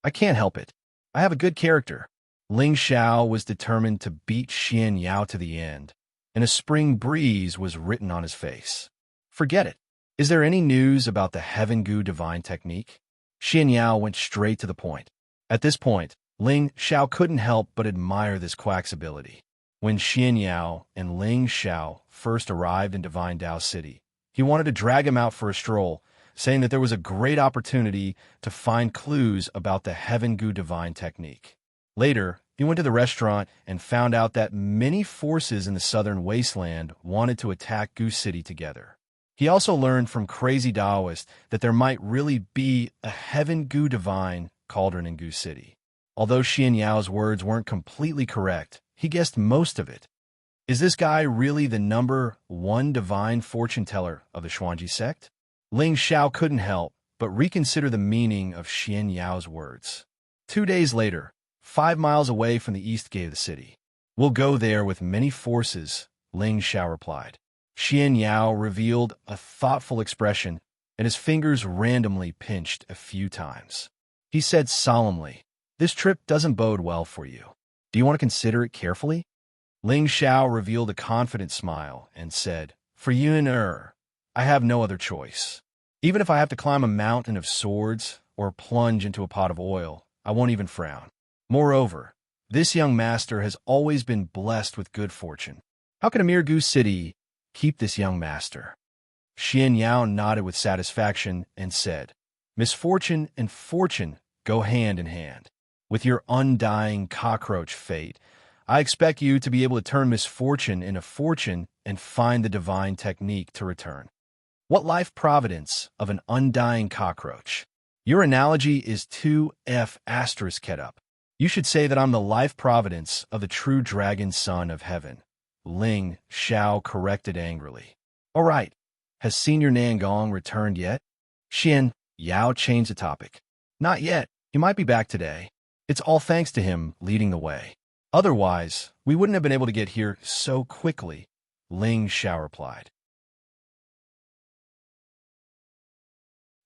I can't help it. I have a good character. Ling Xiao was determined to beat Xianxia to the end, and a spring breeze was written on his face. Forget it. Is there any news about the Heaven Gu divine technique? Xianxia went straight to the point. At this point, Ling Xiao couldn't help but admire this quack's ability. When Xianxia and Ling Xiao first arrived in Divine Dao City, he wanted to drag him out for a stroll, saying that there was a great opportunity to find clues about the Heaven Gu divine technique. Later, he went to the restaurant and found out that many forces in the southern wasteland wanted to attack Gu City together. He also learned from crazy Daoists that there might really be a Heaven Gu divine cauldron in Gu City. Although Xianxiao's words weren't completely correct, he guessed most of it. Is this guy really the #1 divine fortune teller of the Xuanji sect? Ling Xiao couldn't help but reconsider the meaning of Xianxiao's words. 2 days later, 5 miles away from the east gate of the city. We'll go there with many forces, Ling Xiao replied. Xianxia revealed a thoughtful expression, and his fingers randomly pinched a few times. He said solemnly, This trip doesn't bode well for you. Do you want to consider it carefully? Ling Xiao revealed a confident smile and said, For you and I have no other choice. Even if I have to climb a mountain of swords or plunge into a pot of oil, I won't even frown. Moreover, this young master has always been blessed with good fortune. How can Amir Gu City keep this young master? Xianxia nodded with satisfaction and said, Misfortune and fortune go hand in hand. With your undying cockroach fate, I expect you to be able to turn misfortune into fortune and find the divine technique to return. What life providence of an undying cockroach? Your analogy is too **ket up. You should say that I'm the life providence of the true dragon son of heaven. Ling Xiao corrected angrily. All right, has Senior Nangong returned yet? Xian Yao changed the topic. Not yet. He might be back today. It's all thanks to him leading the way. Otherwise, we wouldn't have been able to get here so quickly, Ling Xiao replied.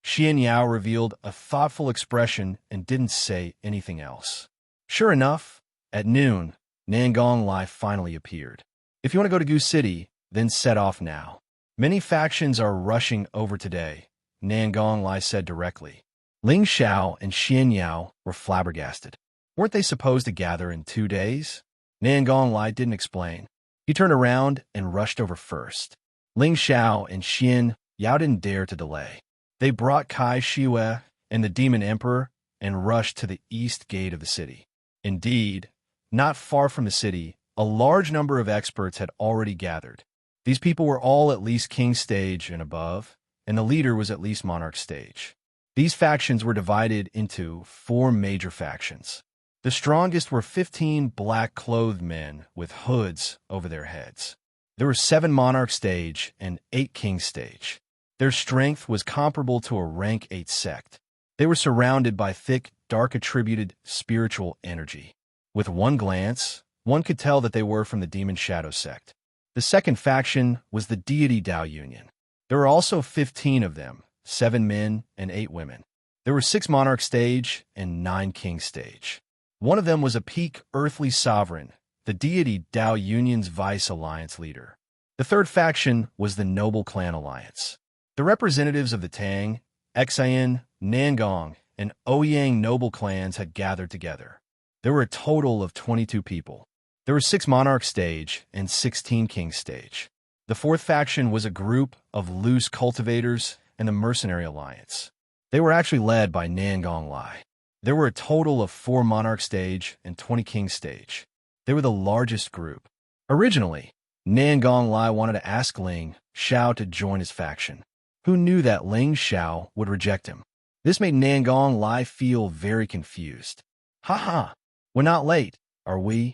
Xianxia revealed a thoughtful expression and didn't say anything else. Sure enough, at noon, Nangong Lai finally appeared. If you want to go to Goose City, then set off now. Many factions are rushing over today, Nangong Lai said directly. Ling Xiao and Xianxia were flabbergasted. Weren't they supposed to gather in 2 days? Nangong Lai didn't explain. He turned around and rushed over first. Ling Xiao and Xianxia didn't dare to delay. They brought Kai Shiwei and the Demon Emperor and rushed to the east gate of the city. Indeed, not far from the city, a large number of experts had already gathered. These people were all at least King Stage and above, and the leader was at least Monarch Stage. These factions were divided into 4 major factions. The strongest were 15 black-clothed men with hoods over their heads. There were 7 Monarch Stage and 8 King Stage. Their strength was comparable to a rank 8 sect. They were surrounded by thick, dark-attributed spiritual energy. With one glance, one could tell that they were from the Demon Shadow sect. The second faction was the Deity Dao Union. There were also 15 of them, 7 men and 8 women. There were 6 Monarch Stage and 9 King Stage. One of them was a peak earthly sovereign, the Deity Dao Union's Vice Alliance leader. The third faction was the Noble Clan Alliance. The representatives of the Tang, Xian, Nangong, and Ouyang noble clans had gathered together. There were a total of 22 people. There were 6 Monarch Stage and 16 King Stage. The fourth faction was a group of loose cultivators and the Mercenary Alliance. They were actually led by Nangong Lai. There were a total of 4 Monarch Stage and 20 King Stage. They were the largest group. Originally, Nangong Lai wanted to ask Ling Xiao to join his faction. Who knew that Ling Xiao would reject him? This made Nangong Lai feel very confused. Ha! We're not late, are we?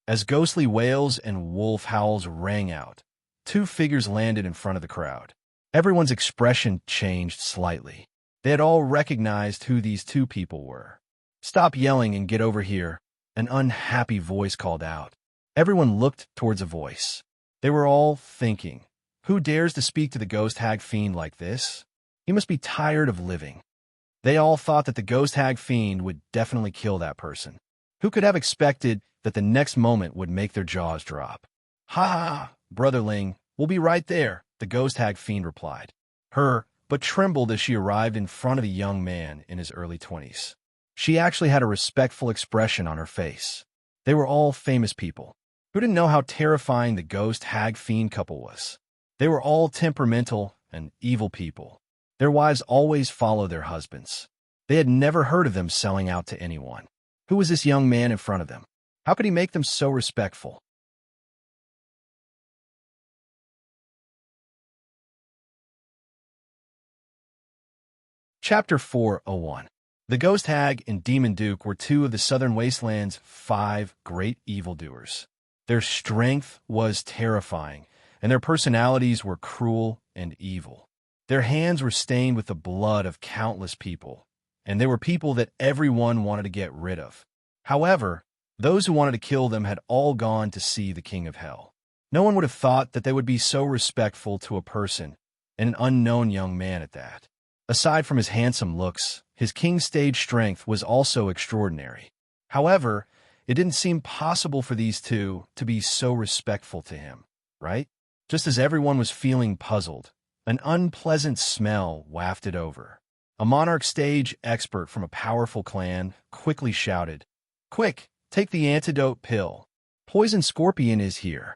As ghostly wails and wolf howls rang out, 2 figures landed in front of the crowd. Everyone's expression changed slightly. They had all recognized who these 2 people were. Stop yelling and get over here, an unhappy voice called out. Everyone looked towards a voice. They were all thinking, who dares to speak to the ghost hag fiend like this? He must be tired of living. They all thought that the ghost hag fiend would definitely kill that person. Who could have expected that the next moment would make their jaws drop? Ha! Brother Ling, we'll be right there, the ghost hag fiend replied. But trembled as she arrived in front of the young man in his early 20s. She actually had a respectful expression on her face. They were all famous people. Who didn't know how terrifying the ghost hag fiend couple was? They were all temperamental and evil people. Their wives always followed their husbands. They had never heard of them selling out to anyone. Who was this young man in front of them? How could he make them so respectful? Chapter 401. The Ghost Hag and Demon Duke were 2 of the Southern Wasteland's 5 great evildoers. Their strength was terrifying, and their personalities were cruel and evil. Their hands were stained with the blood of countless people, and they were people that everyone wanted to get rid of. However, those who wanted to kill them had all gone to see the King of Hell. No one would have thought that they would be so respectful to a person, and an unknown young man at that. Aside from his handsome looks, his King Stage strength was also extraordinary. However, it didn't seem possible for these 2 to be so respectful to him, right? Just as everyone was feeling puzzled, an unpleasant smell wafted over. A Monarch Stage expert from a powerful clan quickly shouted, "Quick, take the antidote pill. Poison Scorpion is here."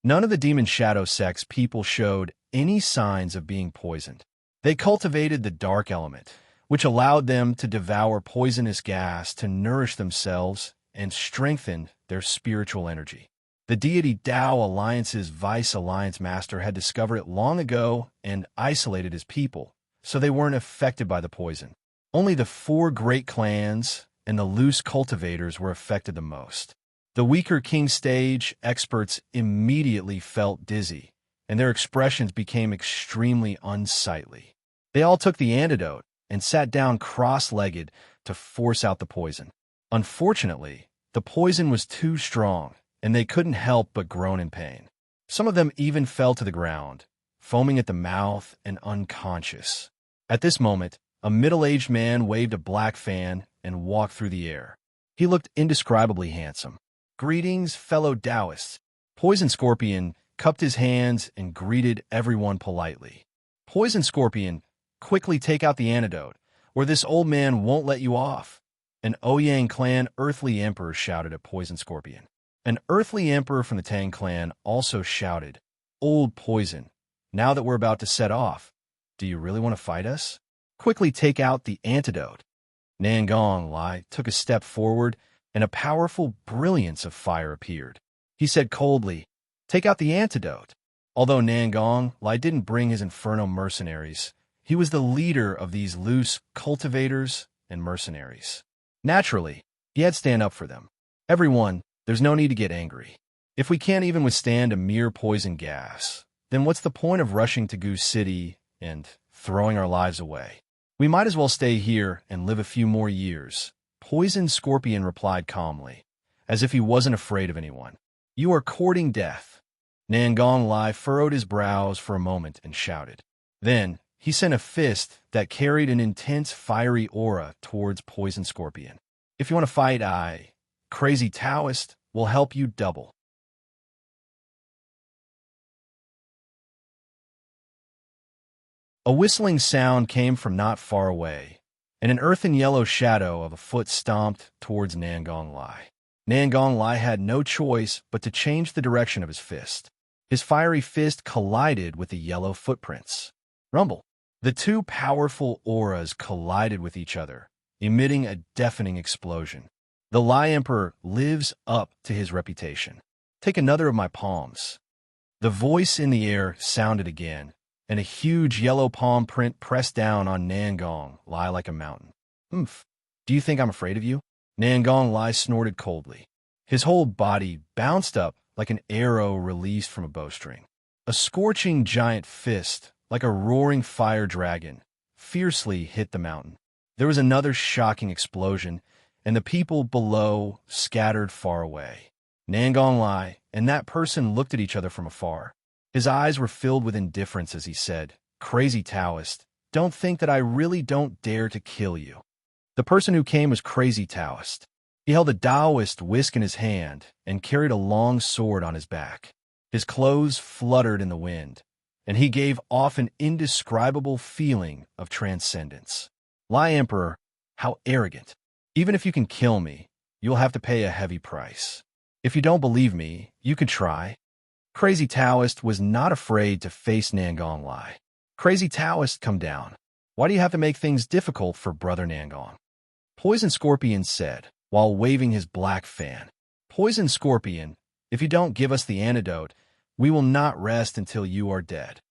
None of the Demon Shadow sect's people showed any signs of being poisoned. They cultivated the dark element, which allowed them to devour poisonous gas to nourish themselves and strengthen their spiritual energy. The Deity Dao Alliance's Vice Alliance Master had discovered it long ago and isolated his people, so they weren't affected by the poison. Only the 4 great clans and the loose cultivators were affected the most. The weaker King Stage experts immediately felt dizzy, and their expressions became extremely unsightly. They all took the antidote, and sat down cross-legged to force out the poison. Unfortunately, the poison was too strong, and they couldn't help but groan in pain. Some of them even fell to the ground, foaming at the mouth and unconscious. At this moment, a middle-aged man waved a black fan and walked through the air. He looked indescribably handsome. "Greetings, fellow Taoists." Poison Scorpion cupped his hands and greeted everyone politely. "Poison Scorpion, quickly take out the antidote, or this old man won't let you off." An Ouyang clan earthly emperor shouted at Poison Scorpion. An earthly emperor from the Tang clan also shouted, "Old Poison, now that we're about to set off, do you really want to fight us? Quickly take out the antidote." Nangong Lai took a step forward, and a powerful brilliance of fire appeared. He said coldly, "Take out the antidote." Although Nangong Lai didn't bring his inferno mercenaries, he was the leader of these loose cultivators and mercenaries. Naturally, he had to stand up for them. "Everyone, there's no need to get angry. If we can't even withstand a mere poison gas, then what's the point of rushing to Goose City and throwing our lives away? We might as well stay here and live a few more years." Poison Scorpion replied calmly, as if he wasn't afraid of anyone. "You are courting death." Nangong Lai furrowed his brows for a moment and shouted. Then, he sent a fist that carried an intense fiery aura towards Poison Scorpion. "If you want to fight, I, Crazy Taoist, will help you double." A whistling sound came from not far away, and an earthen yellow shadow of a foot stomped towards Nangong Lai. Nangong Lai had no choice but to change the direction of his fist. His fiery fist collided with the yellow footprints. Rumble! The two powerful auras collided with each other, emitting a deafening explosion. The Lai Emperor lives up to his reputation. "Take another of my palms." The voice in the air sounded again, and a huge yellow palm print pressed down on Nangong Lai like a mountain. "Humph! Do you think I'm afraid of you?" Nangong Lai snorted coldly. His whole body bounced up like an arrow released from a bowstring. A scorching giant fist, like a roaring fire dragon, fiercely hit the mountain. There was another shocking explosion, and the people below scattered far away. Nangong Lai and that person looked at each other from afar. His eyes were filled with indifference as he said, "Crazy Taoist, don't think that I really don't dare to kill you." The person who came was Crazy Taoist. He held a Taoist whisk in his hand and carried a long sword on his back. His clothes fluttered in the wind, and he gave off an indescribable feeling of transcendence. "Lai Emperor, how arrogant. Even if you can kill me, you'll have to pay a heavy price. If you don't believe me, you can try." Crazy Taoist was not afraid to face Nangong Lai. "Crazy Taoist, come down. Why do you have to make things difficult for Brother Nangong?" Poison Scorpion said, while waving his black fan. "Poison Scorpion, if you don't give us the antidote, we will not rest until you are dead."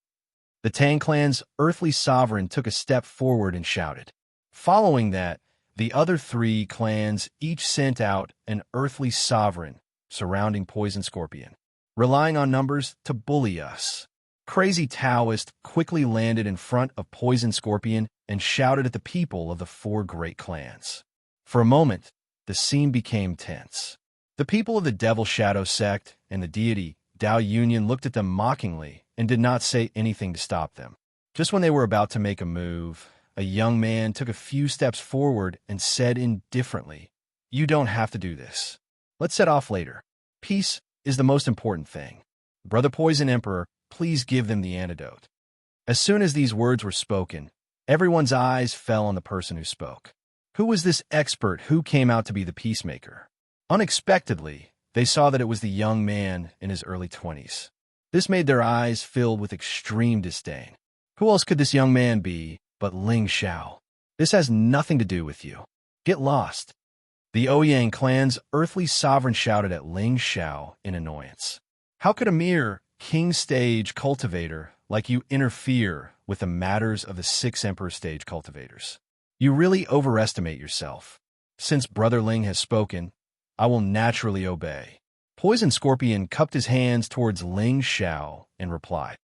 The Tang clan's earthly sovereign took a step forward and shouted. Following that, the other three clans each sent out an earthly sovereign surrounding Poison Scorpion, relying on numbers to bully us. Crazy Taoist quickly landed in front of Poison Scorpion and shouted at the people of the four great clans. For a moment, the scene became tense. The people of the Devil Shadow sect and the deity Dao Union looked at them mockingly and did not say anything to stop them. Just when they were about to make a move, a young man took a few steps forward and said indifferently, "You don't have to do this. Let's set off later. Peace is the most important thing. Brother Poison Emperor, please give them the antidote." As soon as these words were spoken, everyone's eyes fell on the person who spoke. Who was this expert who came out to be the peacemaker? Unexpectedly, they saw that it was the young man in his early 20s. This made their eyes filled with extreme disdain. Who else could this young man be but Ling Xiao? This has nothing to do with you. Get lost. The Ouyang clan's earthly sovereign shouted at Ling Xiao in annoyance. How could a mere king-stage cultivator like you interfere with the matters of the 6 Emperor stage cultivators? You really overestimate yourself. Since Brother Ling has spoken, I will naturally obey. Poison Scorpion cupped his hands towards Ling Xiao and replied,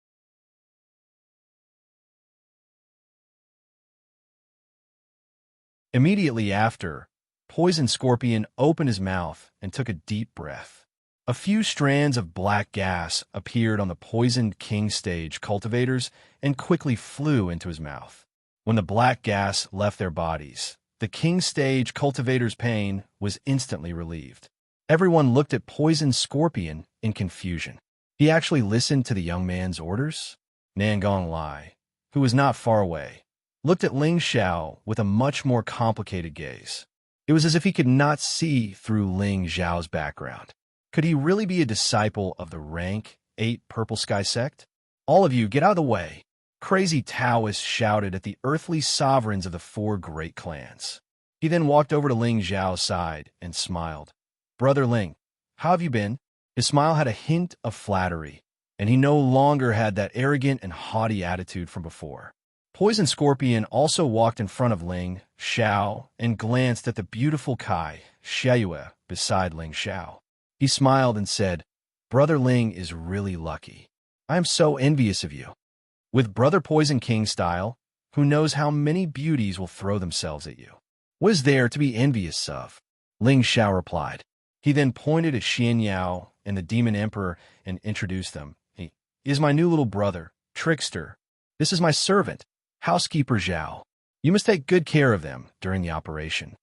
Immediately after, Poison Scorpion opened his mouth and took a deep breath. A few strands of black gas appeared on the poisoned king stage cultivators and quickly flew into his mouth. When the black gas left their bodies, the king stage cultivator's pain was instantly relieved. Everyone looked at Poison Scorpion in confusion. He actually listened to the young man's orders? Nangong Lai, who was not far away, looked at Ling Xiao with a much more complicated gaze. It was as if he could not see through Ling Xiao's background. Could he really be a disciple of the rank 8 Purple Sky sect? All of you, get out of the way! Crazy Taoist shouted at the earthly sovereigns of the 4 great clans. He then walked over to Ling Xiao's side and smiled. Brother Ling, how have you been? His smile had a hint of flattery, and he no longer had that arrogant and haughty attitude from before. Poison Scorpion also walked in front of Ling Xiao and glanced at the beautiful Kai Xiayue beside Ling Xiao. He smiled and said, Brother Ling is really lucky. I am so envious of you. With Brother Poison King style, who knows how many beauties will throw themselves at you? What is there to be envious of? Ling Xiao replied. He then pointed at Xianxia and the Demon Emperor and introduced them. He is my new little brother, Trickster. This is my servant, Housekeeper Zhao. You must take good care of them during the operation.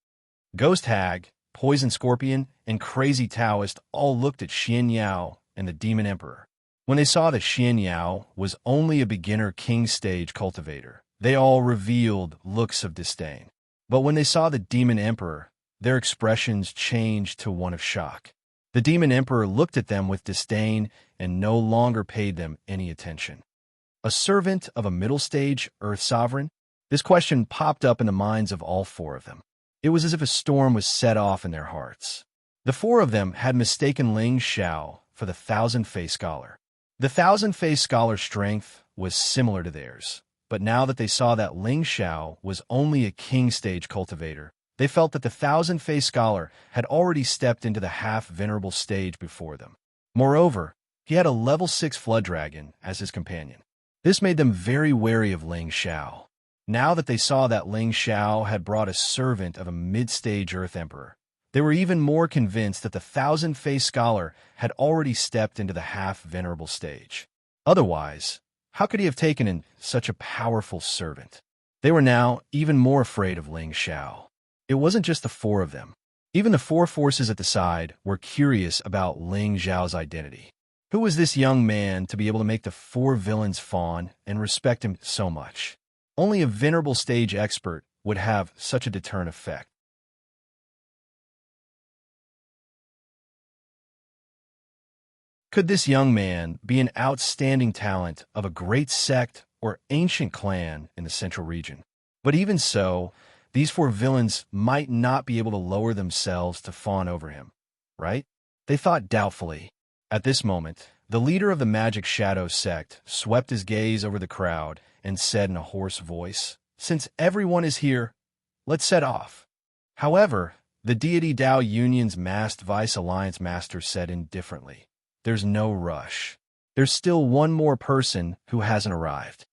Ghost Hag, Poison Scorpion, and Crazy Taoist all looked at Xianxia and the Demon Emperor. When they saw that Xianxia was only a beginner king stage cultivator, they all revealed looks of disdain. But when they saw the Demon Emperor, their expressions changed to one of shock. The Demon Emperor looked at them with disdain and no longer paid them any attention. A servant of a middle stage Earth Sovereign? This question popped up in the minds of all 4 of them. It was as if a storm was set off in their hearts. The 4 of them had mistaken Ling Xiao for the Thousand-Faced Scholar. The Thousand-Faced Scholar's strength was similar to theirs, but now that they saw that Ling Xiao was only a king stage cultivator, they felt that the Thousand-Faced Scholar had already stepped into the half-venerable stage before them. Moreover, he had a level 6 Flood Dragon as his companion. This made them very wary of Ling Xiao. Now that they saw that Ling Xiao had brought a servant of a mid-stage Earth Emperor, they were even more convinced that the Thousand-Faced Scholar had already stepped into the half-venerable stage. Otherwise, how could he have taken in such a powerful servant? They were now even more afraid of Ling Xiao. It wasn't just the 4 of them. Even the 4 forces at the side were curious about Ling Xiao's identity. Who was this young man to be able to make the 4 villains fawn and respect him so much? Only a venerable stage expert would have such a deterrent effect. Could this young man be an outstanding talent of a great sect or ancient clan in the central region? But even so, these 4 villains might not be able to lower themselves to fawn over him, right? They thought doubtfully. At this moment, the leader of the Magic Shadow sect swept his gaze over the crowd and said in a hoarse voice, Since everyone is here, let's set off. However, the Deity Dao Union's masked Vice Alliance Master said indifferently, There's no rush. There's still one more person who hasn't arrived.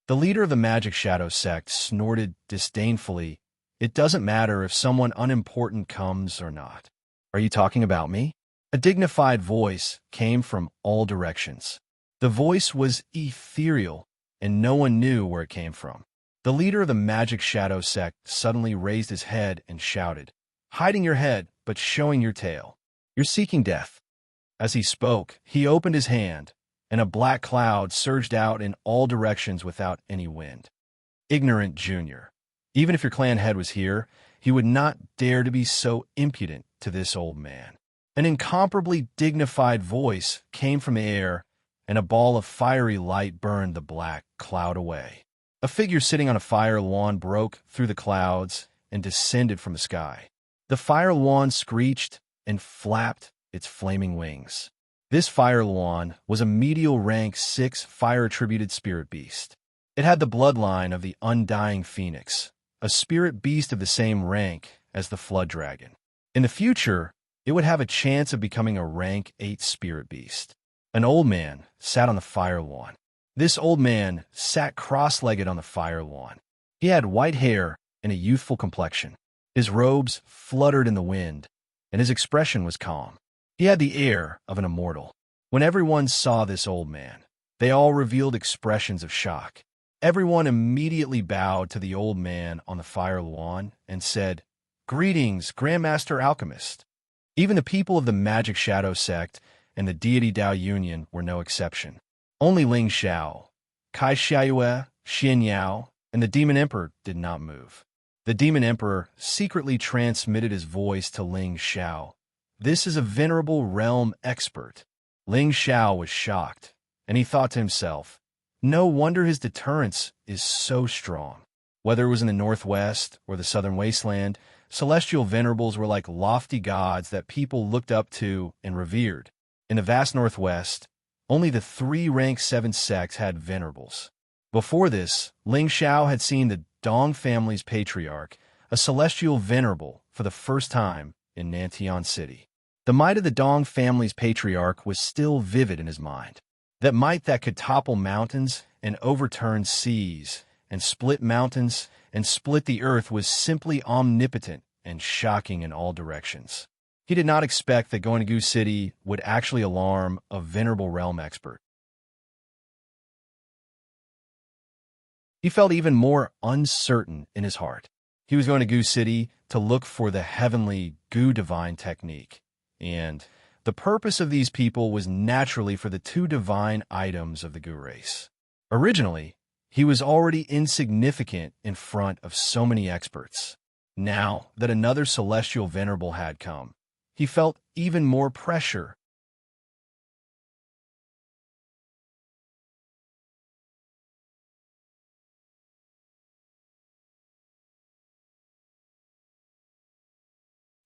The leader of the Magic Shadow sect snorted disdainfully, It doesn't matter if someone unimportant comes or not. Are you talking about me? A dignified voice came from all directions. The voice was ethereal, and no one knew where it came from. The leader of the Magic Shadow sect suddenly raised his head and shouted, Hiding your head, but showing your tail. You're seeking death. As he spoke, he opened his hand, and a black cloud surged out in all directions without any wind. Ignorant Junior. Even if your clan head was here, he would not dare to be so impudent to this old man. An incomparably dignified voice came from the air, and a ball of fiery light burned the black cloud away. A figure sitting on a fire lawn broke through the clouds and descended from the sky. The fire lawn screeched and flapped its flaming wings. This fire lawn was a medial rank 6 fire-attributed spirit beast. It had the bloodline of the undying phoenix, a spirit beast of the same rank as the flood dragon. In the future, it would have a chance of becoming a rank 8 spirit beast. An old man sat on the fire lawn. This old man sat cross-legged on the fire lawn. He had white hair and a youthful complexion. His robes fluttered in the wind, and his expression was calm. He had the air of an immortal. When everyone saw this old man, they all revealed expressions of shock. Everyone immediately bowed to the old man on the fire lawn and said, "Greetings, Grandmaster Alchemist." Even the people of the Magic Shadow sect and the Deity Dao Union were no exception. Only Ling Xiao, Kai Xiaoyue, Xianxia, and the Demon Emperor did not move. The Demon Emperor secretly transmitted his voice to Ling Xiao. "This is a venerable realm expert." Ling Xiao was shocked, and he thought to himself, no wonder his deterrence is so strong. Whether it was in the Northwest or the Southern Wasteland, celestial venerables were like lofty gods that people looked up to and revered. In the vast Northwest, only the 3 rank 7 sects had venerables. Before this, Ling Xiao had seen the Dong family's patriarch, a celestial venerable, for the first time in Nantian City. The might of the Dong family's patriarch was still vivid in his mind. That might that could topple mountains and overturn seas and split mountains and split the earth was simply omnipotent and shocking in all directions. He did not expect that going to Goose City would actually alarm a venerable realm expert. He felt even more uncertain in his heart. He was going to Goose City to look for the heavenly Gu divine technique, and the purpose of these people was naturally for the 2 divine items of the Gu race. Originally, he was already insignificant in front of so many experts. Now that another celestial venerable had come, he felt even more pressure.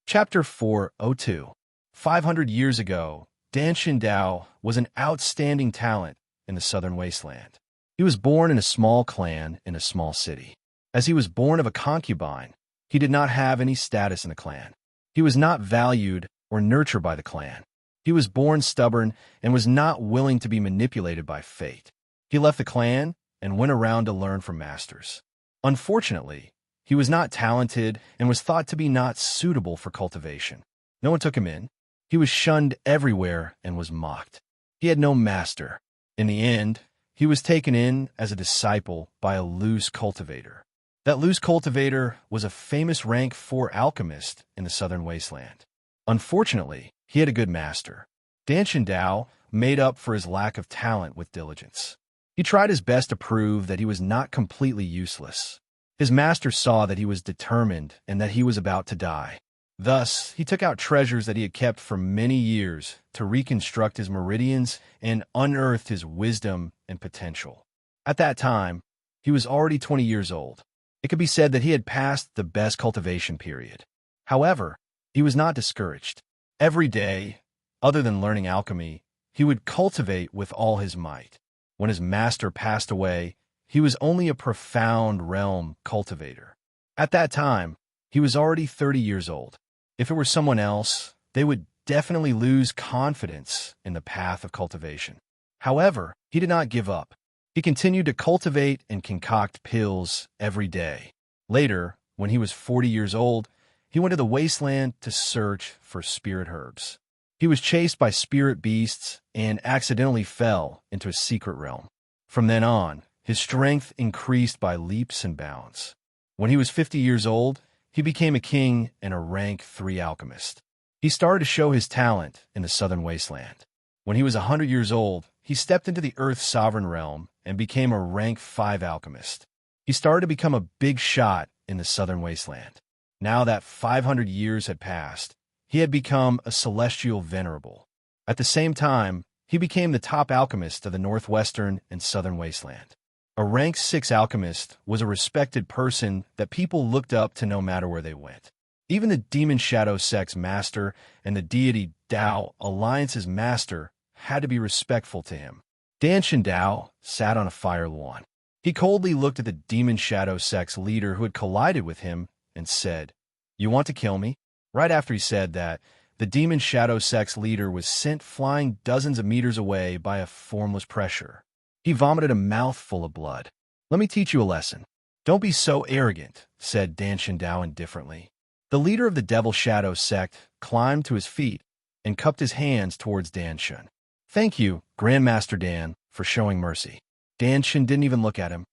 Chapter 402. 500 years ago, Dan Dao was an outstanding talent in the Southern Wasteland. He was born in a small clan in a small city. As he was born of a concubine, he did not have any status in the clan. He was not valued or nurtured by the clan. He was born stubborn and was not willing to be manipulated by fate. He left the clan and went around to learn from masters. Unfortunately, he was not talented and was thought to be not suitable for cultivation. No one took him in. He was shunned everywhere and was mocked. He had no master. In the end, he was taken in as a disciple by a loose cultivator. That loose cultivator was a famous rank 4 alchemist in the Southern Wasteland. Unfortunately, he had a good master. Dan Dao made up for his lack of talent with diligence. He tried his best to prove that he was not completely useless. His master saw that he was determined and that he was about to die. Thus, he took out treasures that he had kept for many years to reconstruct his meridians and unearthed his wisdom and potential. At that time, he was already 20 years old. It could be said that he had passed the best cultivation period. However, he was not discouraged. Every day, other than learning alchemy, he would cultivate with all his might. When his master passed away, he was only a profound realm cultivator. At that time, he was already 30 years old. If it were someone else, they would definitely lose confidence in the path of cultivation. However, he did not give up. He continued to cultivate and concoct pills every day. Later, when he was 40 years old, he went to the wasteland to search for spirit herbs. He was chased by spirit beasts and accidentally fell into a secret realm. From then on, his strength increased by leaps and bounds. When he was 50 years old, he became a king and a rank 3 alchemist. He started to show his talent in the Southern Wasteland. When he was 100 years old, he stepped into the Earth's sovereign realm and became a rank 5 alchemist. He started to become a big shot in the Southern Wasteland. Now that 500 years had passed, he had become a celestial venerable. At the same time, he became the top alchemist of the Northwestern and Southern Wasteland. A rank 6 alchemist was a respected person that people looked up to no matter where they went. Even the Demon Shadow sect's master and the Deity Dao Alliance's master had to be respectful to him. Dan Dao sat on a fire lawn. He coldly looked at the Demon Shadow sect's leader who had collided with him and said, "You want to kill me?" Right after he said that, the Demon Shadow sect's leader was sent flying dozens of meters away by a formless pressure. He vomited a mouthful of blood. "Let me teach you a lesson. "Don't be so arrogant," said Dan Dao indifferently. The leader of the Devil Shadow sect climbed to his feet and cupped his hands towards Dan Shen. "Thank you, Grandmaster Dan, for showing mercy." Dan Shen didn't even look at him.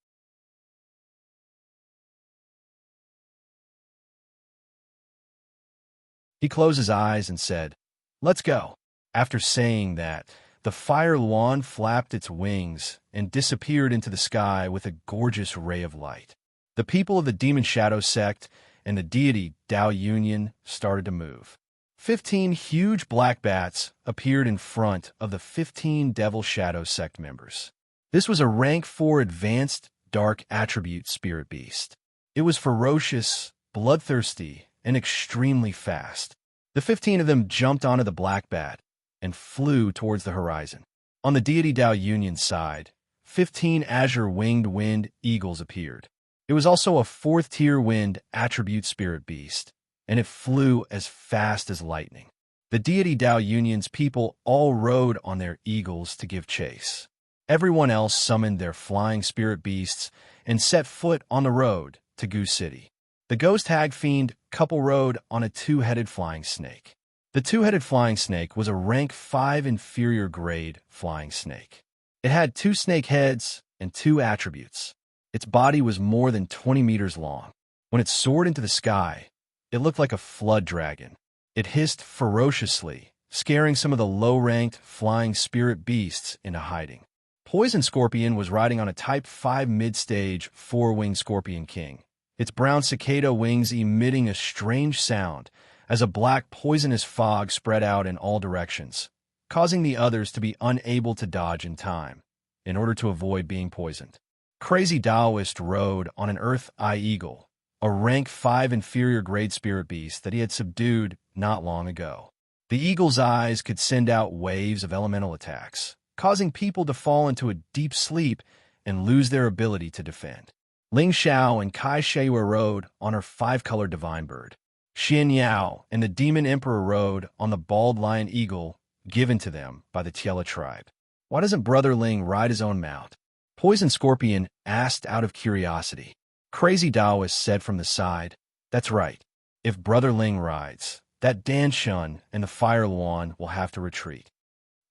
He closed his eyes and said, "Let's go." After saying that, the fire Luan flapped its wings and disappeared into the sky with a gorgeous ray of light. The people of the Demon Shadow sect and the deity Dao Union started to move. 15 huge black bats appeared in front of the 15 Devil Shadow sect members. This was a rank 4 advanced dark attribute spirit beast. It was ferocious, bloodthirsty, and extremely fast. The 15 of them jumped onto the black bat and flew towards the horizon. On the deity Dao Union side, 15 azure winged wind eagles appeared. It was also a 4th-tier wind attribute spirit beast, and it flew as fast as lightning. The deity Dao Union's people all rode on their eagles to give chase. Everyone else summoned their flying spirit beasts and set foot on the road to Goose City. The ghost hag fiend couple rode on a 2-headed flying snake. The 2-headed flying snake was a rank 5 inferior grade flying snake. It had 2 snake heads and 2 attributes. Its body was more than 20 meters long. When it soared into the sky, it looked like a flood dragon. It hissed ferociously, scaring some of the low-ranked flying spirit beasts into hiding. Poison Scorpion was riding on a Type 5 mid-stage 4-winged Scorpion King, its brown cicada wings emitting a strange sound as a black poisonous fog spread out in all directions, causing the others to be unable to dodge in time, in order to avoid being poisoned. Crazy Taoist rode on an Earth Eye Eagle, a rank 5 inferior grade spirit beast that he had subdued not long ago. The eagle's eyes could send out waves of elemental attacks, causing people to fall into a deep sleep and lose their ability to defend. Ling Xiao and Kai Sheiyue rode on her 5-colored divine bird. Xianxia and the demon emperor rode on the bald lion eagle given to them by the Tiela tribe. "Why doesn't Brother Ling ride his own mount?" Poison Scorpion asked out of curiosity. Crazy Taoist said from the side, "That's right. If Brother Ling rides, that Dan Shun and the Fire Luan will have to retreat."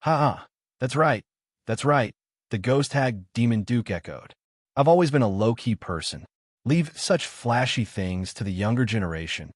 "Ha! That's right. That's right," the ghost hag Demon Duke echoed. "I've always been a low-key person. Leave such flashy things to the younger generation."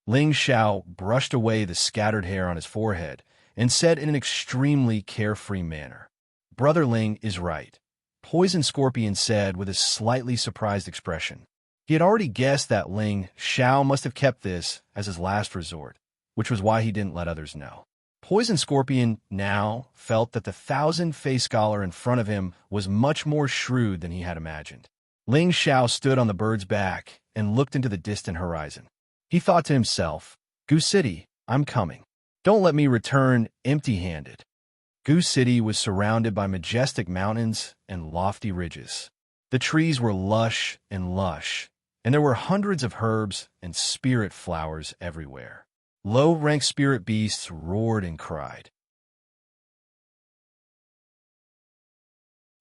Ling Xiao brushed away the scattered hair on his forehead and said in an extremely carefree manner, "Brother Ling is right." Poison Scorpion said with a slightly surprised expression. He had already guessed that Ling Xiao must have kept this as his last resort, which was why he didn't let others know. Poison Scorpion now felt that the 1,000-face scholar in front of him was much more shrewd than he had imagined. Ling Xiao stood on the bird's back and looked into the distant horizon. He thought to himself, "Goose City, I'm coming. Don't let me return empty-handed." Goose City was surrounded by majestic mountains and lofty ridges. The trees were lush, and there were hundreds of herbs and spirit flowers everywhere. Low-ranked spirit beasts roared and cried.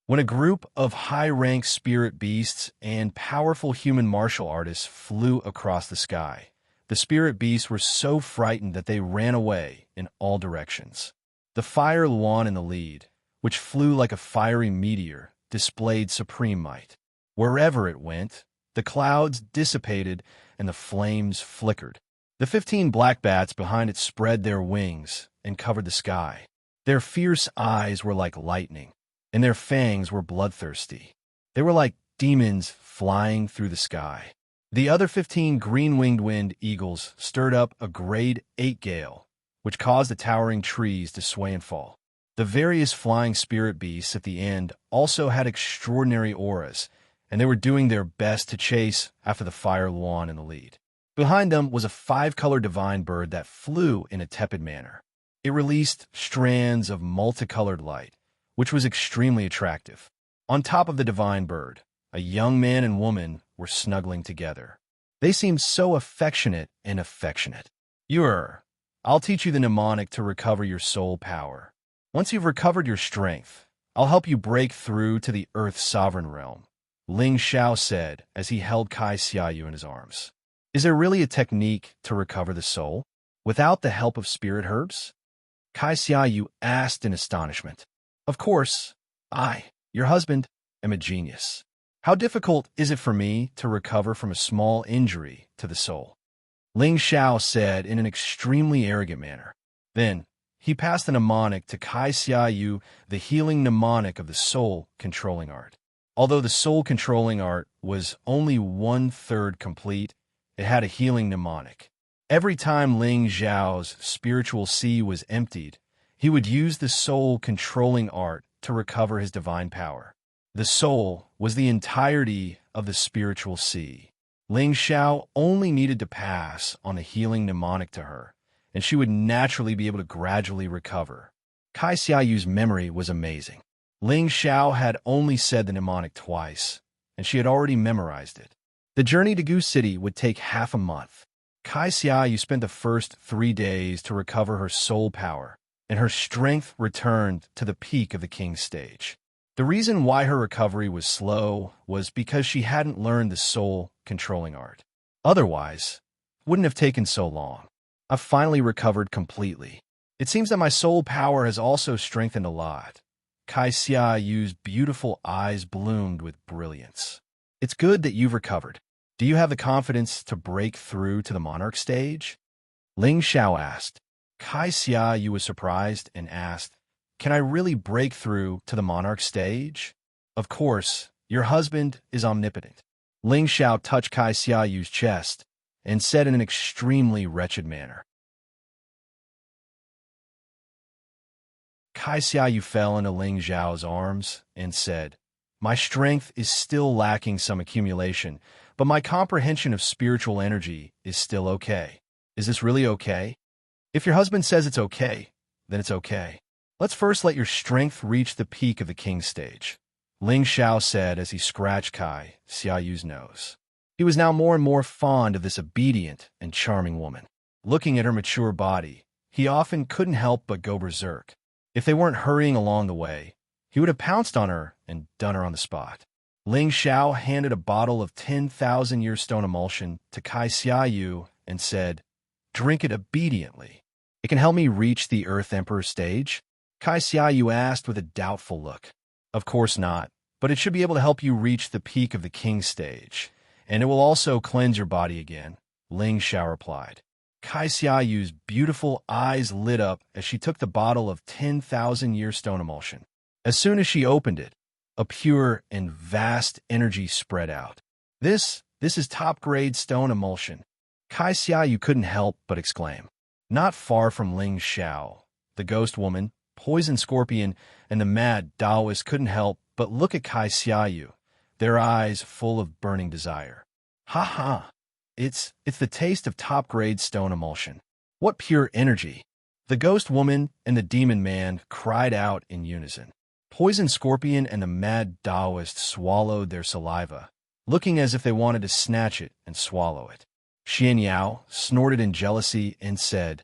When a group of high-ranked spirit beasts and powerful human martial artists flew across the sky, the spirit beasts were so frightened that they ran away in all directions. The Fire Luan in the lead, which flew like a fiery meteor, displayed supreme might. Wherever it went, the clouds dissipated and the flames flickered. The 15 black bats behind it spread their wings and covered the sky. Their fierce eyes were like lightning, and their fangs were bloodthirsty. They were like demons flying through the sky. The other 15 green-winged wind eagles stirred up a grade 8 gale, which caused the towering trees to sway and fall. The various flying spirit beasts at the end also had extraordinary auras, and they were doing their best to chase after the Fire Luan in the lead. Behind them was a 5-colored divine bird that flew in a tepid manner. It released strands of multicolored light, which was extremely attractive. On top of the divine bird, a young man and woman were snuggling together. They seemed so affectionate. I'll teach you the mnemonic to recover your soul power. Once you've recovered your strength, I'll help you break through to the Earth's sovereign realm, Ling Xiao said as he held Kai Xiaoyu in his arms. Is there really a technique to recover the soul without the help of spirit herbs? Kai Xiaoyu asked in astonishment. Of course, I, your husband, am a genius. How difficult is it for me to recover from a small injury to the soul? Ling Xiao said in an extremely arrogant manner. Then, he passed the mnemonic to Kai Xiaoyu, the healing mnemonic of the soul-controlling art. Although the soul-controlling art was only one-third complete, it had a healing mnemonic. Every time Ling Xiao's spiritual sea was emptied, he would use the soul-controlling art to recover his divine power. The soul was the entirety of the spiritual sea. Ling Xiao only needed to pass on a healing mnemonic to her, and she would naturally be able to gradually recover. Kai Xiaoyu's memory was amazing. Ling Xiao had only said the mnemonic twice, and she had already memorized it. The journey to Gu City would take half a month. Kai Xiaoyu spent the first 3 days to recover her soul power, and her strength returned to the peak of the king's stage. The reason why her recovery was slow was because she hadn't learned the soul-controlling art. Otherwise, it wouldn't have taken so long. I've finally recovered completely. It seems that my soul power has also strengthened a lot. Kai Xiaoyu's beautiful eyes bloomed with brilliance. It's good that you've recovered. Do you have the confidence to break through to the monarch stage? Ling Xiao asked. Kai Xiaoyu was surprised and asked, Can I really break through to the monarch stage? Of course, your husband is omnipotent. Ling Xiao touched Kai Xiaoyu's chest and said in an extremely wretched manner. Kai Xiaoyu fell into Ling Xiao's arms and said, My strength is still lacking some accumulation, but my comprehension of spiritual energy is still okay. Is this really okay? If your husband says it's okay, then it's okay. Let's first let your strength reach the peak of the king's stage, Ling Xiao said as he scratched Kai Xiaoyu's nose. He was now more and more fond of this obedient and charming woman. Looking at her mature body, he often couldn't help but go berserk. If they weren't hurrying along the way, he would have pounced on her and done her on the spot. Ling Xiao handed a bottle of 10,000-year stone emulsion to Kai Xiaoyu and said, Drink it obediently. It can help me reach the Earth Emperor stage? Kai Xiaoyu asked with a doubtful look. Of course not, but it should be able to help you reach the peak of the king's stage, and it will also cleanse your body again, Ling Xiao replied. Kai Xiaoyu's beautiful eyes lit up as she took the bottle of 10,000-year stone emulsion. As soon as she opened it, a pure and vast energy spread out. This is top-grade stone emulsion. Kai Xiaoyu couldn't help but exclaim. Not far from Ling Xiao, the ghost woman, poison scorpion, and the mad Taoist couldn't help but look at Kai Xiaoyu, their eyes full of burning desire. Ha ha! It's the taste of top-grade stone emulsion. What pure energy! The ghost woman and the demon man cried out in unison. Poison Scorpion and the mad Taoist swallowed their saliva, looking as if they wanted to snatch it and swallow it. Xianxia snorted in jealousy and said,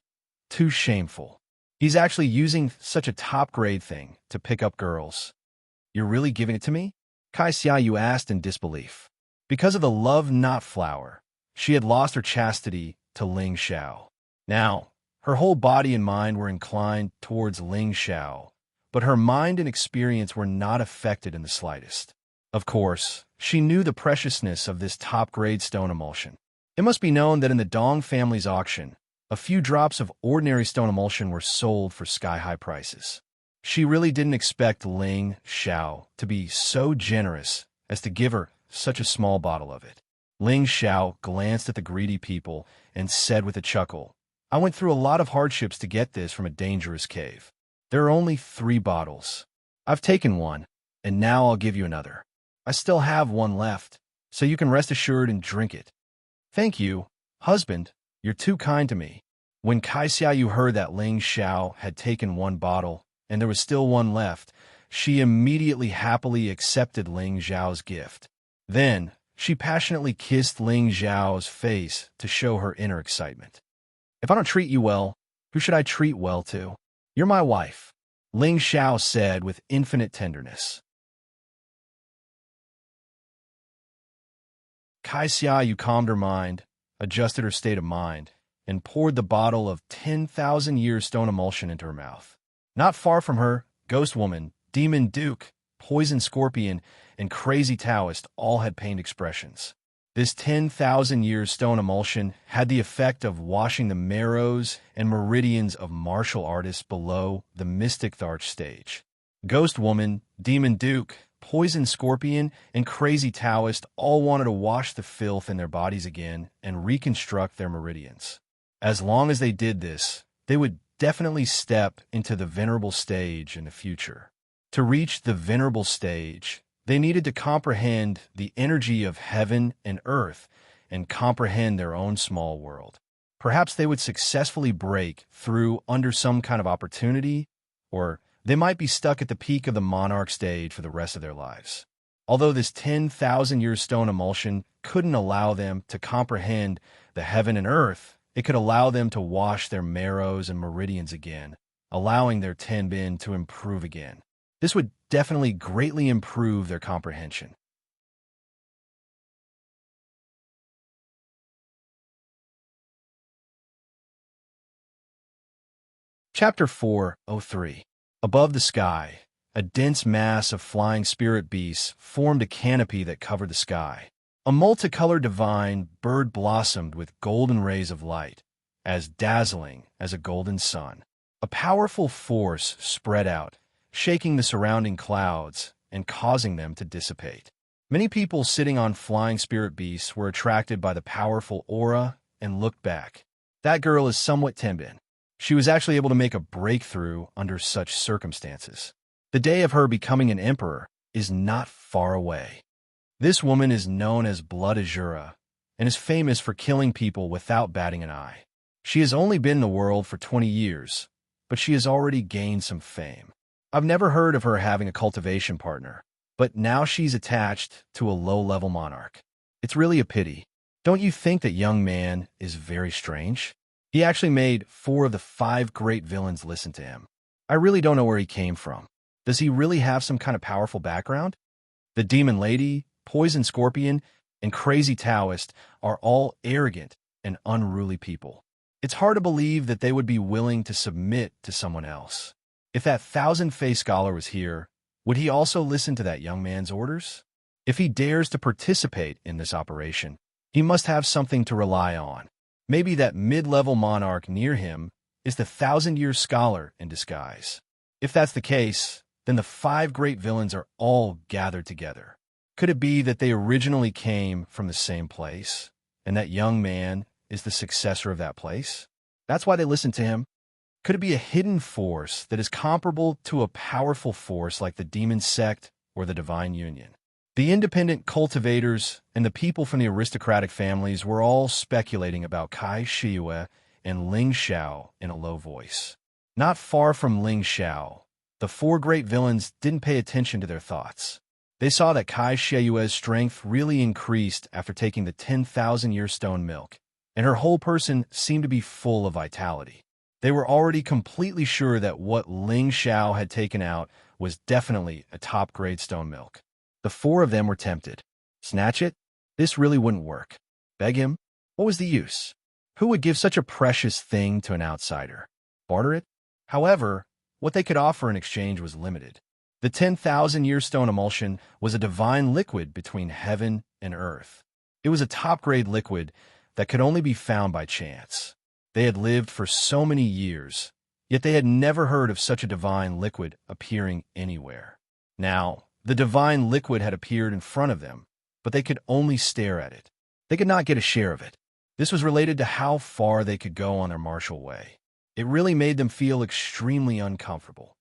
Too shameful. He's actually using such a top-grade thing to pick up girls. You're really giving it to me? Kai Xiaoyu asked in disbelief. Because of the love-knot flower, she had lost her chastity to Ling Xiao. Now, her whole body and mind were inclined towards Ling Xiao, but her mind and experience were not affected in the slightest. Of course, she knew the preciousness of this top-grade stone emulsion. It must be known that in the Dong family's auction, a few drops of ordinary stone emulsion were sold for sky-high prices. She really didn't expect Ling Xiao to be so generous as to give her such a small bottle of it. Ling Xiao glanced at the greedy people and said with a chuckle, I went through a lot of hardships to get this from a dangerous cave. There are only 3 bottles. I've taken one, and now I'll give you another. I still have one left, so you can rest assured and drink it. Thank you, husband. You're too kind to me. When Kai Xiaoyu heard that Ling Xiao had taken 1 bottle, and there was still one left, she immediately happily accepted Ling Xiao's gift. Then, she passionately kissed Ling Xiao's face to show her inner excitement. If I don't treat you well, who should I treat well to? You're my wife, Ling Xiao said with infinite tenderness. Xianxia calmed her mind, adjusted her state of mind, and poured the bottle of 10,000 years stone emulsion into her mouth. Not far from her, Ghost Woman, Demon Duke, Poison Scorpion, and Crazy Taoist all had pained expressions. This 10,000 years stone emulsion had the effect of washing the marrows and meridians of martial artists below the Mystic Tharch stage. Ghost Woman, Demon Duke, Poison Scorpion, and Crazy Taoist all wanted to wash the filth in their bodies again and reconstruct their meridians. As long as they did this, they would definitely step into the venerable stage in the future. To reach the venerable stage, they needed to comprehend the energy of heaven and earth and comprehend their own small world. Perhaps they would successfully break through under some kind of opportunity, or they might be stuck at the peak of the monarch stage for the rest of their lives. Although this 10,000-year stone emulsion couldn't allow them to comprehend the heaven and earth, it could allow them to wash their marrows and meridians again, allowing their tenbin to improve again. This would definitely greatly improve their comprehension. Chapter 4:03. Above the sky, a dense mass of flying spirit beasts formed a canopy that covered the sky. A multicolored divine bird blossomed with golden rays of light, as dazzling as a golden sun. A powerful force spread out, shaking the surrounding clouds and causing them to dissipate. Many people sitting on flying spirit beasts were attracted by the powerful aura and looked back. That girl is somewhat tenbin. She was actually able to make a breakthrough under such circumstances. The day of her becoming an emperor is not far away. This woman is known as Blood Azura and is famous for killing people without batting an eye. She has only been in the world for 20 years, but she has already gained some fame. I've never heard of her having a cultivation partner, but now she's attached to a low-level monarch. It's really a pity. Don't you think that young man is very strange? He actually made 4 of the 5 great villains listen to him. I really don't know where he came from. Does he really have some kind of powerful background? The Demon Lady, Poison Scorpion, and Crazy Taoist are all arrogant and unruly people. It's hard to believe that they would be willing to submit to someone else. If that thousand-faced scholar was here, would he also listen to that young man's orders? If he dares to participate in this operation, he must have something to rely on. Maybe that mid-level monarch near him is the 1,000-year scholar in disguise. If that's the case, then the 5 great villains are all gathered together. Could it be that they originally came from the same place, and that young man is the successor of that place? That's why they listen to him. Could it be a hidden force that is comparable to a powerful force like the Demon Sect or the Divine Union? The independent cultivators and the people from the aristocratic families were all speculating about Kai Shiyue and Ling Xiao in a low voice. Not far from Ling Xiao, the 4 great villains didn't pay attention to their thoughts. They saw that Kai Shiyue's strength really increased after taking the 10,000-year stone milk, and her whole person seemed to be full of vitality. They were already completely sure that what Ling Xiao had taken out was definitely a top-grade stone milk. The 4 of them were tempted. Snatch it? This really wouldn't work. Beg him? What was the use? Who would give such a precious thing to an outsider? Barter it? However, what they could offer in exchange was limited. The 10,000-year stone emulsion was a divine liquid between heaven and earth. It was a top-grade liquid that could only be found by chance. They had lived for so many years, yet they had never heard of such a divine liquid appearing anywhere. Now, the divine liquid had appeared in front of them, but they could only stare at it. They could not get a share of it. This was related to how far they could go on their martial way. It really made them feel extremely uncomfortable.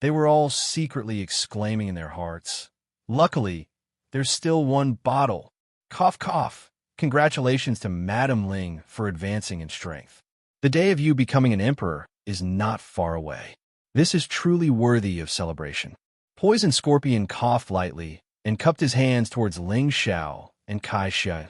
They were all secretly exclaiming in their hearts, "Luckily, there's still one bottle. Cough, cough. Congratulations to Madame Ling for advancing in strength. The day of you becoming an emperor is not far away. This is truly worthy of celebration." Poison Scorpion coughed lightly and cupped his hands towards Ling Xiao and Kai Xia.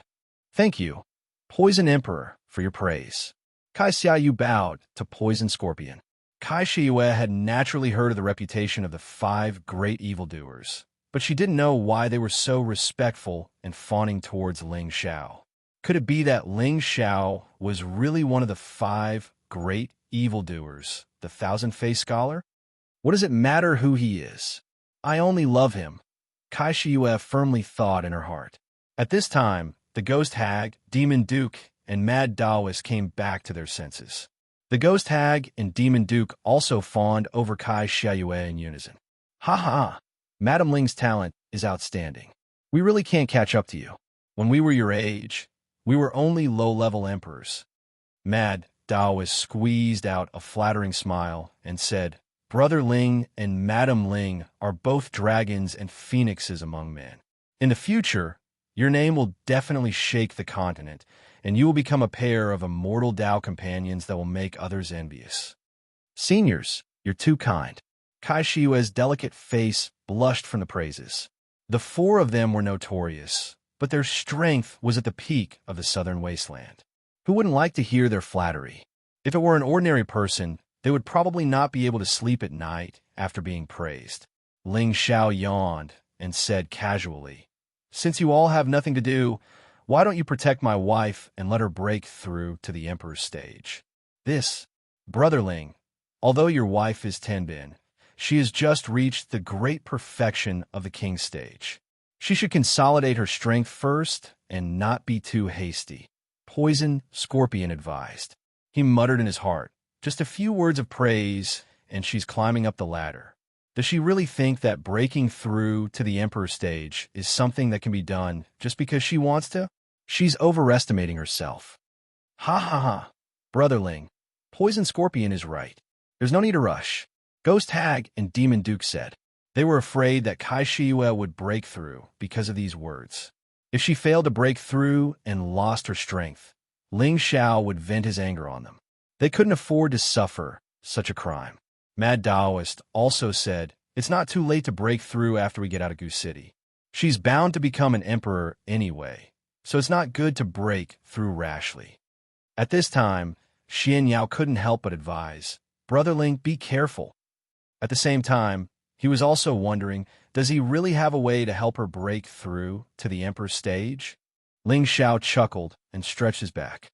"Thank you, Poison Emperor, for your praise." Kai Xiaoyu bowed to Poison Scorpion. Kai Shiyue had naturally heard of the reputation of the 5 great evildoers, but she didn't know why they were so respectful and fawning towards Ling Xiao. Could it be that Ling Xiao was really one of the 5 great evildoers, the thousand-faced scholar? What does it matter who he is? I only love him, Kai Shiyue firmly thought in her heart. At this time, the ghost hag, demon duke, and mad Taoist came back to their senses. The ghost hag and demon duke also fawned over Kai Shiyue in unison. Ha ha! Madam Ling's talent is outstanding. We really can't catch up to you. When we were your age, we were only low-level emperors. Mad Taoist squeezed out a flattering smile and said, Brother Ling and Madam Ling are both dragons and phoenixes among men. In the future, your name will definitely shake the continent, and you will become a pair of immortal Tao companions that will make others envious. Seniors, you're too kind. Kai Shiyue's delicate face blushed from the praises. The 4 of them were notorious, but their strength was at the peak of the southern wasteland. Who wouldn't like to hear their flattery? If it were an ordinary person, they would probably not be able to sleep at night after being praised. Ling Xiao yawned and said casually, Since you all have nothing to do, why don't you protect my wife and let her break through to the Emperor's stage? This, Brother Ling, although your wife is Tenbin, she has just reached the great perfection of the King's stage. She should consolidate her strength first and not be too hasty, Poison Scorpion advised. He muttered in his heart, Just a few words of praise, and she's climbing up the ladder. Does she really think that breaking through to the Emperor's stage is something that can be done just because she wants to? She's overestimating herself. Ha ha ha, Brother Ling, Poison Scorpion is right. There's no need to rush. Ghost Hag and Demon Duke said. They were afraid that Kai Shiyue would break through because of these words. If she failed to break through and lost her strength, Ling Xiao would vent his anger on them. They couldn't afford to suffer such a crime. Mad Taoist also said, It's not too late to break through after we get out of Goose City. She's bound to become an emperor anyway, so it's not good to break through rashly. At this time, Xianxia couldn't help but advise, Brother Ling, be careful. At the same time, he was also wondering, does he really have a way to help her break through to the Emperor's stage? Ling Xiao chuckled and stretched his back.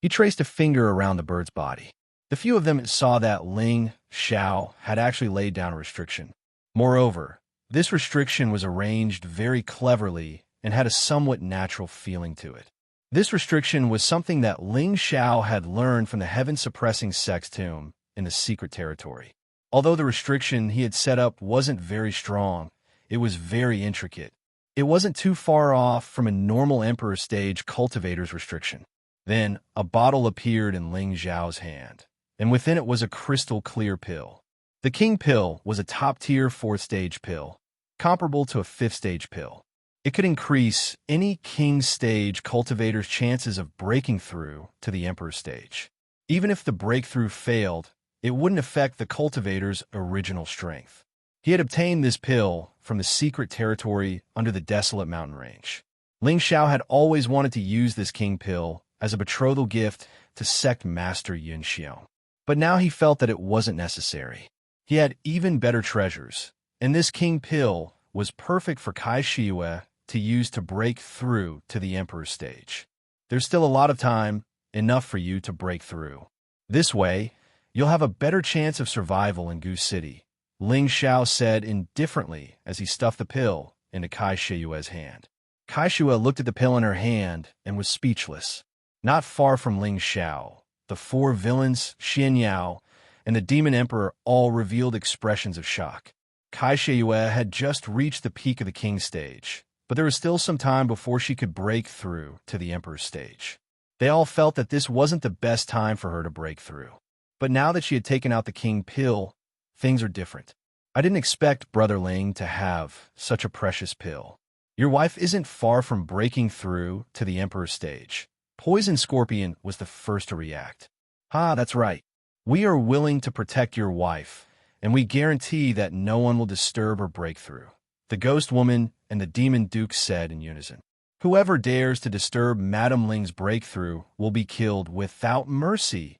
He traced a finger around the bird's body. The few of them saw that Ling Xiao had actually laid down a restriction. Moreover, this restriction was arranged very cleverly and had a somewhat natural feeling to it. This restriction was something that Ling Xiao had learned from the heaven-suppressing sex tomb in the secret territory. Although the restriction he had set up wasn't very strong, it was very intricate. It wasn't too far off from a normal Emperor stage cultivator's restriction. Then, a bottle appeared in Ling Xiao's hand, and within it was a crystal-clear pill. The King Pill was a top-tier 4th-stage pill, comparable to a 5th-stage pill. It could increase any King stage cultivator's chances of breaking through to the Emperor stage. Even if the breakthrough failed, it wouldn't affect the cultivator's original strength. He had obtained this pill from the secret territory under the desolate mountain range. Ling Xiao had always wanted to use this King Pill as a betrothal gift to sect master Xianxia. But now he felt that it wasn't necessary. He had even better treasures, and this King Pill was perfect for Kai Shiyue to use to break through to the Emperor's stage. There's still a lot of time, enough for you to break through. This way, you'll have a better chance of survival in Goose City, Ling Xiao said indifferently as he stuffed the pill into Kai Shiyue's hand. Kai Shiyue looked at the pill in her hand and was speechless. Not far from Ling Xiao, the 4 villains, Xianxia, and the Demon Emperor all revealed expressions of shock. Kai Shiyue had just reached the peak of the King stage, but there was still some time before she could break through to the Emperor's stage. They all felt that this wasn't the best time for her to break through. But now that she had taken out the King Pill, things are different. I didn't expect Brother Ling to have such a precious pill. Your wife isn't far from breaking through to the Emperor's stage. Poison Scorpion was the first to react. That's right. We are willing to protect your wife, and we guarantee that no one will disturb her breakthrough, the Ghost Woman and the Demon Duke said in unison. Whoever dares to disturb Madam Ling's breakthrough will be killed without mercy,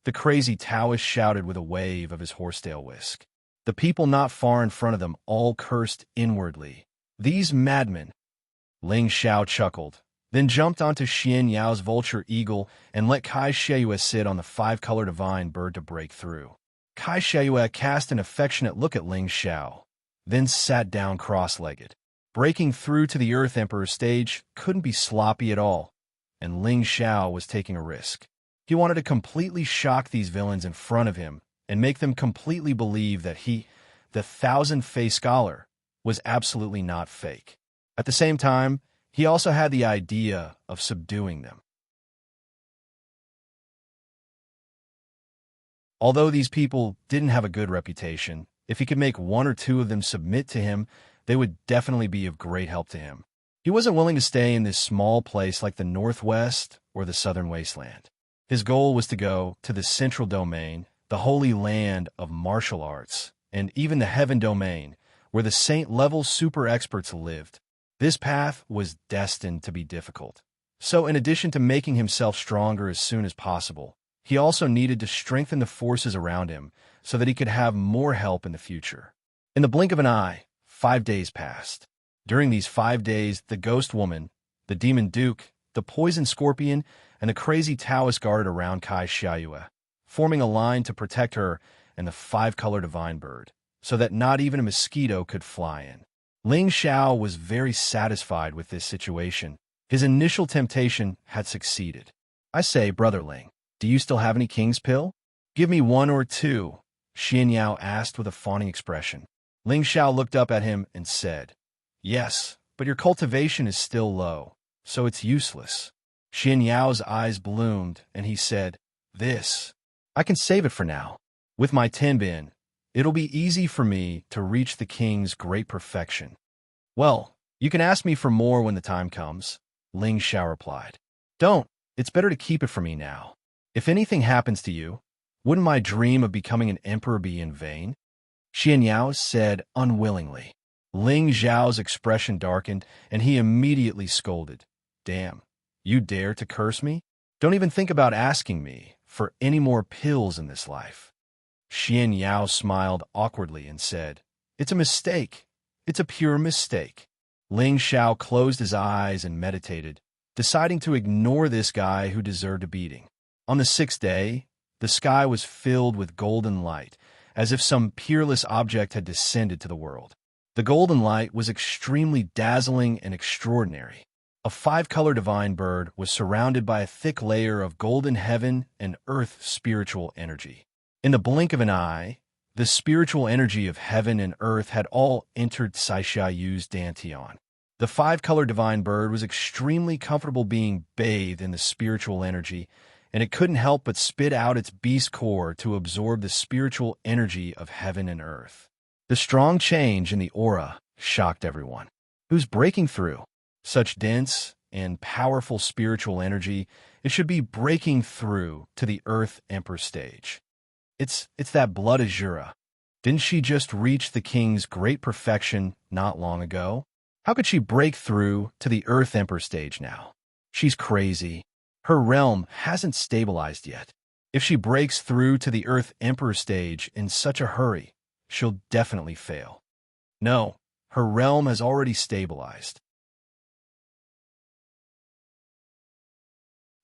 the crazy Taoist shouted with a wave of his horsetail whisk. The people not far in front of them all cursed inwardly. These madmen! Ling Xiao chuckled, then jumped onto Xianxia's vulture eagle and let Kai Xiayue sit on the five-color divine bird to break through. Kai Xiayue cast an affectionate look at Ling Xiao, then sat down cross-legged. Breaking through to the Earth Emperor's stage couldn't be sloppy at all, and Ling Xiao was taking a risk. He wanted to completely shock these villains in front of him and make them completely believe that he, the thousand-faced scholar, was absolutely not fake. At the same time, he also had the idea of subduing them. Although these people didn't have a good reputation, if he could make one or two of them submit to him, they would definitely be of great help to him. He wasn't willing to stay in this small place like the Northwest or the Southern Wasteland. His goal was to go to the Central Domain, the holy land of martial arts, and even the Heaven Domain, where the saint-level super experts lived. This path was destined to be difficult. So in addition to making himself stronger as soon as possible, he also needed to strengthen the forces around him so that he could have more help in the future. In the blink of an eye, 5 days passed. During these 5 days, the Ghost Woman, the Demon Duke, the Poison Scorpion, and the crazy Taoist guarded around Kai Xiayue, forming a line to protect her and the five-color divine bird, so that not even a mosquito could fly in. Ling Xiao was very satisfied with this situation. His initial temptation had succeeded. "I say, Brother Ling, do you still have any King's Pill? Give me 1 or 2, Xianxiao asked with a fawning expression. Ling Xiao looked up at him and said, "Yes, but your cultivation is still low, so it's useless." Xianxiao's eyes bloomed, and he said, "This, I can save it for now. With my Tenbin, it'll be easy for me to reach the king's great perfection." "Well, you can ask me for more when the time comes," Ling Xiao replied. "Don't. It's better to keep it for me now. If anything happens to you, wouldn't my dream of becoming an emperor be in vain?" Xianxiao said unwillingly. Ling Xiao's expression darkened, and he immediately scolded. "Damn, you dare to curse me? Don't even think about asking me for any more pills in this life." Xianxiao smiled awkwardly and said, "It's a mistake. It's a pure mistake." Ling Xiao closed his eyes and meditated, deciding to ignore this guy who deserved a beating. On the 6th day, the sky was filled with golden light, as if some peerless object had descended to the world. The golden light was extremely dazzling and extraordinary. A five-color divine bird was surrounded by a thick layer of golden heaven and earth spiritual energy. In the blink of an eye, the spiritual energy of heaven and earth had all entered Xiaoyu's dantian. The five-color divine bird was extremely comfortable being bathed in the spiritual energy, and it couldn't help but spit out its beast core to absorb the spiritual energy of heaven and earth. The strong change in the aura shocked everyone. Who's breaking through? Such dense and powerful spiritual energy, it should be breaking through to the Earth Emperor stage. It's that blood azura. Didn't she just reach the king's great perfection not long ago? How could she break through to the Earth Emperor stage now? She's crazy. Her realm hasn't stabilized yet. If she breaks through to the Earth Emperor stage in such a hurry, she'll definitely fail. No, her realm has already stabilized.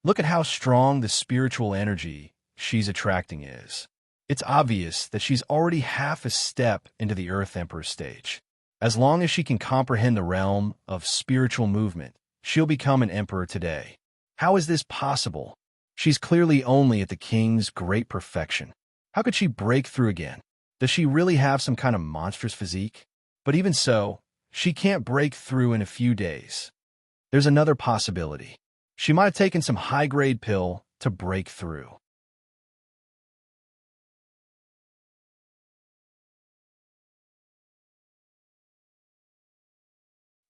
Look at how strong the spiritual energy she's attracting is. It's obvious that she's already half a step into the Earth Emperor stage. As long as she can comprehend the realm of spiritual movement, she'll become an emperor today. How is this possible? She's clearly only at the king's great perfection. How could she break through again? Does she really have some kind of monstrous physique? But even so, she can't break through in a few days. There's another possibility. She might have taken some high-grade pill to break through.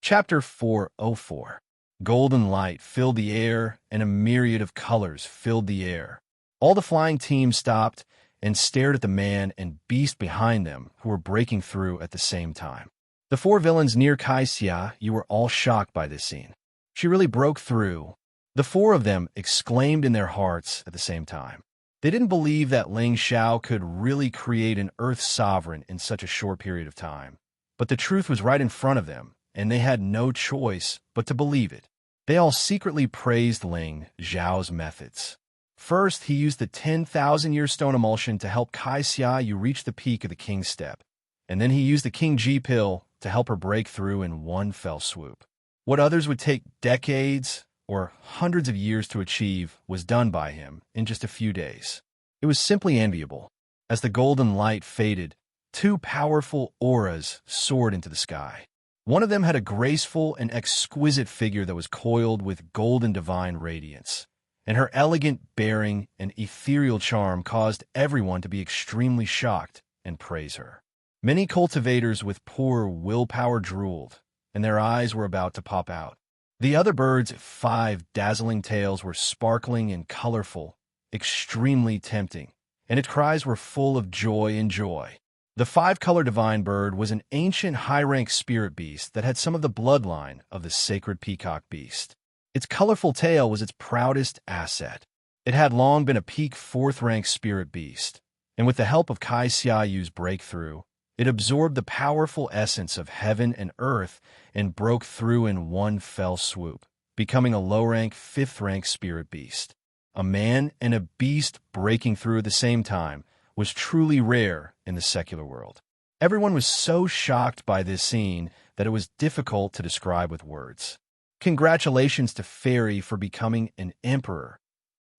Chapter 404. Golden light filled the air, and a myriad of colors filled the air. All the flying team stopped and stared at the man and beast behind them who were breaking through at the same time. The 4 villains near Xianxia, you were all shocked by this scene. She really broke through. The 4 of them exclaimed in their hearts at the same time. They didn't believe that Ling Xiao could really create an Earth sovereign in such a short period of time. But the truth was right in front of them, and they had no choice but to believe it. They all secretly praised Ling Xiao's methods. First, he used the 10,000-year stone emulsion to help Xianxia reach the peak of the King's Step, and then he used the King Ji pill to help her break through in one fell swoop. What others would take decades or hundreds of years to achieve was done by him in just a few days. It was simply enviable. As the golden light faded, two powerful auras soared into the sky. One of them had a graceful and exquisite figure that was coiled with golden divine radiance, and her elegant bearing and ethereal charm caused everyone to be extremely shocked and praise her. Many cultivators with poor willpower drooled, and their eyes were about to pop out. The other bird's 5 dazzling tails were sparkling and colorful, extremely tempting, and its cries were full of joy and joy. The 5-color divine bird was an ancient high-rank spirit beast that had some of the bloodline of the sacred peacock beast. Its colorful tail was its proudest asset. It had long been a peak 4th-rank spirit beast, and with the help of Kai Xiayu's breakthrough, it absorbed the powerful essence of heaven and earth and broke through in one fell swoop, becoming a low-rank 5th-rank spirit beast. A man and a beast breaking through at the same time was truly rare in the secular world. Everyone was so shocked by this scene that it was difficult to describe with words. Congratulations to Fairy for becoming an emperor.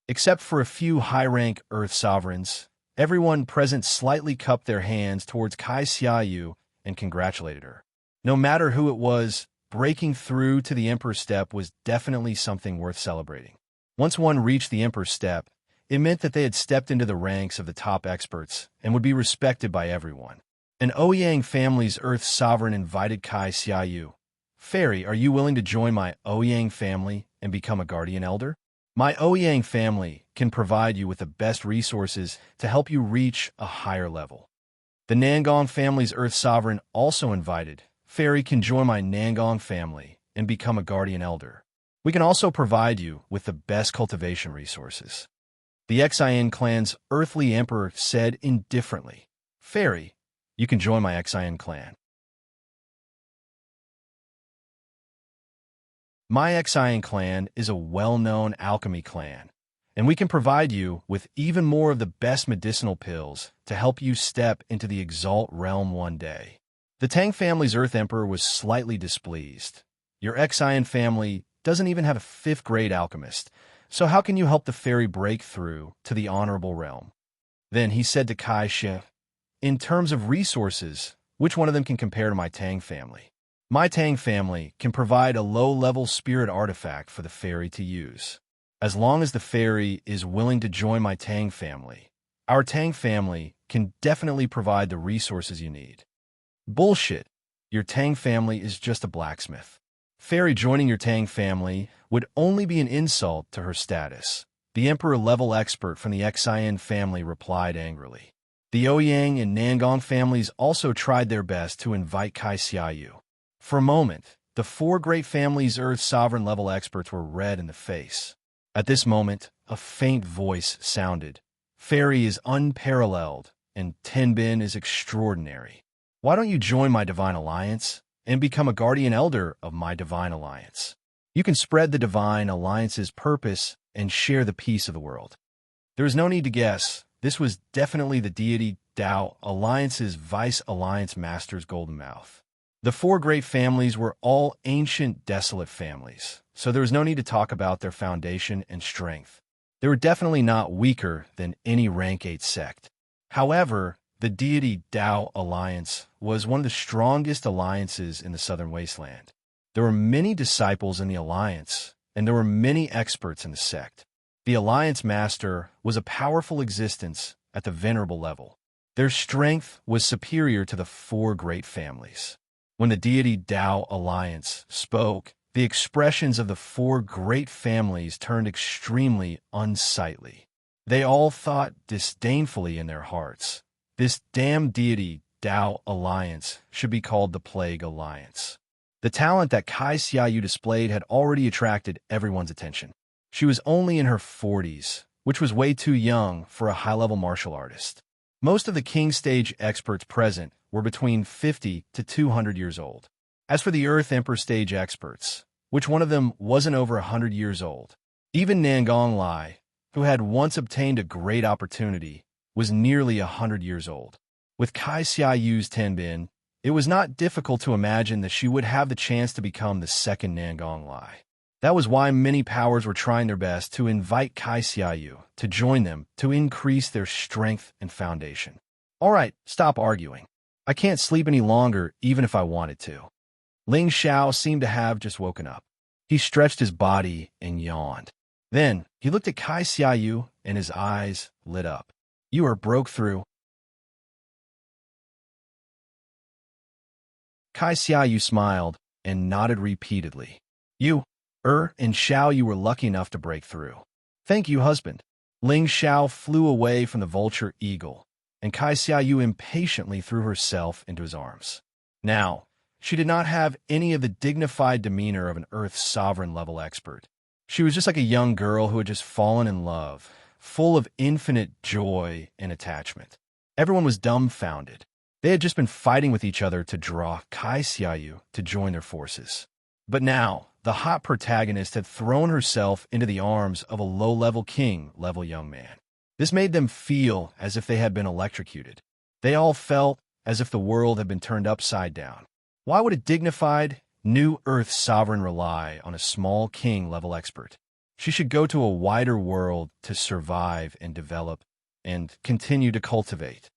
Except for a few high-rank Earth sovereigns, everyone present slightly cupped their hands towards Kai Xiaoyu and congratulated her. No matter who it was, breaking through to the Emperor's Step was definitely something worth celebrating. Once one reached the Emperor's Step, it meant that they had stepped into the ranks of the top experts and would be respected by everyone. An Ouyang family's Earth sovereign invited Kai Xiaoyu. Fairy, are you willing to join my Ouyang family and become a guardian elder? My Ouyang family can provide you with the best resources to help you reach a higher level. The Nangong family's Earth sovereign also invited. Fairy can join my Nangong family and become a guardian elder. We can also provide you with the best cultivation resources. The Xian clan's earthly emperor said indifferently, Fairy, you can join my Xian clan. My Xian clan is a well-known alchemy clan, and we can provide you with even more of the best medicinal pills to help you step into the Exalt realm one day. The Tang family's Earth Emperor was slightly displeased. Your Xian family doesn't even have a 5th-grade alchemist, so how can you help the fairy break through to the honorable realm? Then he said to Kai Shi, in terms of resources, which one of them can compare to my Tang family? My Tang family can provide a low-level spirit artifact for the fairy to use. As long as the fairy is willing to join my Tang family, our Tang family can definitely provide the resources you need. Bullshit. Your Tang family is just a blacksmith. Fairy joining your Tang family would only be an insult to her status. The Emperor-level expert from the Xian family replied angrily. The Ouyang and Nangong families also tried their best to invite Kai Xiaoyu. For a moment, the 4 great families' Earth sovereign-level experts were red in the face. At this moment, a faint voice sounded. Fairy is unparalleled, and Tenbin is extraordinary. Why don't you join my Divine Alliance and become a guardian elder of my Divine Alliance? You can spread the Divine Alliance's purpose and share the peace of the world. There is no need to guess. This was definitely the deity Dao Alliance's Vice Alliance Master's golden mouth. The 4 great families were all ancient, desolate families, so there was no need to talk about their foundation and strength. They were definitely not weaker than any rank 8 sect. However, the deity Dao Alliance was one of the strongest alliances in the Southern Wasteland. There were many disciples in the alliance, and there were many experts in the sect. The Alliance Master was a powerful existence at the venerable level. Their strength was superior to the 4 great families. When the deity Dao Alliance spoke, the expressions of the 4 great families turned extremely unsightly. They all thought disdainfully in their hearts, this damn deity Dao Alliance should be called the Plague Alliance. The talent that Kai Xiaoyu displayed had already attracted everyone's attention. She was only in her 40s, which was way too young for a high-level martial artist. Most of the king stage experts present were between 50 to 200 years old. As for the Earth Emperor stage experts, which one of them wasn't over 100 years old? Even Nangong Lai, who had once obtained a great opportunity, was nearly 100 years old. With Kai Xiayu's Tenbin, it was not difficult to imagine that she would have the chance to become the second Nangong Lai. That was why many powers were trying their best to invite Kai Xiaoyu to join them to increase their strength and foundation. All right, stop arguing. I can't sleep any longer even if I wanted to. Ling Xiao seemed to have just woken up. He stretched his body and yawned. Then he looked at Kai Xiaoyu and his eyes lit up. You are broke through. Kai Xiaoyu smiled and nodded repeatedly. And Xiao, you were lucky enough to break through. Thank you, husband. Ling Xiao flew away from the vulture eagle, and Kai Xiaoyu impatiently threw herself into his arms. Now, she did not have any of the dignified demeanor of an Earth sovereign level expert. She was just like a young girl who had just fallen in love, full of infinite joy and attachment. Everyone was dumbfounded. They had just been fighting with each other to draw Kai Xiaoyu to join their forces. But now, the hot protagonist had thrown herself into the arms of a low-level king-level young man. This made them feel as if they had been electrocuted. They all felt as if the world had been turned upside down. Why would a dignified, new Earth sovereign rely on a small king-level expert? She should go to a wider world to survive and develop and continue to cultivate.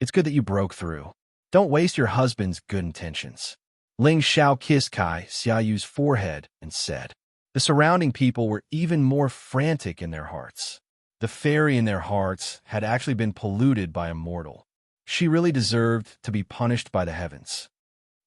It's good that you broke through. Don't waste your husband's good intentions. Ling Xiao kissed Kai Xiaoyu's forehead and said. The surrounding people were even more frantic in their hearts. The fairy in their hearts had actually been polluted by a mortal. She really deserved to be punished by the heavens.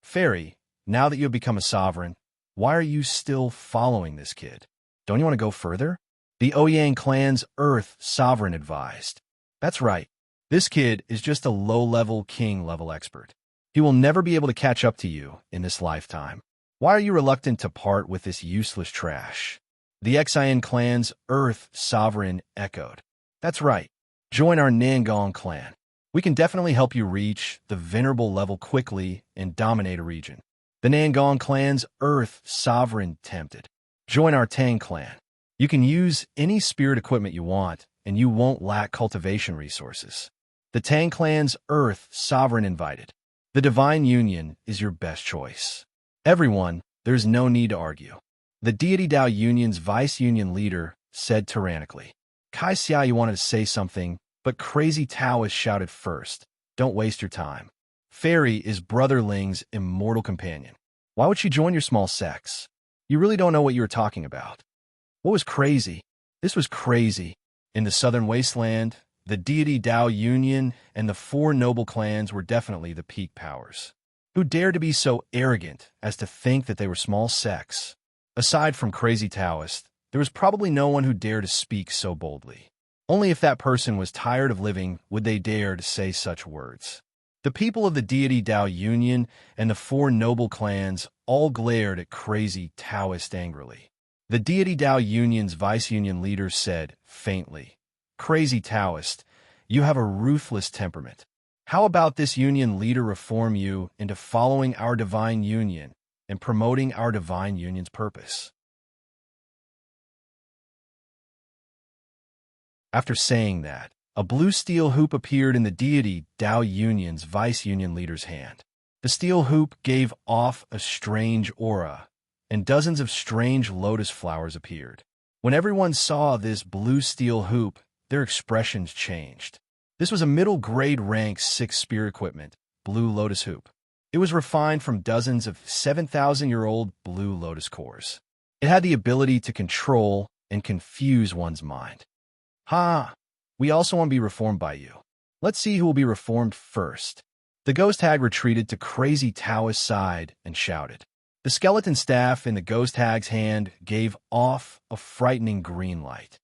Fairy, now that you have become a sovereign, why are you still following this kid? Don't you want to go further? The Ouyang clan's Earth sovereign advised. That's right. This kid is just a low-level king-level expert. He will never be able to catch up to you in this lifetime. Why are you reluctant to part with this useless trash? The Xian clan's Earth sovereign echoed. That's right. Join our Nangong clan. We can definitely help you reach the venerable level quickly and dominate a region. The Nangong clan's Earth sovereign tempted. Join our Tang clan. You can use any spirit equipment you want, and you won't lack cultivation resources. The Tang clan's Earth sovereign invited. The Divine Union is your best choice. Everyone, there's no need to argue. The Deity Dao Union's vice-union leader said tyrannically. Kai Xiaoyu wanted to say something, but Crazy Taoist shouted first. Don't waste your time. Fairy is Brother Ling's immortal companion. Why would she join your small sects? You really don't know what you were talking about. What was crazy? This was crazy. In the southern wasteland, the Deity Dao Union and the four noble clans were definitely the peak powers. Who dared to be so arrogant as to think that they were small sects? Aside from Crazy Taoist, there was probably no one who dared to speak so boldly. Only if that person was tired of living would they dare to say such words. The people of the Deity Dao Union and the four noble clans all glared at Crazy Taoist angrily. The Deity Dao Union's vice-union leader said, faintly, Crazy Taoist, you have a ruthless temperament. How about this union leader reform you into following our divine union and promoting our divine union's purpose? After saying that, a blue steel hoop appeared in the Deity Dao Union's vice-union leader's hand. The steel hoop gave off a strange aura, and dozens of strange lotus flowers appeared. When everyone saw this blue steel hoop, their expressions changed. This was a middle-grade rank 6 spear equipment, blue lotus hoop. It was refined from dozens of 7,000-year-old blue lotus cores. It had the ability to control and confuse one's mind. We also want to be reformed by you. Let's see who will be reformed first. The ghost hag retreated to Crazy Taoist's side and shouted. The skeleton staff in the ghost hag's hand gave off a frightening green light.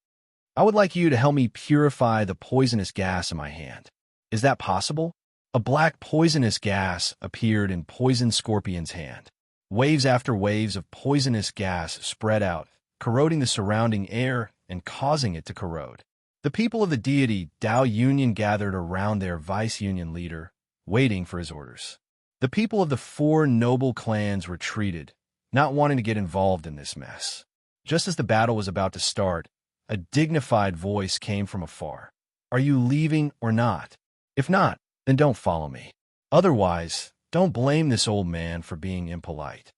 I would like you to help me purify the poisonous gas in my hand. Is that possible? A black poisonous gas appeared in Poison Scorpion's hand. Waves after waves of poisonous gas spread out, corroding the surrounding air and causing it to corrode. The people of the deity Dao Union gathered around their vice-union leader, waiting for his orders. The people of the four noble clans retreated, not wanting to get involved in this mess. Just as the battle was about to start, a dignified voice came from afar. Are you leaving or not? If not, then don't follow me. Otherwise, don't blame this old man for being impolite.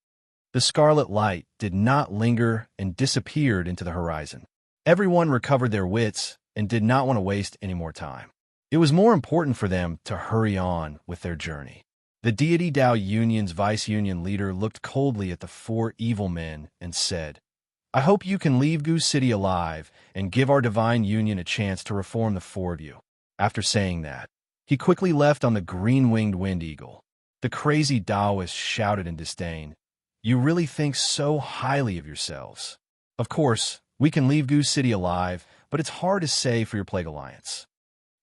The scarlet light did not linger and disappeared into the horizon. Everyone recovered their wits and did not want to waste any more time. It was more important for them to hurry on with their journey. The deity Dao Union's vice-union leader looked coldly at the four evil men and said, I hope you can leave Goose City alive and give our divine union a chance to reform the four of you. After saying that, he quickly left on the green-winged wind eagle. The crazy Taoist shouted in disdain, You really think so highly of yourselves. Of course, we can leave Goose City alive, but it's hard to say for your Plague Alliance.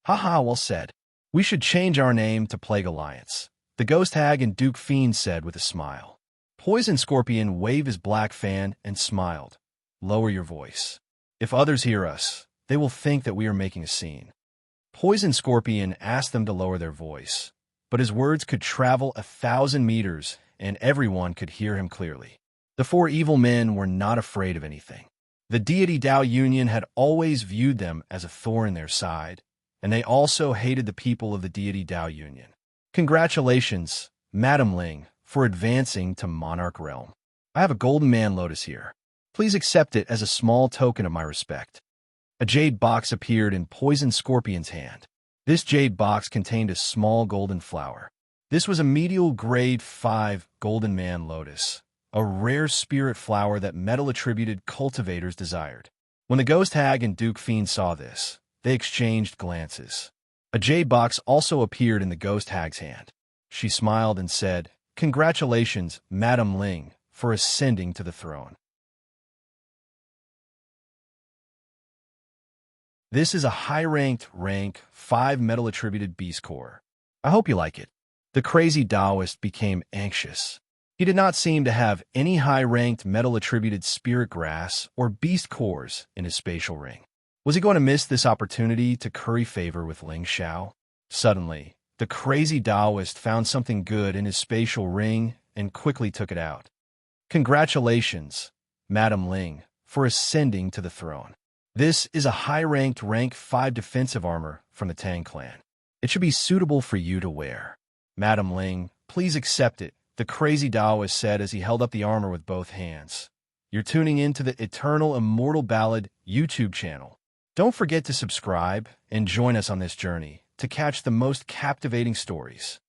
Haha, well said. We should change our name to Plague Alliance, the Ghost Hag and Duke Fiend said with a smile. Poison Scorpion waved his black fan and smiled. Lower your voice. If others hear us, they will think that we are making a scene. Poison Scorpion asked them to lower their voice, but his words could travel 1,000 meters and everyone could hear him clearly. The four evil men were not afraid of anything. The deity Dao Union had always viewed them as a thorn in their side, and they also hated the people of the deity Dao Union. Congratulations, Madam Ling, for advancing to Monarch Realm. I have a golden man lotus here. Please accept it as a small token of my respect. A jade box appeared in Poison Scorpion's hand. This jade box contained a small golden flower. This was a medial grade 5 golden man lotus, a rare spirit flower that metal-attributed cultivators desired. When the Ghost Hag and Duke Fiend saw this, they exchanged glances. A jade box also appeared in the Ghost Hag's hand. She smiled and said, Congratulations, Madam Ling, for ascending to the throne. This is a high-ranked rank 5 metal-attributed beast core. I hope you like it. The crazy Taoist became anxious. He did not seem to have any high-ranked metal-attributed spirit grass or beast cores in his spatial ring. Was he going to miss this opportunity to curry favor with Ling Xiao? Suddenly, the crazy Taoist found something good in his spatial ring and quickly took it out. Congratulations, Madam Ling, for ascending to the throne. This is a high-ranked rank 5 defensive armor from the Tang clan. It should be suitable for you to wear. Madam Ling, please accept it, the crazy Taoist said as he held up the armor with both hands. You're tuning in to the Eternal Immortal Ballad YouTube channel. Don't forget to subscribe and join us on this journey to catch the most captivating stories.